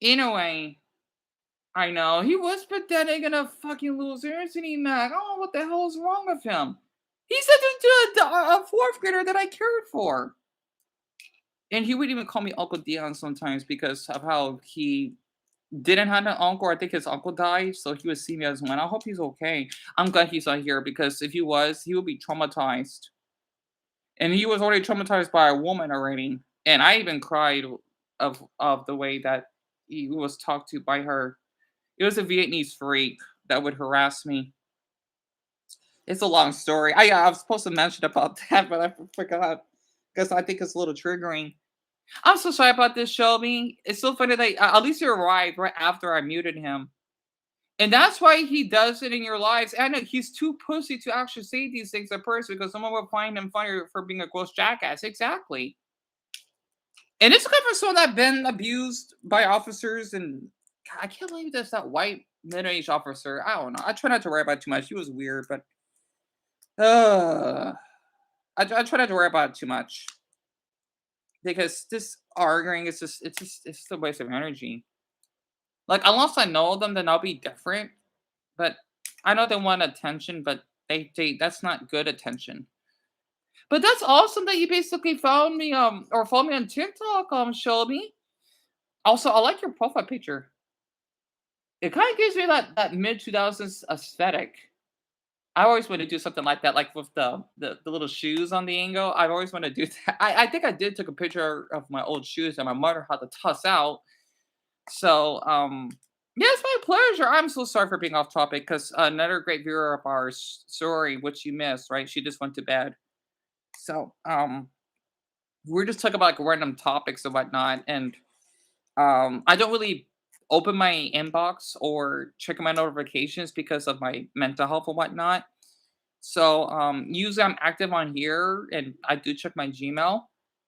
Anyway, I know he was pathetic and a fucking loser, isn't he, Mac? I don't know what the hell's wrong with him. He said to a fourth grader that I cared for. And he would even call me Uncle Dion sometimes because of how he didn't have an uncle. I think his uncle died, so he would see me as one. I hope he's okay. I'm glad he's not here because if he was, he would be traumatized. And he was already traumatized by a woman already. And I even cried of the way that he was talked to by her. It was a Vietnamese freak that would harass me. It's a long story. I was supposed to mention about that, but I forgot because I think it's a little triggering. I'm so sorry about this, Shelby. It's so funny that at least you arrived right after I muted him. And that's why he does it in your lives. And he's too pussy to actually say these things in person because someone will find him funny for being a gross jackass. Exactly. And it's good for someone that been abused by officers. And God, I can't believe that's that white middle-aged officer. I don't know. I try not to worry about it too much. He was weird, but I try not to worry about it too much because this arguing is just a waste of energy. Like unless I know them, then I'll be different. But I know they want attention, but they that's not good attention. But that's awesome that you basically found me or followed me on TikTok, Shelby. Also, I like your profile picture. It kind of gives me that mid 2000s aesthetic. I always want to do something like that, like with the little shoes on the angle. I've always wanted to do that. I think I did take a picture of my old shoes that my mother had to toss out. So yeah, it's my pleasure. I'm so sorry for being off topic because another great viewer of ours, sorry, which you missed, right? She just went to bed. So we're just talking about like random topics and whatnot, and I don't really open my inbox or check my notifications because of my mental health and whatnot. So usually I'm active on here and I do check my Gmail.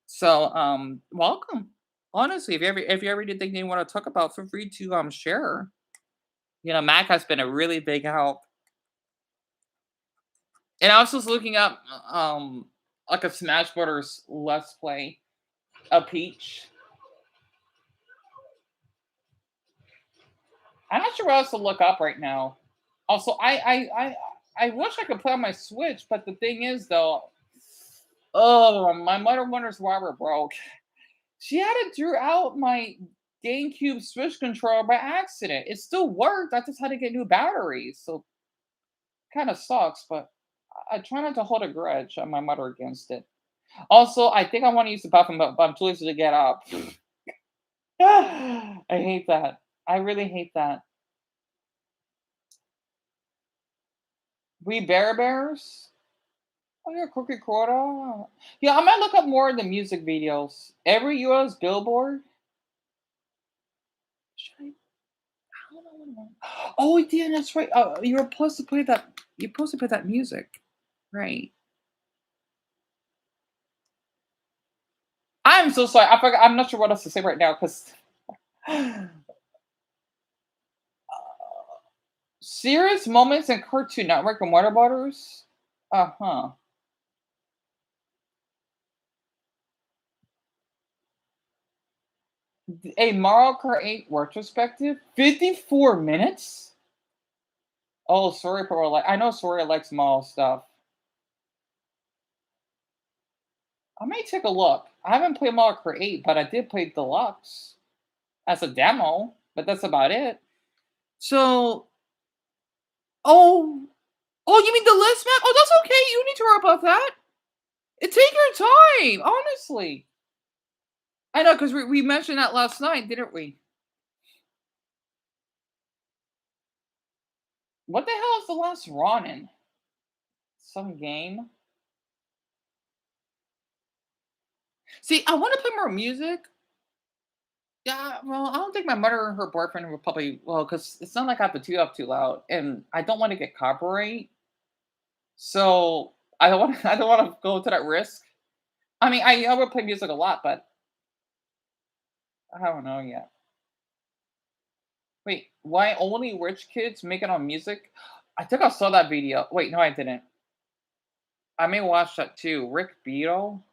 So welcome. Honestly, if you ever did think you want to talk about, feel free to share. You know, Mac has been a really big help. And I was just looking up like a Smash Brothers Let's Play, a Peach. I'm not sure what else to look up right now. Also, I wish I could play on my Switch, but the thing is though, oh, my mother wonders why we're broke. She had to throw out my GameCube Switch controller by accident. It still worked. I just had to get new batteries. So kind of sucks, but I try not to hold a grudge on my mother against it. Also, I think I want to use the bathroom, but I'm too lazy to get up. I hate that. I really hate that. We Bears? Oh, yeah, Cookie Quarter. Yeah, I might look up more of the music videos. Every US Billboard. Should I? I don't know. Oh, yeah, that's right. You were supposed to play that. You're supposed to play that music, right? I'm so sorry. I forgot. I'm not sure what else to say right now because serious moments in Cartoon Network and Warner Brothers. Uh huh. A Mario Kart 8 retrospective. 54 minutes. Oh, sorry, Pro. Like I know Sora likes Mario stuff. I may take a look. I haven't played Mario Kart 8, but I did play Deluxe as a demo, but that's about it. So, oh, oh, you mean the list map? Oh, that's okay. You need to worry about that. Take your time, honestly. I know because we mentioned that last night, didn't we? What the hell is the last Ronin? Some game. See, I want to play more music. Yeah, well, I don't think my mother and her boyfriend would probably because it's not like I have to tune up too loud, and I don't want to get copyright. So I don't want I don't want to go to that risk. I mean, I would play music a lot, but I don't know yet. Wait, why only rich kids make it on music? I think I saw that video. Wait, no, I didn't. I may watch that too. Rick Beato.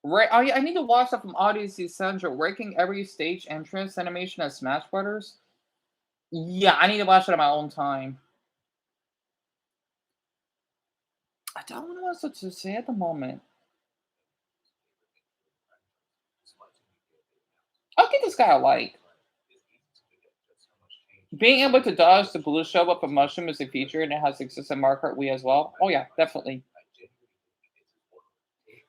Right. Oh yeah, I need to watch that from Odyssey Central. Ranking every stage entrance animation at Smash Brothers. Yeah, I need to watch it on my own time. I don't know what else to say at the moment. I'll give this guy a like. Being able to dodge the blue shell up a mushroom is a feature and it has existed in Mario Kart Wii as well. Oh yeah, definitely.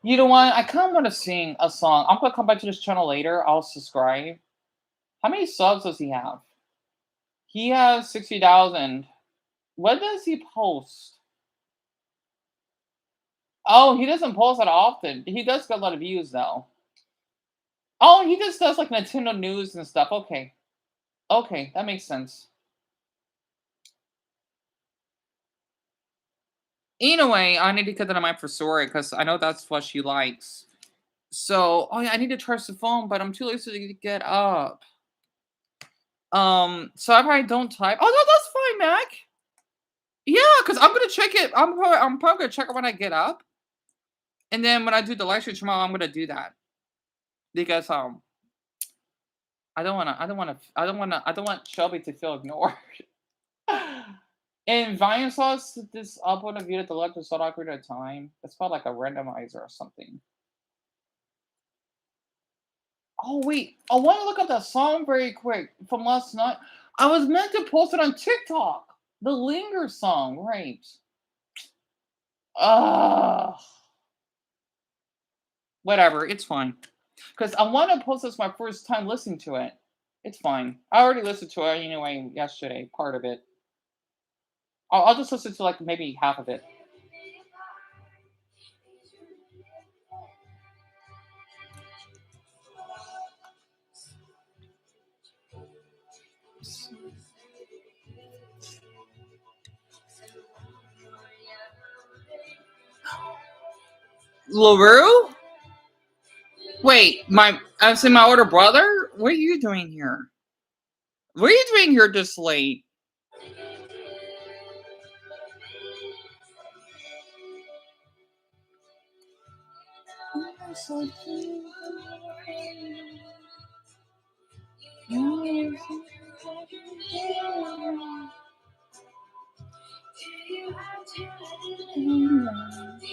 You know what? I kind of want to sing a song. I'm gonna come back to this channel later. I'll subscribe. How many subs does he have? He has 60,000. What does he post? Oh, he doesn't post that often. He does get a lot of views though. Oh, he just does like Nintendo news and stuff. Okay. Okay, that makes sense. Anyway, I need to get that on my for Sora because I know that's what she likes. So, oh yeah, I need to charge the phone, but I'm too lazy to get up. So if I don't type, oh no, that's fine, Mac. Yeah, because I'm gonna check it. I'm probably gonna check it when I get up, and then when I do the live stream tomorrow, I'm gonna do that because I don't want Shelby to feel ignored. And Vine sauce this upload a video to left is so awkward at a time. It's called like a randomizer or something. Oh wait, I want to look up that song very quick from last night. I was meant to post it on TikTok. The Linger song, right? Ugh. Whatever, it's fine. Because I want to post this my first time listening to it. It's fine. I already listened to it anyway yesterday, part of it. I'll just listen to like maybe half of it. LaRue? Wait, I said my older brother? What are you doing here? What are you doing here this late?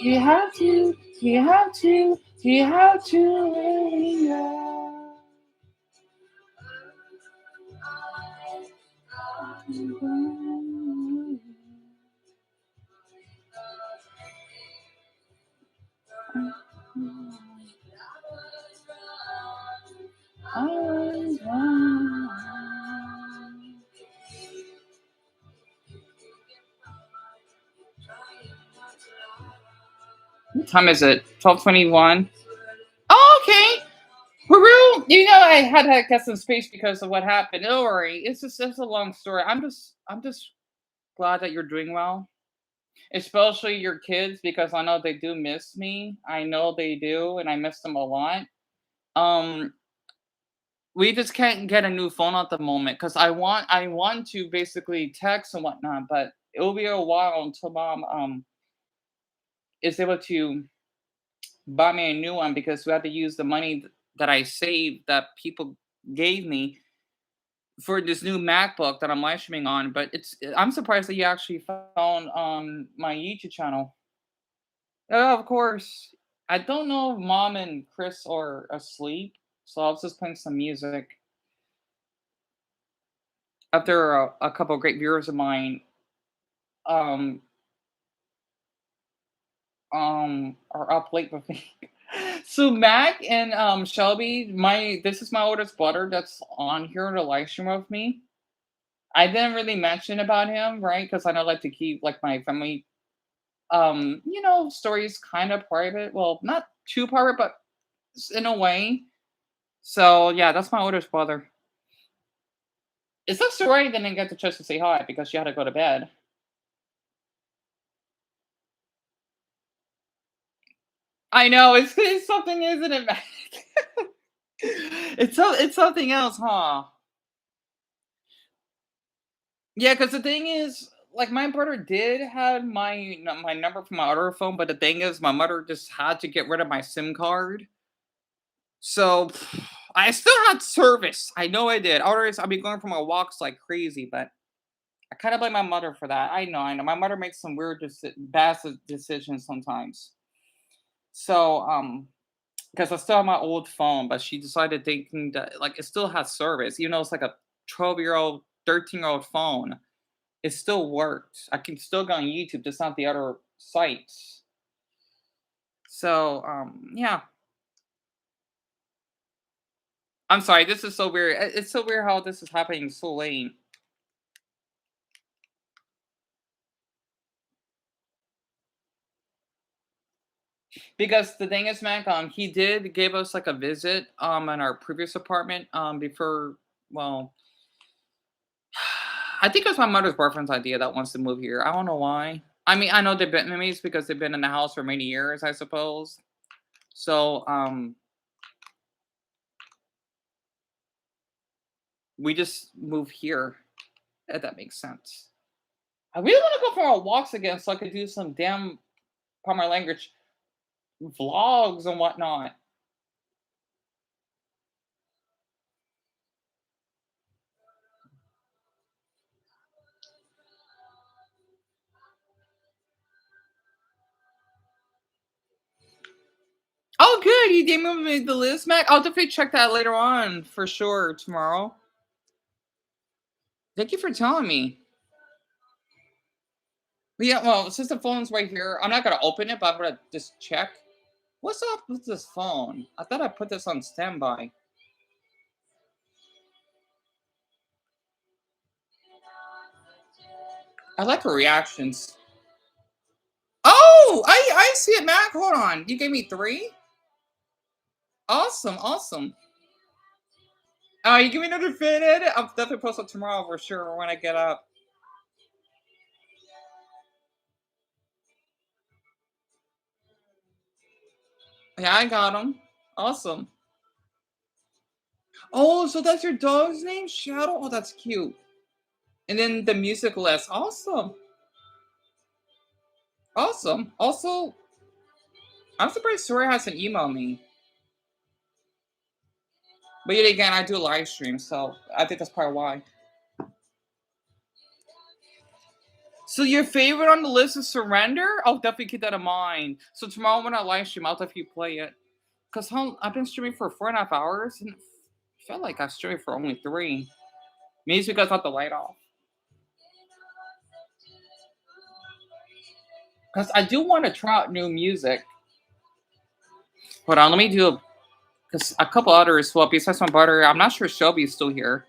You have to, you have to, you have to let me go. What time is it? 12:21. Oh, okay. Haru, you know I had to get some space because of what happened. Don't worry. It's a long story. I'm just glad that you're doing well. Especially your kids because I know they do miss me. I know they do, and I miss them a lot. Um, we just can't get a new phone at the moment because I want to basically text and whatnot, but it will be a while until mom is able to buy me a new one because we have to use the money that I saved that people gave me for this new MacBook that I'm live streaming on. But I'm surprised that you actually found my YouTube channel. Oh, of course. I don't know if mom and Chris are asleep, so I was just playing some music. After a couple of great viewers of mine um are up late with me. So Mac and Shelby, my this is my oldest brother that's on here in the live stream with me. I didn't really mention about him, right? Because I don't like to keep like my family stories kind of private. Well, not too private, but in a way. So yeah, that's my oldest brother. It's a story I didn't get the chance to say hi because she had to go to bed. I know it's something, isn't it, Mac? It's something else, huh? Yeah, because the thing is, like, my brother did have my number from my other phone, but the thing is, my mother just had to get rid of my SIM card. So I still had service. I know I did. Otherwise, I'd be going for my walks like crazy. But I kind of blame my mother for that. I know, I know. My mother makes some weird, bad decisions sometimes. So because I still have my old phone, but she decided thinking that like it still has service, even though it's like a 12-year-old, 13-year-old phone. It still worked. I can still go on YouTube, just not the other sites. So yeah. I'm sorry, this is so weird. It's so weird how this is happening so late. Because the thing is, Mac, he did give us like a visit in our previous apartment before, well, I think it was my mother's boyfriend's idea that wants to move here. I don't know why. I mean, I know they're Vietnamese because they've been in the house for many years, I suppose. So we just moved here, if that makes sense. I really want to go for our walks again so I could do some damn Palmer language vlogs and whatnot. Oh, good. You did move me the list, Mac. I'll definitely check that later on for sure tomorrow. Thank you for telling me. But yeah, well, since the phone's right here, I'm not gonna open it, but I'm gonna just check. What's up with this phone? I thought I put this on standby. I like her reactions. Oh, I see it, Mac. Hold on. You gave me 3? Awesome, awesome. Oh, you give me another fit edit? I'll definitely post it tomorrow for sure when I get up. Yeah, I got him. Awesome. Oh, so that's your dog's name? Shadow? Oh, that's cute. And then the music list. Awesome. Awesome. Also, I'm surprised Sora hasn't emailed me. But yet again, I do live stream, so I think that's probably why. So your favorite on the list is Surrender? I'll definitely keep that in mind. So tomorrow when I live stream, I'll definitely play it. Because I've been streaming for 4.5 hours and I feel like I've streamed for only 3. Maybe it's because I got the light off. Because I do want to try out new music. Hold on, let me do because a couple others. Well, besides my butter, I'm not sure Shelby's still here.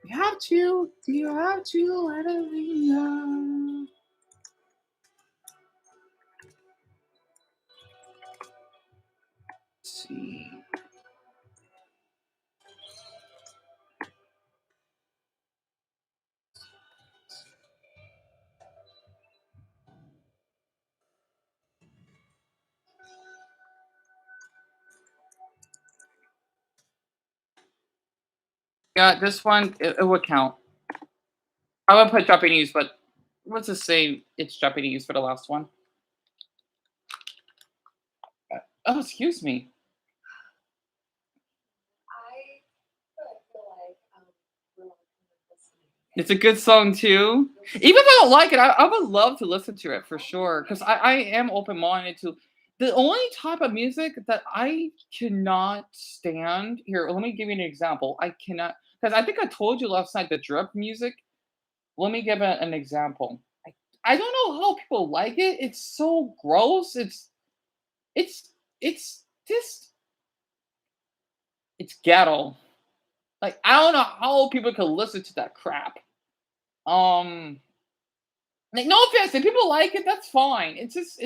You have to. Do you have to let it be known? Let's see. Yeah, this one it would count. I would put Japanese, but let's just say it's Japanese for the last one. Oh, excuse me. It's a good song too. Even if I don't like it, I would love to listen to it for sure. Because I am open minded to the only type of music that I cannot stand. Here, let me give you an example. I cannot because I think I told you last night the drip music. Let me give an example. I don't know how people like it. It's so gross. It's it's just it's ghetto. Like I don't know how people can listen to that crap. Um Like, no offense, if people like it, that's fine. It's just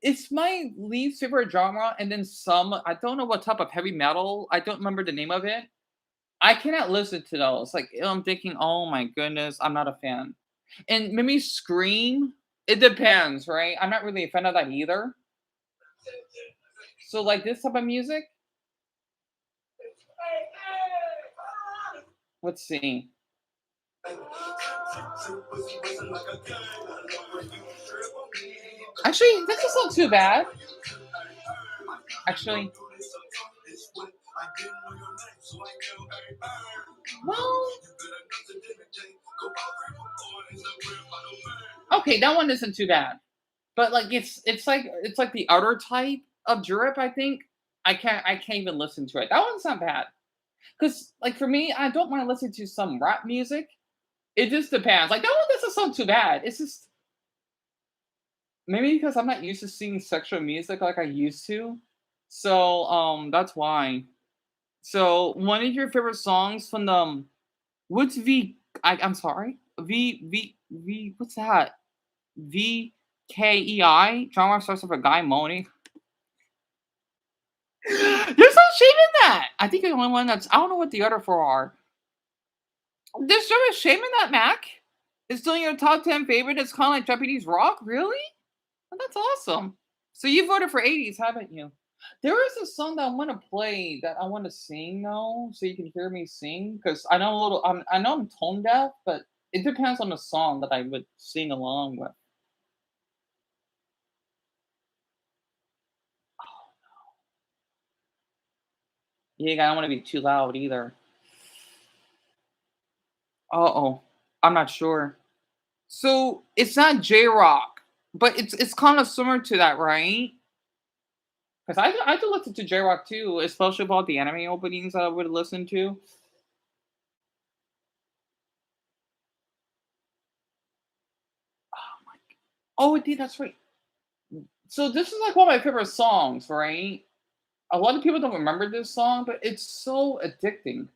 it's my least favorite genre, and then some. I don't know what type of heavy metal. I don't remember the name of it. I cannot listen to those. Like I'm thinking, oh my goodness, I'm not a fan. And maybe scream. It depends, right? I'm not really a fan of that either. So like this type of music. Let's see. Actually, this is not too bad. Actually, well, okay, that one isn't too bad. But like it's like the other type of drip. I think I can't even listen to it. That one's not bad. Cause like for me, I don't want to listen to some rap music. It just depends. Like that one doesn't sound too bad. It's just maybe because I'm not used to seeing sexual music like I used to. So that's why. So one of your favorite songs from the what's I'm sorry. What's that? VKEI? Drama starts with a guy moaning. There's no shame in that. I think the only one that's I don't know what the other four are. There's no shame in that, Mac. It's still in your top 10 favorite. It's kind of like Japanese rock, really? Oh, that's awesome. So you voted for 80s, haven't you? There is a song that I want to play that I want to sing though, so you can hear me sing. Because I know a little. I know I'm tone deaf, but it depends on the song that I would sing along with. Yeah, I don't want to be too loud either. Uh-oh. I'm not sure. So it's not J-Rock, but it's kind of similar to that, right? Because I do listen to J-Rock too, especially about the anime openings that I would listen to. Oh, indeed, that's right. So this is like one of my favorite songs, right? A lot of people don't remember this song, but it's so addicting.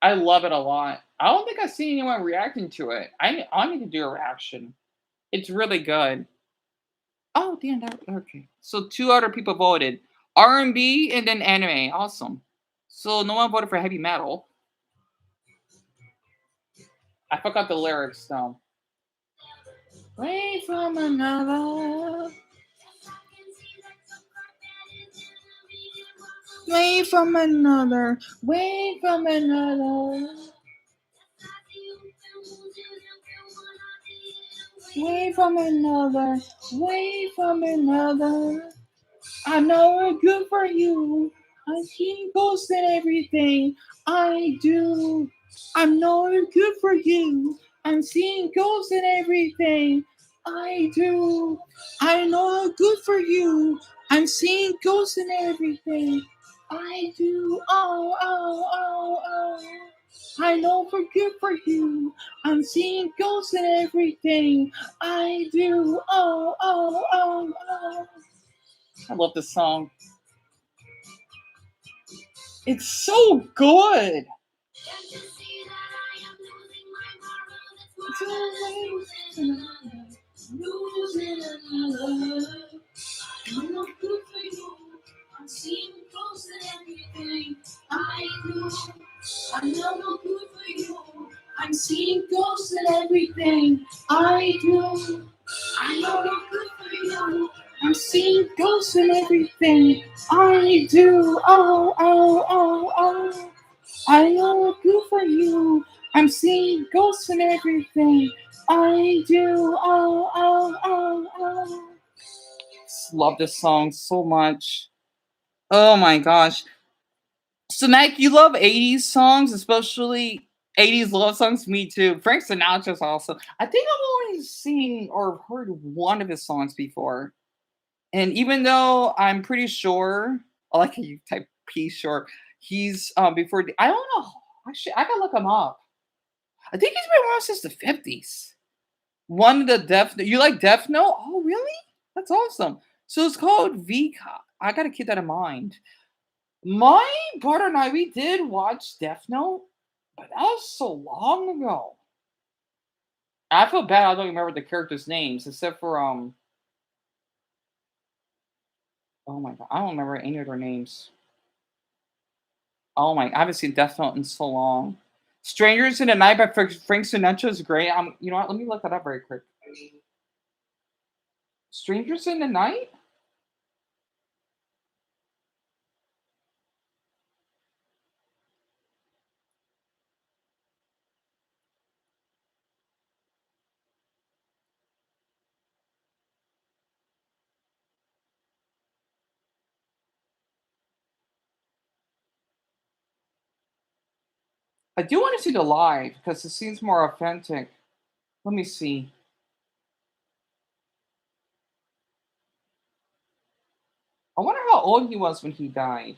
I love it a lot. I don't think I've seen anyone reacting to it. I need to do a reaction. It's really good. Oh, damn. Okay. So two other people voted R&B and then anime. Awesome. So no one voted for heavy metal. I forgot the lyrics though. Way from another. Way from another. Way from another. Way from another. Way from another. I know it's good for you. I keep posting everything I do. I know it's good for you. I'm seeing ghosts and everything. I do. I know good for you. I'm seeing ghosts and everything. I do. Oh. I know for good for you. I'm seeing ghosts and everything. I do. Oh. I love this song. It's so good. Losing another. I'm not good for you. I'm seeing ghosts and everything. I do. I know no good for you. I'm seeing ghosts and everything. I do. I know no good for you. I'm seeing ghosts and everything. I do. Oh. I know no good for you. I'm seeing ghosts and everything. I do. Oh. Love this song so much. Oh my gosh. So Mac, you love 80s songs, especially 80s love songs? Me too. Frank Sinatra's also. I think I've only seen or heard one of his songs before. And even though I'm pretty sure, I like how you type P short, he's before I don't know. Actually, I gotta look him up. I think he's been around since the 50s. One of the Death you like Death Note? Oh really? That's awesome. So it's called VCOP. I gotta keep that in mind. My brother and I, we did watch Death Note, but that was so long ago. I feel bad I don't remember the characters' names, except for oh my god, I don't remember any of their names. Oh my, I haven't seen Death Note in so long. Strangers in the Night by Frank Sinatra is great. You know what? Let me look that up very quick. Strangers in the Night? I do want to see the live because it seems more authentic. Let me see. I wonder how old he was when he died.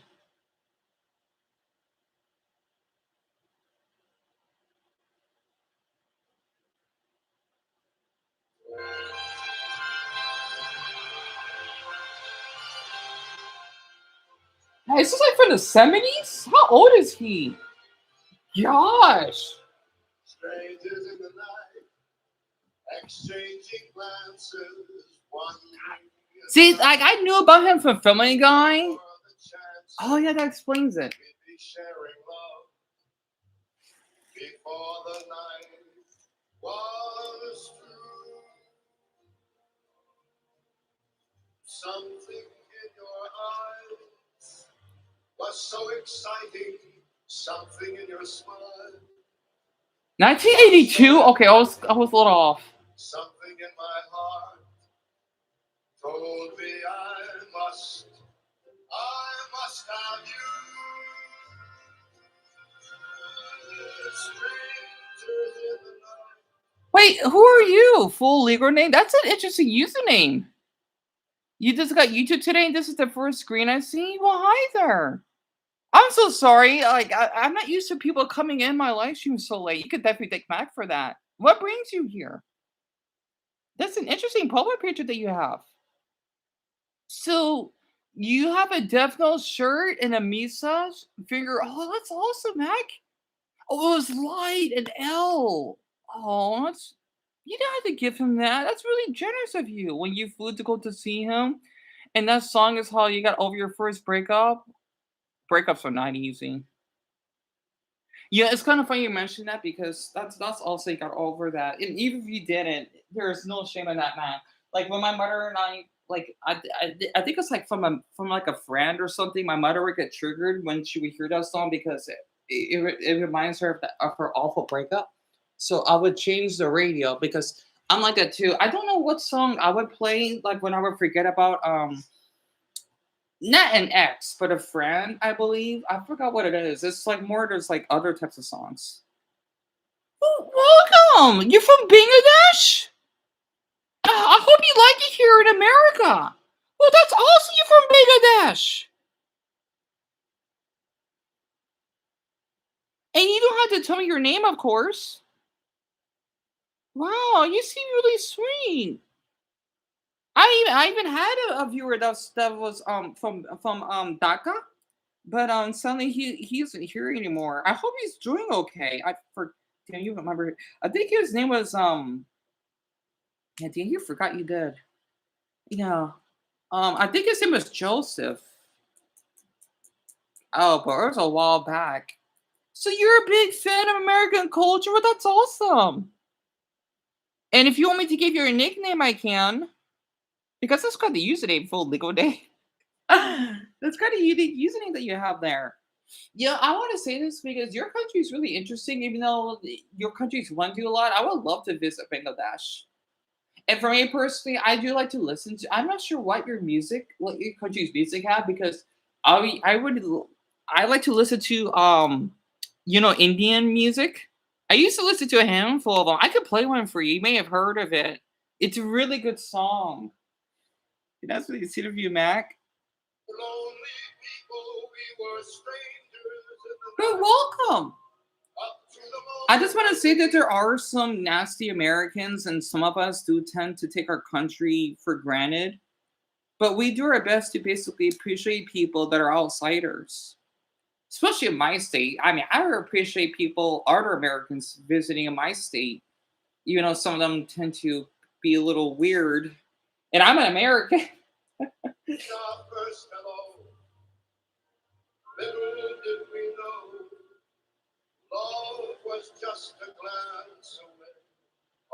Hey, is this like from the 70s? How old is he? Gosh. Strangers in the night, exchanging glances, wondering. See, like I knew about him from Family Guy. Oh yeah, that explains it. Sharing love before the night was through. Something in your eyes was so exciting. Something in your smile. 1982. Okay, I was a little off. Something in my heart told me I must have you. Strangers in the night. Wait, who are you? Full legal name? That's an interesting username. You just got YouTube today, and this is the first screen I see. Well, hi there. I'm so sorry. Like I'm not used to people coming in my live stream so late. You could definitely thank Mac for that. What brings you here? That's an interesting profile picture that you have. So you have a Death Note shirt and a Misa figure. Oh, that's awesome, Mac. Oh, it was light and L. Oh, that's you didn't have to give him that. That's really generous of you. When you flew to go to see him, and that song is how you got over your first breakup. Breakups are not easy. Yeah, it's kind of funny you mentioned that because that's also you got over that, and even if you didn't, there's no shame in that, man. Like when my mother and I, like I think it's like from like a friend or something. My mother would get triggered when she would hear that song because it reminds her of her awful breakup. So I would change the radio because I'm like that too. I don't know what song I would play like when I would forget about not an ex, but a friend, I believe. I forgot what it is. It's like more there's like other types of songs. Welcome. You're from Bangladesh? I hope you like it here in America. Well, that's awesome. You're from Bangladesh. And you don't have to tell me your name, of course. Wow, you seem really sweet. I even had a viewer that was from Dhaka, but suddenly he isn't here anymore. I hope he's doing okay. Damn, you remember? I think his name was Yeah, damn, you forgot you did. Yeah. I think his name was Joseph. Oh, but it was a while back. So you're a big fan of American culture? Well, that's awesome. And if you want me to give you a nickname, I can. Because that's kind of the username for Legal Day. That's kind of unique username that you have there. Yeah, I want to say this because your country is really interesting. Even though your country's won you a lot, I would love to visit Bangladesh. And for me personally, I do like to listen to. I'm not sure what your country's music have, because I like to listen to Indian music. I used to listen to a handful of them. I could play one for you. You may have heard of it. It's a really good song. That's what you see of you, Mac. But welcome. I just want to say that there are some nasty Americans, and some of us do tend to take our country for granted. But we do our best to basically appreciate people that are outsiders, especially in my state. I mean, I appreciate people, other Americans visiting in my state, even though some of them tend to be a little weird. And I'm an American. Little did we know, love was just a glance away,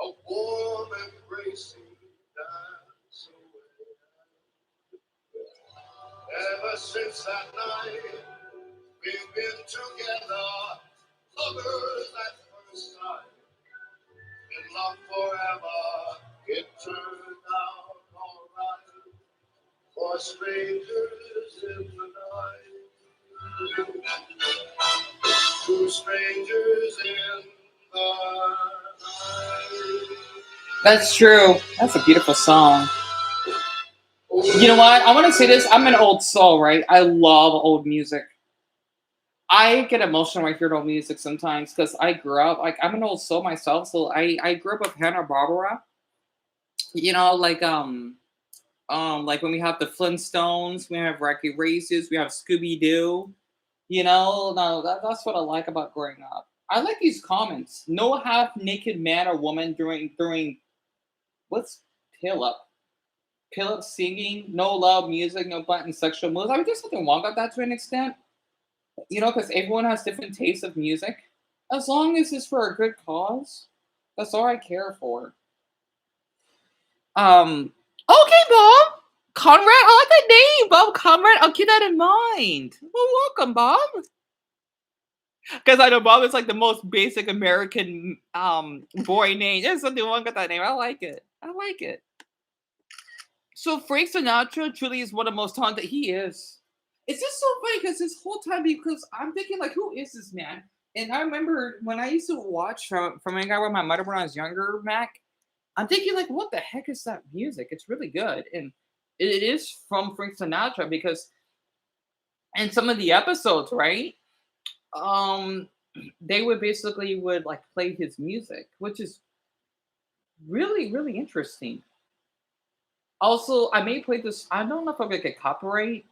a warm embracing dance away. Ever since that night, we've been together, lovers at first sight, in love forever. It turned out alright, for strangers in the night. Two strangers in the night. That's true. That's a beautiful song. You know what? I want to say this. I'm an old soul, right? I love old music. I get emotional when I hear old music sometimes because I grew up, like, I'm an old soul myself. So I grew up with Hanna-Barbera. Like when we have the Flintstones, we have Rocky Races, we have Scooby Doo. No, that's what I like about growing up. I like these comments. No half naked man or woman during what's pill up? Pill up singing, no loud music, no button sexual moves. I mean, there's nothing wrong with that to an extent, because everyone has different tastes of music. As long as it's for a good cause, that's all I care for. Okay, Bob. Conrad, I like that name, Bob Conrad. I'll keep that in mind. Well, welcome, Bob. Because I know Bob is like the most basic American boy name. There's something wrong with that name. I like it. I like it. So Frank Sinatra truly is one of the most talented. He is. It's just so funny because this whole time, because I'm thinking like, who is this man? And I remember when I used to watch from a guy with my mother when I was younger, Mac. I'm thinking like, what the heck is that music? It's really good, and it is from Frank Sinatra because in some of the episodes, right? Um, they would like play his music, which is really really interesting. Also, I may play this. I don't know if I'm gonna get copyright.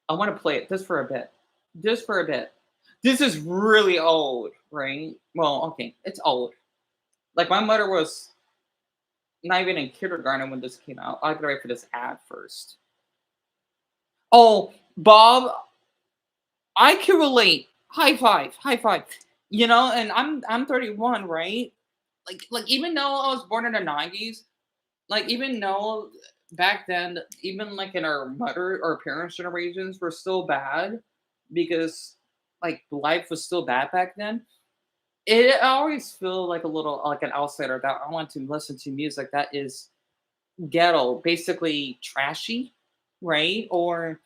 I want to play it just for a bit. Just for a bit. This is really old, right? Well, okay, it's old. Like my mother was not even in kindergarten when this came out. I gotta wait for this ad first. Oh, Bob, I can relate. High five, high five. And I'm 31, right? Like even though I was born in the 90s, like even though back then, even like in our mother or parents' generations were still bad because like life was still bad back then. I always feel like a little like an outsider that I want to listen to music that is ghetto, basically trashy, right? Or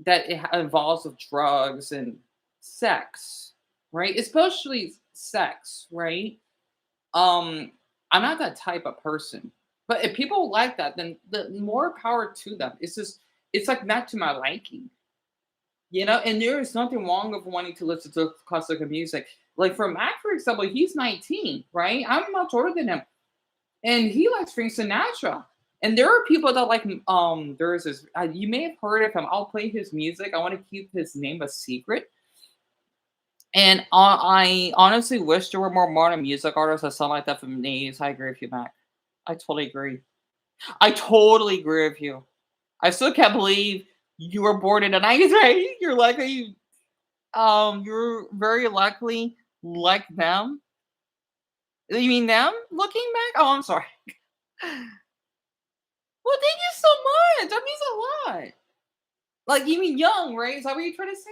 that it involves with drugs and sex, right? Especially sex, right? I'm not that type of person. But if people like that, then the more power to them. It's just it's like not to my liking. And there is nothing wrong with wanting to listen to classical music. Like for Mac, for example, he's 19, right? I'm much older than him. And he likes Frank Sinatra. And there are people that like there's this you may have heard of him. I'll play his music. I want to keep his name a secret. And I honestly wish there were more modern music artists that sound like that from the 80s. I agree with you, Mac. I totally agree. I totally agree with you. I still can't believe you were born in the 90s, right? You're very likely like them. You mean them looking back? Oh, I'm sorry. Well, thank you so much. That means a lot. Like you mean young, right? Is that what you're trying to say?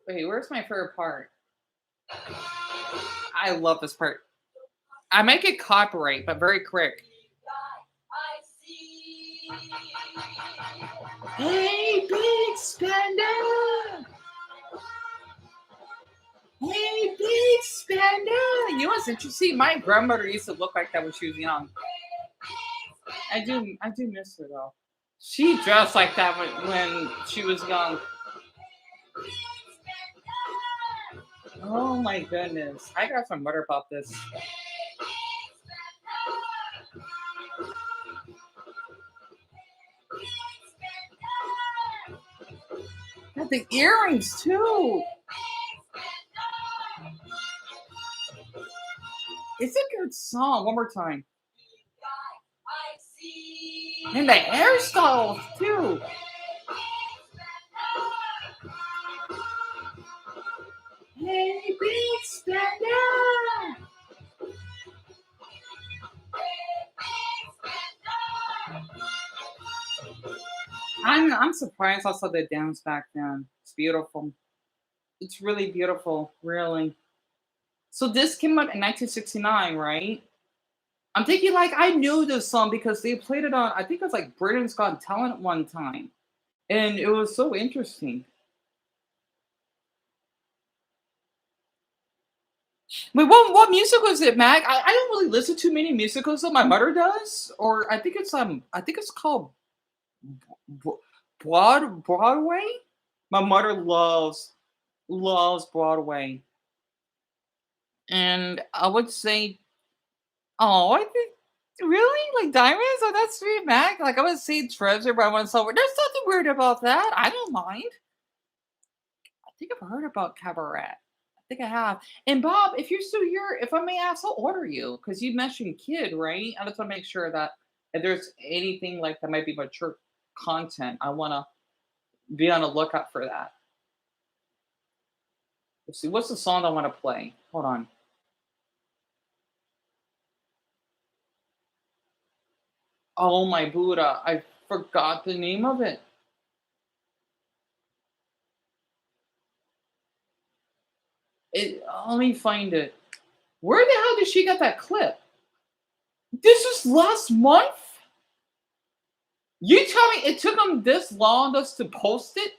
Wait, where's my favorite part? I love this part. I might get copyright, but very quick. Hey, big spender! Hey, big spender! You know what's interesting? My grandmother used to look like that when she was young. I do miss her though. She dressed like that when she was young. Oh my goodness. I got some butter about this. Got the earrings too. It's a good song. One more time. And the hairstyles too. Hey, big spender! I'm surprised I saw the dance back then. It's beautiful. It's really beautiful, really. So this came out in 1969, right? I'm thinking like I knew this song because they played it on. I think it was like Britain's Got Talent one time, and it was so interesting. Wait, what music was it, Mac? I don't really listen to many musicals though. My mother does, or I think it's called Bro- Broadway. My mother loves Broadway, and I would say, oh, I think really like diamonds. Oh, that's sweet, Mac. Like I would say treasure, but I want to sell. There's nothing weird about that. I don't mind. I think I've heard about cabaret. I think I have. And Bob, if you're still here, if I may ask, I'll order you because you mentioned kid, right? I just want to make sure that if there's anything like that might be mature content, I want to be on the lookout for that. Let's see, what's the song I want to play? Hold on. Oh my Buddha, I forgot the name of it. Let me find it. Where the hell did she get that clip? This was last month? You tell me it took them this long just to post it?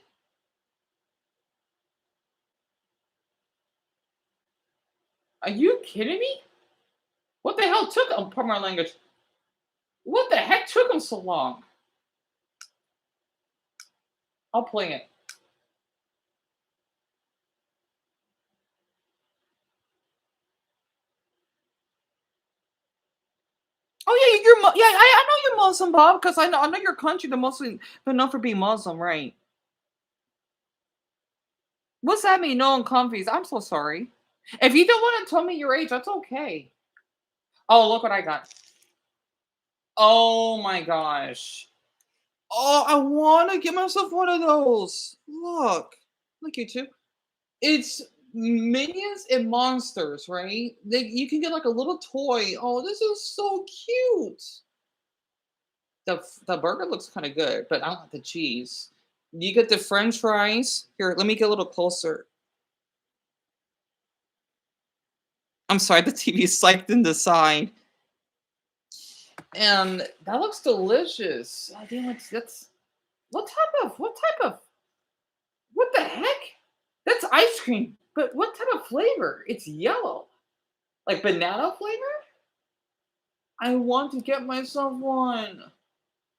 Are you kidding me? What the hell took them? Pardon my language. What the heck took them so long? I'll play it. Oh yeah, I know you're Muslim, Bob, because I know your country, the Muslim, they're known for being Muslim, right? What's that mean? No uncomfies. I'm so sorry. If you don't want to tell me your age, that's okay. Oh, look what I got. Oh my gosh. Oh, I want to get myself one of those. Look, you two. It's minions and monsters, right? You can get like a little toy. Oh, this is so cute. The burger looks kind of good, but I don't like the cheese. You get the French fries. Here, let me get a little closer. I'm sorry, the TV is psyched in the side. And that looks delicious. I think that's What the heck? That's ice cream. But what type of flavor? It's yellow. Like banana flavor? I want to get myself one.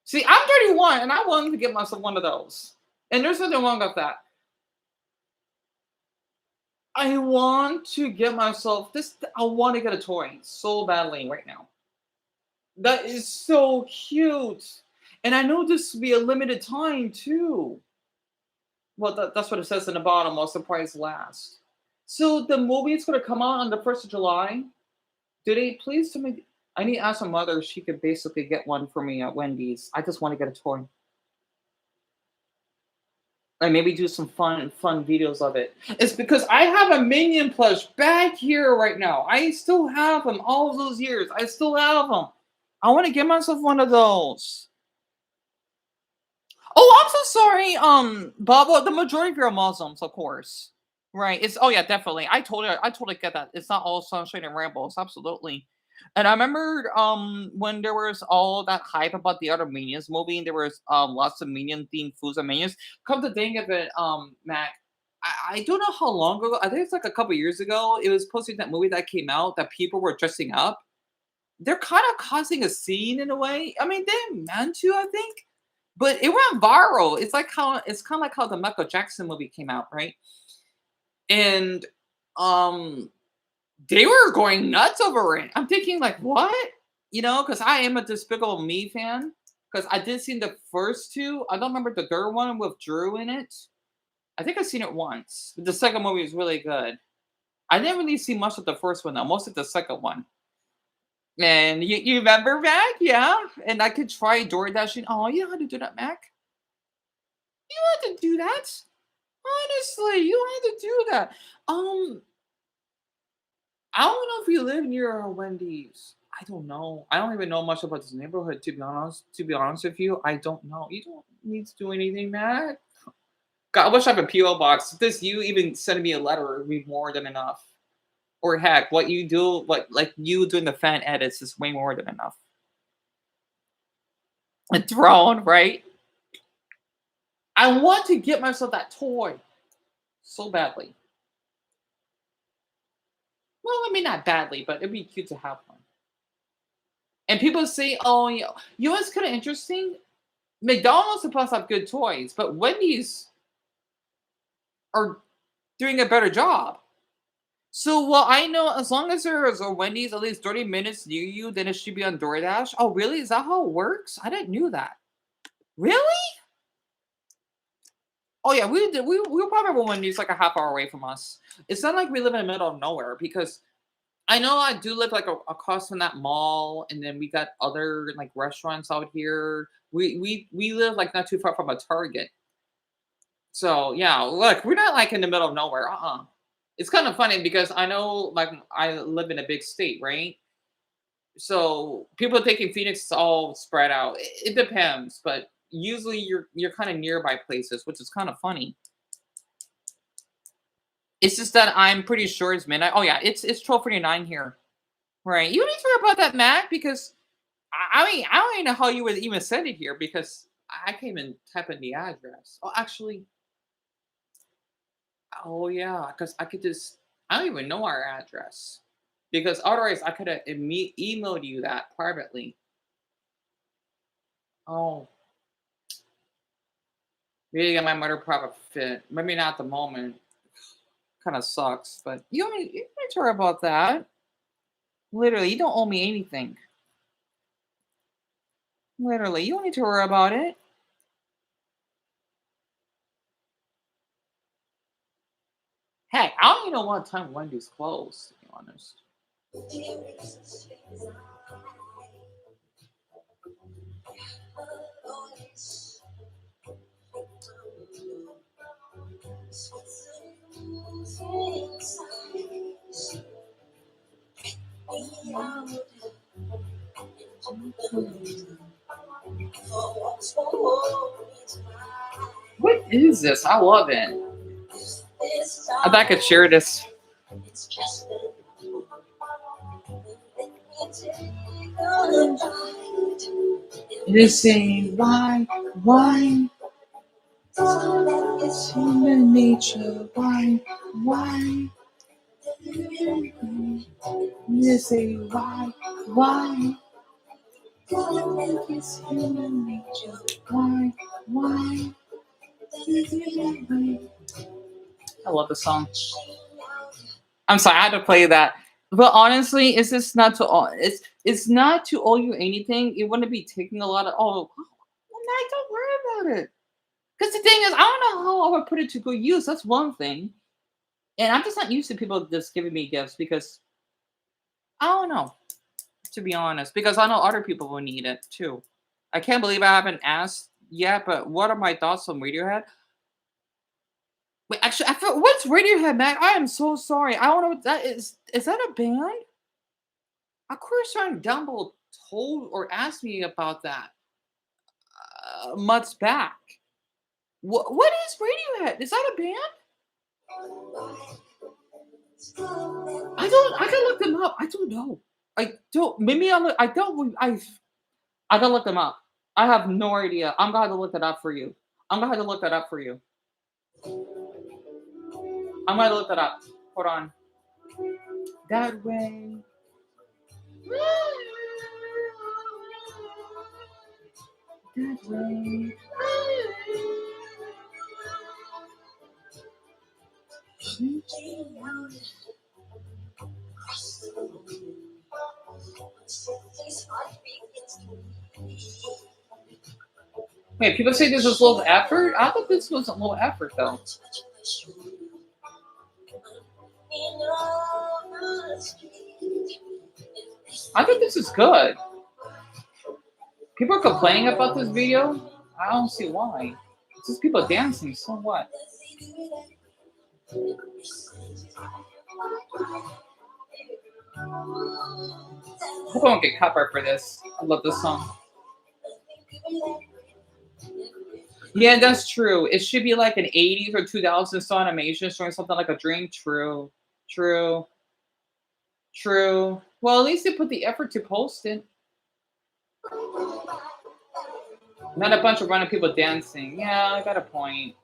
See, I'm 31 and I wanted to get myself one of those. And there's nothing wrong with that. I want to get myself this. I want to get a toy so badly right now. That is so cute. And I know this will be a limited time too. Well, that's what it says in the bottom. While surprise last. So the movie is going to come out on the 1st of July. Did they please tell me? I need to ask my mother if she could basically get one for me at Wendy's. I just want to get a toy. And maybe do some fun videos of it. It's because I have a Minion plush back here right now. I still have them all of those years. I still have them. I want to get myself one of those. Oh, I'm so sorry, Baba. The majority of you are Muslims, of course. Right. It's oh yeah, definitely. I totally get that. It's not all sunshine and rainbows, absolutely. And I remember when there was all that hype about the other Minions movie, and there was lots of Minion themed foods and menus. Come to think of it, Mac, I don't know how long ago. I think it's like a couple years ago. It was posting that movie that came out that people were dressing up. They're kind of causing a scene in a way. I mean, they meant to, I think, but it went viral. It's kind of like how the Michael Jackson movie came out, right? And um they were going nuts over it. I'm thinking like, what? Because I am a Despicable Me fan. Because I did see the first two. I don't remember the third one with Drew in it. I think I've seen it once. The second movie was really good. I didn't really see much of the first one though. Most of the second one. And you remember Mac? Yeah. And I could try door dashing. Oh, you know how to do that, Mac? You had to do that. Honestly, you had to do that. I don't know if you live near a Wendy's. I don't know. I don't even know much about this neighborhood, to be honest. To be honest with you, I don't know. You don't need to do anything, Matt. God, I wish I had a PO box. If this you even sending me a letter would be more than enough. Or heck, what you do, like you doing the fan edits is way more than enough. A drone, right? I want to get myself that toy so badly. Well, I mean not badly, but it'd be cute to have one. And people say, "Oh, you know what's kind of interesting? McDonald's supposed to have good toys, but Wendy's are doing a better job." So, well, I know as long as there is a Wendy's at least 30 minutes near you, then it should be on DoorDash. Oh, really? Is that how it works? I didn't know that. Really? Oh yeah, we did. We probably have a Wendy's like a half hour away from us. It's not like we live in the middle of nowhere because I know I do live like across from that mall, and then we got other like restaurants out here. We live like not too far from a Target. So yeah, look, we're not like in the middle of nowhere. It's kind of funny because I know like I live in a big state, right? So people thinking Phoenix is all spread out. It depends, but usually you're kind of nearby places, which is kind of funny. It's just that I'm pretty sure it's midnight. Oh yeah, it's 12:49 here. Right. You need to worry about that, Mac, because I mean I don't even know how you would even send it here because I can't even type in the address. Oh, actually, oh yeah, because I could just I don't even know our address. Because otherwise I could have emailed you that privately. Oh, maybe get my mother private fit. Maybe not at the moment. Kind of sucks, but you don't need to worry about that. Literally, you don't owe me anything. Literally, you don't need to worry about it. Heck, I don't even know what time Wendy's closed, to be honest. What is this? I love it. I bet I could share this. This ain't why. It's human nature. Why? You say why? It's human nature. Why? I love the song. I'm sorry, I had to play that. But honestly, it's just not to all. It's not to owe you anything. It wouldn't be taking a lot of. Oh, well, don't worry about it. Because the thing is, I don't know how I would put it to good use. That's one thing. And I'm just not used to people just giving me gifts because I don't know, to be honest. Because I know other people will need it too. I can't believe I haven't asked yet. But what are my thoughts on Radiohead? Wait, actually, what's Radiohead, Mac? I am so sorry. I don't know what that is. Is that a band? Of course, Ryan Dumble told or asked me about that months back. What is Radiohead? Is that a band? I can look them up. I don't know. I don't. Maybe I don't. I can look them up. I have no idea. I'm gonna have to look that up for you. I'm gonna have to look that up for you. I'm gonna look that up. Hold on. That way. That way. Wait, people say this was low effort? I thought this was a low effort though. I think this is good. People are complaining about this video. I don't see why. It's just people dancing, so what? I hope I won't get copyright for this. I love this song. Yeah, that's true. It should be like an 80s or 2000s song animation showing something like a dream. True. Well, at least they put the effort to post it. Not a bunch of random people dancing. Yeah, I got a point.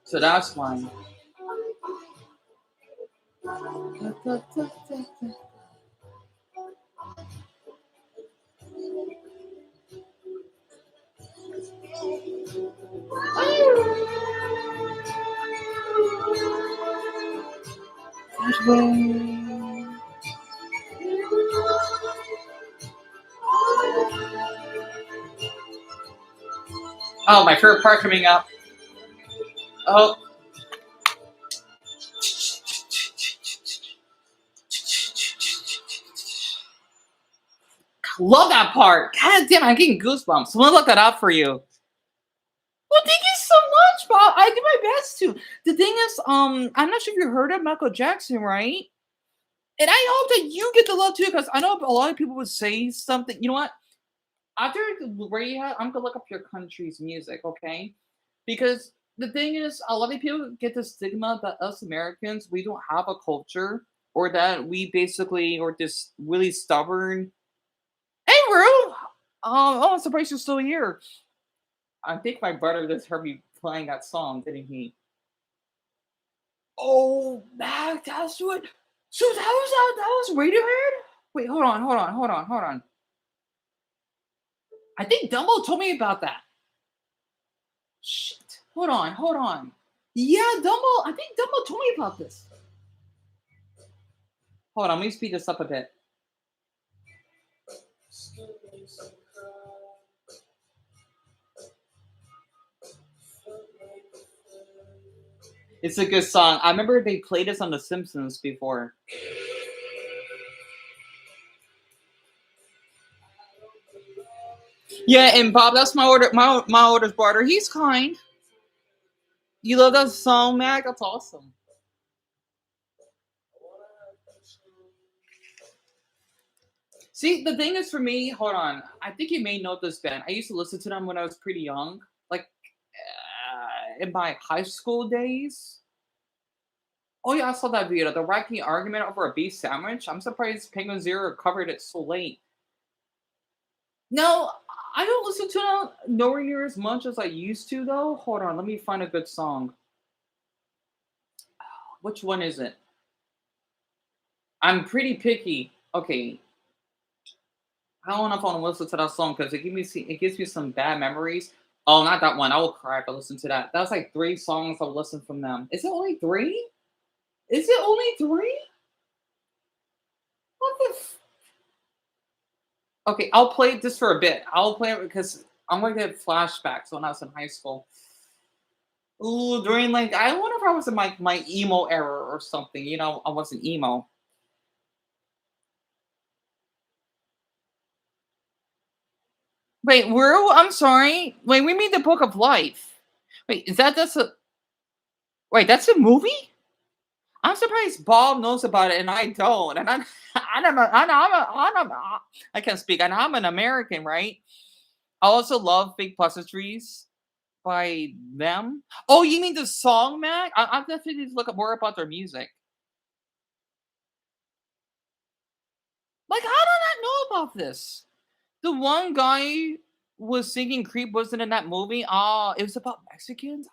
So that's why. Oh, my favorite part coming up. Oh. Love that part. God damn, I'm getting goosebumps. I'm gonna look that up for you. Well, thank you so much, Bob. I do my best to. The thing is, I'm not sure if you heard of Michael Jackson, right? And I hope that you get the love too, because I know a lot of people would say something. You know what? After Radiohead, I'm gonna look up your country's music, okay? Because the thing is, a lot of people get the stigma that us Americans we don't have a culture, or that we basically are just really stubborn. Hey, Rue! Oh, I'm surprised you're still here. I think my brother just heard me playing that song, didn't he? Oh, that's what. So that was Radiohead. Wait, hold on. I think Dumbo told me about that. Shit. Hold on. Yeah, Dumbo. I think Dumbo told me about this. Hold on, let me speed this up a bit. It's a good song. I remember they played this on The Simpsons before. Yeah, and Bob, that's my order. My oldest brother. He's kind. You love that song, Mac? That's awesome. See, the thing is for me, hold on. I think you may know this band. I used to listen to them when I was pretty young. Like, in my high school days. Oh yeah, I saw that video. The wacky argument over a beef sandwich. I'm surprised Penguin Zero covered it so late. No, I don't listen to it nowhere near as much as I used to though. Hold on, let me find a good song. Which one is it? I'm pretty picky. Okay, I don't know if I want to listen to that song because it gives me some bad memories. Oh, not that one. I will cry if I listen to that. That's like 3 songs I'll listen from them. Is it only 3? Is it only 3? What the? Okay, I'll play this for a bit. I'll play it because I'm gonna get flashbacks when I was in high school. Ooh, during like I wonder if I was in my emo era or something. I wasn't emo. Wait, I'm sorry. Wait, we mean the Book of Life. Wait, that's a wait? That's a movie? I'm surprised Bob knows about it and I don't. And I can't speak. And I'm an American, right? I also love Fake Pleasantries by them. Oh, you mean the song, Mac? I definitely need to look up more about their music. Like, how did I not know about this? The one guy was singing "Creep" wasn't in that movie. Ah, it was about Mexicans.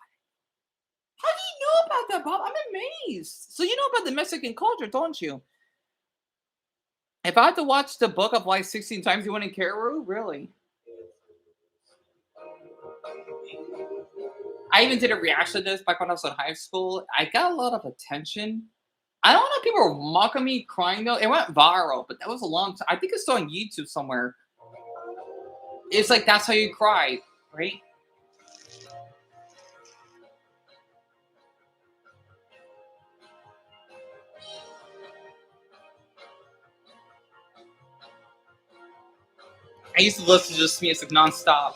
How do you know about that, Bob? I'm amazed. So you know about the Mexican culture, don't you? If I had to watch the Book of Life 16 times, you wouldn't care, Rue? Really? I even did a reaction to this back when I was in high school. I got a lot of attention. I don't know if people were mocking me crying though. It went viral, but that was a long time. I think it's still on YouTube somewhere. It's like that's how you cry, right? I used to listen to this music nonstop.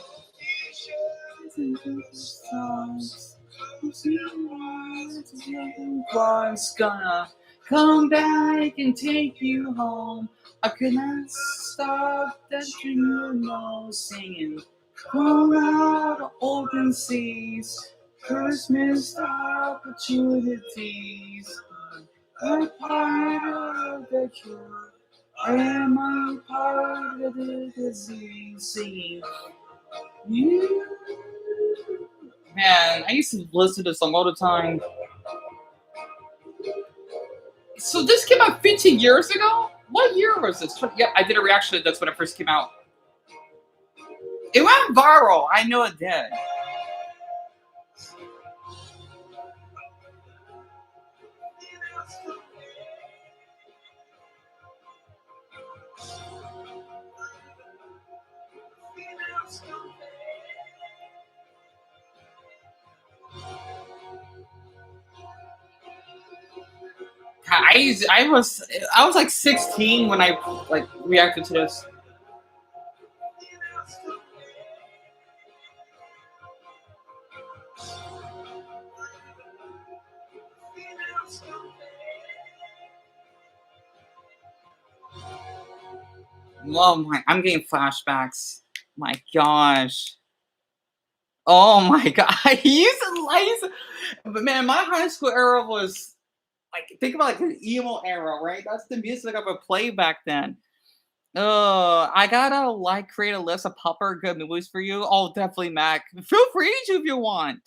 Was gonna come back and take you home. I could not stop that singing. Come out of open seas, Christmas opportunities. I'm part of the cure. Am I part of the disease? Singing you. Man, I used to listen to this song all the time. So this came out 15 years ago? What year was this? Yeah, I did a reaction to this when it first came out. It went viral. I know it did. I was like 16 when I like reacted to this. Oh my! I'm getting flashbacks. My gosh. Oh my god! I used to like, but man, my high school era was like think about like an emo era, right? That's the music I would play back then. I gotta like create a list of popular good movies for you. Oh, definitely, Mac. Feel free to if you want.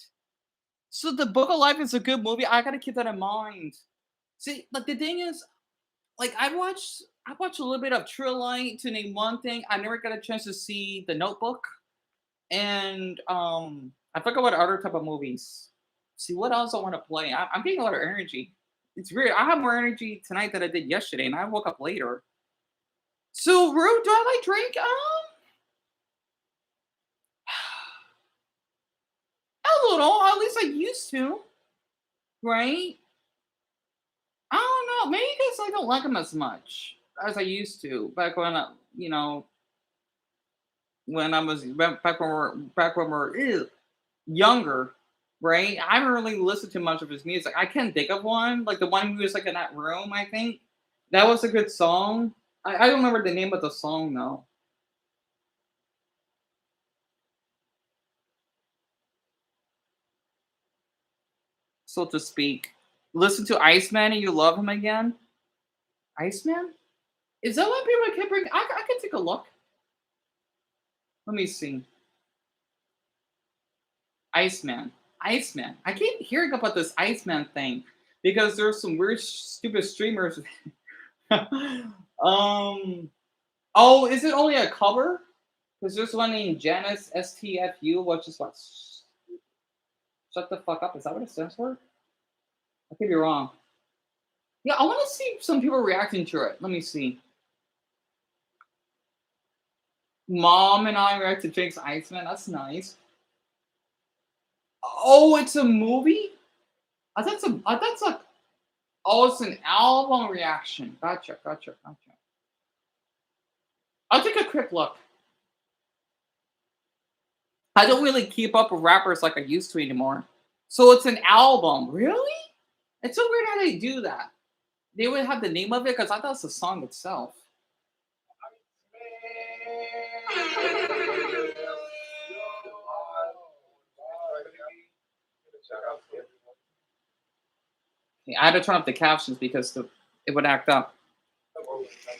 So the Book of Life is a good movie. I gotta keep that in mind. See, like the thing is, like I watched a little bit of True Light to name one thing. I never got a chance to see The Notebook, and I forgot what other type of movies. See what else I want to play. I'm getting a lot of energy. It's weird. I have more energy tonight than I did yesterday, and I woke up later. So, Rue, do I like drink? A little. At least I used to, right? I don't know. Maybe because I don't like them as much as I used to back when when I was back when we're younger, right? I haven't really listened to much of his music. I can't think of one like the one who was like in that room. I think that was a good song. I don't remember the name of the song though. so to speak. Listen to Iceman and you love him again. Iceman? Is that what people keep bringing? I can take a look. Let me see. Iceman. Iceman. I keep hearing about this Iceman thing because there's some weird, stupid streamers. Oh, is it only a cover? Because there's one named Janice STFU, which is what? Shut the fuck up. Is that what it stands for? I could be wrong. Yeah, I want to see some people reacting to it. Let me see. Mom and I react to Jake's Iceman. That's nice. Oh, it's a movie? That's a. Oh, it's an album reaction. Gotcha. I'll take a quick look. I don't really keep up with rappers like I used to anymore. So it's an album. Really? It's so weird how they do that. They would have the name of it because I thought it's the song itself. Yeah, I had to turn up the captions because it would act up.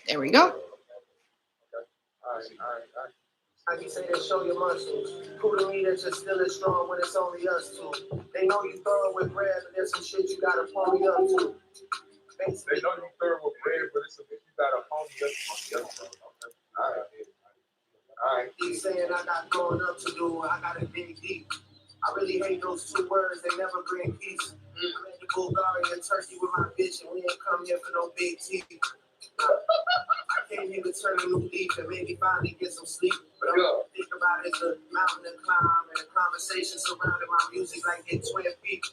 There we go. I can say that show your muscles. Cool to me that you're still as strong when it's only us two. They know you thorough with bread, but there's some shit you gotta pony up to. They know you thorough with bread, but it's some shit you gotta pony up to. Alright. Keep saying I got growing up to do. I gotta dig deep. I really hate those two words. They never bring peace. I'm at the Bulgarian Turkey with my bitch, and we ain't come here for no big teeth. I came here to turn a new leaf and maybe finally get some sleep. But I'm gonna think about it, the mountain to climb and the conversation surrounding my music like it's 12 feet.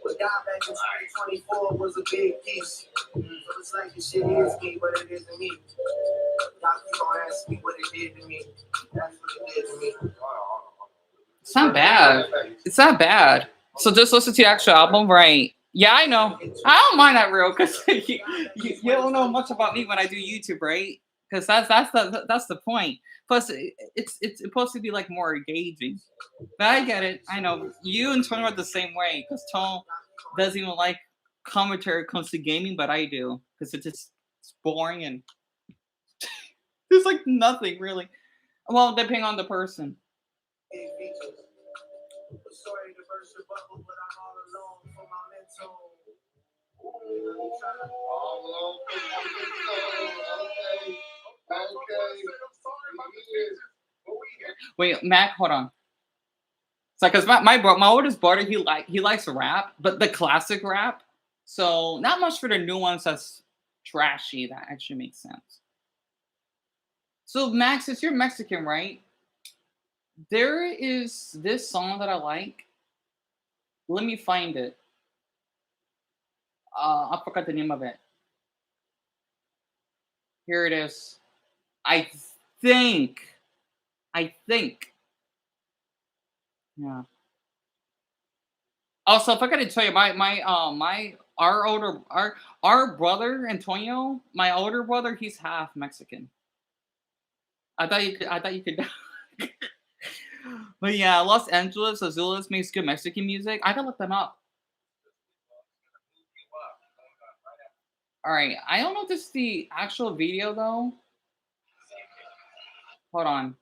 What got back in 2024 was a big piece. So it's like the shit is me, but it isn't me. Y'all keep on asking me what it did to me. That's what it did to me. It's not bad. It's not bad. So just listen to the actual album, right? Yeah, I know. I don't mind that real because you don't know much about me when I do YouTube, right? Because that's the point. Plus, it's supposed to be like more engaging. But I get it. I know you and Tony are the same way because Tone doesn't even like commentary when it comes to gaming, but I do because it's boring and there's like nothing really. Well, depending on the person. Sorry to burst your bubble, but I'm all alone for my mental. Wait, Mac, hold on. It's like because my oldest brother he likes rap, but the classic rap. So not much for the new ones that's trashy. That actually makes sense. So Max, since you're Mexican, right? There is this song that I like. Let me find it. I forgot the name of it. Here it is. I think. Yeah. Also, if I gotta tell you, our brother Antonio, my older brother, he's half Mexican. I thought you could. But yeah, Los Angeles Azules makes good Mexican music. I gotta look them up. All right, I don't know if this is the actual video though. Hold on.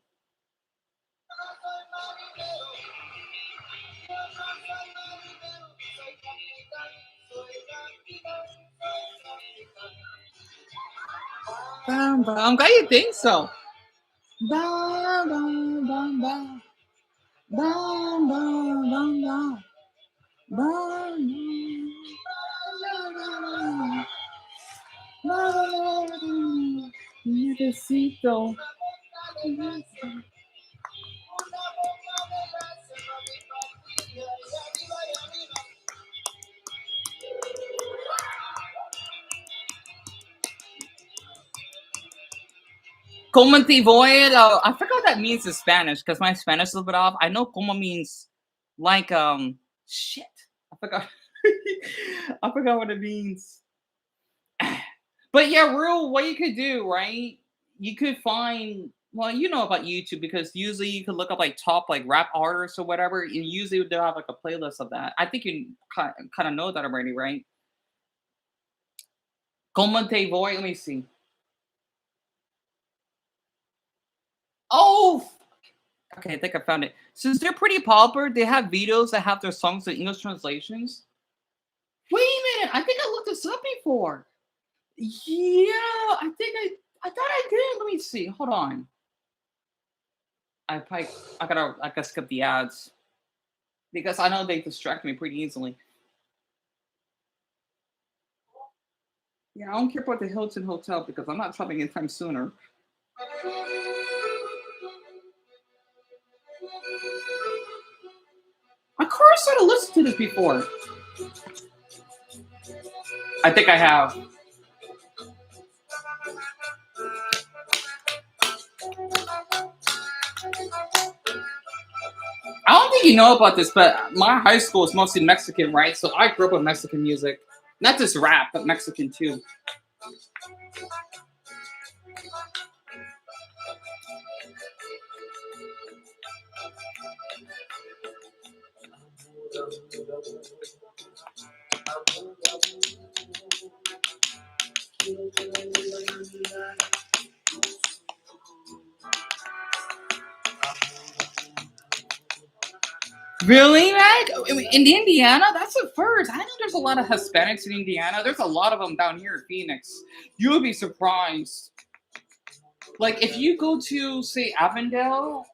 I'm glad you think so. Bam, bam, bam, bam. Bam, bam, bam, bam. Bam, bam. Necesito. Como te voy I forgot what that means in Spanish because my Spanish is a little bit off. I know como means like shit. I forgot. I forgot what it means. But yeah, real what you could do, right? You could find Well, you know about YouTube because usually you can look up like top like rap artists or whatever, and usually they'll have like a playlist of that. I think you kind of know that already, right? Como te voy? Let me see. Oh, okay, I think I found it. Since they're pretty popular, they have videos that have their songs in English translations. Wait a minute, I think I looked this up before. Yeah, I thought I did. Let me see. Hold on. I gotta skip the ads because I know they distract me pretty easily. Yeah, I don't care about the Hilton Hotel because I'm not traveling anytime sooner. Of course, I've listened to this before. I think I have. I don't think you know about this, but my high school is mostly Mexican, right? So I grew up with Mexican music, not just rap, but Mexican too. Really, right? In Indiana, that's a first. I know there's a lot of Hispanics in Indiana. There's a lot of them down here in Phoenix. You would be surprised. Like if you go to say Avondale,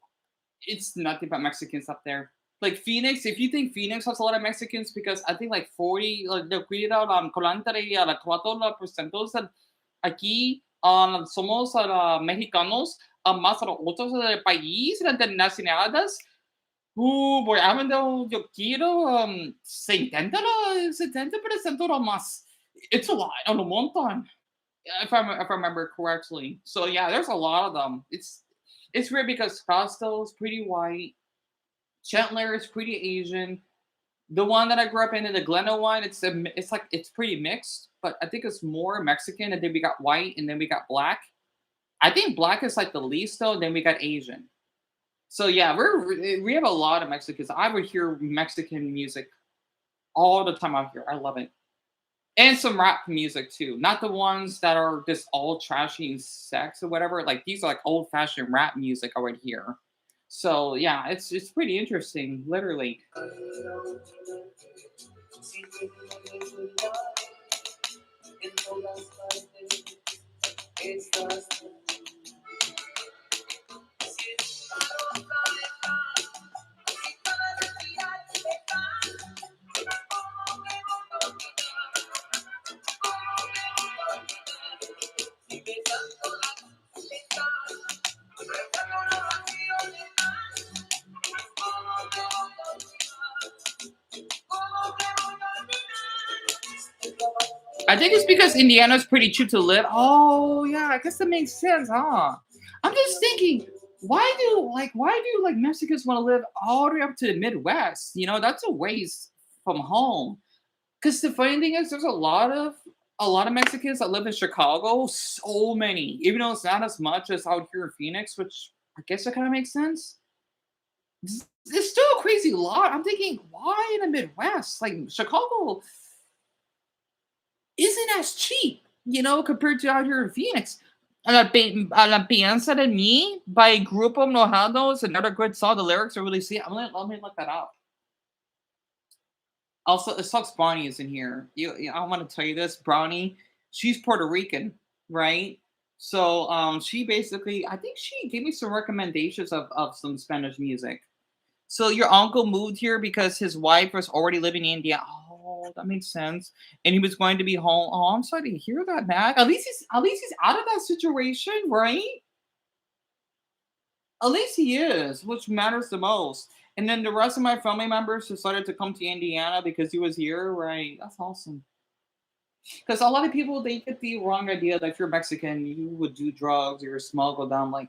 it's nothing but Mexicans up there. Like Phoenix, if you think Phoenix has a lot of Mexicans, because I think like 40, like de cuida colante a la 4% aquí somos mexicanos, más a los otros del país, las internacionales. Boy, Avondale, yo quiero 70% o más. It's a lot, on a montón. If I remember correctly. So yeah, there's a lot of them. It's weird because Costello is pretty white, Chandler is pretty Asian. The one that I grew up in the Glenna one, it's like it's pretty mixed, but I think it's more Mexican, and then we got white, and then we got black. I think black is like the least though. Then we got Asian. So yeah, we have a lot of Mexicans. I would hear Mexican music all the time out here. I love it. And some rap music too. Not the ones that are just all trashy and sex or whatever. Like these are like old fashioned rap music I would hear. So yeah, it's pretty interesting, literally. I think it's because Indiana's pretty cheap to live. Oh yeah, I guess that makes sense, huh? I'm just thinking, why do Mexicans want to live all the way up to the Midwest? You know, that's a ways from home. Because the funny thing is, there's a lot of Mexicans that live in Chicago. So many, even though it's not as much as out here in Phoenix, which I guess that kind of makes sense. It's still a crazy lot. I'm thinking, why in the Midwest? Like Chicago isn't as cheap, compared to out here in Phoenix. A la piensa de mí by Grupo Mojado is another good song. The lyrics are really sweet. Let me look that up. Also, it sucks Bonnie is in here. I want to tell you this. Brownie, she's Puerto Rican, right? So she basically, I think she gave me some recommendations of some Spanish music. So your uncle moved here because his wife was already living in India. Oh, that makes sense. And he was going to be home. Oh, I'm sorry to hear that, Mac. At least he's out of that situation, right? At least he is, which matters the most. And then the rest of my family members decided to come to Indiana because he was here, right? That's awesome. Because a lot of people they get the wrong idea that if you're Mexican, you would do drugs or smuggle them. Like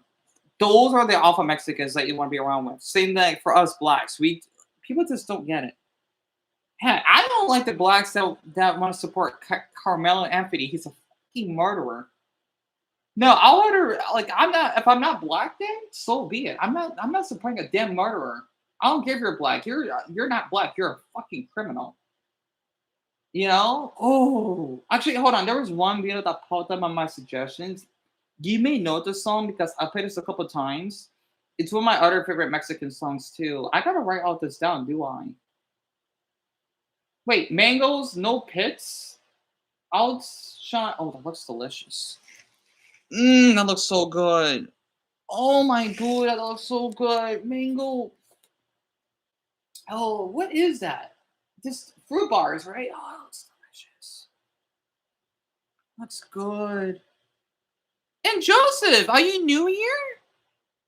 those are the alpha Mexicans that you want to be around with. Same thing for us blacks. We people just don't get it. Heck, I don't like the blacks that want to support Carmelo Anthony. He's a fucking murderer. No, I'll order like I'm not if I'm not black then so be it. I'm not supplying a damn murderer. I don't care if you're black. You're not black. You're a fucking criminal. You know? Oh, actually, hold on. There was one video that popped up on my suggestions. You may know this song because I played this a couple times. It's one of my other favorite Mexican songs too. I gotta write all this down, do I? Wait, mangoes, no pits, outshine. Oh, that looks delicious. That looks so good. Oh my god, that looks so good. Mango. Oh, what is that? Just fruit bars, right? Oh, that looks delicious. That's good. And Joseph, are you new here?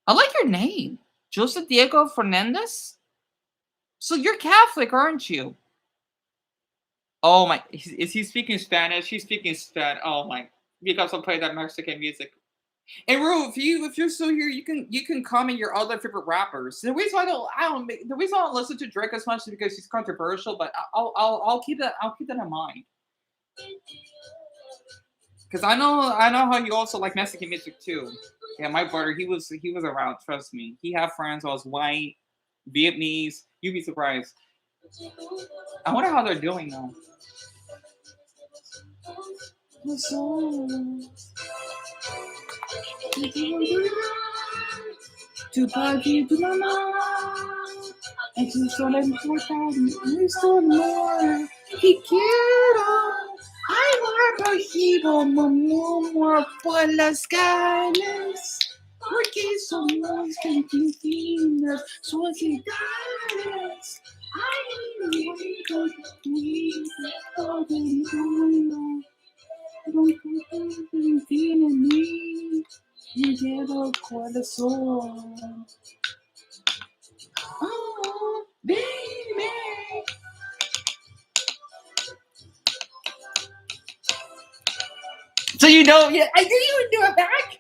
I like your name. Joseph Diego Fernandez? So you're Catholic, aren't you? Oh my, is he speaking Spanish? He's speaking Spanish. Oh my, because I play that Mexican music. And Ru, if you're still here, you can comment your other favorite rappers. The reason the reason I don't listen to Drake as much is because he's controversial. But I'll keep that in mind. Because I know how you also like Mexican music too. Yeah, my brother he was around. Trust me, he had friends who was white, Vietnamese. You'd be surprised. I wonder how they're doing now. Tu parti de maman, et tu solo importante, muy solo te quiero. Ay, percibo amor por las calles, porque somos distintas sociedades. Ay, mi único todo el mundo, no confío en mí. Me llevo el corazón. Oh, baby. So you know, yeah, I didn't even do it back.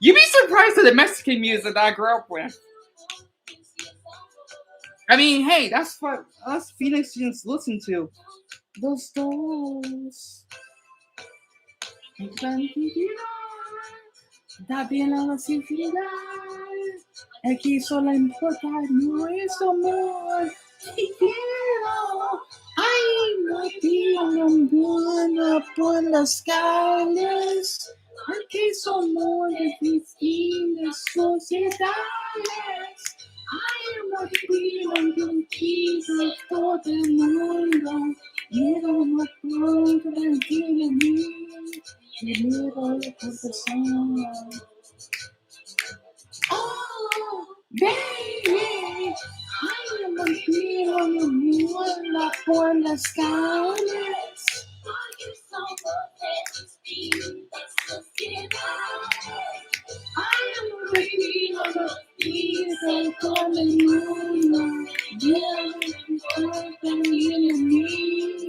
You'd be surprised at the Mexican music that I grew up with. I mean, hey, that's what us Phoenicians listen to. Those doors. Da bien la sinceridad. Aquí solo importa nuestro amor. Te quiero. Ay, no pido buena por las calles. Aquí somos de distintas sociedades. Ay, no pido contigo todo el mundo. Quiero no puedo tranquilo en mí. Quiero el corazón. Oh, baby, I am a hero, you muela por las calles. I am a hero, hero con el mundo. Quiero también en mí.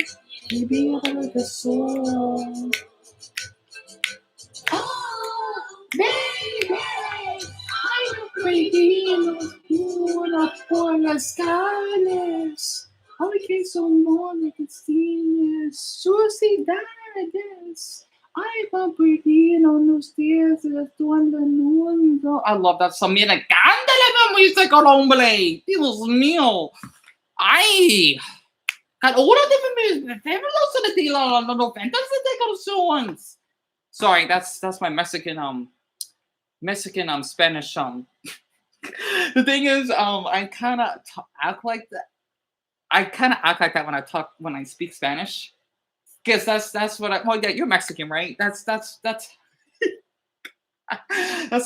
Vivir el sol. Oh, baby, I'm creating una por las calles. Aunque somos distintas sociedades. I am breathing on los días de todo el mundo. I love that song. Mira, cántale la música, hombre. Dios mío. Ay. Cara, una de mis favoritos de los 90s de canciones. Sorry, that's my Mexican Spanish The thing is, I kind of act like that. I kind of act like that when I speak Spanish, because that's what I. Well, yeah, you're Mexican, right? That's that's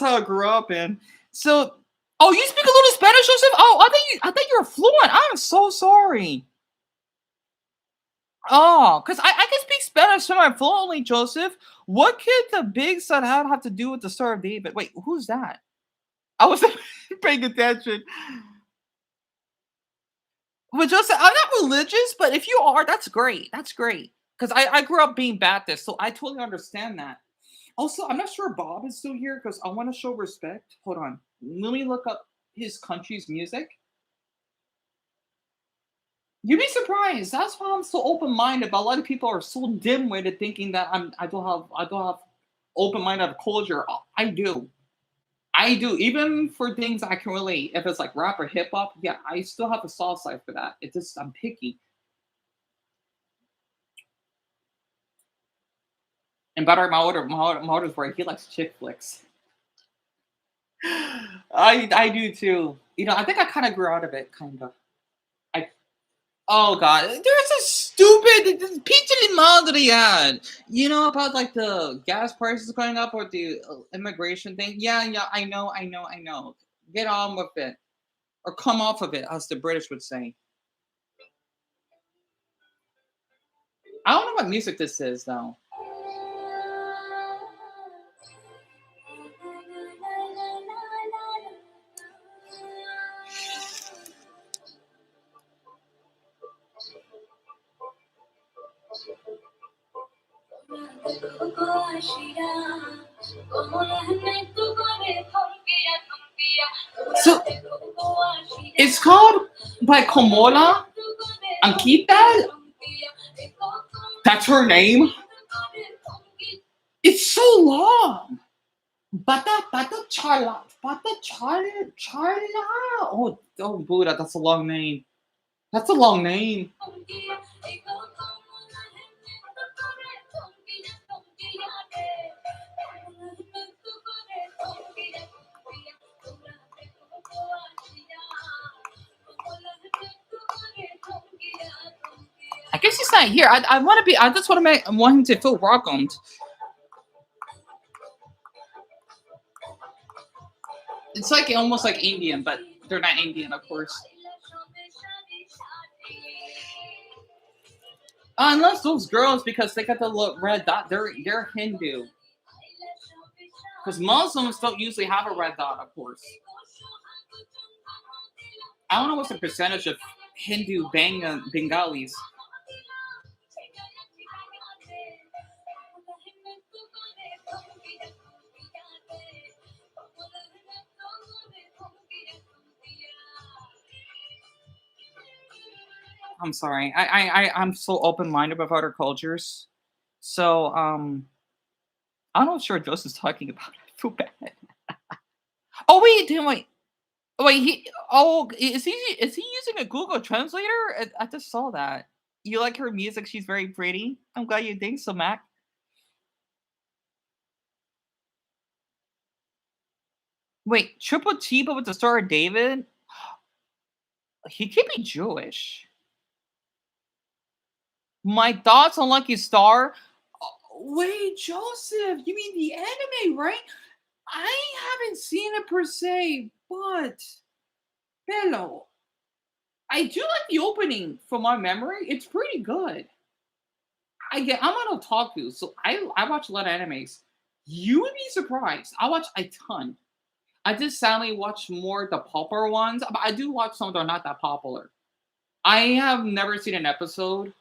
how I grew up in. So, oh, you speak a little Spanish, Joseph? Oh, I think you're fluent. I'm so sorry. Oh, because I can speak Spanish semi-fluently, Joseph. What could the big sun have to do with the Star of David? Wait, who's that? I wasn't paying attention. But Joseph, I'm not religious, but if you are, that's great. That's great. Because I grew up being Baptist, so I totally understand that. Also, I'm not sure Bob is still here because I want to show respect. Hold on. Let me look up his country's music. You'd be surprised. That's why I'm so open-minded. But a lot of people are so dim-witted, thinking that I don't have open-minded culture. I do. I do. Even for things I can relate. If it's like rap or hip hop, yeah, I still have a soft side for that. It's just I'm picky. And better my older's where he likes chick flicks. I do too. You know, I think I kind of grew out of it, kind of. I Oh god, there's a stupid Peach and Madre ad. You know about like the gas prices going up or the immigration thing? Yeah, yeah, I know. Get on with it. Or come off of it, as the British would say. I don't know what music this is though. So it's called by Komola Ankita. That's her name. It's so long. Bata Charla. Oh, Buddha, that's a long name. That's a long name. I guess he's not here. I want to be. I just want to make. I want him to feel welcomed. It's like almost like Indian, but they're not Indian, of course. Unless those girls, because they got the red dot, they're Hindu. Because Muslims don't usually have a red dot, of course. I don't know what's the percentage of Hindu Bengalis. I'm sorry. I'm so open minded about other cultures. So I'm not sure what Joseph's talking about. I feel bad. Oh wait. Is he using a Google Translator? I just saw that. You like her music? She's very pretty. I'm glad you think so, Mac. Wait, Triple T, but with the Star of David? He could be Jewish. My thoughts on Lucky Star? Wait, Joseph, you mean the anime, right? I haven't seen it per se, but hello. I do like the opening from my memory. It's pretty good. I'm on otaku, so I watch a lot of animes. You would be surprised. I watch a ton. I just sadly watch more the popular ones, but I do watch some that are not that popular. I have never seen an episode.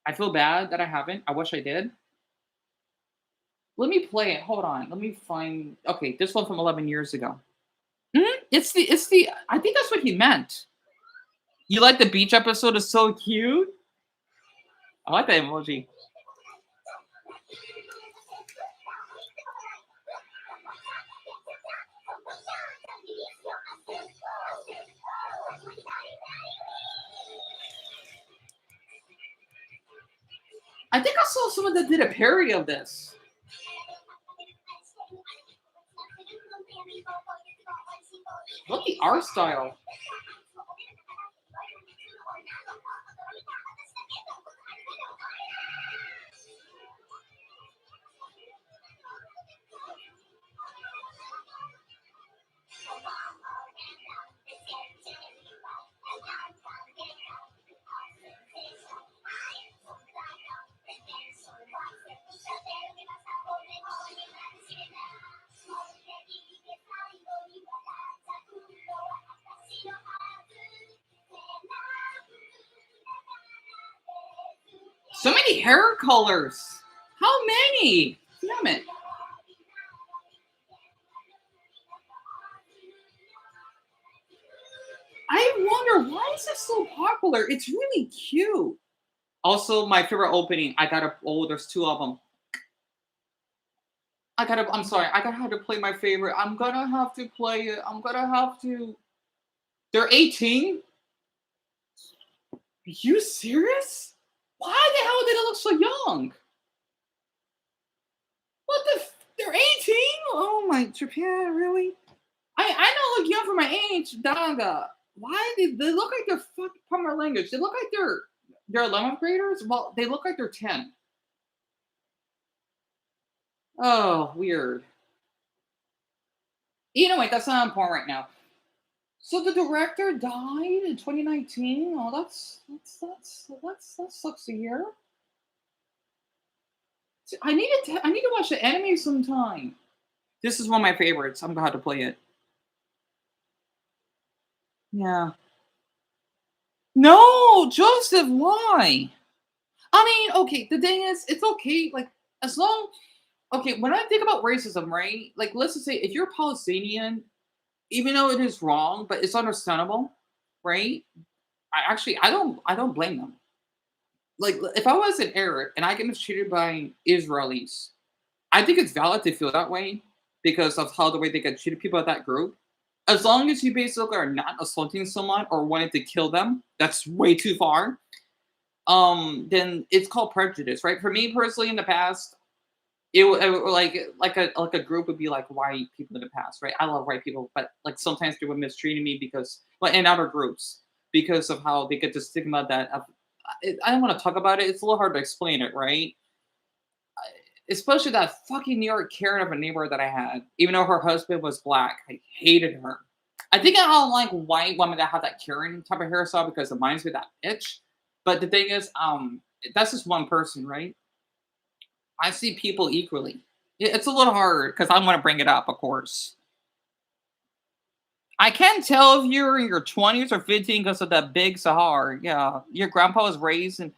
I feel bad that I haven't. I wish I did. Let me play it. Hold on. Let me find. Okay, this one from 11 years ago. It's the. I think that's what he meant. You like the beach episode? Is so cute. I like that emoji. I think I saw someone that did a parody of this. Look at the art style. So many hair colors. How many? Damn it. I wonder why is this so popular? It's really cute. Also, my favorite opening. There's two of them. I'm sorry. I gotta have to play my favorite. I'm gonna have to play it. I'm gonna have to. They're 18. Are you serious? Why the hell did it look so young? What the? They're 18? Oh my, Japan, really? I know, look young for my age, Daga. Why did they look like they're fucking from our language? They look like they're 11th graders. Well, they look like they're 10. Oh, weird. Anyway, that's not important right now. So the director died in 2019. Oh, that sucks to hear. I need to watch the anime sometime. This is one of my favorites. I'm gonna have to play it. Yeah. No, Joseph, why? I mean, okay, the thing is, it's okay, like, as long okay, when I think about racism, right? Like, let's just say if you're Palestinian, even though it is wrong, but it's understandable, right? I don't blame them. Like, if I was an Arab and I get mistreated by Israelis, I think it's valid to feel that way because of how the way they get treated people at that group. As long as you basically are not assaulting someone or wanting to kill them, that's way too far. Then it's called prejudice, right? For me personally, in the past, like a group would be like white people in the past, right? I love white people, but like sometimes they were mistreating me because, well, in other groups because of how they get the stigma that I don't want to talk about it. It's a little hard to explain it, right? Especially that fucking New York Karen of a neighbor that I had, even though her husband was black, I hated her. I think I don't like white women that have that Karen type of hairstyle because it reminds me of that bitch. But the thing is, that's just one person, right? I see people equally. It's a little hard because I want to bring it up, of course. I can't tell if you're in your 20s or 15 because of that big Sahar. Yeah, your grandpa was raised in.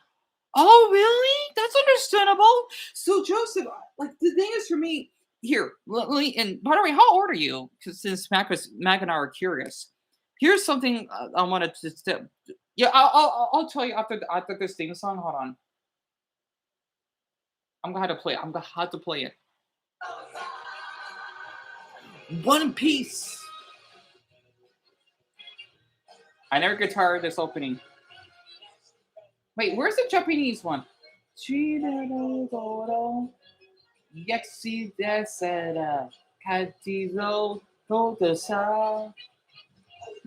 Oh, really? That's understandable. So, Joseph, like the thing is for me here. Let me. And by the way, how old are you? 'Cause since Mac and I are curious, here's something I wanted to. Yeah, I'll tell you after this theme song. Hold on, I'm gonna have to play it. I'm gonna have to play it. One Piece. I never get tired of this opening. Wait, where's the Japanese one? Yakushi desera katizo totosa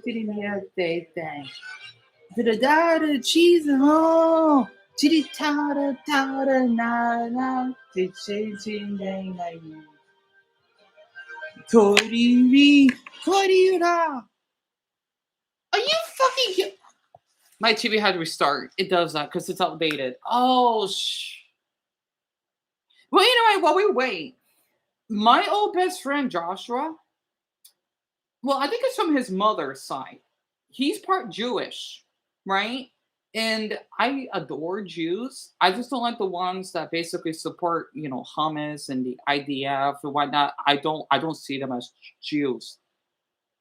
dirimiate tang. Dada cheese ho chiri tara tara na na chichin na Tori Toriura. Are you fucking my TV had to restart. It does that because it's outdated. Oh, well, anyway, while we wait, my old best friend Joshua, well, I think it's from his mother's side. He's part Jewish, right? And I adore Jews. I just don't like the ones that basically support, Hamas and the IDF and whatnot. I don't see them as Jews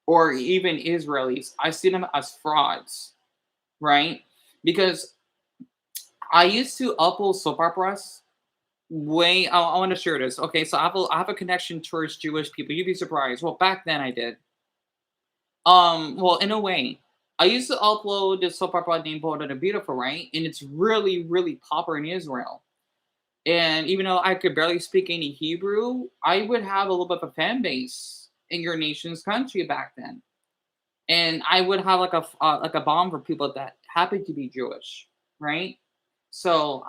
or even Israelis. I see them as frauds, right? Because I used to upload soap operas. I want to share this. Okay, so I have a connection towards Jewish people. You'd be surprised. Well, back then I did. Well, in a way, I used to upload this soap opera named Bold and Beautiful, right? And it's really, really popular in Israel. And even though I could barely speak any Hebrew, I would have a little bit of a fan base in your nation's country back then. And I would have like a bomb for people that happen to be Jewish, right? So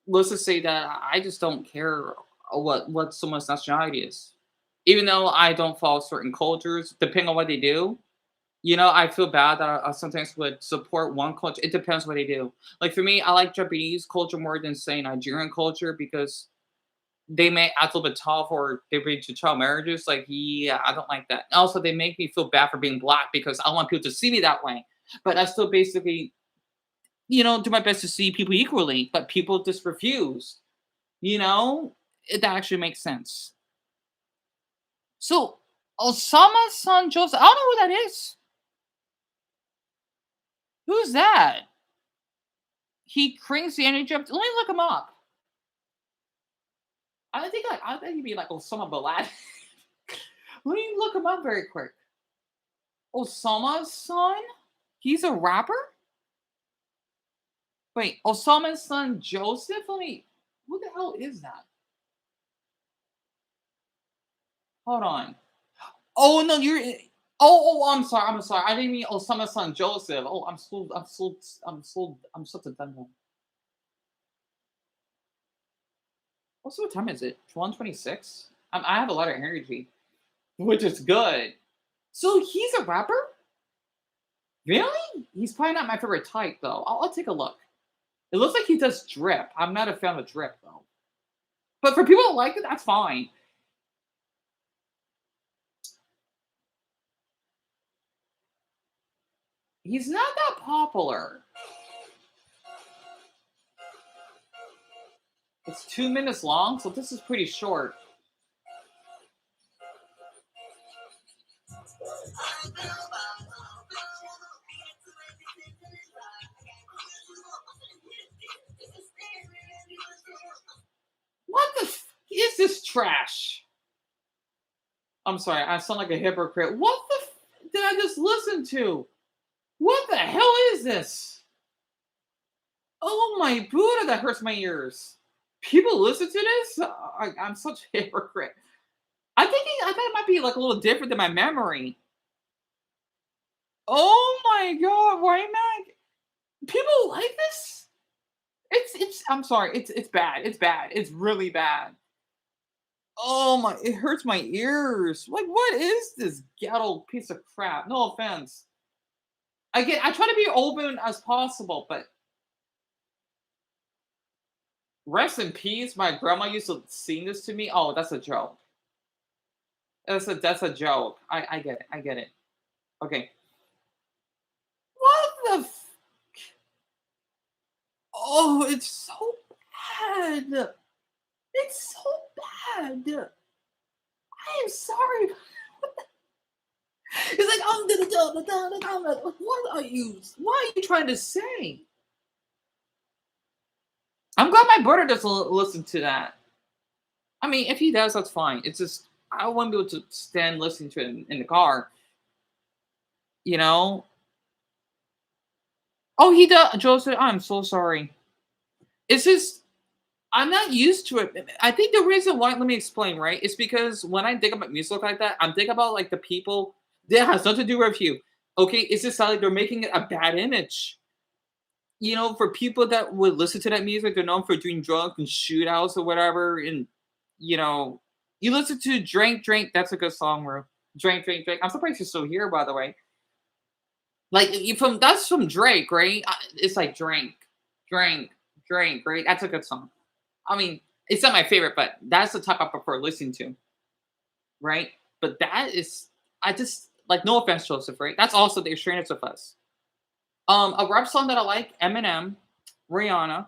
let's just say that I just don't care what someone's nationality is, even though I don't follow certain cultures. Depending on what they do, I feel bad that I sometimes would support one culture. It depends what they do. Like for me, I like Japanese culture more than say Nigerian culture because they may act a little bit tough or they bring to child marriages. Like, yeah, I don't like that. Also, they make me feel bad for being black because I want people to see me that way. But I still basically, do my best to see people equally, but people just refuse. That actually makes sense. So, Osama's son Joseph, I don't know who that is. Who's that? He cranks the energy up. Let me look him up. I think he'd be like Osama bin Laden. Let me look him up very quick. Osama's son? He's a rapper? Wait, Osama's son Joseph? Let me. Who the hell is that? Hold on. Oh no, you're. I'm sorry. I'm sorry. I didn't mean Osama's son Joseph. Oh, I'm such a dumb one. What time is it? 1:26. I have a lot of energy, which is good. So he's a rapper? Really? He's probably not my favorite type, though. I'll take a look. It looks like he does drip. I'm not a fan of drip, though. But for people that like it, that's fine. He's not that popular. It's 2 minutes long, so this is pretty short. What the is this trash? I'm sorry, I sound like a hypocrite. What the did I just listen to? What the hell is this? Oh my Buddha, that hurts my ears. People listen to this? I'm such a hypocrite. I thought it might be like a little different than my memory. Oh my god, why am I? People like this? It's. I'm sorry. It's bad. It's bad. It's really bad. Oh my! It hurts my ears. Like, what is this ghetto piece of crap? No offense. I try to be open as possible, but rest in peace. My grandma used to sing this to me. Oh, that's a joke. That's a joke. I get it. I get it. Okay. What the? Oh, it's so bad. It's so bad. I am sorry. It's like I'm gonna do. What are you? What are you trying to say? I'm glad my brother doesn't listen to that. I mean, if he does, that's fine. It's just I wouldn't be able to stand listening to it in the car. You know? Oh, he does. Joseph, I'm so sorry. It's just I'm not used to it. I think the reason why, let me explain, right? It's because when I think about music like that, I'm thinking about like the people that has nothing to do with you. Okay, it's just like they're making it a bad image. You know, for people that would listen to that music, they're known for doing drugs and shootouts or whatever. And you know, you listen to Drink, Drink. That's a good song, bro. Drink, Drink, Drink. I'm surprised you're still here, by the way. Like that's from Drake, right? It's like Drink, Drink, Drink, right? That's a good song. I mean, it's not my favorite, but that's the type I prefer listening to, right? But that is, I just like no offense, Joseph, right? That's also the extraneous of us. A rap song that I like: Eminem, Rihanna,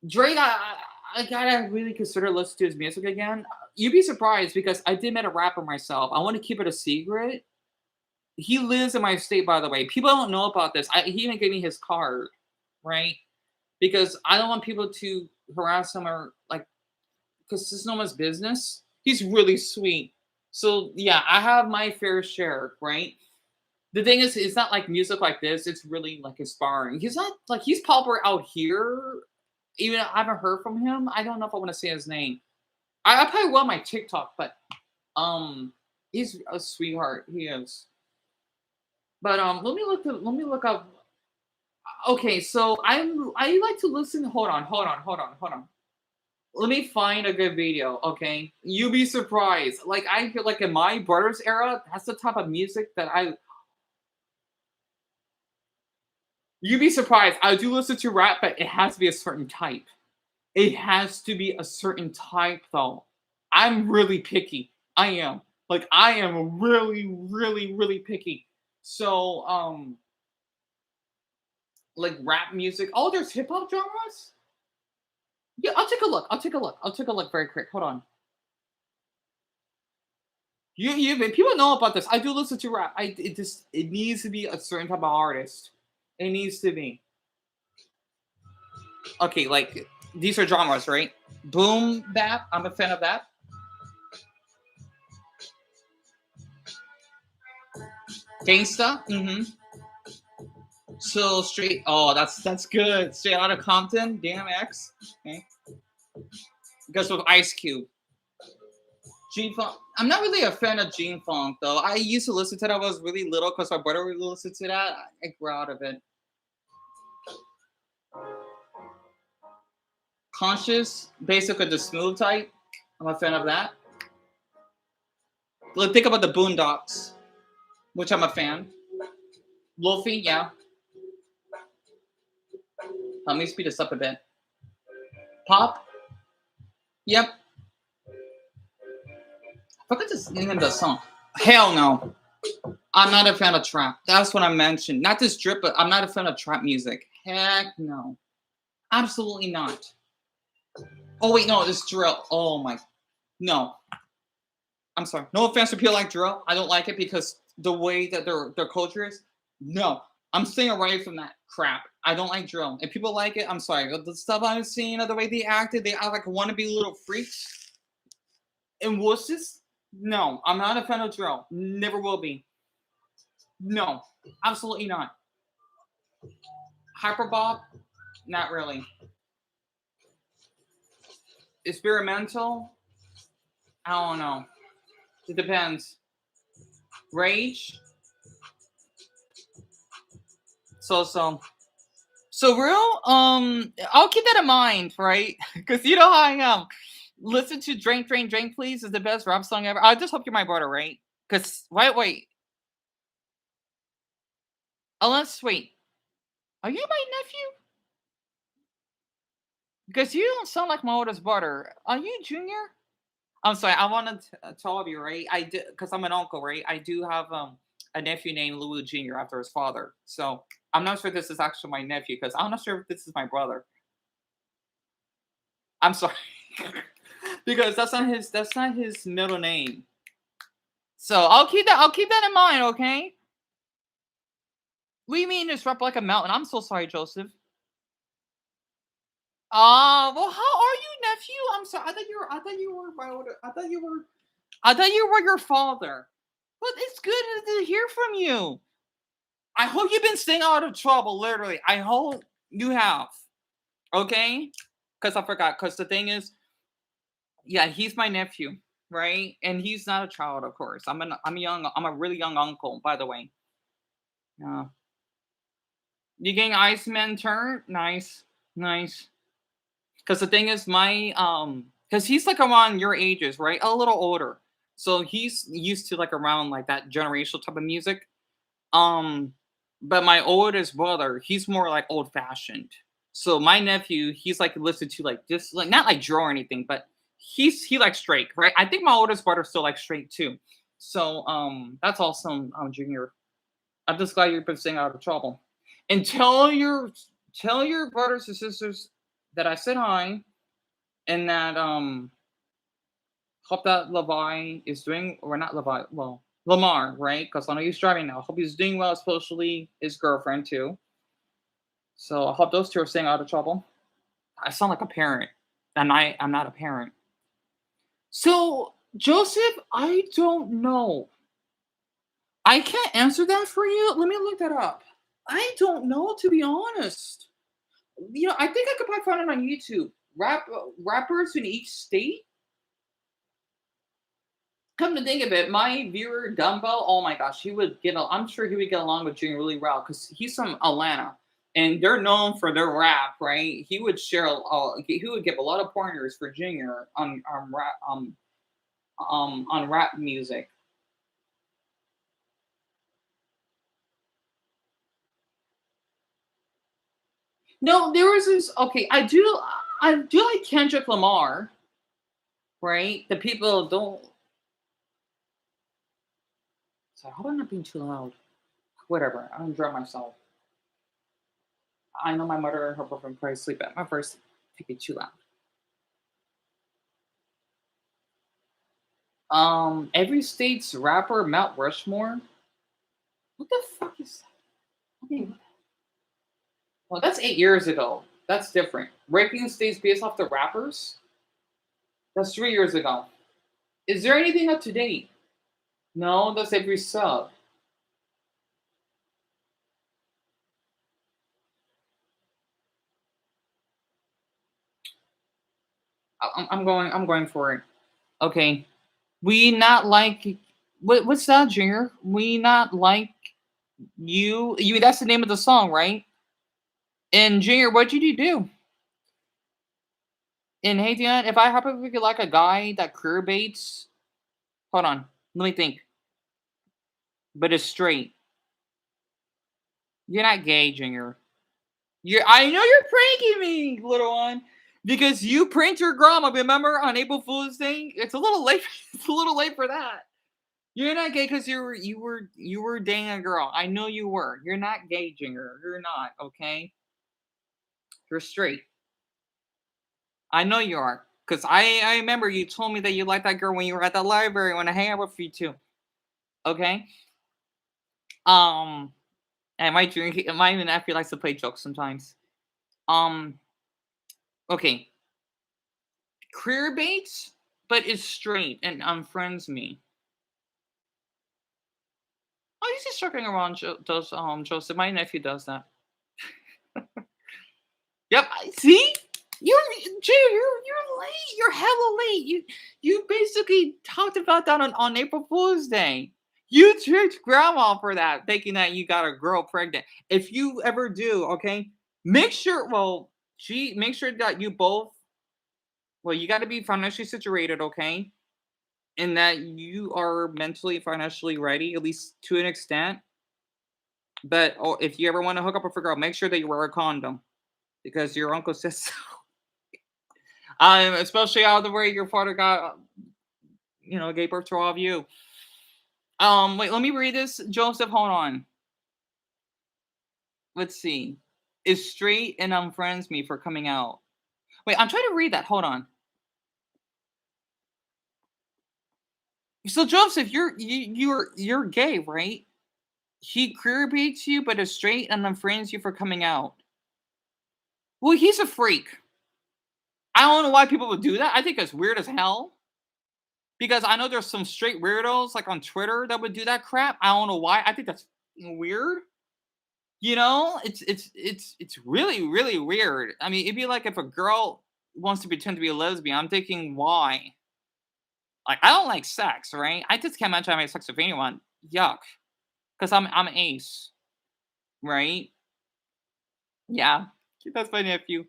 Drake. I gotta really consider listening to his music again. You'd be surprised because I did meet a rapper myself. I want to keep it a secret. He lives in my state, by the way. People don't know about this. He even gave me his card, right? Because I don't want people to harass him or like, because it's no one's business. He's really sweet. So yeah, I have my fair share, right? The thing is, it's not like music like this. It's really like inspiring. He's not like he's popular out here. Even I haven't heard from him. I don't know if I want to say his name. I probably will on my TikTok, but he's a sweetheart. He is. But let me look up. Okay, so I like to listen. Hold on. Let me find a good video. Okay, you'll be surprised. Like I feel like in my brother's era, that's the type of music that I. You'd be surprised. I do listen to rap, but it has to be a certain type. It has to be a certain type, though. I'm really picky. I am. Like I am really picky. So like rap music. Oh, there's hip hop genres. Yeah, I'll take a look. I'll take a look very quick. Hold on. People know about this. I do listen to rap. It needs to be a certain type of artist. It needs to be. Okay, like These are genres, right? Boom bap. I'm a fan of that. Gangsta. Mm-hmm. So straight. Oh, that's good. Straight out of Compton. DMX. Okay. Goes with Ice Cube. Gene Funk. I'm not really a fan of Gene Funk though. I used to listen to that when I was really little because my brother would listen to that. I grew out of it. Conscious, basically the smooth type. I'm a fan of that. Let's think about the Boondocks, which I'm a fan. Lofi, yeah. Let me speed this up a bit. Pop, yep. I forgot the name of the song. Hell no. I'm not a fan of trap. That's what I mentioned. Not this drip, but I'm not a fan of trap music. Heck no. Absolutely not. Oh wait, no, it's drill. Oh my, no. I'm sorry. No offense to people like drill. I don't like it because the way that their culture is. No, I'm staying away from that crap. I don't like drill. If people like it, I'm sorry. The stuff I've seen, the way they acted, they act like wannabe little freaks. And wusses? No, I'm not a fan of drill. Never will be. No, absolutely not. Hyperbop? Not really. Experimental? I don't know. It depends. Rage? So real, I'll keep that in mind, right? Because you know how I am. Listen to Drink, Drink, Drink, Please is the best rap song ever. I just hope you're my brother, right? Because, wait. Unless, wait. Are you my nephew? Because you don't sound like my oldest brother. Are you junior? I'm sorry, I wanted to tell you, right? I did, because I'm an uncle, right? I do have a nephew named Louis Jr. after his father. So I'm not sure this is actually my nephew because I'm not sure if this is my brother. I'm sorry. Because that's not his middle name. So I'll keep that in mind, okay? What do you mean it's up like a mountain? I'm so sorry, Joseph. Well, how are you, nephew? I'm sorry. I thought you were my older. I thought you were your father. But it's good to hear from you. I hope you've been staying out of trouble, literally. I hope you have. Okay? Because I forgot. Because the thing is, yeah, he's my nephew, right? And he's not a child, of course. I'm a really young uncle, by the way. Yeah. You getting Iceman turn? Nice. Because the thing is, because he's like around your ages, right? A little older. So he's used to like around like that generational type of music. But my oldest brother, he's more like old fashioned. So my nephew, he's like listened to like this, like not like drill or anything, but he likes straight, right? I think my oldest brother still likes straight too. So that's awesome, Junior. I'm just glad you've been staying out of trouble. And tell your brothers and sisters that I said hi and that hope that Levi is doing, or not Levi, well, Lamar, right? Because I know he's driving now. Hope he's doing well, especially his girlfriend too. So I hope those two are staying out of trouble. I sound like a parent, and I'm not a parent. So Joseph, I don't know. I can't answer that for you. Let me look that up. I don't know, to be honest. I think I could probably find it on YouTube. Rappers in each state. Come to think of it, my viewer Dumbo, oh my gosh, I'm sure he would get along with Junior really well because he's from Atlanta and they're known for their rap, right? He would give a lot of pointers for Junior on rap music. No, there was this. Okay, I do like Kendrick Lamar, right? The people don't. Sorry, I hope I'm not being too loud. Whatever, I'm enjoying myself. I know my mother and her boyfriend probably sleep at my first. If it too loud. Every state's rapper Mount Rushmore. What the fuck is that? Okay. Well, that's 8 years ago. That's different. Ranking states based off the rappers. That's 3 years ago. Is there anything up to date? No, that's every sub. I'm going for it. Okay. We not like what's that, Junior? We not like you. You that's the name of the song, right? And Junior, what did you do? And hey Dion, if I happen to be like a guy that career baits, hold on, let me think. But it's straight. You're not gay, Junior. I know you're pranking me, little one. Because you pranked your grandma, remember, on April Fool's Day? It's a little late. It's a little late for that. You're not gay because you were dating a girl. I know you were. You're not gay, Junior. You're not, okay? You're straight. I know you are. Because I remember you told me that you liked that girl when you were at the library when I hang out with you too. Okay? And my nephew likes to play jokes sometimes. Okay. Career baits, but it's straight and unfriends me. Oh, he's just joking around, Joseph. My nephew does that. Yep. See, you're late. You're hella late. You basically talked about that on April Fool's Day. You tricked grandma for that, thinking that you got a girl pregnant. If you ever do, okay, make sure. Make sure that you both. Well, you got to be financially situated, okay, and that you are mentally, financially ready, at least to an extent. But if you ever want to hook up with a girl, make sure that you wear a condom because your uncle says so. Especially out of the way your father got, gave birth to all of you. Wait, let me read this, Joseph. Hold on. Let's see. Is straight and unfriends me for coming out. Wait, I'm trying to read that. Hold on. So Joseph, you're gay, right? He queer baits you, but is straight and unfriends you for coming out. Well, he's a freak. I don't know why people would do that. I think it's weird as hell. Because I know there's some straight weirdos like on Twitter that would do that crap. I don't know why. I think that's weird. It's really, really weird. I mean, it'd be like if a girl wants to pretend to be a lesbian. I'm thinking, why? Like, I don't like sex, right? I just can't imagine having sex with anyone. Yuck. Because I'm ace, right? Yeah, that's my nephew.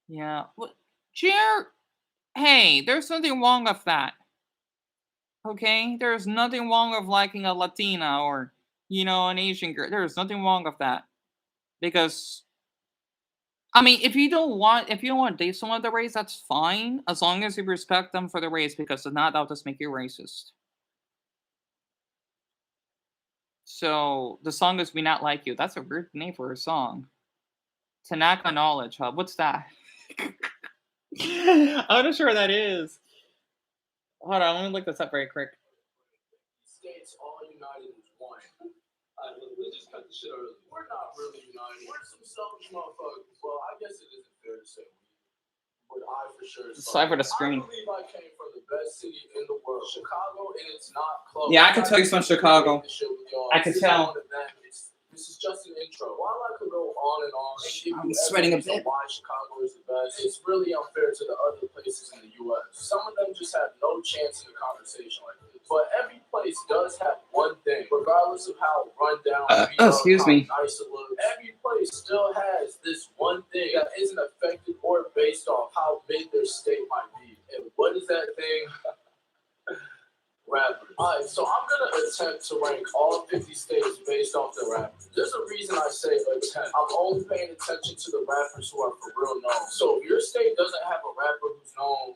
Yeah. Jer, hey, there's nothing wrong with that. Okay? There's nothing wrong with liking a Latina or, an Asian girl. There's nothing wrong with that. Because, I mean, if you don't want to date someone of the race, that's fine. As long as you respect them for the race, because if not, that'll just make you racist. So, the song is We Not Like You. That's a weird name for a song. Tanaka Knowledge Hub. What's that? I'm not sure what that is. Hold on, let me look this up very quick. States all united as one. We just cut the shit early. We're not really united. We're some selfish motherfuckers. Well, I guess it isn't fair to say we, but I for sure. Sorry for the screen. I believe I came from the best city in the world, Chicago, and it's not close. Yeah, I can tell you from Chicago. I can tell. This is just an intro. While I could go on and on and give I'm you sweating a evidence bit. of why Chicago is the best, it's really unfair to the other places in the U.S. Some of them just have no chance in a conversation like this. But every place does have one thing, regardless of how run down, excuse me. Nice it looks. Every place still has this one thing that isn't affected or based off how big their state might be. And what is that thing? Rappers. Alright, so I'm gonna attempt to rank all 50 states based off the rappers. There's a reason I say attempt. I'm only paying attention to the rappers who are for real known. So if your state doesn't have a rapper who's known,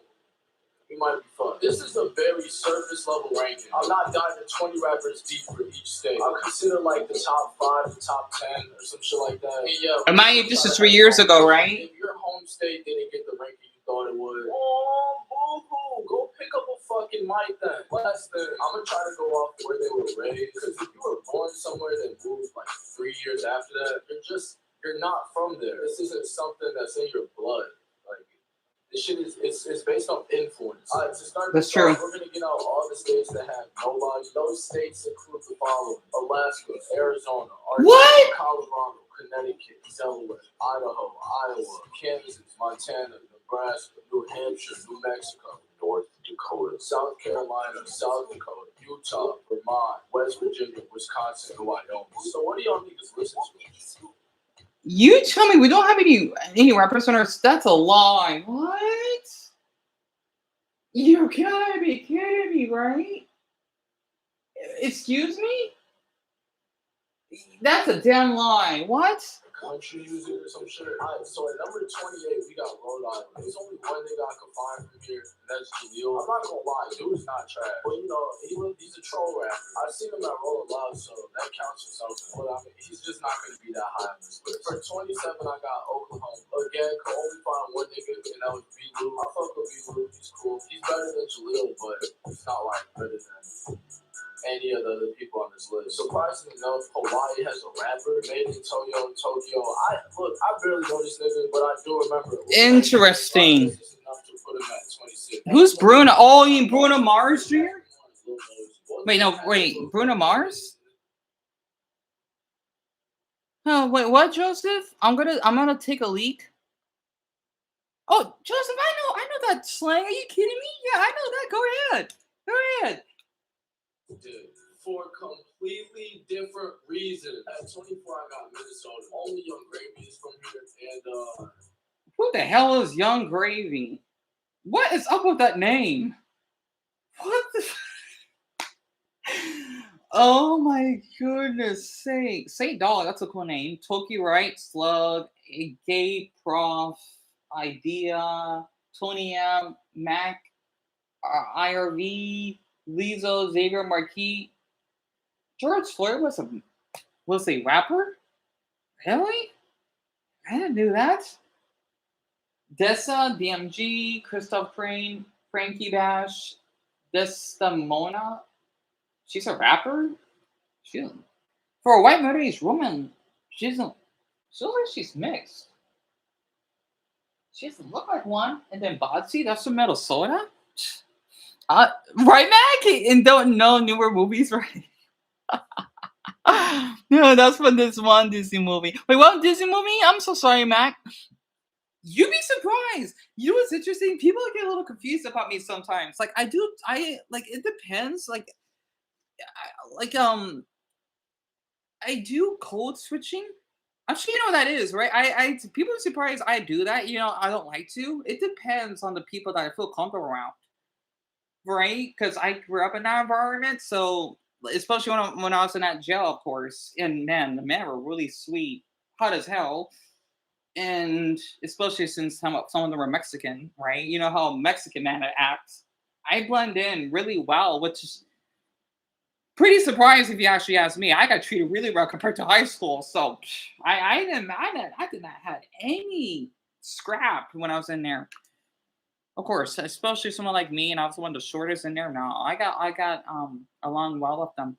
you might be fucked. This is a very surface level ranking. I'm not diving 20 rappers deep for each state. I'll consider like the top 5, the top 10, or some shit like that. And yeah, Mind you, this is 3 years ago, right? If your home state didn't get the ranking you thought it would, oh, boo-hoo, go pick up a fucking mic then. Last thing, I'm gonna try to go off where they were raised. Because if you were born somewhere that moved like 3 years after that, you're just you're not from there. This isn't something that's in your blood. Like this shit is it's based on influence. All right, to start That's this true. off, we're gonna get out all the states that have nobody. Those states include the following: Alaska, Arizona, What? Colorado, Connecticut, Delaware, Idaho, Iowa, Kansas, Montana, Nebraska, New Hampshire, New Mexico, North Dakota, South Carolina, South Dakota, Utah, Vermont, West Virginia, Wisconsin, and Wyoming. So what do y'all niggas listen to? You tell me we don't have any rappers on our. That's a lie. What? You gotta be kidding me, right? Excuse me? That's a damn lie. What? Country music or some shit. Alright, so at number 28, we got Rhode Island. There's only one nigga I can find from here, and that's Til Deon. I'm not gonna lie, dude's not trash. But you know, he's a troll rapper. I've seen him at Rolling Loud, so that counts for something. But I mean, he's just not gonna be that high on this list. For 27, I got Oklahoma. Again, could only find one nigga, and that was B-Lou. I fuck with B-Lou, he's cool. He's better than Jaleel, but he's not like better than any of the other people on this list. Surprisingly enough, Hawaii has a rapper made in Tokyo. I barely know this nigga, but I do remember. Interesting. This is enough to put him at 26. Who's Bruno? Oh, you mean Bruno Mars Jr.? Wait, Bruno Mars? Oh, wait, what, Joseph? I'm gonna take a leak. Oh, Joseph, I know that slang. Are you kidding me? Yeah, I know that. Go ahead. For completely different reasons. At 24, I got Minnesota. Only Young Gravy is from here, and Who the hell is Young Gravy? What is up with that name? What the? Oh my goodness sake. Say Dog, that's a cool name. Toki Wright, Slug, a Gay Prof, Idea, Tony M, Mac, IRV, Lizzo, Xavier Marquis. George Floyd was a rapper? Really? I didn't do that. Dessa, DMG, Christoph Crane, Frankie Bash, Desdemona. She's a rapper? For a white middle-aged woman, she looks like she's mixed. She doesn't look like one. And then Bodsy, that's from Minnesota? Right, Mac? And don't know newer movies, right? No, that's from this one Disney movie. Wait, what Disney movie? I'm so sorry, Mac. You'd be surprised. You know what's interesting? People get a little confused about me sometimes. Like it depends. I do code switching. I'm sure you know what that is, right? People are surprised I do that. I don't like to. It depends on the people that I feel comfortable around, right? Because I grew up in that environment, so especially when I was in that jail, of course. And man, the men were really sweet, hot as hell, and especially since some of them were Mexican, right? You know how Mexican men act. I blend in really well, which is pretty surprised if you actually ask me. I got treated really well compared to high school, so I did not have any scrap when I was in there. Of course, especially someone like me, and I was one of the shortest in there. No, I got along well with them.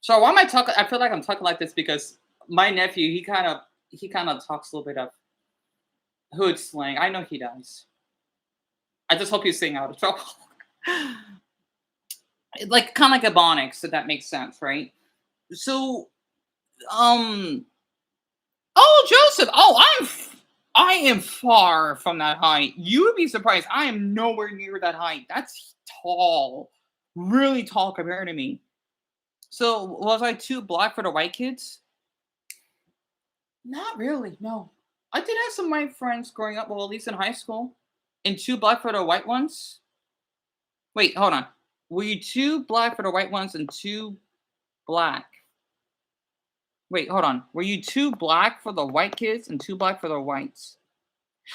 So why am I talking? I feel like I'm talking like this because my nephew, he kind of talks a little bit of hood slang. I know he does. I just hope he's staying out of trouble. Like kind of like Ebonics, if that makes sense, right? So, oh, Joseph, I am far from that height. You would be surprised. I am nowhere near that height. That's tall, really tall compared to me. So, was I too black for the white kids? Not really, no. I did have some white friends growing up, well, at least in high school, and too black for the white ones. Wait, hold on. Were you too black for the white ones and too black? Wait, hold on. Were you too black for the white kids and too black for the whites?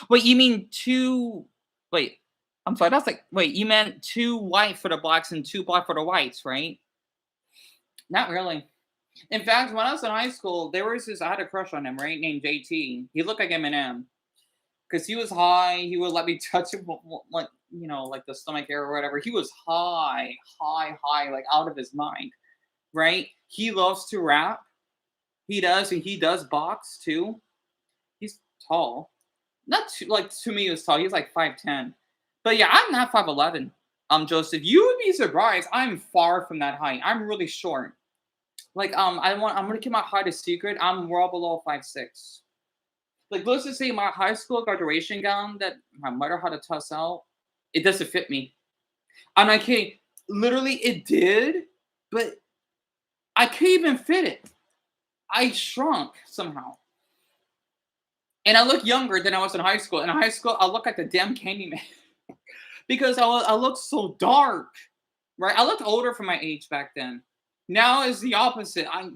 Wait, you mean too... Wait, I'm sorry. That's like... Wait, you meant too white for the blacks and too black for the whites, right? Not really. In fact, when I was in high school, there was I had a crush on him, right? Named JT. He looked like Eminem. Because he was high. He would let me touch him, like, like the stomach area or whatever. He was high, like out of his mind, right? He loves to rap. He does, and he does box too. tall. Not too, like to me, he was tall. He's like 5'10". But yeah, I'm not 5'11". Joseph, you would be surprised. I'm far from that height. I'm really short. Like, I'm gonna keep my height a secret. I'm well below 5'6". Like, let's just say my high school graduation gown that my mother had to toss out, it doesn't fit me. I'm not kidding. Literally, it did, but I can't even fit it. I shrunk somehow. And I look younger than I was in high school. In high school, I look like the damn Candyman because I look so dark, right? I looked older for my age back then. Now is the opposite. I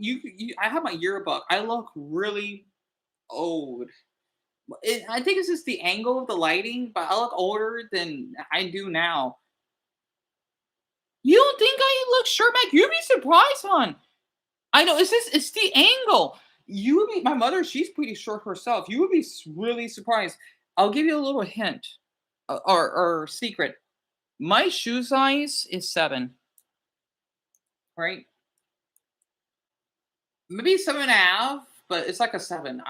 have my yearbook. I look really old. I think it's just the angle of the lighting, but I look older than I do now. You don't think I look short, Mac? You'd be surprised, hon. I know it's the angle. You would be my mother. She's pretty short herself. You would be really surprised. I'll give you a little hint, or secret. My shoe size is 7. Right? Maybe 7.5, but it's like a 7.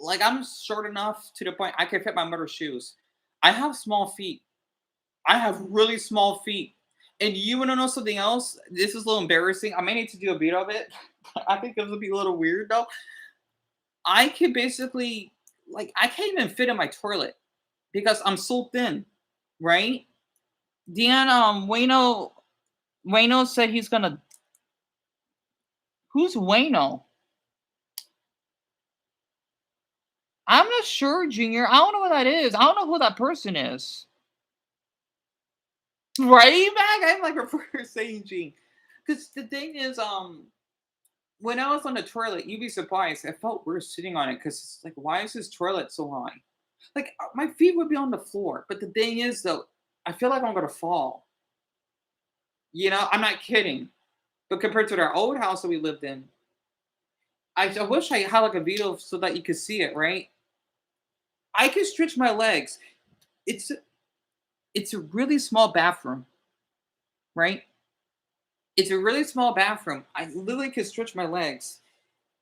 Like I'm short enough to the point I can fit my mother's shoes. I have small feet. I have really small feet. And you want to know something else? This is a little embarrassing. I may need to do a beat of it. I think this will be a little weird though. I can basically, like, I can't even fit in my toilet because I'm so thin, right? Deon, Wayno said he's gonna. Who's Wayno? I'm not sure, Junior. I don't know what that is. I don't know who that person is. Right, Mac? I'm like a saying Gene. Because the thing is, when I was on the toilet, you'd be surprised. I felt weird sitting on it because it's like, why is this toilet so high? Like my feet would be on the floor, but the thing is, though, I feel like I'm gonna fall. You know, I'm not kidding. But compared to our old house that we lived in, I wish I had like a video so that you could see it. Right? I can stretch my legs. It's it's a really small bathroom, right? It's a really small bathroom. I literally could stretch my legs,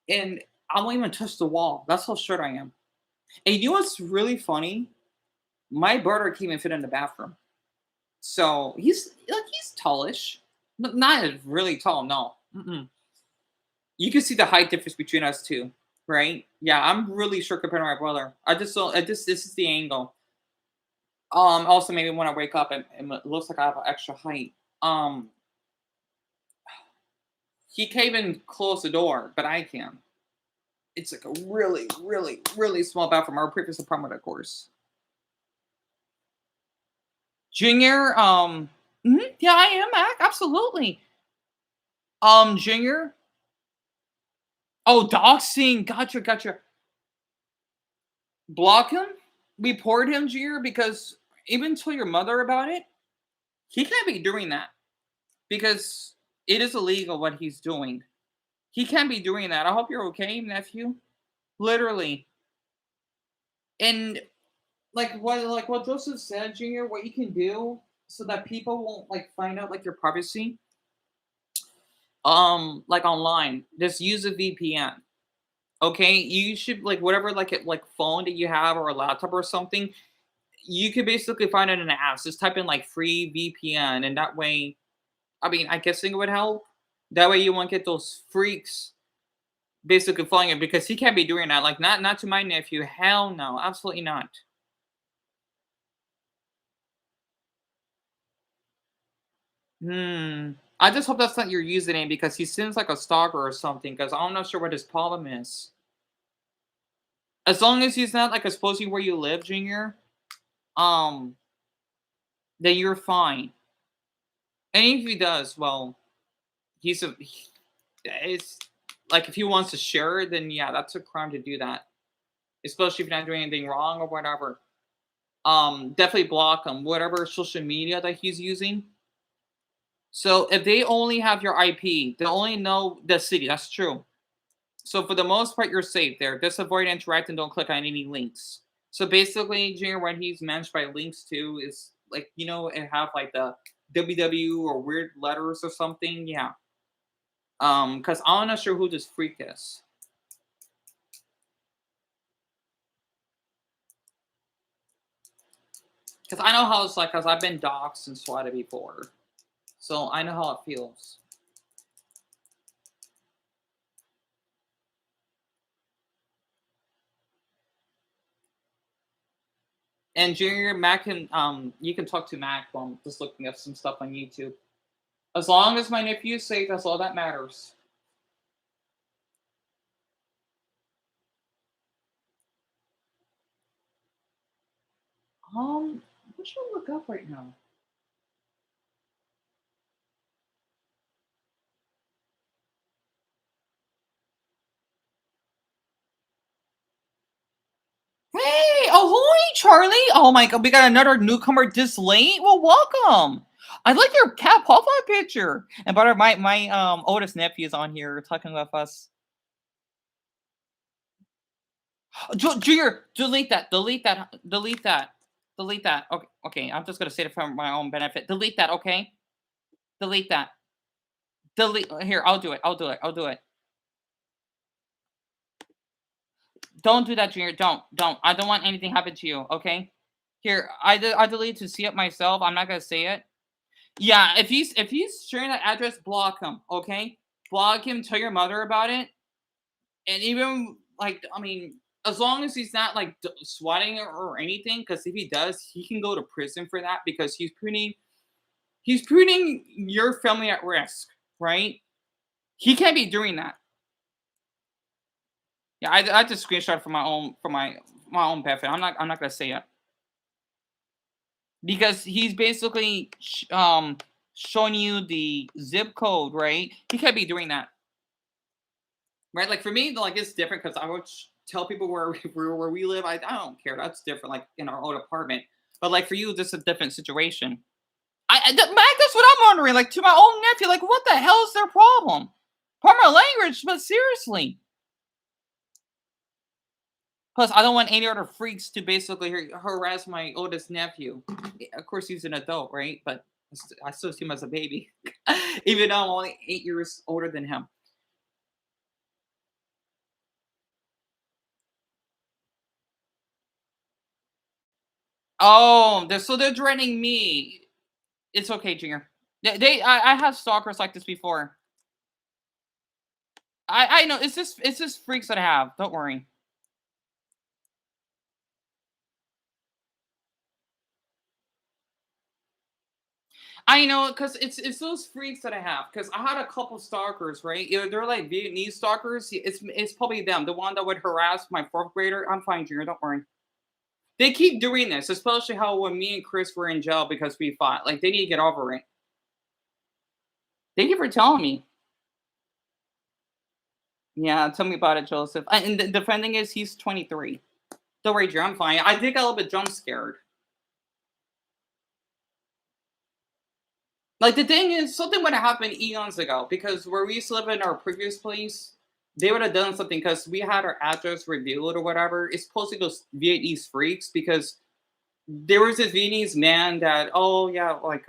and I won't even touch the wall. That's how short I am. And you know what's really funny? My brother came and fit in the bathroom. So he's tallish, not really tall. No, you can see the height difference between us two, right? Yeah, I'm really short compared to my brother. I just don't. I just this is the angle. Also maybe when I wake up, it looks like I have an extra height. Um, he can't even close the door, but I can. It's like a really, really, really small bathroom. Our previous apartment, of course. Junior, yeah, I am, Mac. Absolutely. Junior. Oh, doxing. Gotcha, gotcha. Block him. Report him, Junior, because even tell your mother about it. He can't be doing that because it is illegal what he's doing. He can't be doing that. I hope you're okay, nephew. Literally. And like what Joseph said, Junior, what you can do so that people won't like find out like your privacy. Like online, just use a VPN. Okay, you should like whatever like phone that you have or a laptop or something. You could basically find it in an app. Just type in like free VPN, and that way, I mean, I guess it would help. That way, you won't get those freaks basically following it because he can't be doing that. Like not to my nephew. Hell no, absolutely not. I just hope that's not your username because he seems like a stalker or something. Because I'm not sure what his problem is. As long as he's not like exposing where you live, Junior, um, then you're fine. And if he does, well, it's like if he wants to share it, then yeah, that's a crime to do that. Especially if you're not doing anything wrong or whatever. Definitely block him. Whatever social media that he's using. So if they only have your IP, they only know the city. That's true. So for the most part, you're safe there. Just avoid interacting. Don't click on any links. So basically, Junior, when he's managed by links too, is like and have like the www or weird letters or something. Yeah. Because I'm not sure who this freak is. Because I know how it's like, because I've been doxxed and swatted before. So I know how it feels. And Junior, Mac can you can talk to Mac while I'm just looking up some stuff on YouTube. As long as my nephew is safe, that's all that matters. What should I look up right now? Hey, ahoy, Charlie! Oh my god, we got another newcomer this late. Well, welcome. I like your cat profile picture. And by the way, my oldest nephew is on here talking with us. Junior, delete that. Delete that. Delete that. Delete that. Okay, okay. I'm just gonna say it for my own benefit. Delete that. Okay. Delete that. Delete. Here, I'll do it. I'll do it. I'll do it. Don't do that, Junior. Don't. I don't want anything happen to you. Okay. Here, I deleted to see it myself. I'm not gonna say it. Yeah, if he's sharing that address, block him. Okay. Block him. Tell your mother about it. And even like, I mean, as long as he's not like swatting or anything, because if he does, he can go to prison for that because he's putting your family at risk, right? He can't be doing that. Yeah, I just screenshot from my own benefit. I'm not gonna say it because he's basically showing you the zip code, right? He can't be doing that, right? Like for me, like it's different because I would tell people where we live. I don't care. That's different, like in our own apartment. But like for you, this is a different situation. Mac, that's what I'm wondering. Like to my own nephew, like what the hell is their problem? Pardon my language, but seriously. Plus, I don't want any other freaks to basically harass my oldest nephew. Of course, he's an adult, right? But I still see him as a baby, even though I'm only 8 years older than him. Oh, so they're threatening me. It's okay, Junior. I have stalkers like this before. I know. It's just freaks that I have. Don't worry. I know, cause it's those freaks that I have. Cause I had a couple stalkers, right? Either they're like Vietnamese stalkers. It's probably them, the one that would harass my fourth grader. I'm fine, Junior. Don't worry. They keep doing this, especially how when me and Chris were in jail because we fought. Like they need to get over it. Thank you for telling me. Yeah, tell me about it, Joseph. And the defending is he's 23. Don't worry, Junior. I'm fine. I did get a little bit jump scared. Like the thing is, something would have happened eons ago because where we used to live in our previous place, they would have done something because we had our address revealed or whatever. It's supposed to go Vietnamese freaks because there was this Vietnamese man that, oh yeah, like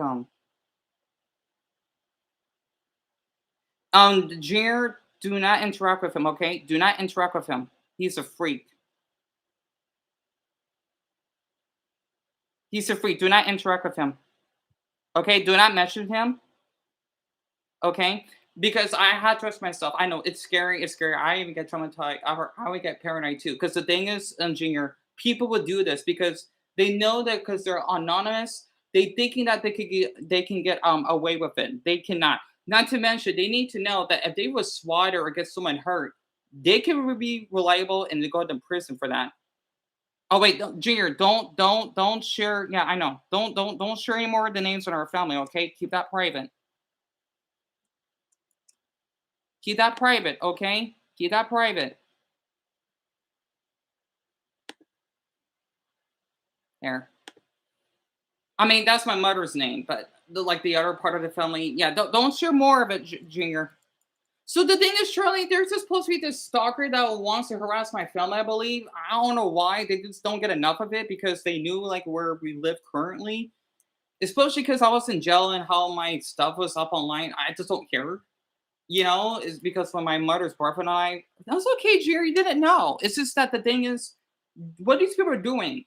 Junior, do not interact with him, okay? Do not interact with him. He's a freak. He's a freak. Do not interact with him. Okay? Do not mention him. Okay? Because I had to trust myself. I know it's scary. It's scary. I even get traumatized. I would get paranoid too. Because the thing is, Junior, people would do this because they know that because they're anonymous, they thinking that they can get away with it. They cannot. Not to mention, they need to know that if they was swatted or get someone hurt, they can be reliable and they go to prison for that. Oh wait, Junior, don't share. Yeah, I know. Don't share any more of the names in our family. Okay, keep that private. Keep that private, okay? Keep that private. There. I mean, that's my mother's name, but like the other part of the family, yeah. Don't share more of it, Junior. So the thing is, Charlie, there's just supposed to be this stalker that wants to harass my family. I believe. I don't know why they just don't get enough of it because they knew like where we live currently. Especially because I was in jail and how my stuff was up online. I just don't care. Is because when my mother's boyfriend and I, that's okay, Jerry, you didn't know. It's just that the thing is, what these people are doing,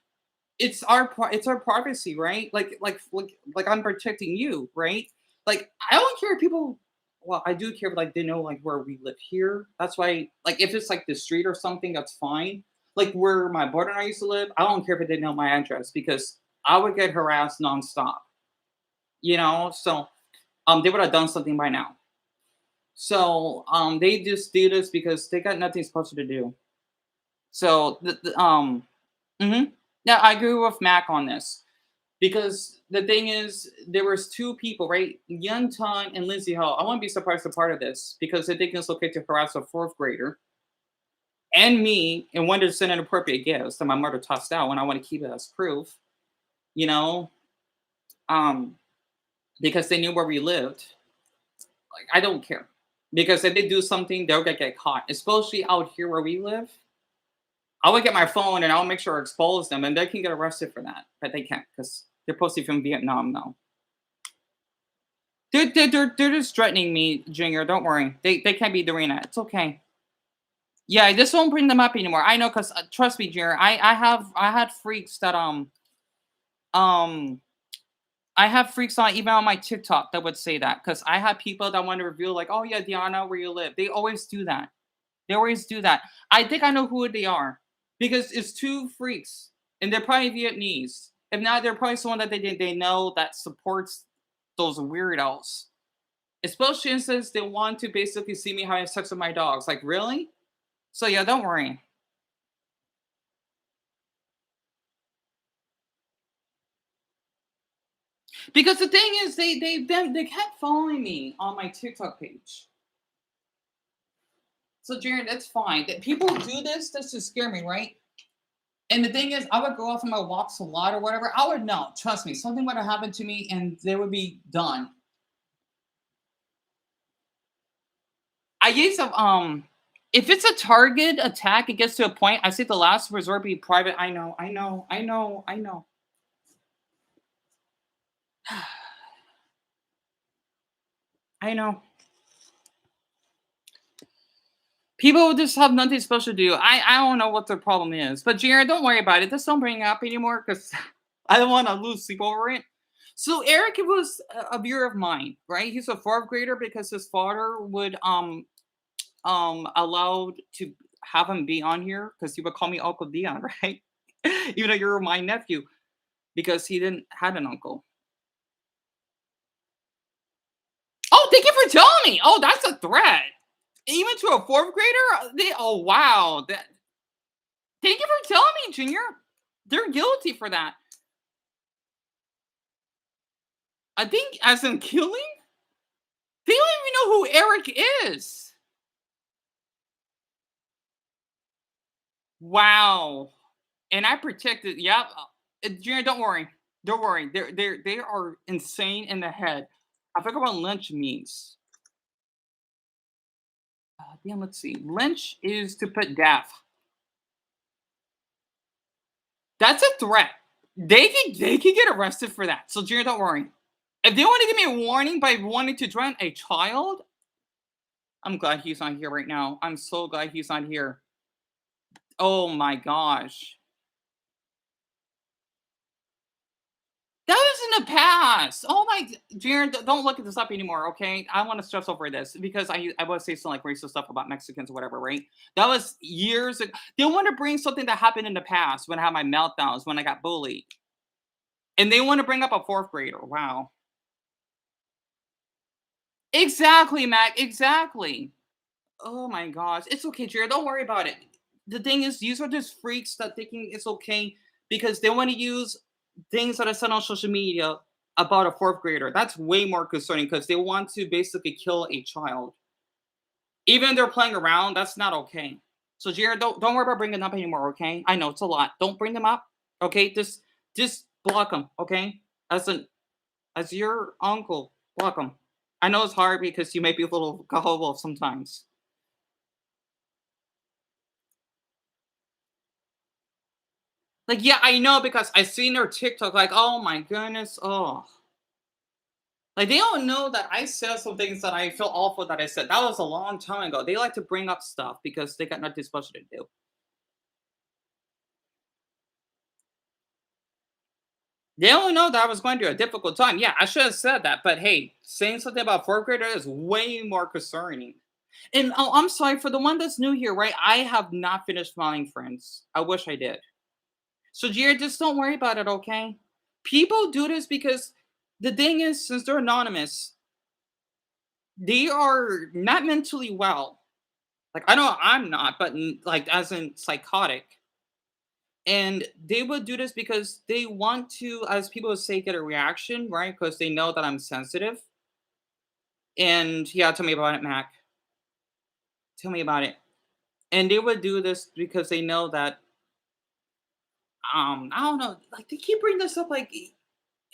it's our privacy, right? Like I'm protecting you, right? Like I don't care if people. Well, I do care, but like they know like where we live here. That's why, like if it's like the street or something, that's fine. Like where my brother and I used to live, I don't care if they didn't know my address because I would get harassed nonstop. You know, so they would have done something by now. So they just do this because they got nothing special to do. So mhm. Yeah, I agree with Mac on this because the thing is, there was two people, right? Young Ton and Lindsay Hall. I wouldn't be surprised a part of this because they think it's okay to harass a fourth grader and me and wanted to send inappropriate gifts that my mother tossed out when I want to keep it as proof. You know, um, because they knew where we lived. Like I don't care because if they do something, they're gonna get caught, especially out here where we live. I would get my phone and I'll make sure I expose them, and they can get arrested for that, but they can't because they're supposed to be from Vietnam now. They're just threatening me, Junior. Don't worry, they can't be doing that. It's okay. Yeah, I just won't bring them up anymore. I know, cause trust me, Junior. I had freaks that um I have freaks on even on my TikTok that would say that because I have people that want to reveal like, oh yeah, Diana, where you live. They always do that. They always do that. I think I know who they are because it's two freaks and they're probably Vietnamese. If not, they're probably someone that they know that supports those weirdos. Especially since they want to basically see me having sex with my dogs. Like, really? So yeah, don't worry. Because the thing is, they kept following me on my TikTok page. So Jared, that's fine. That people do this, that's to scare me, right? And the thing is, I would go off on my walks a lot or whatever. I would know. Trust me, something would have happened to me and they would be done. I use if it's a target attack, it gets to a point. I say the last resort be private. I know. I know. People just have nothing special to do. I don't know what the problem is. But Jared, don't worry about it. Just don't bring it up anymore because I don't want to lose sleep over it. So Eric was a viewer of mine, right? He's a fourth grader because his father would allowed to have him be on here because he would call me Uncle Dion, right? Even though you're my nephew, because he didn't had an uncle. Oh, thank you for telling me. Oh, that's a threat. Even to a fourth grader? Oh wow. Thank you for telling me, Junior. They're guilty for that. I think as in killing? They don't even know who Eric is. Wow. And I protected. Yep. Junior, don't worry. Don't worry. They are insane in the head. I forgot what lynch means. Damn, let's see. Lynch is to put death. That's a threat. They can get arrested for that. So Junior, don't worry. If they want to give me a warning by wanting to drown a child, I'm glad he's not here right now. I'm so glad he's not here. Oh my gosh. That was in the past. Oh my, Jared, don't look at this up anymore, okay? I want to stress over this because I want to say some like racist stuff about Mexicans or whatever, right? That was years ago. They want to bring something that happened in the past when I had my meltdowns, when I got bullied. And they want to bring up a fourth grader. Wow. Exactly, Mac. Exactly. Oh my gosh. It's okay, Jared. Don't worry about it. The thing is, these are just freaks that thinking it's okay because they want to use things that are said on social media about a fourth grader. That's way more concerning because they want to basically kill a child. Even if they're playing around, that's not okay. So Jared, don't worry about bringing them up anymore, okay? I know it's a lot. Don't bring them up, okay? Just block them, okay? As your uncle, block them. I know it's hard because you may be a little gullible sometimes. Like, yeah, I know because I seen their TikTok. Like, oh my goodness, oh, like they don't know that I said some things that I feel awful that I said. That was a long time ago. They like to bring up stuff because they got nothing special to do. They only know that I was going through a difficult time. Yeah, I should have said that. But hey, saying something about fourth grader is way more concerning. And oh, I'm sorry for the one that's new here, right? I have not finished Smiling Friends. I wish I did. So, Jared, just don't worry about it, okay? People do this because the thing is, since they're anonymous, they are not mentally well. Like, I know I'm not, but like, as in psychotic. And they would do this because they want to, as people would say, get a reaction, right? Because they know that I'm sensitive. And yeah, tell me about it, Mac. Tell me about it. And they would do this because they know that I don't know, like they keep bringing this up like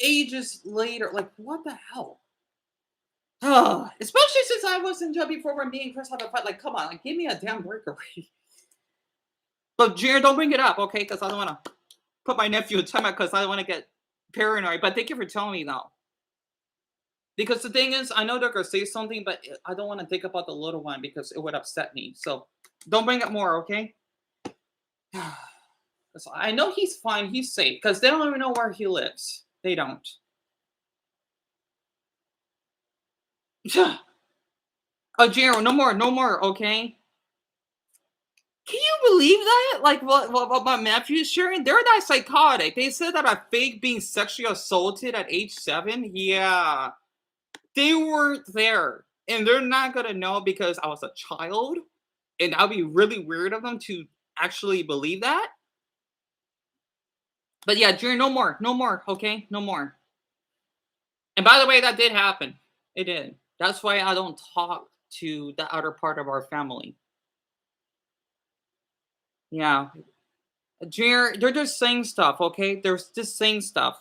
ages later. Like, what the hell? Especially since I was in jail before when me and Chris had a fight. Like, come on, like give me a damn break already. But Jared, don't bring it up, okay? Because I don't want to put my nephew in timeout because I don't want to get paranoid. But thank you for telling me though. Because the thing is, I know they're gonna say something, but I don't want to think about the little one because it would upset me. So don't bring up more, okay? I know he's fine, he's safe, because they don't even know where he lives. They don't. Oh, Jero, no more, no more, okay? Can you believe that? Like, what my nephew's sharing? They're not psychotic. They said that I faked being sexually assaulted at age 7. Yeah. They weren't there. And they're not going to know because I was a child. And that would be really weird of them to actually believe that. But yeah, Jero, no more. No more, okay? No more. And by the way, that did happen. It did. That's why I don't talk to the other part of our family. Yeah. Junior, they're just saying stuff, okay? They're just saying stuff.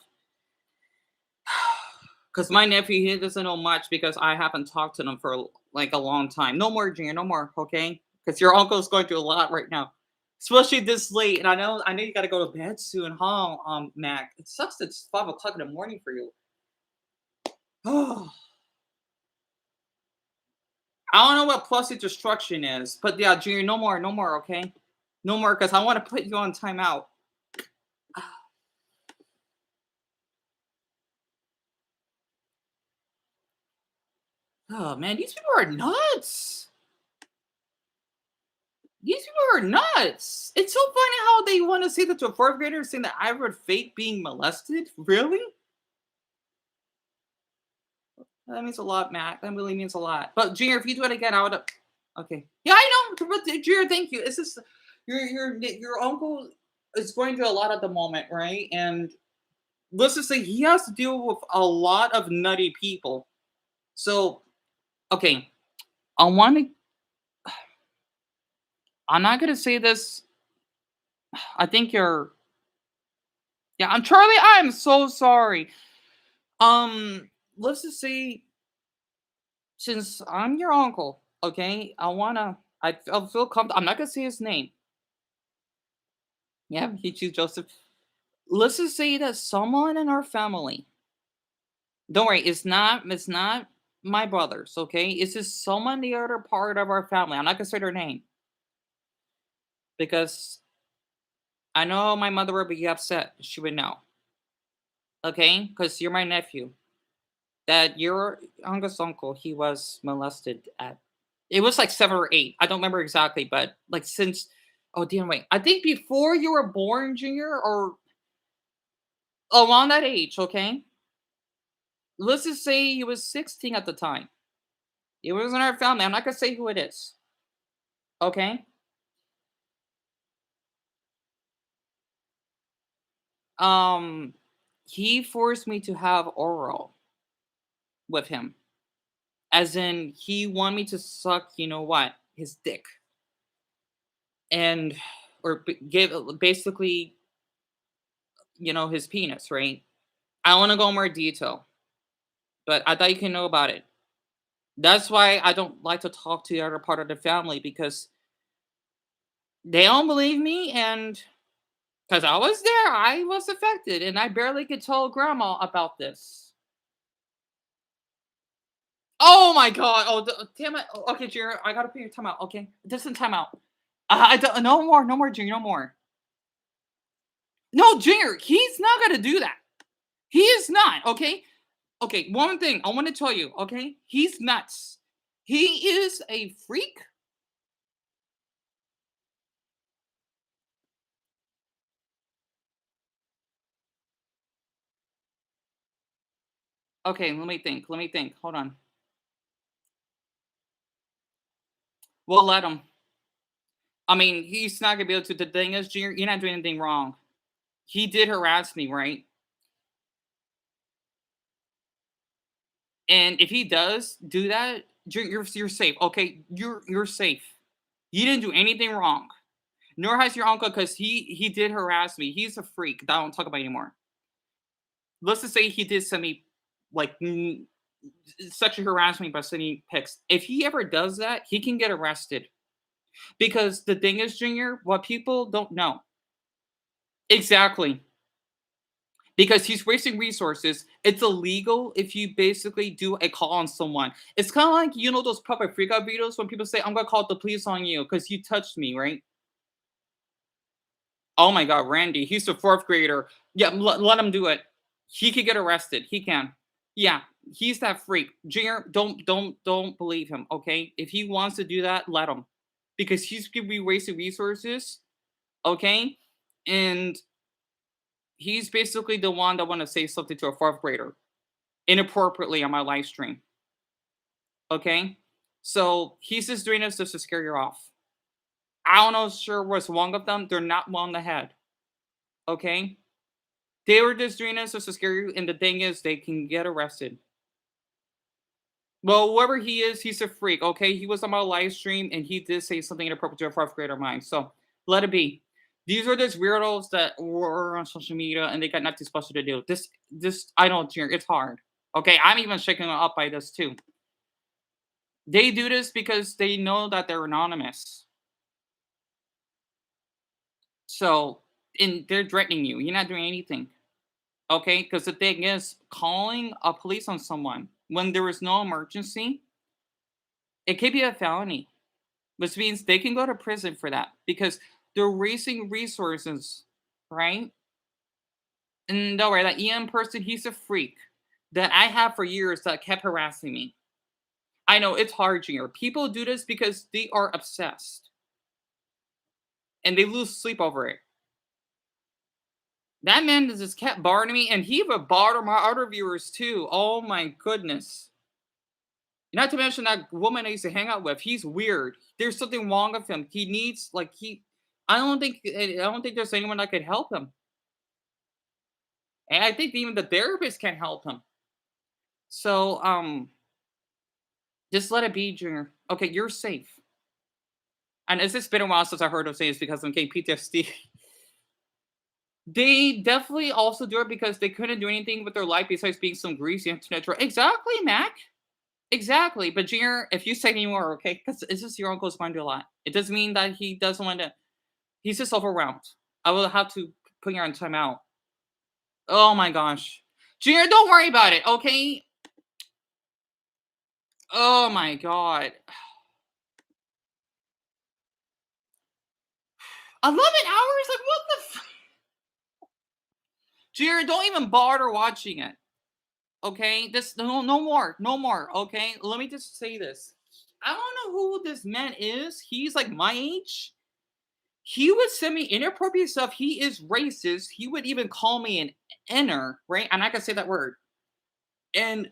Because my nephew, he doesn't know much because I haven't talked to him for like a long time. No more, Junior, no more, okay? Because your uncle's going through a lot right now. Especially this late. And I know you gotta go to bed soon, huh, Mac? It sucks that it's 5 o'clock in the morning for you. Oh. I don't know what plus destruction is, but yeah, Junior, no more, okay? No more, because I want to put you on timeout. Oh man, these people are nuts. These people are nuts. It's so funny how they want to say that to a fourth grader, saying that I would fake being molested. Really? That means a lot, Matt. That really means a lot. But Junior, if you do it again, I would. Okay. Yeah, I know. But Junior, thank you. It's just your uncle is going through a lot at the moment, right? And let's just say he has to deal with a lot of nutty people. So, okay, I want to. I'm not gonna say this. I think you're. Yeah, I'm Charlie. I'm so sorry. Let's just say since I'm your uncle, okay, I'll feel comfortable. I'm not gonna say his name. Yeah, he choose Joseph. Let's just say that someone in our family. Don't worry, it's not my brothers, okay? It's just someone the other part of our family. I'm not gonna say their name because I know my mother would be upset. She would know, okay? Because you're my nephew. That your youngest uncle, he was molested at. It was like 7 or 8. I don't remember exactly, but like since. Oh damn! Wait, I think before you were born, Junior, or around that age. Okay, let's just say he was 16 at the time. It was in our family. I'm not gonna say who it is. Okay. Um, he forced me to have oral with him, as in he wanted me to suck. You know what? His dick, and or give basically his penis, right? I don't want to go in more detail, but I thought you can know about it. That's why I don't like to talk to the other part of the family because they don't believe me, and because I was there, I was affected, and I barely could tell grandma about this. Oh my god! Oh damn it! Okay, Junior, I gotta put your time out. Okay, this is time out. I don't. No more, Junior. No more. No, Junior, he's not gonna do that. He is not, okay? Okay, one thing I want to tell you, okay? He's nuts. He is a freak. Okay, let me think. Let me think. Hold on. We'll let him. I mean, he's not gonna be able to. The thing is, Junior, you're not doing anything wrong. He did harass me, right? And if he does do that, you're safe. Okay, you're safe. You didn't do anything wrong. Nor has your uncle, because he did harass me. He's a freak that I don't talk about anymore. Let's just say he did send me like sexually harass me by sending pics. If he ever does that, he can get arrested. Because the thing is, Junior, what people don't know. Exactly. Because he's wasting resources. It's illegal if you basically do a call on someone. It's kind of like, you know, those puppet freak out videos when people say, I'm going to call the police on you because you touched me, right? Oh my God, Randy, he's a fourth grader. Yeah, let him do it. He could get arrested. He can. Yeah, he's that freak. Junior, don't believe him, okay? If he wants to do that, let him. Because he's going to be wasting resources, okay? And he's basically the one that want to say something to a fourth grader inappropriately on my live stream. Okay? So he's just doing this just to scare you off. I don't know sure what's wrong with them. They're not well in the head. Okay? They were just doing this just to scare you. And the thing is, they can get arrested. Well, whoever he is, he's a freak. Okay? He was on my live stream and he did say something inappropriate to a fourth grader of mine. So let it be. These are just weirdos that were on social media and they got nothing special to do. This, I don't, it's hard. Okay? I'm even shaken up by this too. They do this because they know that they're anonymous. So, and they're threatening you. You're not doing anything. Okay? Because the thing is, calling a police on someone when there is no emergency, it could be a felony. Which means they can go to prison for that. Because they're wasting resources, right? And don't worry, that EM person, he's a freak that I have for years that kept harassing me. I know it's hard, Junior. People do this because they are obsessed. And they lose sleep over it. That man just kept bothering me, and he would bother my other viewers too. Oh my goodness. Not to mention that woman I used to hang out with. He's weird. There's something wrong with him. He needs I don't think there's anyone that could help him. And I think even the therapist can't help him. So just let it be, Junior. Okay, you're safe. And it's just been a while since I heard him say it's because I'm getting PTSD. They definitely also do it because they couldn't do anything with their life besides being some greasy internet troll. Exactly, Mac. Exactly. But Junior, if you say any more, okay, because it's just your uncle's going to do a lot. It doesn't mean that he doesn't want to. He's just overwhelmed. I will have to put you on timeout. Oh my gosh, Junior, don't worry about it, okay? Oh my God. 11 hours? Like what the? Junior, don't even bother watching it. Okay, this no more. Okay, let me just say this. I don't know who this man is. He's like my age. He would send me inappropriate stuff. He is racist. He would even call me an inner, right? I'm not gonna say that word. And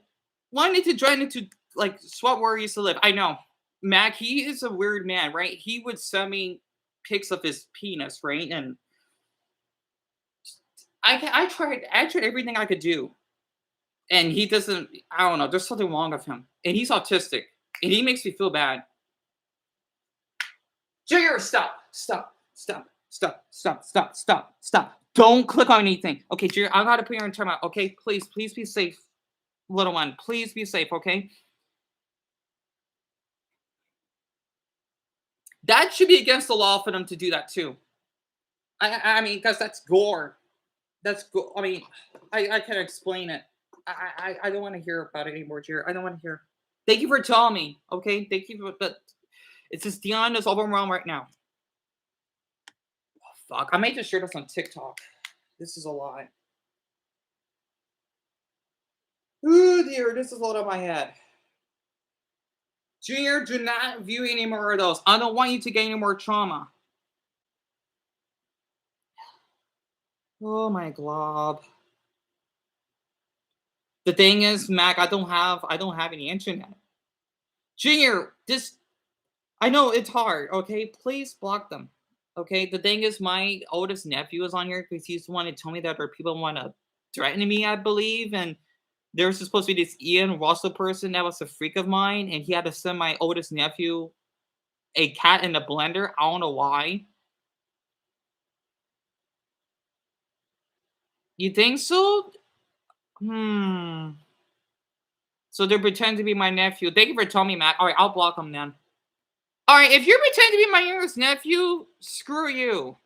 wanted to try to like swap where he used to live. I know, Mac. He is a weird man, right? He would send me pics of his penis, right? And I tried everything I could do. And he doesn't, I don't know, there's something wrong with him. And he's autistic. And he makes me feel bad. Junior, stop. Don't click on anything. Okay, Junior, I gotta put you in timeout. Okay, please be safe, little one. Please be safe, okay? That should be against the law for them to do that too. I mean, because that's gore. That's go. I mean, I can't explain it. I don't want to hear about it anymore, Junior. I don't want to hear. Thank you for telling me. Okay, thank you for. But it's just Deon is overwhelmed right now. Oh, fuck, I may just share this on TikTok. This is a lie. Oh dear, this is a lot on my head. Junior, do not view any more of those. I don't want you to get any more trauma. Oh my glob. The thing is, Mac, I don't have any internet. Junior, this I know it's hard, okay? Please block them. Okay? The thing is my oldest nephew is on here because he's the one to tell me that there are people want to threaten me, I believe, and there's supposed to be this Ian Russell person that was a freak of mine, and he had to send my oldest nephew a cat in a blender. I don't know why. You think so? So they're pretending to be my nephew. Thank you for telling me, Matt. All right, I'll block them then. All right, if you're pretending to be my youngest nephew, screw you.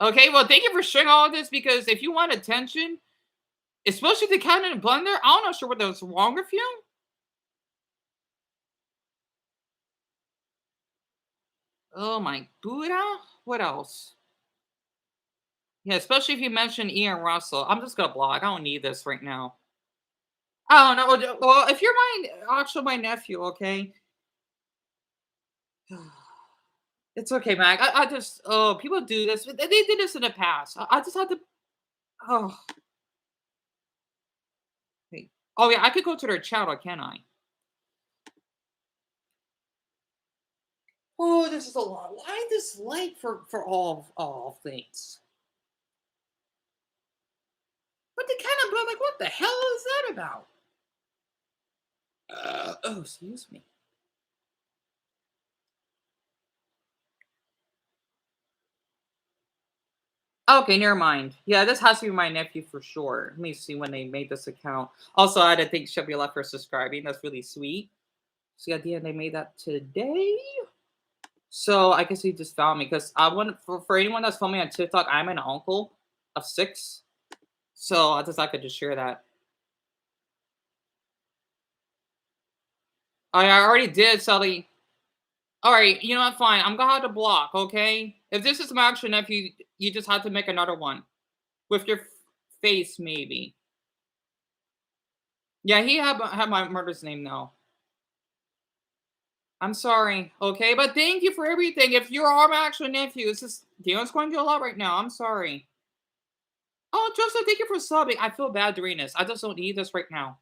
Okay, well, thank you for sharing all of this because if you want attention, especially the cat in a blender, I'm not sure what was wrong with you. Oh my Buddha. What else? Yeah, especially if you mention Ian Russell. I'm just gonna block. I don't need this right now. Oh no. Well, if you're my nephew, okay. It's okay, Mac. I just people do this. They did this in the past. I just had to. Oh. Wait. Oh yeah, I could go to their channel, can I? Oh, this is a lot. Why this light for all things? But the kind of like, what the hell is that about? Oh, excuse me. Okay, never mind. Yeah, this has to be my nephew for sure. Let me see when they made this account. Also, I had to thank Shabila for subscribing. That's really sweet. So yeah, they made that today. So I guess he just found me because I want for anyone that's following me on TikTok, I'm an uncle of 6. So I just I could just share that. I already did, Sally. All right, you know what? Fine. I'm gonna have to block. Okay. If this is my actual nephew, you just have to make another one with your face, maybe. Yeah, he had my mother's name now. I'm sorry, okay? But thank you for everything. If you're our actual nephew, it's just Dion's going through a lot right now. I'm sorry. Oh, Joseph, thank you for subbing. I feel bad doing this. I just don't need this right now.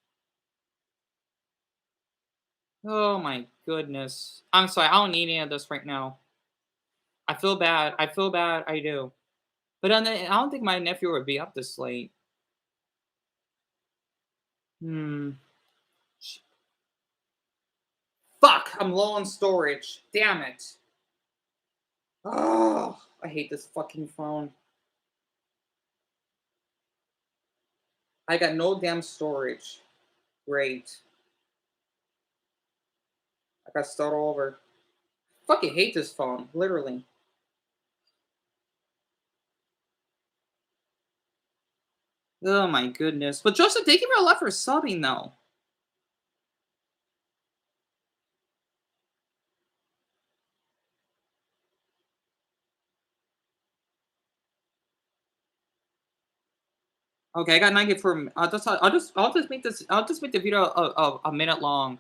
Oh my goodness. I'm sorry. I don't need any of this right now. I feel bad. I feel bad. I do. But I don't think my nephew would be up this late. Fuck! I'm low on storage. Damn it. Oh, I hate this fucking phone. I got no damn storage. Great. I gotta start over. Fucking hate this phone, literally. Oh my goodness. But Joseph, thank you for a lot for subbing though. Okay, I got 90 for. I'll just make this. I'll just make the video a minute long.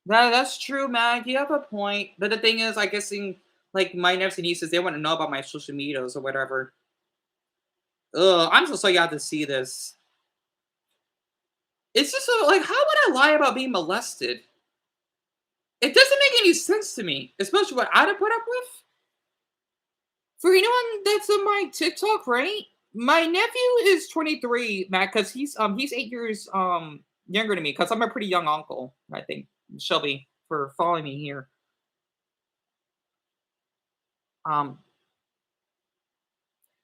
That's true, Mag. You have a point. But the thing is, I guess like my nephews and nieces, they want to know about my social medias or whatever. Ugh, I'm so sorry you have to see this. It's just so, like, how would I lie about being molested? It doesn't make any sense to me, especially what I'd have put up with. For anyone that's on my TikTok, right? My nephew is 23, Matt, because he's 8 years younger than me, because I'm a pretty young uncle, I think. Shelby, for following me here.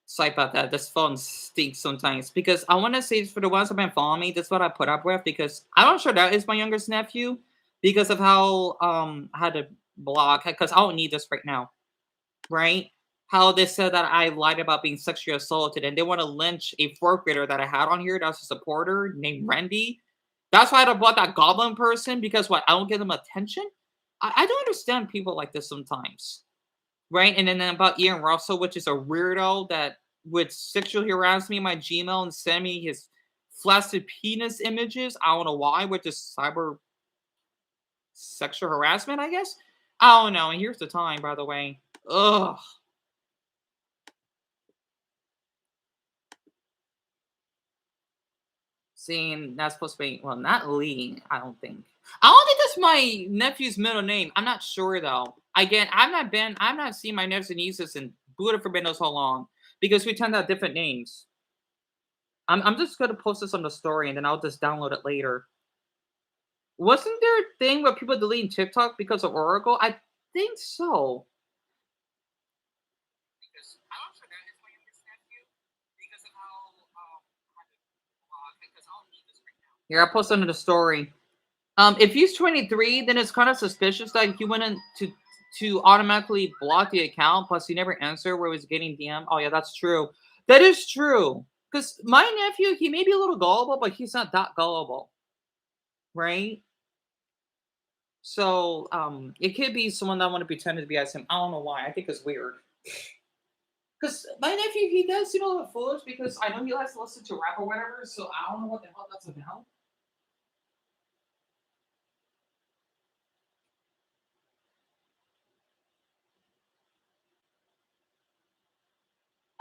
Sorry about that. This phone stinks sometimes because I want to say for the ones that have been following me, that's what I put up with because I'm not sure that is my youngest nephew because of how I had to block because I don't need this right now, right? How they said that I lied about being sexually assaulted and they want to lynch a 4th grader that I had on here that was a supporter named Randy. That's why I had to block that goblin person because what I don't give them attention. I don't understand people like this sometimes. right? And then about Ian Russell, which is a weirdo that would sexually harass me in my Gmail and send me his flaccid penis images. I don't know why, which is cyber sexual harassment, I guess. I don't know. And here's the time, by the way. Ugh. Seeing that's supposed to be not Lee. I don't think. I don't think that's my nephew's middle name. I'm not sure though. Again, I've not seen my nephews and nieces in Buddha for knows how long because we tend to have different names. I'm just gonna post this on the story and then I'll just download it later. Wasn't there a thing where people deleting TikTok because of Oracle? I think so. Here, I posted under the story. If he's 23, then it's kind of suspicious that he went in to automatically block the account. Plus, he never answered where he was getting DM. Oh yeah, that's true. That is true. Because my nephew, he may be a little gullible, but he's not that gullible, right? So, it could be someone that want to pretend to be as him. I don't know why. I think it's weird. Because my nephew, he does seem a little foolish because I know he likes to listen to rap or whatever. So I don't know what the hell that's about.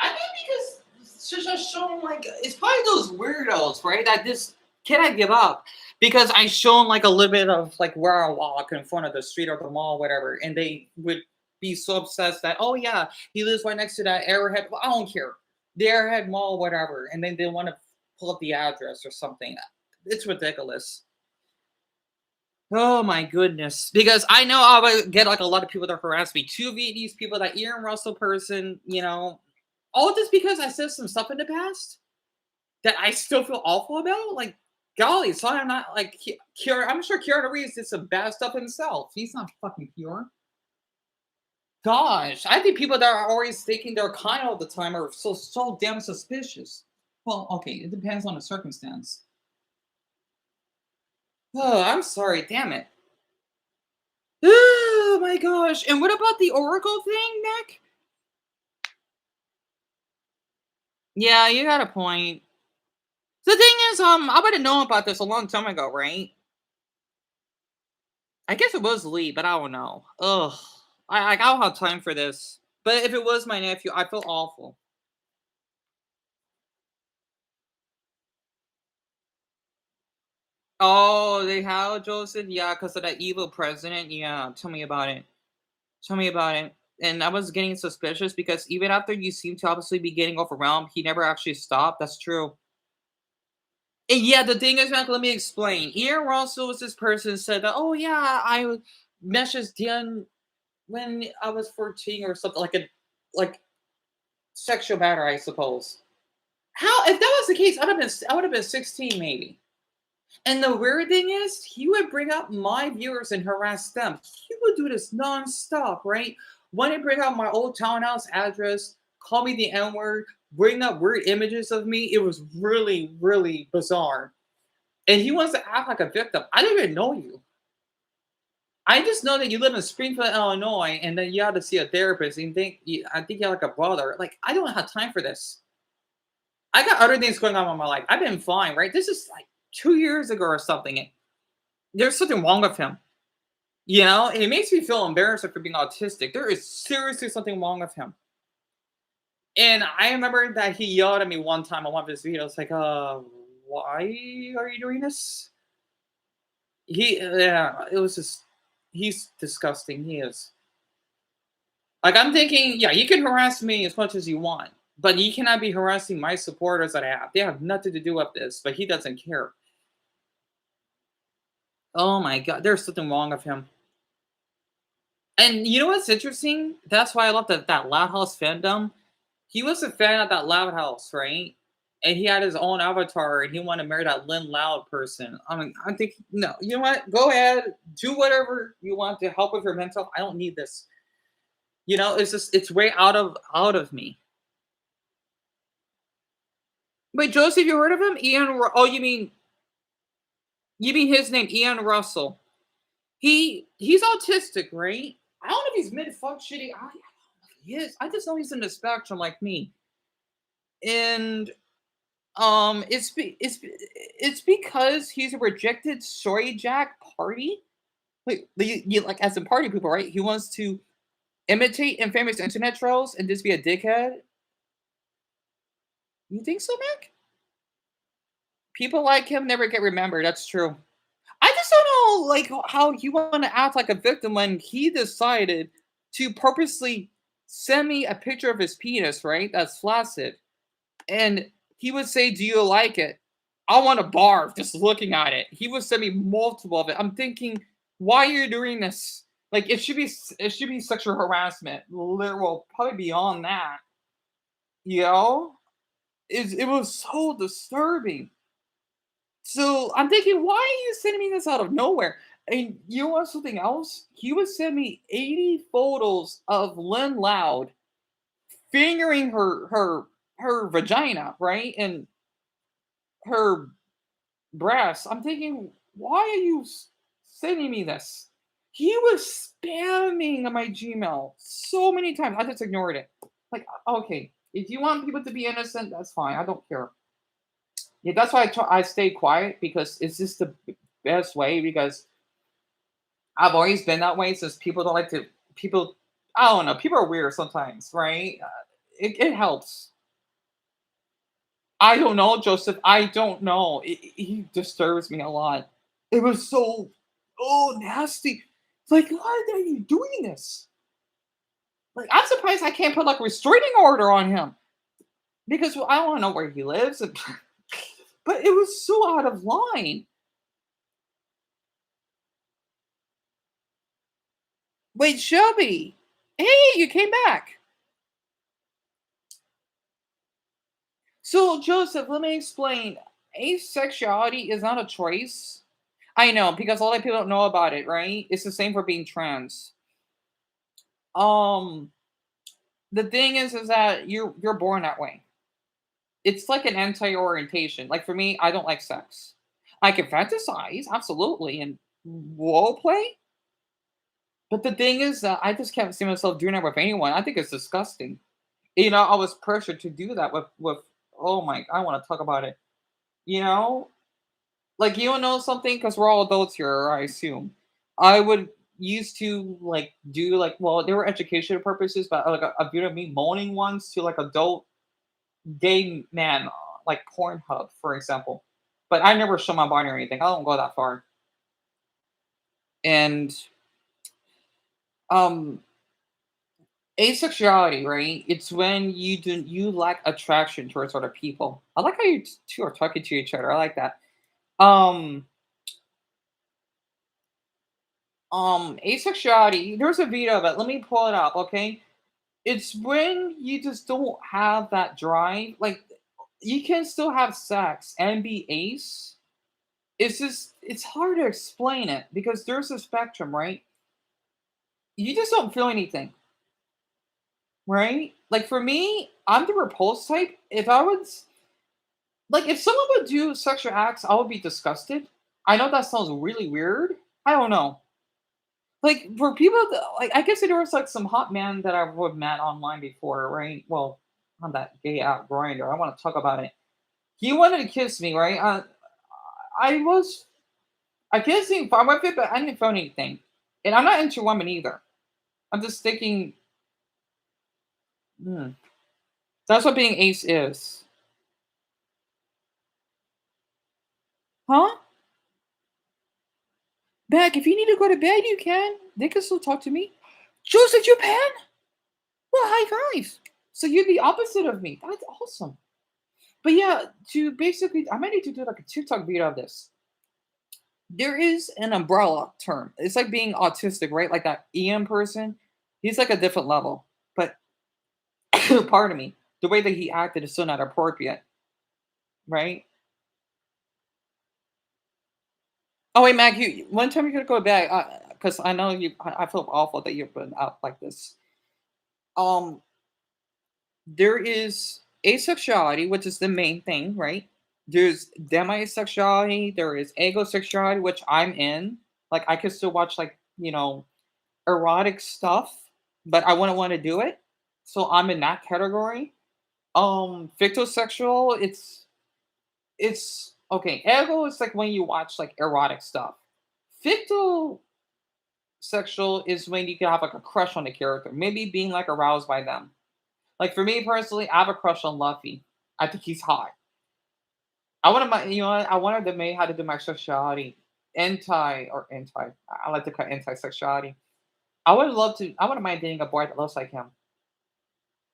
I think because it's just showing like it's probably those weirdos, right? That this cannot give up because I shown like a little bit of like where I walk in front of the street or the mall, whatever, and they would be so obsessed that oh yeah, he lives right next to that Arrowhead. Well, I don't care, the Arrowhead Mall, whatever, and then they want to pull up the address or something. It's ridiculous. Oh my goodness. Because I know I would get like a lot of people that harass me. Two Vietnamese people, that Ian Russell person, all just because I said some stuff in the past that I still feel awful about. Like, golly, so I'm not like I'm sure Keanu Reeves did some bad stuff himself. He's not fucking pure. Gosh, I think people that are always thinking they're kind all the time are so damn suspicious. Well, okay, it depends on the circumstance. Oh, I'm sorry, damn it. Oh my gosh. And what about the Oracle thing, Nick? Yeah, you got a point. The thing is, I would have known about this a long time ago, right? I guess it was Lee, but I don't know. Ugh. I don't have time for this. But if it was my nephew, I feel awful. Oh, they have Joseph? Yeah, because of that evil president. Yeah, tell me about it. Tell me about it. And I was getting suspicious because even after you seem to obviously be getting overwhelmed, he never actually stopped. That's true. And yeah, the thing is, Mac, let me explain. Ian Russell was this person said that, oh yeah, I messaged Dion when I was 14 or something like sexual matter, I suppose. How if that was the case, I would have been 16 maybe. And the weird thing is, he would bring up my viewers and harass them. He would do this nonstop, right? When he bring out my old townhouse address, call me the N-word, bring up weird images of me, it was really, really bizarre. And he wants to act like a victim. I don't even know you. I just know that you live in Springfield, Illinois, and then you have to see a therapist. And I think you're like a brother. Like, I don't have time for this. I got other things going on in my life. I've been fine, right? This is like 2 years ago or something. There's something wrong with him. It makes me feel embarrassed for being autistic. There is seriously something wrong with him. And I remember that he yelled at me one time on one of his videos, like, why are you doing this? It was just, he's disgusting. He is. Like, I'm thinking, yeah, you can harass me as much as you want, but you cannot be harassing my supporters that I have. They have nothing to do with this, but he doesn't care. Oh my God, there's something wrong with him. And you know what's interesting? That's why I love that Loud House fandom. He was a fan of that Loud House, right? And he had his own avatar, and he wanted to marry that Lynn Loud person. I mean, I think no. You know what? Go ahead, do whatever you want to help with your mental. I don't need this. It's way out of me. Wait, Joseph, you heard of him? Oh, you mean his name, Ian Russell? He's autistic, right? I don't know if he's mid fuck shitty. I don't he is. I just know he's in the spectrum like me. And it's because he's a rejected Soy Jack party. Like like as in party people, right? He wants to imitate infamous internet trolls and just be a dickhead. You think so, Mac? People like him never get remembered. That's true. I just don't know, like how you want to act like a victim when he decided to purposely send me a picture of his penis, right? That's flaccid, and he would say, "Do you like it?" I want to barf just looking at it. He would send me multiple of it. I'm thinking, why are you doing this? Like it should be sexual harassment. Literal, probably beyond that. You know, it was so disturbing. So I'm thinking, why are you sending me this out of nowhere? And you want something else? He would send me 80 photos of Lynn Loud fingering her vagina, right? And her breasts. I'm thinking, why are you sending me this? He was spamming my Gmail so many times. I just ignored it. Like, okay, if you want people to be innocent, that's fine. I don't care. Yeah, that's why I stay quiet because it's just the best way. Because I've always been that way since people don't like to people. I don't know. People are weird sometimes, right? It helps. I don't know, Joseph. I don't know. He disturbs me a lot. It was so nasty. It's like, why are you doing this? Like, I'm surprised I can't put like a restraining order on him because I don't know where he lives. But it was so out of line. Wait, Shelby. Hey, you came back. So, Joseph, let me explain. Asexuality is not a choice. I know because a lot of people don't know about it, right? It's the same for being trans. Um, the thing is that you're born that way. It's like an anti-orientation. Like for me, I don't like sex. I can fantasize, absolutely, and role play. But the thing is that I just can't see myself doing that with anyone. I think it's disgusting. I was pressured to do that with. Oh my! I want to talk about it. You know, like you know something because we're all adults here, I assume. I would used to like do like well, there were educational purposes, but like a video of me moaning once to like adult gay man, like Pornhub, for example. But I never show my body or anything. I don't go that far. And um, asexuality, right? It's when you lack attraction towards other people. I like how you two are talking to each other. I like that. Um, asexuality. There's a video of it. Let me pull it up, okay? It's when you just don't have that drive. Like you can still have sex and be ace. It's just it's hard to explain it because there's a spectrum, right? You just don't feel anything, right? Like for me, I'm the repulse type. If I was like if someone would do sexual acts, I would be disgusted. I know that sounds really weird. I don't know. Like for people that, like I guess there was like some hot man that I would met online before, right? Well, on that gay app grinder. I want to talk about it. He wanted to kiss me, right? I was I kissed him fine with it, but I didn't feel anything. And I'm not into women either. I'm just thinking, hmm, that's what being ace is. Huh? Beck, if you need to go to bed, you can. They can still talk to me. Joseph Japan? Well, high five. So you're the opposite of me. That's awesome. But yeah, to basically, I might need to do like a TikTok video of this. There is an umbrella term. It's like being autistic, right? Like that EM person. He's like a different level. But pardon me, the way that he acted is still not appropriate, right? Oh wait, Mac, you one time you're gonna go back because I know you. I feel awful that you've been out like this. Um, there is asexuality, which is the main thing, right? There's demisexuality. There is agosexuality, which I'm in. Like I could still watch like erotic stuff, but I wouldn't want to do it. So I'm in that category. Fictosexual, it's okay. Ego is like when you watch like erotic stuff. Fictosexual is when you can have like a crush on a character, maybe being like aroused by them. Like for me personally, I have a crush on Luffy. I think he's hot. I wanted my, you know, what? I wanted to make how to do my sexuality, anti. I like to cut anti-sexuality. I would love to. I wouldn't mind dating a boy that looks like him.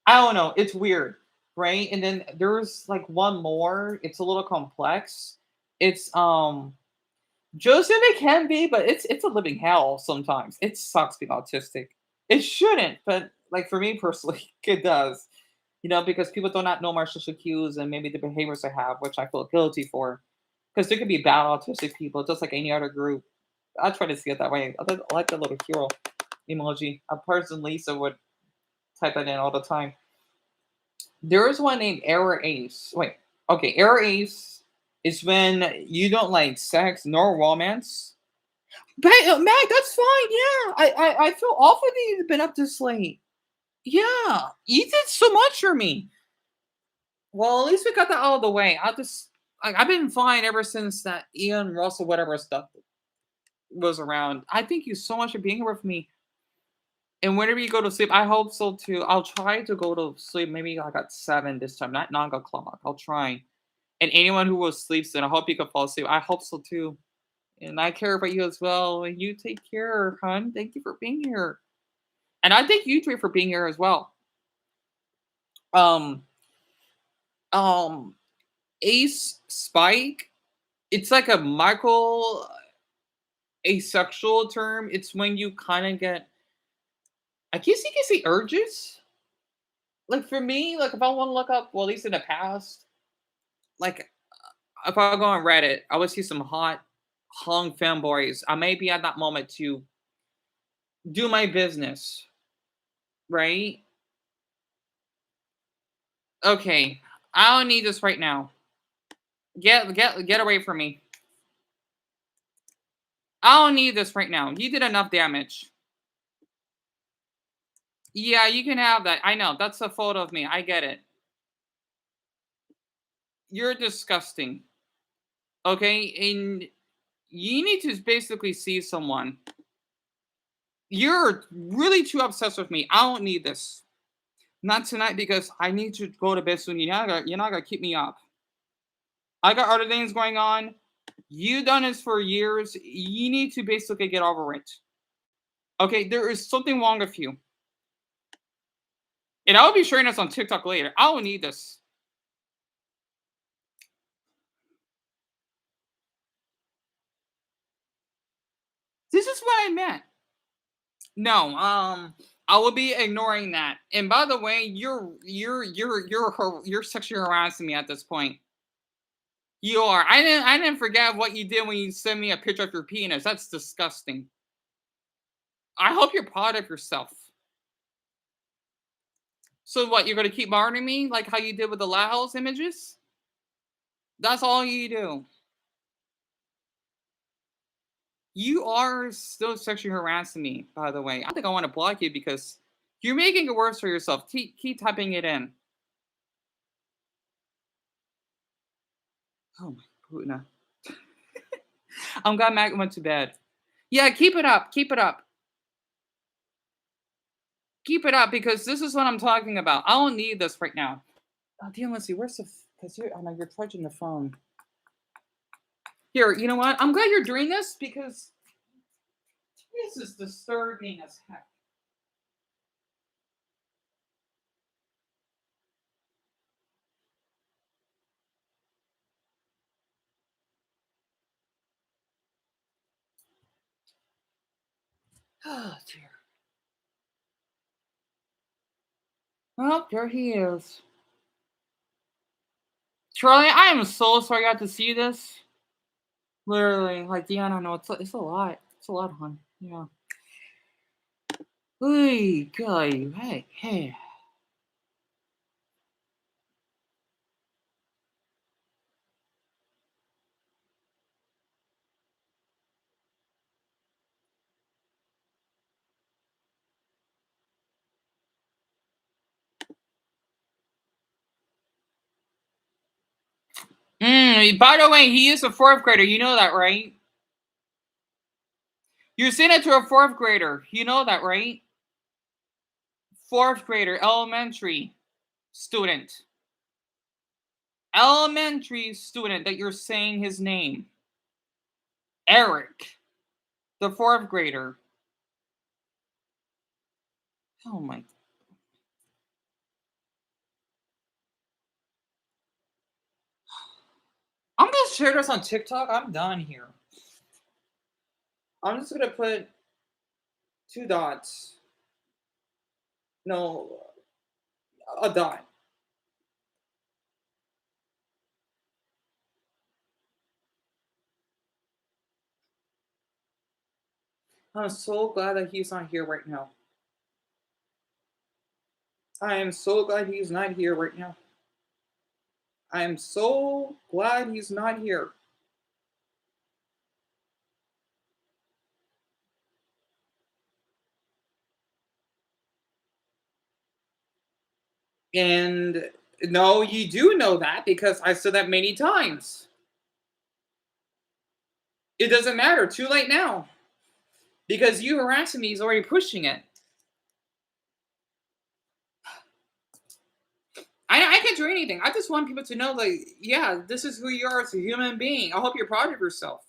I don't know. It's weird, right? And then there's like one more. It's a little complex. It's Joseph, it can be, but it's a living hell sometimes. It sucks being autistic. It shouldn't, but like for me personally, it does. Because people do not know my social cues and maybe the behaviors I have, which I feel guilty for. Because there could be bad autistic people, just like any other group. I try to see it that way. I like the little hero emoji. A person Lisa would type that in all the time. There is one named Error Ace. Wait, okay, Error Ace is when you don't like sex nor romance. But Mac, that's fine. Yeah, I feel awful that you've been up this late. Yeah, you did so much for me. Well, at least we got that out of the way. I've been fine ever since that Ian Russell whatever stuff was around. I thank you so much for being here with me. And whenever you go to sleep, I hope so too. I'll try to go to sleep maybe like at 7 this time, not 9 o'clock. I'll try. And anyone who will sleep soon, I hope you can fall asleep. I hope so too. And I care about you as well. And you take care, hon. Thank you for being here. And I thank you three for being here as well. Um, um, Ace Spike. It's like a micro asexual term. It's when you kind of get, I guess you can say urges. Like for me, like if I want to look up, well, at least in the past, like if I go on Reddit, I would see some hot hung fanboys. I may be at that moment to do my business, right? Okay, I don't need this right now. Get away from me. I don't need this right now. You did enough damage. Yeah, you can have that. I know. That's a photo of me. I get it. You're disgusting. Okay? And you need to basically see someone. You're really too obsessed with me. I don't need this. Not tonight because I need to go to bed soon. You're not gonna keep me up. I got other things going on. You done this for years. You need to basically get over it. Okay, there is something wrong with you. And I'll be sharing this on TikTok later. I don't need this. This is what I meant. No, I will be ignoring that. And by the way, you're sexually harassing me at this point. You are. I didn't forget what you did when you sent me a picture of your penis. That's disgusting. I hope you're proud of yourself. So what? You're gonna keep bothering me like how you did with the Laos images? That's all you do. You are still sexually harassing me, by the way. I think I want to block you because you're making it worse for yourself. Keep typing it in. Oh my goodness. I'm glad Mac went to bed. Yeah, keep it up. Keep it up. Keep it up because this is what I'm talking about. I don't need this right now. Oh, Dion, let's see. Where's the? Because you're charging the phone. Here, you know what? I'm glad you're doing this because this is disturbing as heck. Oh dear. Well, there he is. Charlie, I am so sorry you had to see this. Literally, like Dion, I know it's a lot. It's a lot, hon. Yeah. Hey, guy. Hey. By the way, he is a 4th grader. You know that, right? You're saying it to a 4th grader. You know that, right? 4th grader, elementary student. Elementary student that you're saying his name. Eric, the 4th grader. Oh my. I'm gonna share this on TikTok. I'm done here. I'm just gonna put 2 dots. No, a dot. I'm so glad that he's not here right now. I am so glad he's not here right now. I am so glad he's not here. And no, you do know that because I said that many times. It doesn't matter. Too late now. Because you harassing me is already pushing it. I can't do anything. I just want people to know, like, yeah, this is who you are as a human being. I hope you're proud of yourself.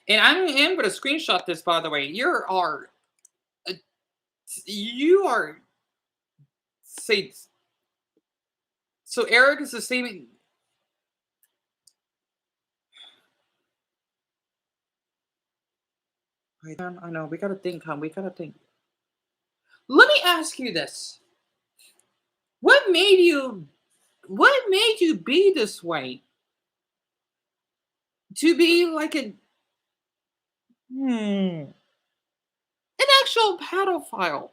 And I am going to screenshot this, by the way. You are, say, so Eric is the same. I know, we got to think, hon. We got to think. Let me ask you this. What made you be this way? To be like an actual pedophile.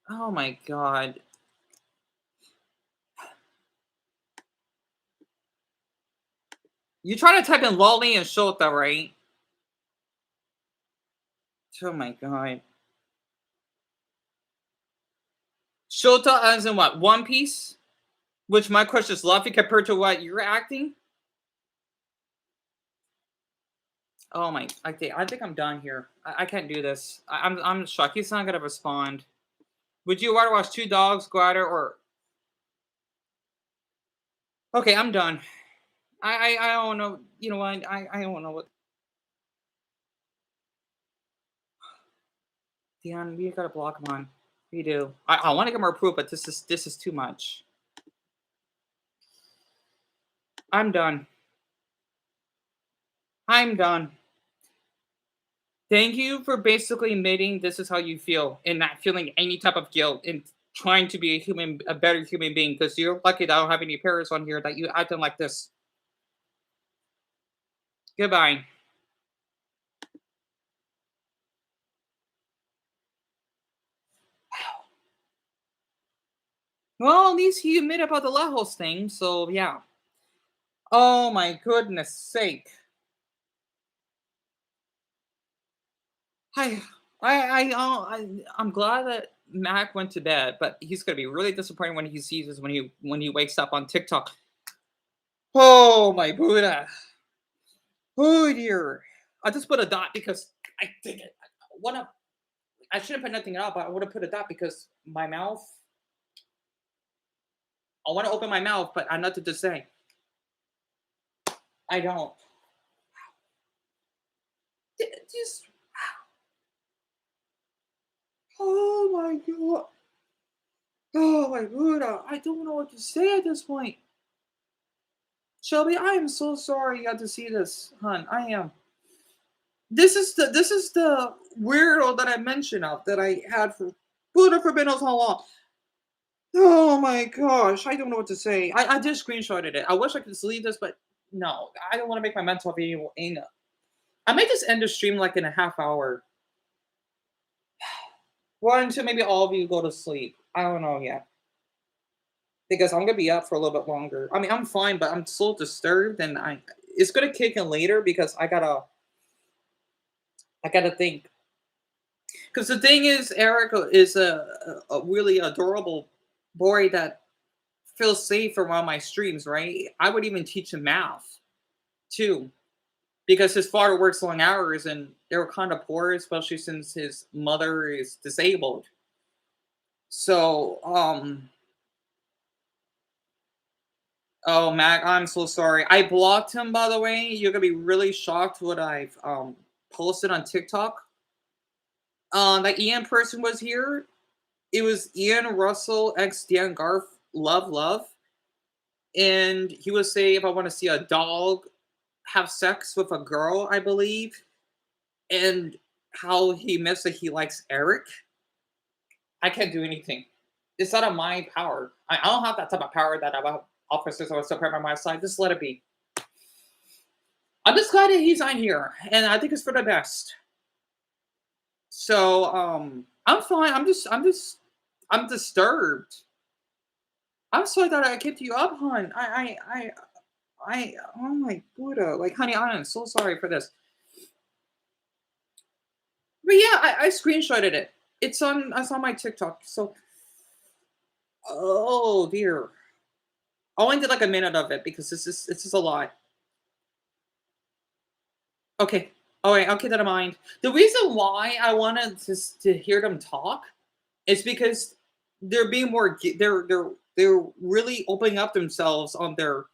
Oh my god. You trying to type in Lolly and Shota, right? Oh my god. Shota as in what? One Piece? Which my crush is Luffy compared to what you're acting? Oh my, okay, I think I'm done here. I can't do this. I'm shocked. He's not gonna respond. Would you rather watch 2 dogs go at her or? Okay, I'm done. I don't know. You know what? I don't know what. Deon, we gotta block him on. We do. I want to get more proof, but this is too much. I'm done. I'm done. Thank you for basically admitting this is how you feel and not feeling any type of guilt and trying to be a better human being because you're lucky that I don't have any parents on here that you acting like this. Goodbye. Well, at least he admitted about the Lejos thing, so yeah. Oh my goodness sake. I'm glad that Mac went to bed, but he's gonna be really disappointed when he sees this when he wakes up on TikTok. Oh my Buddha. Oh dear. I just put a dot because I think I shouldn't put nothing out, but I would have put a dot because my mouth. I want to open my mouth, but I have nothing to say. I don't. Just. Oh my god. Oh my Buddha. I don't know what to say at this point. Shelby, I am so sorry you had to see this, hon. I am. This is the weirdo that I mentioned of that I had for Buddha forbid knows how long. Oh my gosh, I don't know what to say. I just screenshotted it. I wish I could delete this, but no, I don't want to make my mental video ain't. I might just end the stream like in a half hour. Well, until maybe all of you go to sleep. I don't know yet. Because I'm gonna be up for a little bit longer. I mean, I'm fine, but I'm so disturbed, and it's gonna kick in later because I gotta think. Because the thing is, Eric is a really adorable boy that feels safe around my streams, right? I would even teach him math too, because his father works long hours and they were kind of poor, especially since his mother is disabled. So, oh, Mac, I'm so sorry. I blocked him, by the way. You're gonna be really shocked what I've posted on TikTok. That Ian person was here. It was Ian Russell X Dan Garf Love, and he was saying if I want to see a dog have sex with a girl, I believe, and how he missed that he likes Eric. I can't do anything. It's out of my power. I don't have that type of power that I have officers or support by my side. Just let it be. I'm just glad that he's on here, and I think it's for the best. So, I'm fine. I'm disturbed. I'm sorry that I kept you up, hon. Oh my Buddha. Like, honey, I am so sorry for this. But yeah, I screenshotted it. It's on my TikTok. So, oh dear. I only did like a minute of it because this is a lot. Okay. All right, I'll keep that in mind. The reason why I wanted to hear them talk is because they're being more they're really opening up themselves on their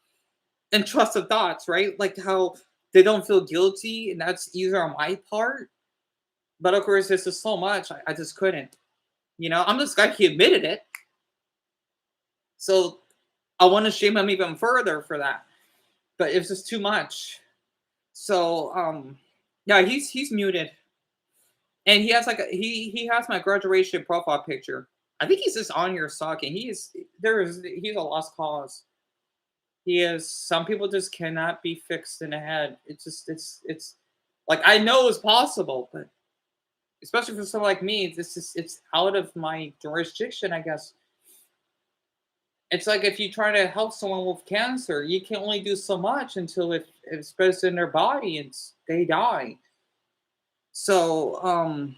intrusive thoughts, right? Like how they don't feel guilty, and that's either on my part. But of course, this is so much I just couldn't. I'm this guy. He admitted it, so I want to shame him even further for that. But it's just too much. So yeah, he's muted. And he has like he has my graduation profile picture. I think he's just on here sucking. He's a lost cause. He is. Some people just cannot be fixed in the head. It's like I know it's possible, but especially for someone like me, it's out of my jurisdiction, I guess. It's like if you try to help someone with cancer, you can only do so much until it spreads in their body and they die. So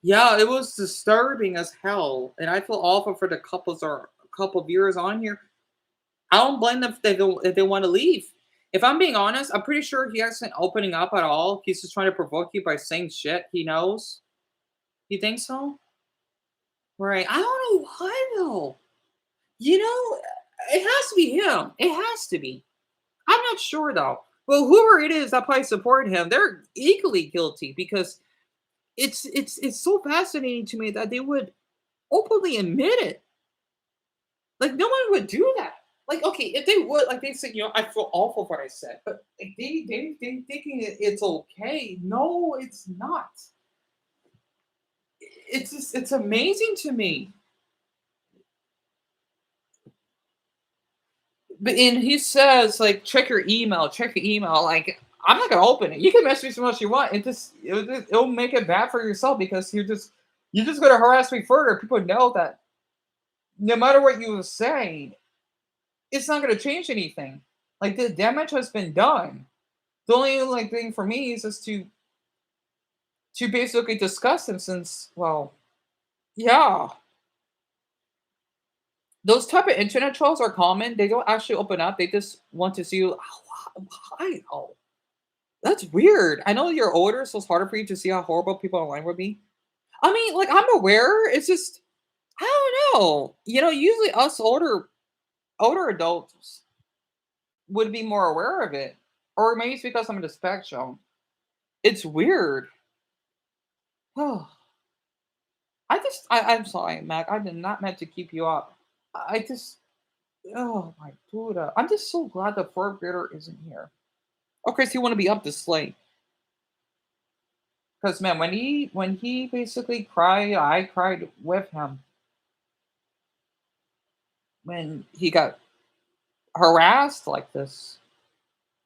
yeah, it was disturbing as hell, and I feel awful for the couples or couple viewers on here. I don't blame them if they want to leave. If I'm being honest, I'm pretty sure he isn't opening up at all. He's just trying to provoke you by saying shit he knows. You think so? Right. I don't know why though. It has to be him. It has to be. I'm not sure though. Well, whoever it is that probably support him, they're equally guilty because it's so fascinating to me that they would openly admit it. Like no one would do that. Like okay, if they would, like they said, I feel awful for what I said, but like, they thinking it's okay. No, it's not. It's amazing to me. But and he says like check your email, check your email. Like I'm not gonna open it. You can message me so much you want. It'll make it bad for yourself because you're just gonna harass me further. People know that no matter what you say, it's not gonna change anything. Like the damage has been done. The only like thing for me is just to basically discuss them since well, yeah. Those type of internet trolls are common. They don't actually open up. They just want to see you. Why? Oh, that's weird. I know you're older, so it's harder for you to see how horrible people online would be. I mean, like I'm aware. It's just I don't know. Usually us older adults would be more aware of it, or maybe it's because I'm in the spectrum. It's weird. Oh, I'm sorry, Mac. I did not meant to keep you up. I just oh my Buddha. I'm just so glad the fourth grader isn't here. Of course, he want to be up this late. Because man, when he basically cried, I cried with him. When he got harassed like this,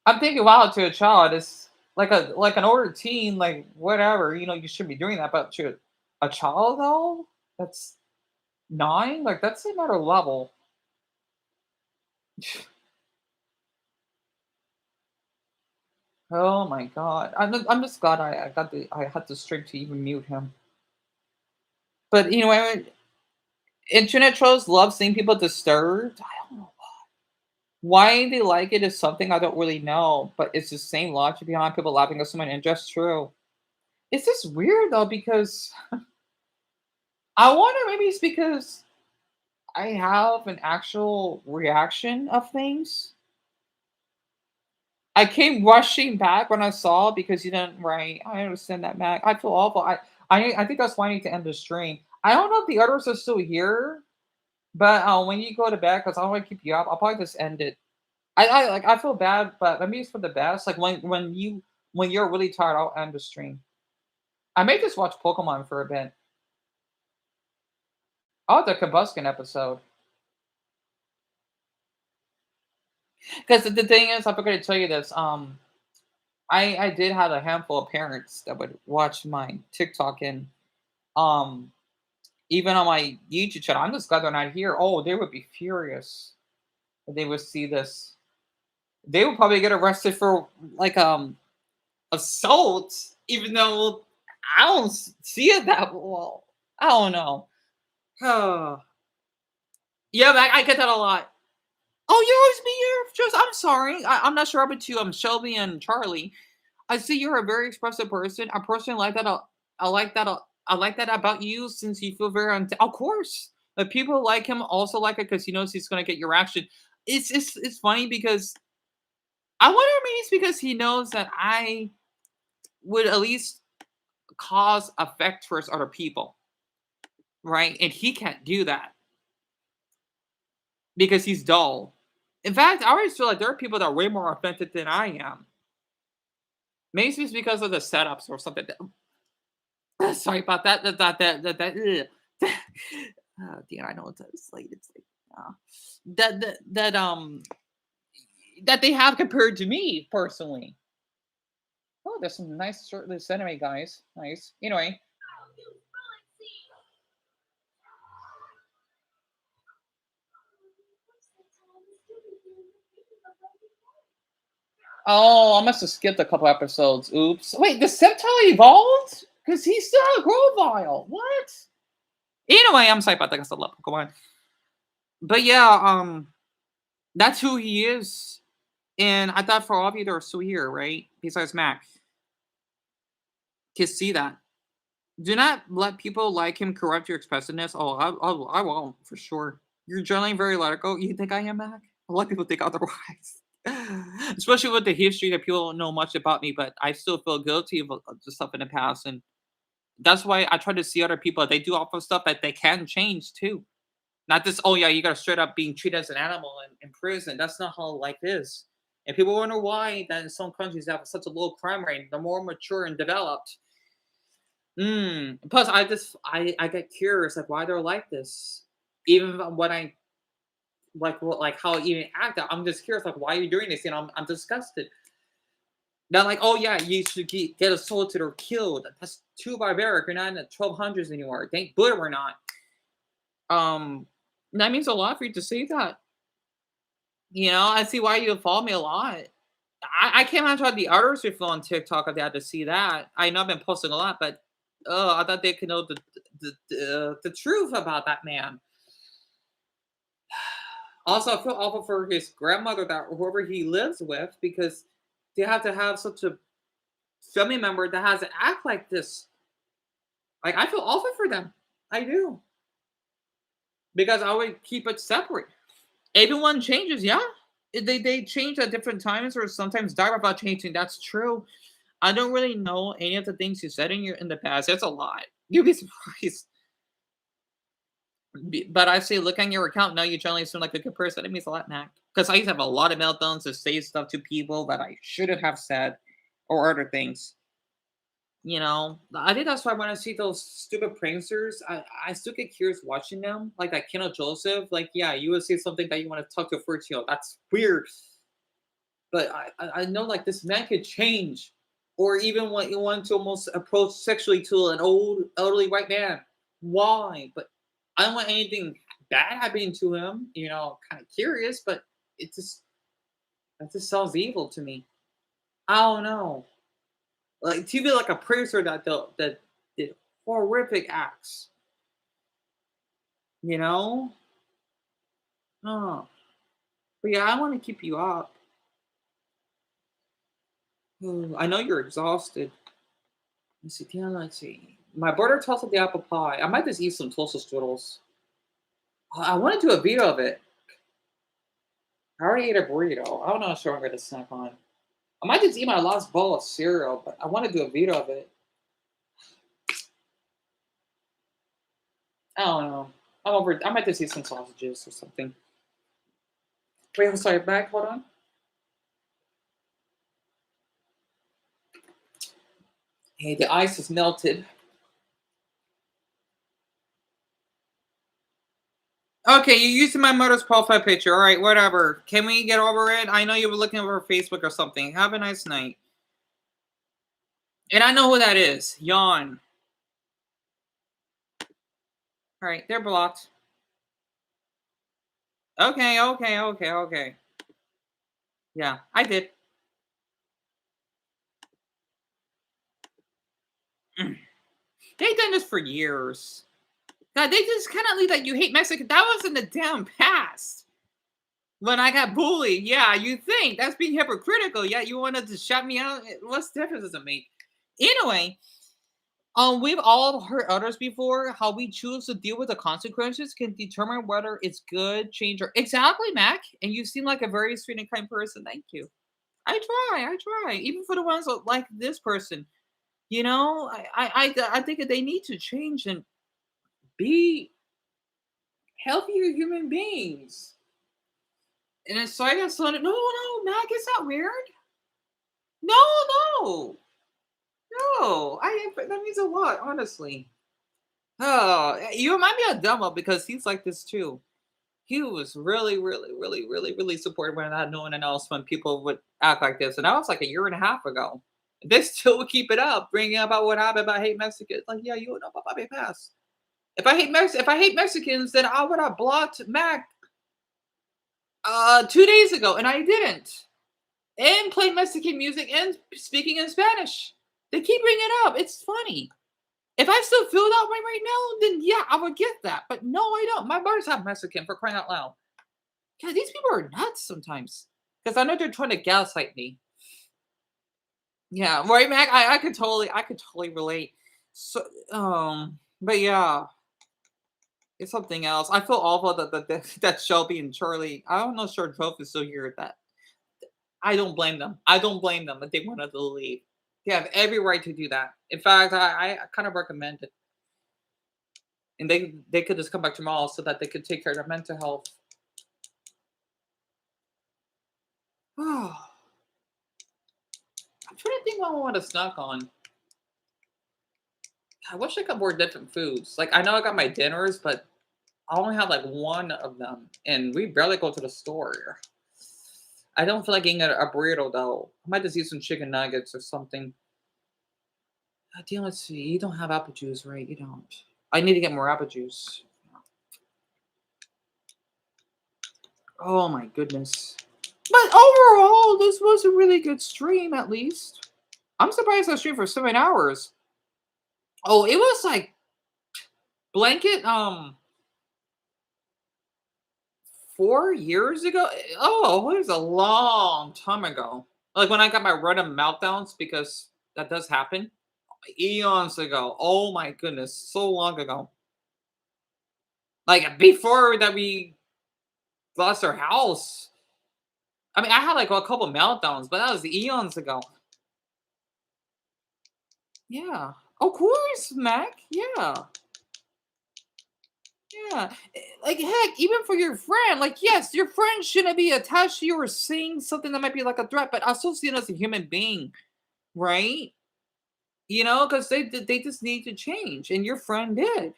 I'm thinking, wow, to a child, it's like an older teen, like whatever, you shouldn't be doing that. But to a child though, that's 9, like that's another level. Oh my god. I'm just glad I had the strength to even mute him. But you know, internet trolls love seeing people disturbed. I don't know why they like it is something I don't really know, but it's the same logic behind people laughing at someone, and just true. It's just weird though because I wonder maybe it's because I have an actual reaction of things. I came rushing back when I saw because you didn't write. I understand that, Mac. I feel awful. I think that's why I need to end the stream. I don't know if the others are still here, but when you go to bed, because I don't want to keep you up, I'll probably just end it. I feel bad, but maybe it's for the best. Like when you're really tired, I'll end the stream. I may just watch Pokemon for a bit. Oh, the Combustion episode. Because the thing is, I forgot to tell you this. I did have a handful of parents that would watch my TikTok and um even on my YouTube channel. I'm just glad they're not here. Oh, they would be furious if they would see this. They would probably get arrested for like assault, even though I don't see it that well. I don't know. Yeah, I get that a lot. Oh, you always be here. Just I'm sorry. I'm not sure about you. I'm Shelby and Charlie. I see you're a very expressive person. I personally like that. I like that. I like that about you since you feel very. Of course, but people like him also like it because he knows he's going to get your reaction. It's funny because I wonder maybe it's because he knows that I would at least cause effect towards other people, right? And he can't do that because he's dull. In fact, I always feel like there are people that are way more authentic than I am. Maybe it's because of the setups or something. Sorry about that. Ugh. Damn, I know it's late. It's like that they have compared to me personally. Oh, there's some nice shirtless anime guys. Nice. Anyway. Oh, I must have skipped a couple episodes. Oops. Wait, the Sceptile evolved? Because he's still a Grovile. What? Anyway, I'm sorry about that. I still love Pokemon. But yeah, that's who he is. And I thought for all of you that are still here, right? Besides Mac, can see that. Do not let people like him corrupt your expressiveness. Oh, I won't for sure. You're generally very logical. You think I am, Mac? A lot of people think otherwise. Especially with the history that people don't know much about me, but I still feel guilty of the stuff in the past, and that's why I try to see other people. They do awful stuff that they can change too. Not this. Oh yeah, you got to straight up being treated as an animal in prison. That's not how life is. And people wonder why that in some countries they have such a low crime rate. They're more mature and developed. Plus, I get curious like why they're like this. Even when I like how you act. I'm just curious like why are you doing this? You know, I'm disgusted. Not like oh yeah, you should get assaulted or killed. That's too barbaric. You're not in the 1200s anymore. Thank good we're not. Um, that means a lot for you to say that. You know, I see why you follow me a lot. I can't imagine how the others would feel on TikTok if they had to see that. I know I've been posting a lot, but oh, I thought they could know the truth about that man. Also, I feel awful for his grandmother that whoever he lives with because they have to have such a family member that has to act like this. Like I feel awful for them. I do because I would keep it separate. Everyone changes, yeah. They change at different times or sometimes die without changing. That's true. I don't really know any of the things you said in the past. That's a lot. You'd be surprised. But I say, look on your account now. You generally seem like a good person. It means a lot, Mac. Because I used to have a lot of meltdowns to say stuff to people that I shouldn't have said, or other things. You know, I think that's why when I see those stupid pranksters, I still get curious watching them. Like that Kendall Joseph. Like, yeah, you would say something that you want to talk to a 14-year-old. That's weird. But I know like this man could change, or even when you want to almost approach sexually to an old elderly white man. Why? But I don't want anything bad happening to him. You know, kind of curious, but it just that just sounds evil to me. I don't know. Like to be like a producer that did horrific acts, you know? Oh. But yeah, I want to keep you up. Ooh, I know you're exhausted. Let's see, let's see. My butter toasted the apple pie. I might just eat some toasted strudels. I want to do a video of it. I already ate a burrito. I don't know sure I'm going to snack on. I might just eat my last bowl of cereal, but I want to do a video of it. I don't know. I might just eat some sausages or something. Wait, I'm sorry. Back. Hold on. Hey, the ice is melted. Okay, you're using my mother's profile picture. All right, whatever. Can we get over it? I know you were looking over Facebook or something. Have a nice night. And I know who that is. Yawn. All right, they're blocked. Okay. Yeah, I did. They've done this for years. God, they just kind of leave that you hate Mexican. That was in the damn past. When I got bullied, yeah, you think that's being hypocritical. Yeah, you wanted to shut me out. What difference does it make? Anyway, we've all heard others before. How we choose to deal with the consequences can determine whether it's good, change, or exactly, Mac. And you seem like a very sweet and kind person. Thank you. I try. Even for the ones like this person, you know, I think that they need to change and be healthier human beings. And it's so I got so no, Mac, is that weird? No, no, no. That means a lot, honestly. Oh, you remind me of Dumbo because he's like this too. He was really supportive when not knowing else when people would act like this, and that was like a year and a half ago. They still would keep it up, bringing about what happened about hate Mexicans. Like, yeah, you would know about my past. If I hate Mexicans, then I would have blocked Mac 2 days ago, and I didn't. And played Mexican music and speaking in Spanish. They keep bringing it up. It's funny. If I still feel that way right now, then yeah, I would get that. But no, I don't. My brother's half Mexican for crying out loud. God, these people are nuts sometimes. Because I know they're trying to gaslight me. Yeah, right, Mac. I could totally relate. So, but yeah, it's something else. I feel awful that Shelby and Charlie. I don't know. Sure, Drove is still here. That I don't blame them. I don't blame them that they wanted to leave. They have every right to do that. In fact, I kind of recommend it. And they could just come back tomorrow so that they could take care of their mental health. I'm trying to think what I want to snack on. I wish I got more different foods. Like I know I got my dinners, but I only have like one of them, and we barely go to the store. I don't feel like eating a burrito though. I might just eat some chicken nuggets or something. Deal, let's see. You don't have apple juice, right? You don't. I need to get more apple juice. Oh my goodness. But overall, this was a really good stream, at least. I'm surprised I streamed for 7 hours. Oh, it was like blanket 4 years ago. Oh, it was a long time ago. Like when I got my random meltdowns, because that does happen. Eons ago. Oh my goodness, so long ago. Like before that we lost our house. I mean, I had like a couple meltdowns, but that was eons ago. Yeah. Of course, Mac. Yeah. Yeah. Like heck, even for your friend, like yes, your friend shouldn't be attached to you or saying something that might be like a threat, but also seen as a human being, right? You know, because they just need to change, and your friend did.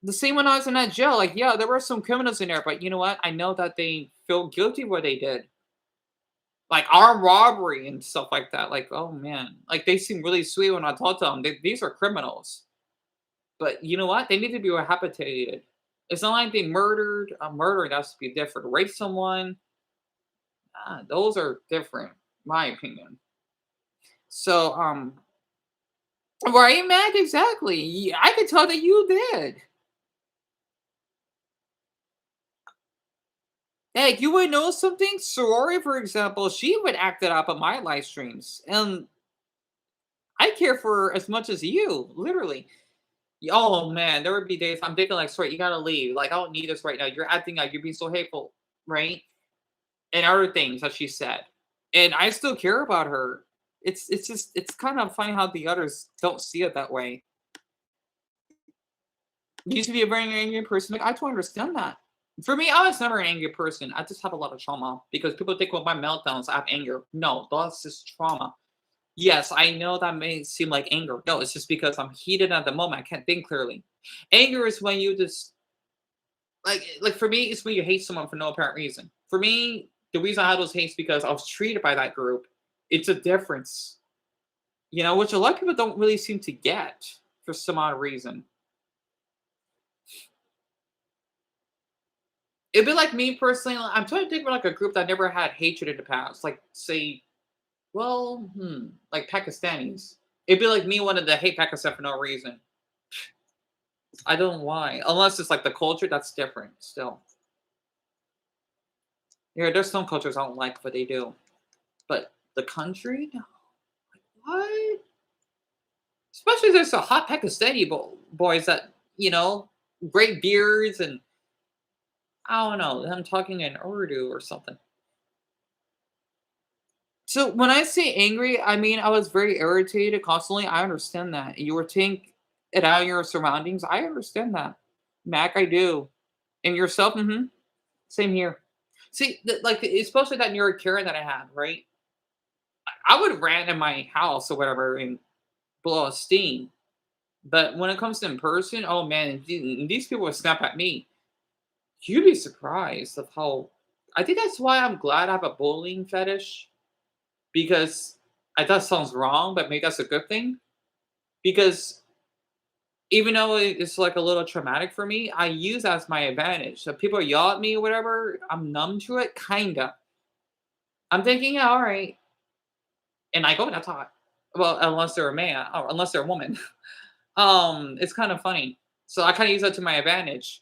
The same when I was in that jail, like yeah, there were some criminals in there, but you know what? I know that they feel guilty what they did. Like armed robbery and stuff like that. Like, oh man, like they seem really sweet when I talk to them. These are criminals, but you know what? They need to be rehabilitated. It's not like they murdered. Murdering has to be different. Rape someone, those are different. My opinion. So, right, Mac? Exactly. I could tell that you did. Hey, you would know something? Sorori, for example, she would act it up on my live streams. And I care for her as much as you, literally. Oh man, there would be days I'm thinking like, sorry, you gotta leave. Like, I don't need this right now. You're acting like you're being so hateful, right? And other things that she said. And I still care about her. It's just it's kind of funny how the others don't see it that way. You used to be a very angry person. Like, I totally understand that. For me, I was never an angry person. I just have a lot of trauma because people think with my meltdowns I have anger. No, that's just trauma. Yes, I know that may seem like anger. No, it's just because I'm heated at the moment. I can't think clearly. Anger is when you just like for me, it's when you hate someone for no apparent reason. For me, the reason I had those hates because I was treated by that group. It's a difference, which a lot of people don't really seem to get for some odd reason. It'd be like me personally. I'm trying to think of like a group that never had hatred in the past. Like say, well, like Pakistanis. It'd be like me wanting to hate Pakistan for no reason. I don't know why. Unless it's like the culture, that's different still. Yeah, there's some cultures I don't like what they do. But the country? No. What? Especially there's some hot Pakistani boys that, great beards and I don't know, I'm talking in Urdu or something. So when I say angry, I mean I was very irritated constantly. I understand that. You were think it out of your surroundings. I understand that. Mac, I do. And yourself, same here. See, like especially that New Karen that I had, right? I would rant in my house or whatever and blow a steam. But when it comes to in person, oh man, these people would snap at me. You'd be surprised of how. I think that's why I'm glad I have a bullying fetish because that sounds wrong, but maybe that's a good thing. Because even though it's like a little traumatic for me, I use that as my advantage. So people yell at me or whatever, I'm numb to it, kinda. I'm thinking, yeah, all right, and I go, that's hot. Well, unless they're a man, or unless they're a woman. It's kind of funny. So I kind of use that to my advantage.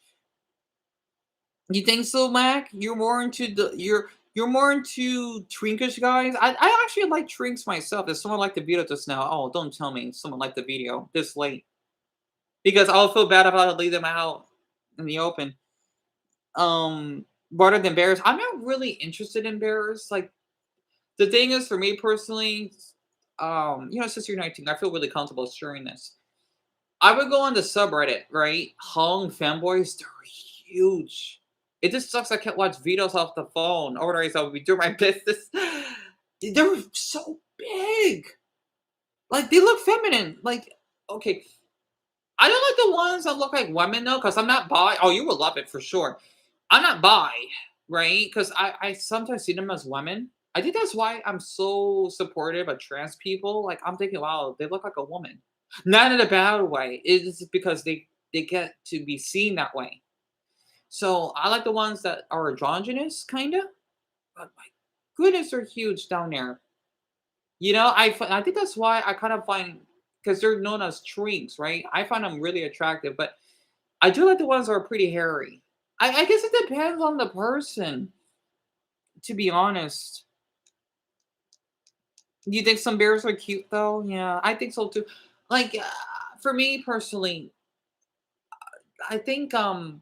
You think so, Mac? You're more into Trinkish guys. I actually like Trinks myself. If someone liked the video just now, oh, don't tell me someone liked the video this late because I'll feel bad if I leave them out in the open. Rather than bears, I'm not really interested in bears. Like the thing is, for me personally, since you're 19, I feel really comfortable sharing this. I would go on the subreddit, right? Hong fanboys, they're huge. It just sucks I can't watch videos off the phone. Otherwise, I would be doing my business. They're so big. Like, they look feminine. Like, okay. I don't like the ones that look like women, though, because I'm not bi. Oh, you will love it for sure. I'm not bi, right? Because I sometimes see them as women. I think that's why I'm so supportive of trans people. Like, I'm thinking, wow, they look like a woman. Not in a bad way. It's because they get to be seen that way. So I like the ones that are androgynous, kind of. But my goodness, they're huge down there. I think that's why I kind of find because they're known as trinks, right? I find them really attractive, but I do like the ones that are pretty hairy. I guess it depends on the person, to be honest. Do you think some bears are cute though? Yeah, I think so too. Like for me personally, I think as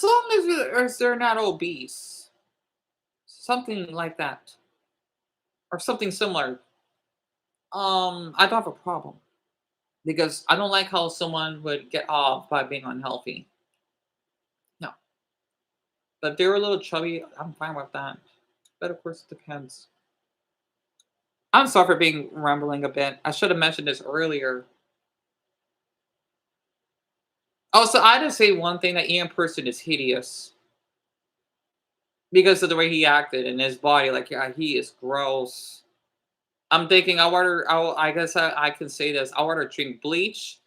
long as they're not obese, something like that, or something similar, I don't have a problem because I don't like how someone would get off by being unhealthy. No, but if they're a little chubby, I'm fine with that. But of course, it depends. I'm sorry for being rambling a bit. I should have mentioned this earlier. Oh, so I just say one thing that Ian Person is hideous because of the way he acted and his body. Like, yeah, he is gross. I'm thinking I guess I can say this. I want to drink bleach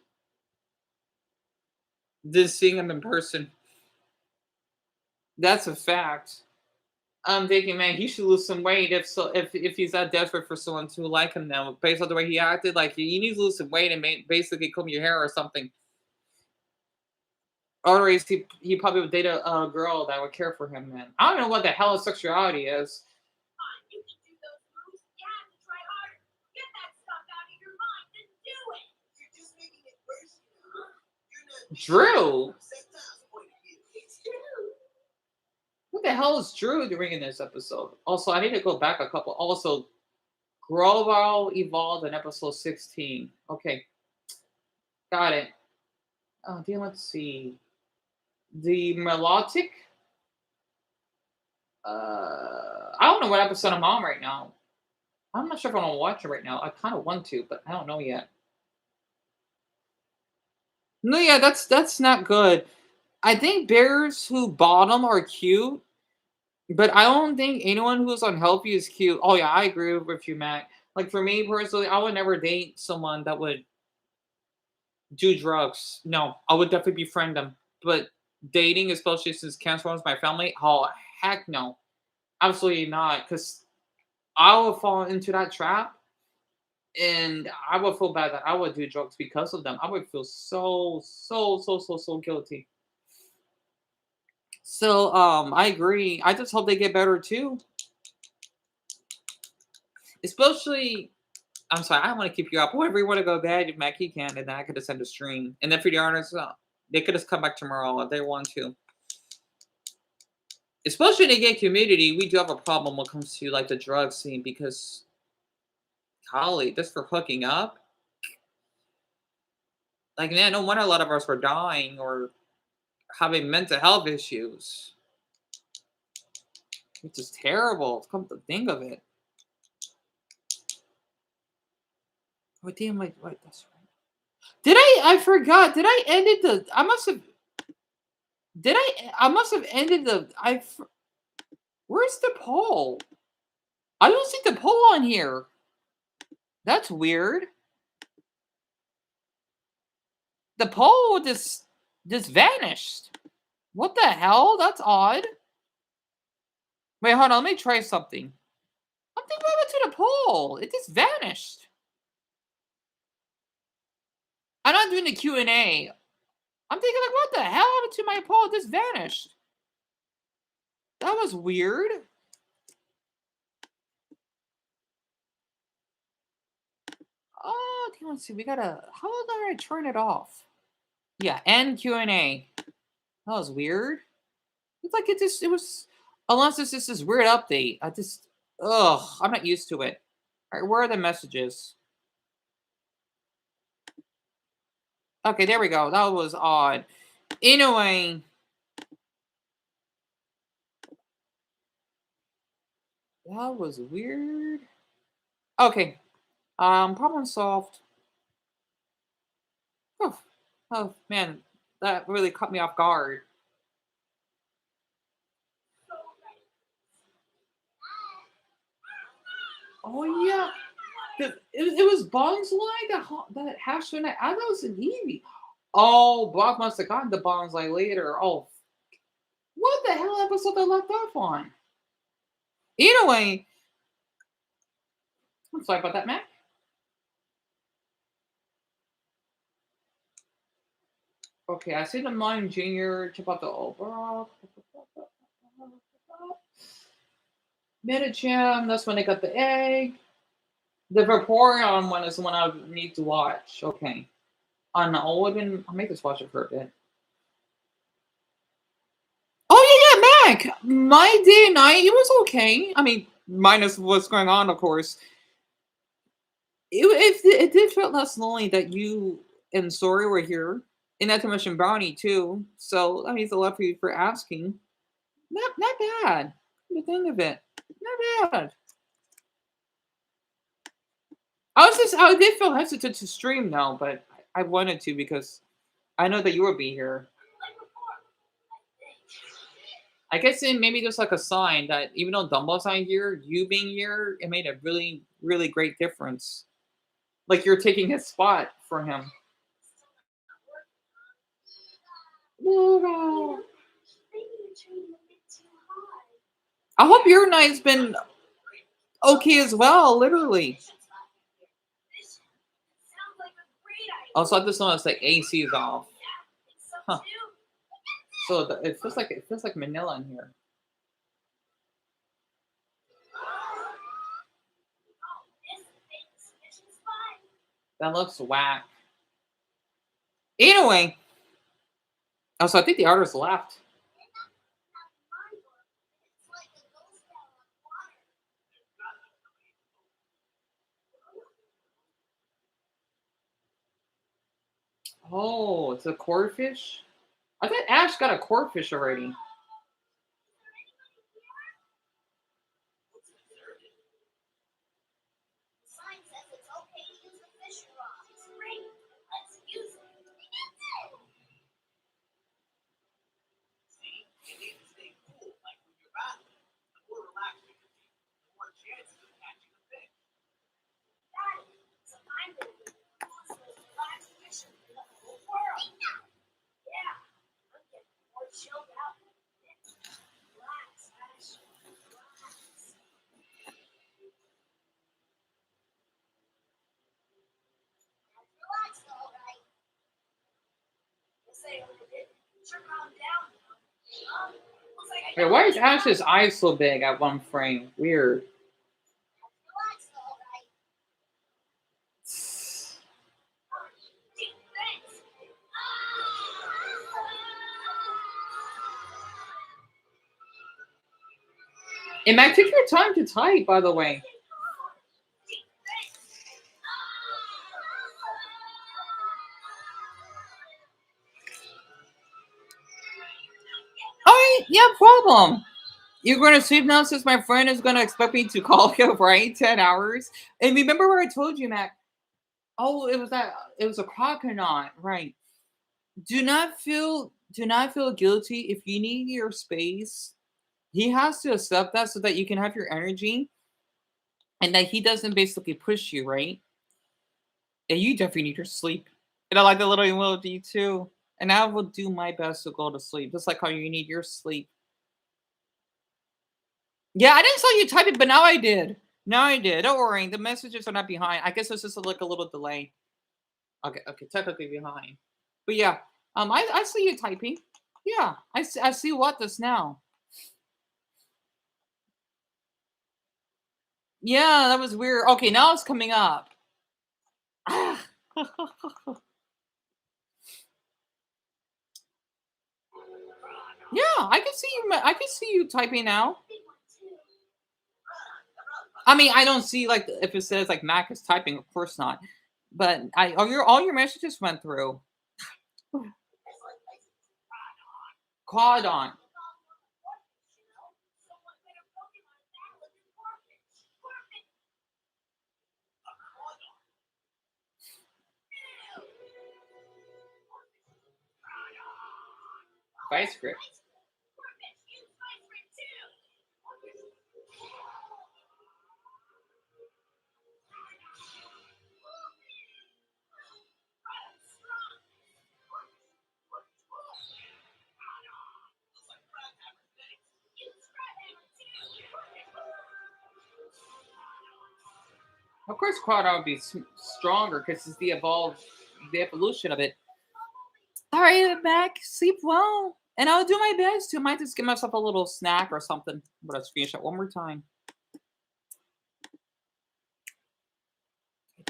than seeing him in person. That's a fact. I'm thinking, man, he should lose some weight if he's that desperate for someone to like him now, based on the way he acted. Like you need to lose some weight and basically comb your hair or something. Otherwise, he probably would date a girl that would care for him, man. I don't know what the hell his sexuality is. Drew? What the hell is Drew doing in this episode? Also, I need to go back a couple. Also, Groval evolved in episode 16. Okay. Got it. Oh, then let's see. The Melodic? I don't know what episode I'm on right now. I'm not sure if I want to watch it right now. I kind of want to, but I don't know yet. No, yeah, that's not good. I think bears who bottom are cute, but I don't think anyone who's unhealthy is cute. Oh yeah, I agree with you, Matt. Like for me personally, I would never date someone that would do drugs. No, I would definitely befriend them. But dating, especially since cancer runs my family, oh heck no, absolutely not. Because I would fall into that trap, and I would feel bad that I would do drugs because of them. I would feel so guilty. So I agree. I just hope they get better too. Especially, I'm sorry, I don't want to keep you up. Whenever you want to go to bed, Mac, you can, and then I could have sent a stream. And then for the honors, they could just come back tomorrow if they want to. Especially in the gay community, we do have a problem when it comes to like the drug scene because, golly, just for hooking up, like man, no wonder a lot of us were dying or having mental health issues. Which is terrible. Come to think of it. Oh damn! Like what? That's right. Did I forgot? Did I ended the? I must have. Did I must have ended the. Where's the poll? I don't see the poll on here. That's weird. The poll just vanished. What the hell? That's odd. Wait, hold on. Let me try something. I'm thinking what happened to the poll. It just vanished. I'm not doing the Q&A. I'm thinking like, what the hell happened to my poll? It just vanished. That was weird. Oh, let's see. We gotta. How do I turn it off? Yeah, end Q&A. That was weird. It's like it was. Unless it's just this weird update. I'm not used to it. All right, where are the messages? Okay, there we go. That was odd. Anyway. That was weird. Okay. Problem solved. Oh man, that really caught me off guard. Oh yeah, it was Bong's line that hashed when I thought it was an Evie. Oh, Bob must have gotten the Bong's line later. Oh, what the hell episode I left off on? Anyway, I'm sorry about that, Mac. Okay, I see the Mine Junior. Check out the overall. Metagem, that's when they got the egg. The Vaporeon one is the one I need to watch. Okay. On Odin, I'll make this watch it for a bit. Oh yeah, Mac! My day and night, it was okay. I mean, minus what's going on, of course. It did feel less lonely that you and Sori were here. And not to mention Brownie too. So I mean it's a lot for you for asking. Not bad. The thing of it. Not bad. I did feel hesitant to stream now, but I wanted to because I know that you will be here. I guess maybe there's like a sign that even though Dumbo's not here, you being here, it made a really, really great difference. Like you're taking his spot for him. I hope your night's been okay as well, literally. Also, I just noticed like AC is off. Huh. So it feels like Manila in here. That looks whack. Anyway. Also, I think the artist left. Oh, it's a cord-fish? I thought Ash got a cord-fish already. Wait, why is Ash's eyes so big at one frame? Weird. And Mac, take your time to type, by the way. Oh, yeah, problem. You're going to sleep now since my friend is going to expect me to call you, right? 10 hours. And remember where I told you, Mac? Oh, it was a crocodile, right? Do not feel guilty if you need your space. He has to accept that so that you can have your energy and that he doesn't basically push you, right? And you definitely need your sleep. And I like the little emoji too. And I will do my best to go to sleep, just like how you need your sleep. Yeah, I didn't saw you type it, but now I did. Now I did. Don't worry, the messages are not behind. I guess it's just like a little delay. Okay, technically behind. But yeah, I see you typing. Yeah, I see what this now. Yeah, that was weird. Okay, now it's coming up. Ah. Yeah, I can see you. I can see you typing now. I mean, I don't see like if it says like Mac is typing. Of course not. But all your messages went through. Quadon. Vice grip. Of course, Quadon would be stronger because it's the evolution of it. All right, I'm back. Sleep well, and I'll do my best to. I might just give myself a little snack or something. But let's finish that one more time.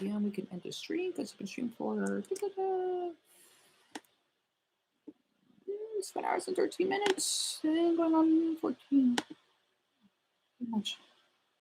Yeah, we can end the stream because we can stream for 7 hours and 13 minutes. And going on 14. Too much.